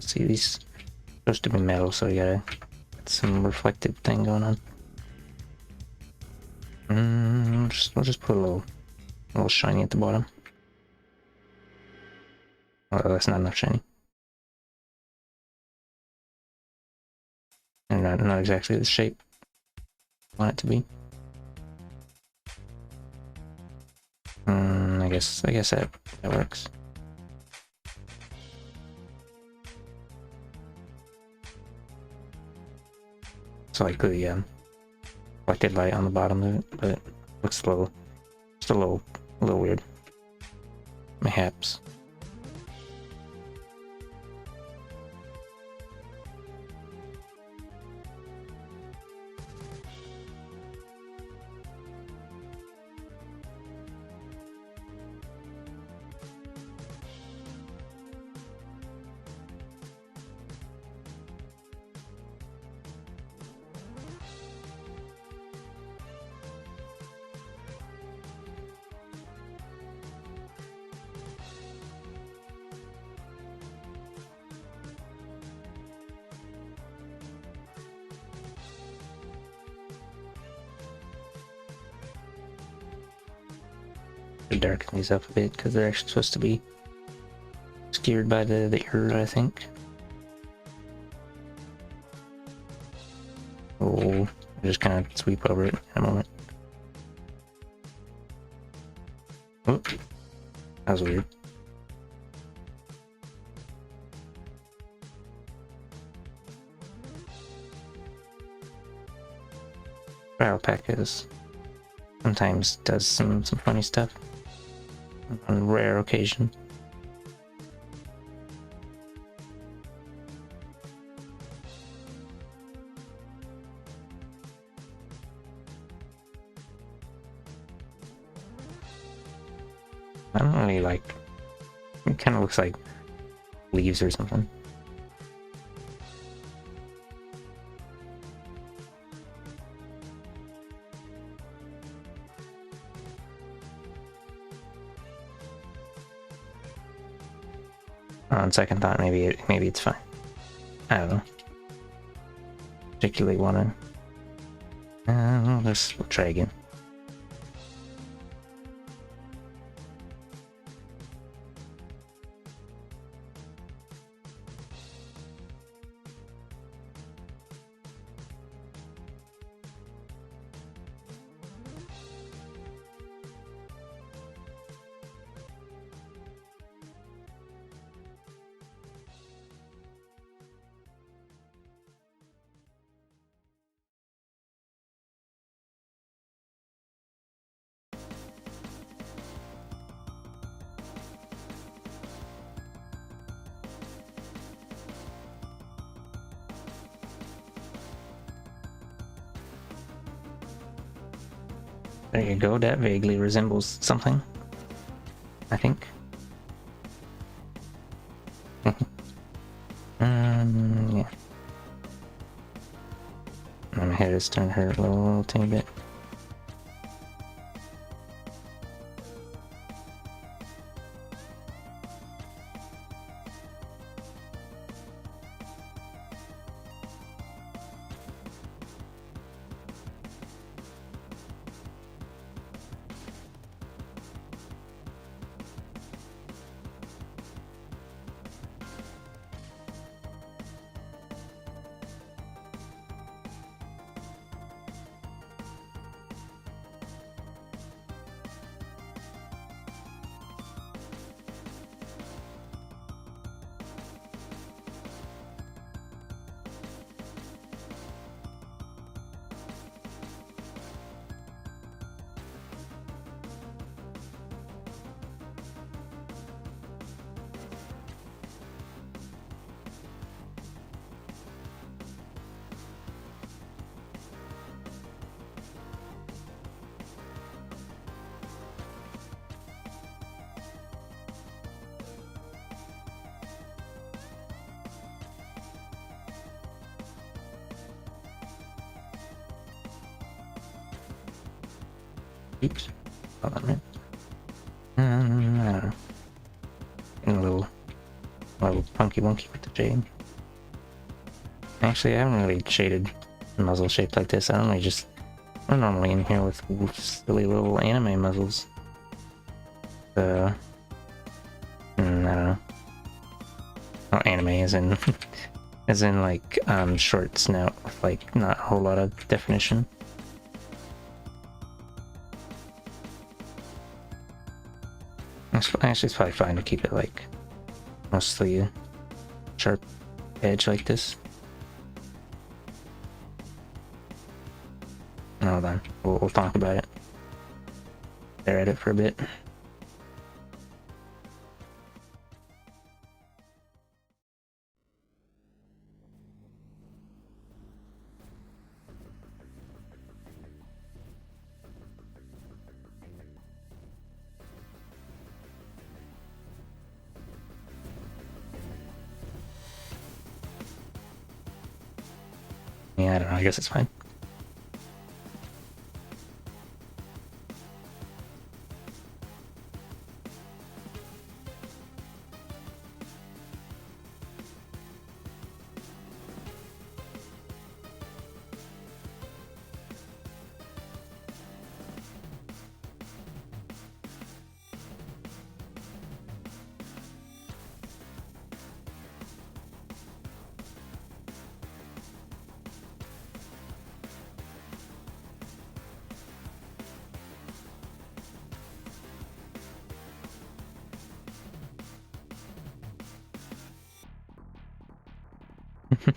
See, these supposed to be metal, so we gotta get some reflective thing going on. We'll just put a little shiny at the bottom. Oh, that's not enough shiny. And not exactly the shape I want it to be. I guess that works. So like the reflected light on the bottom of it, but it looks just a little weird. Mayhaps. Darken these up a bit because they're actually supposed to be obscured by the ear, I think. Oh, just kind of sweep over it in a moment. Oop, that was weird. Alpacas sometimes does some funny stuff on rare occasion. I don't really like. It kind of looks like leaves or something. On second thought, maybe it's fine. I don't know. Particularly wanna. We'll try again. There you go, that vaguely resembles something, I think. Yeah. My head is starting to hurt a little tiny bit. Oops. Hold on a minute. I don't know. Getting a little little funky wonky with the shading. Actually, I haven't really shaded a muzzle shaped like this. I'm normally in here with silly little anime muzzles. So, I don't know. Oh, anime as in, as in like short snout with like not a whole lot of definition. Actually, it's probably fine to keep it like mostly a sharp edge like this. Hold on, we'll talk about it. Stare at it for a bit. Yeah, I don't know, I guess it's fine.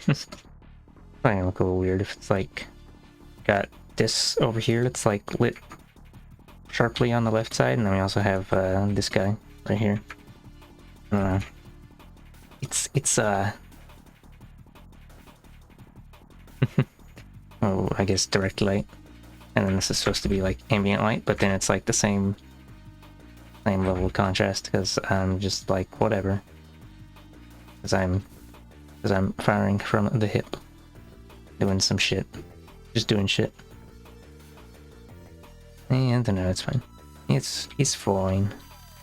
It's probably gonna look a little weird if it's like got this over here that's like lit sharply on the left side, and then we also have this guy right here. I don't know. It's oh, I guess direct light, and then this is supposed to be like ambient light, but then it's like the same level of contrast because I'm just like whatever, because I'm firing from the hip, doing some shit, just doing shit. And no, it's fine. It's fine.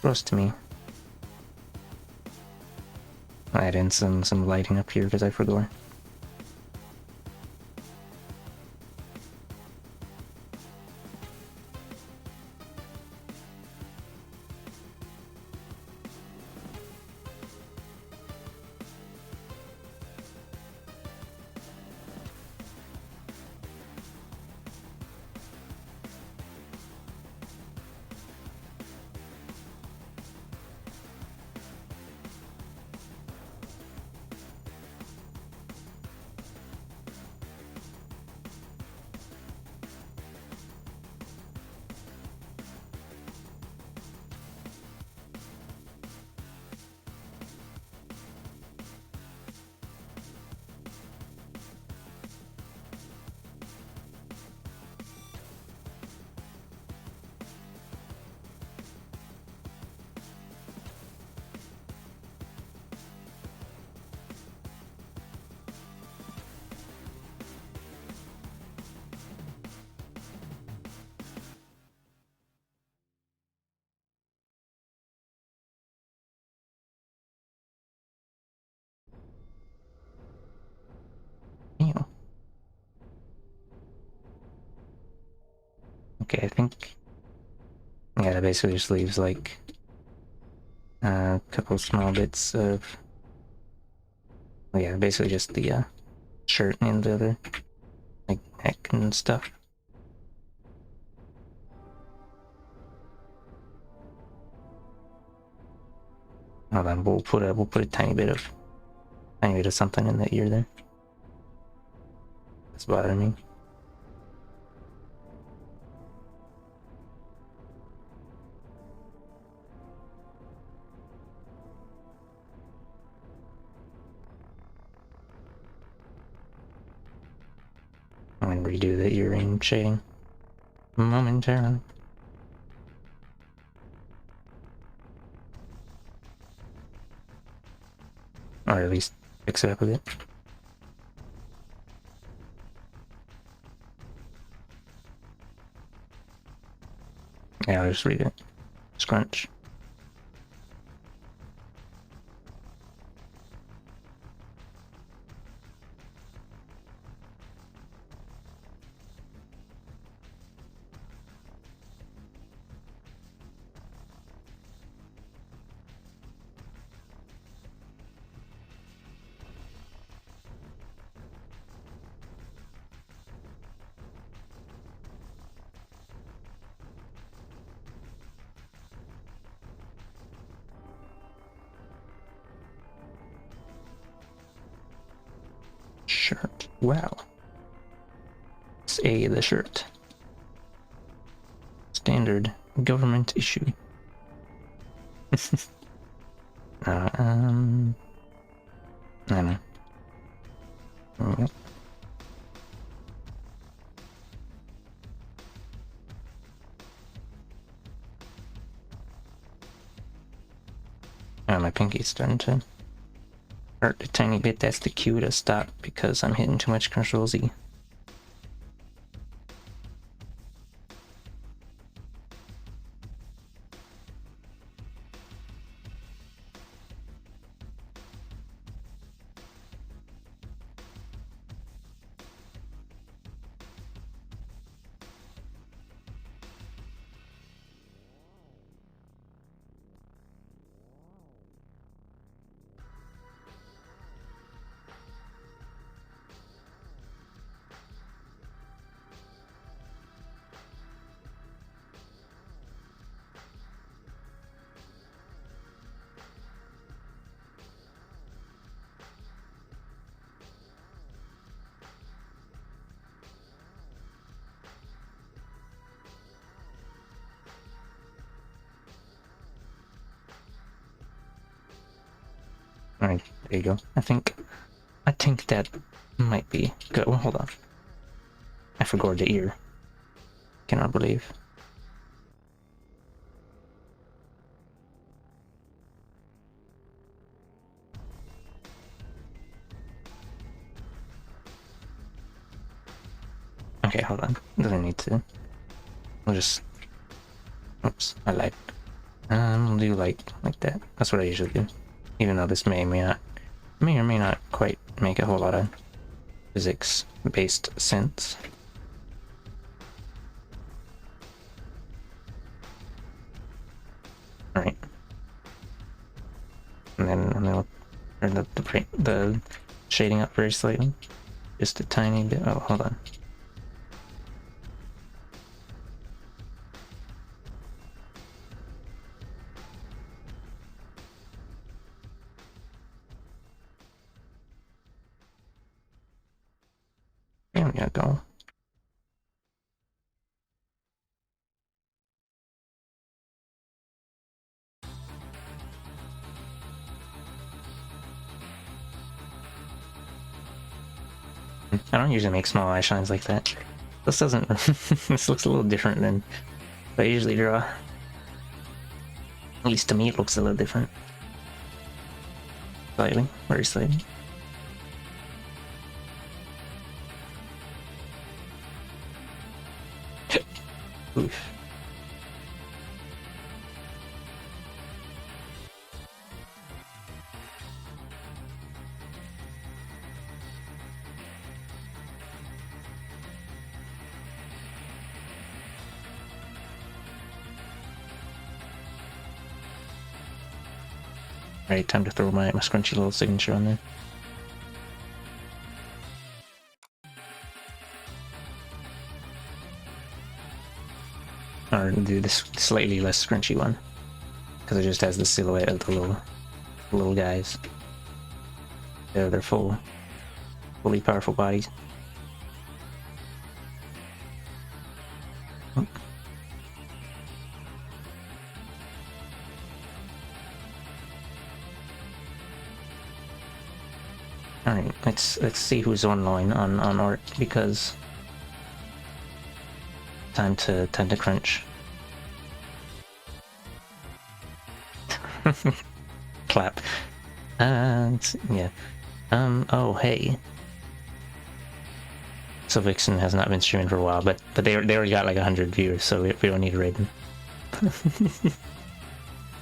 Close to me. I'll add in some lighting up here because I forgot. Ew. Okay, I think, yeah, that basically just leaves like a couple small bits of, well, yeah, basically just the shirt and the other like neck and stuff. Hold on, we'll put a tiny bit of something in the ear there. That's bothering me. I'm gonna redo the earring shading momentarily. Or at least fix it up a bit. Yeah, I'll just read it. Scrunch. Wow. It's the shirt. Standard government issue. I don't know. Oh, my pinky's starting to hurt a tiny bit. That's the cue to stop because I'm hitting too much Control Z. Alright, there you go. I think that might be good. Well, hold on. I forgot the ear. Cannot believe. Okay, hold on. Doesn't need to. We'll just... Oops, I lied. We'll do like that. That's what I usually do. Even though this may or may not quite make a whole lot of physics-based sense. Alright. And then we'll turn the shading up very slightly. Just a tiny bit. Oh, hold on. There we go. I don't usually make small eye shines like that. This doesn't... this looks a little different than what I usually draw. At least to me it looks a little different. Slightly. Very slightly. Oof. Alright, time to throw my scrunchy little signature on there. Or do this slightly less scrunchy one, because it just has the silhouette of the little guys. They're fully powerful bodies. Oh. Alright, let's see who's online on art, because time to crunch. Clap. Yeah. Oh hey. So Vixen has not been streaming for a while, but they already got like 100 viewers, so we don't need to raid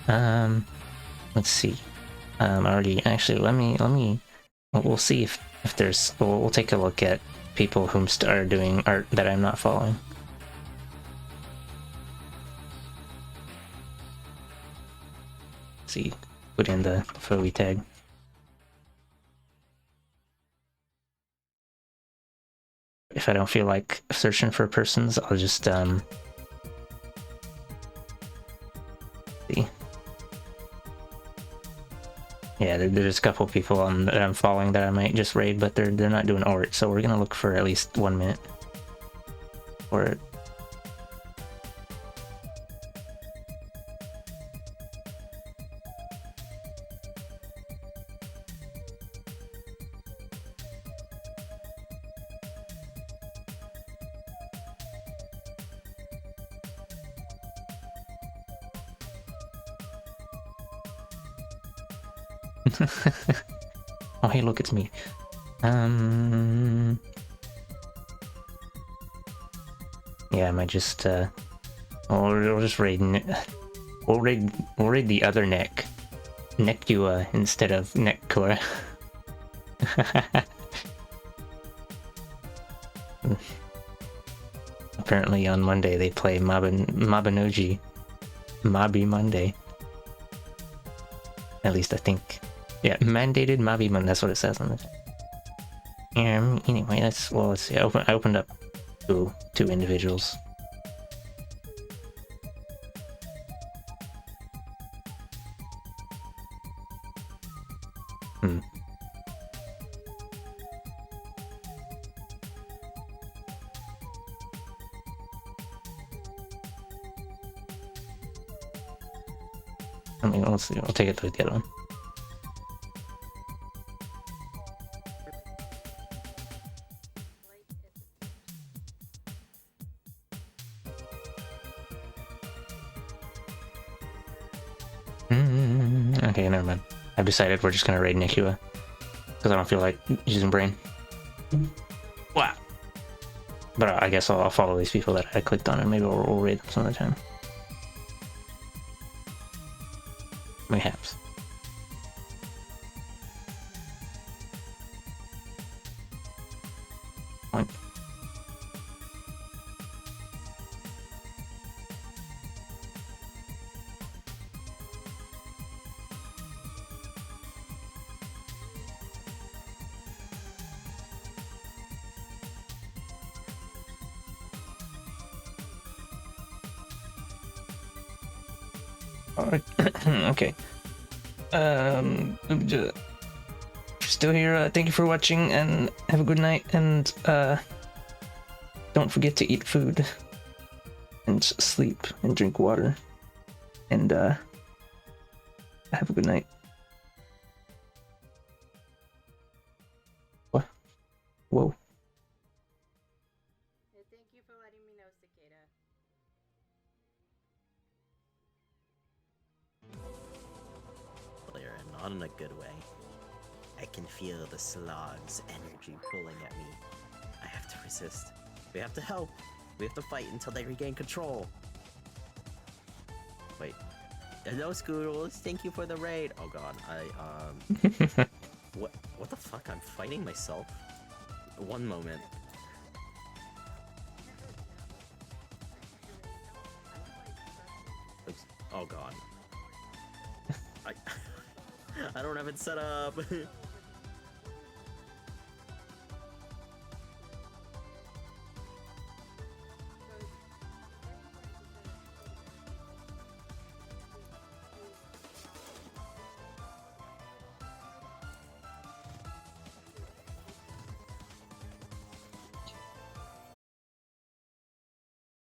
them. Let's see. Already actually let me we'll see if there's we'll take a look at people who are doing art that I'm not following. Let's see, put in the Foey tag. If I don't feel like searching for persons, I'll just see. Yeah, there's a couple people that I'm following that I might just raid, but they're not doing ort, so we're gonna look for at least 1 minute for it. Oh, hey, look, it's me. Yeah, I might just we'll just raid. We'll raid the other Nekua instead of Nekkura. Apparently on Monday they play Mabinogi. Mabi Monday. At least I think. Yeah, mandated Mabi Monday, that's what it says on this. Anyway, let's see. I opened up two individuals. I mean, let's see. I'll take it to the other one. Okay, never mind. I've decided we're just gonna raid Nekua because I don't feel like using brain. Wow. But I guess I'll follow these people that I clicked on, and maybe we'll raid them some other time. Mayhaps. Okay. Still here. Thank you for watching, and have a good night. And don't forget to eat food, and sleep, and drink water, and have a good night. What? Whoa. Thank you for letting me know, Cicada. And not in a good way. I can feel the slog's energy pulling at me. I have to resist. We have to help. We have to fight until they regain control. Wait. Hello, Scoodles. Thank you for the raid. Oh god, What the fuck? I'm fighting myself? One moment. Oops. Oh god. I don't have it set up.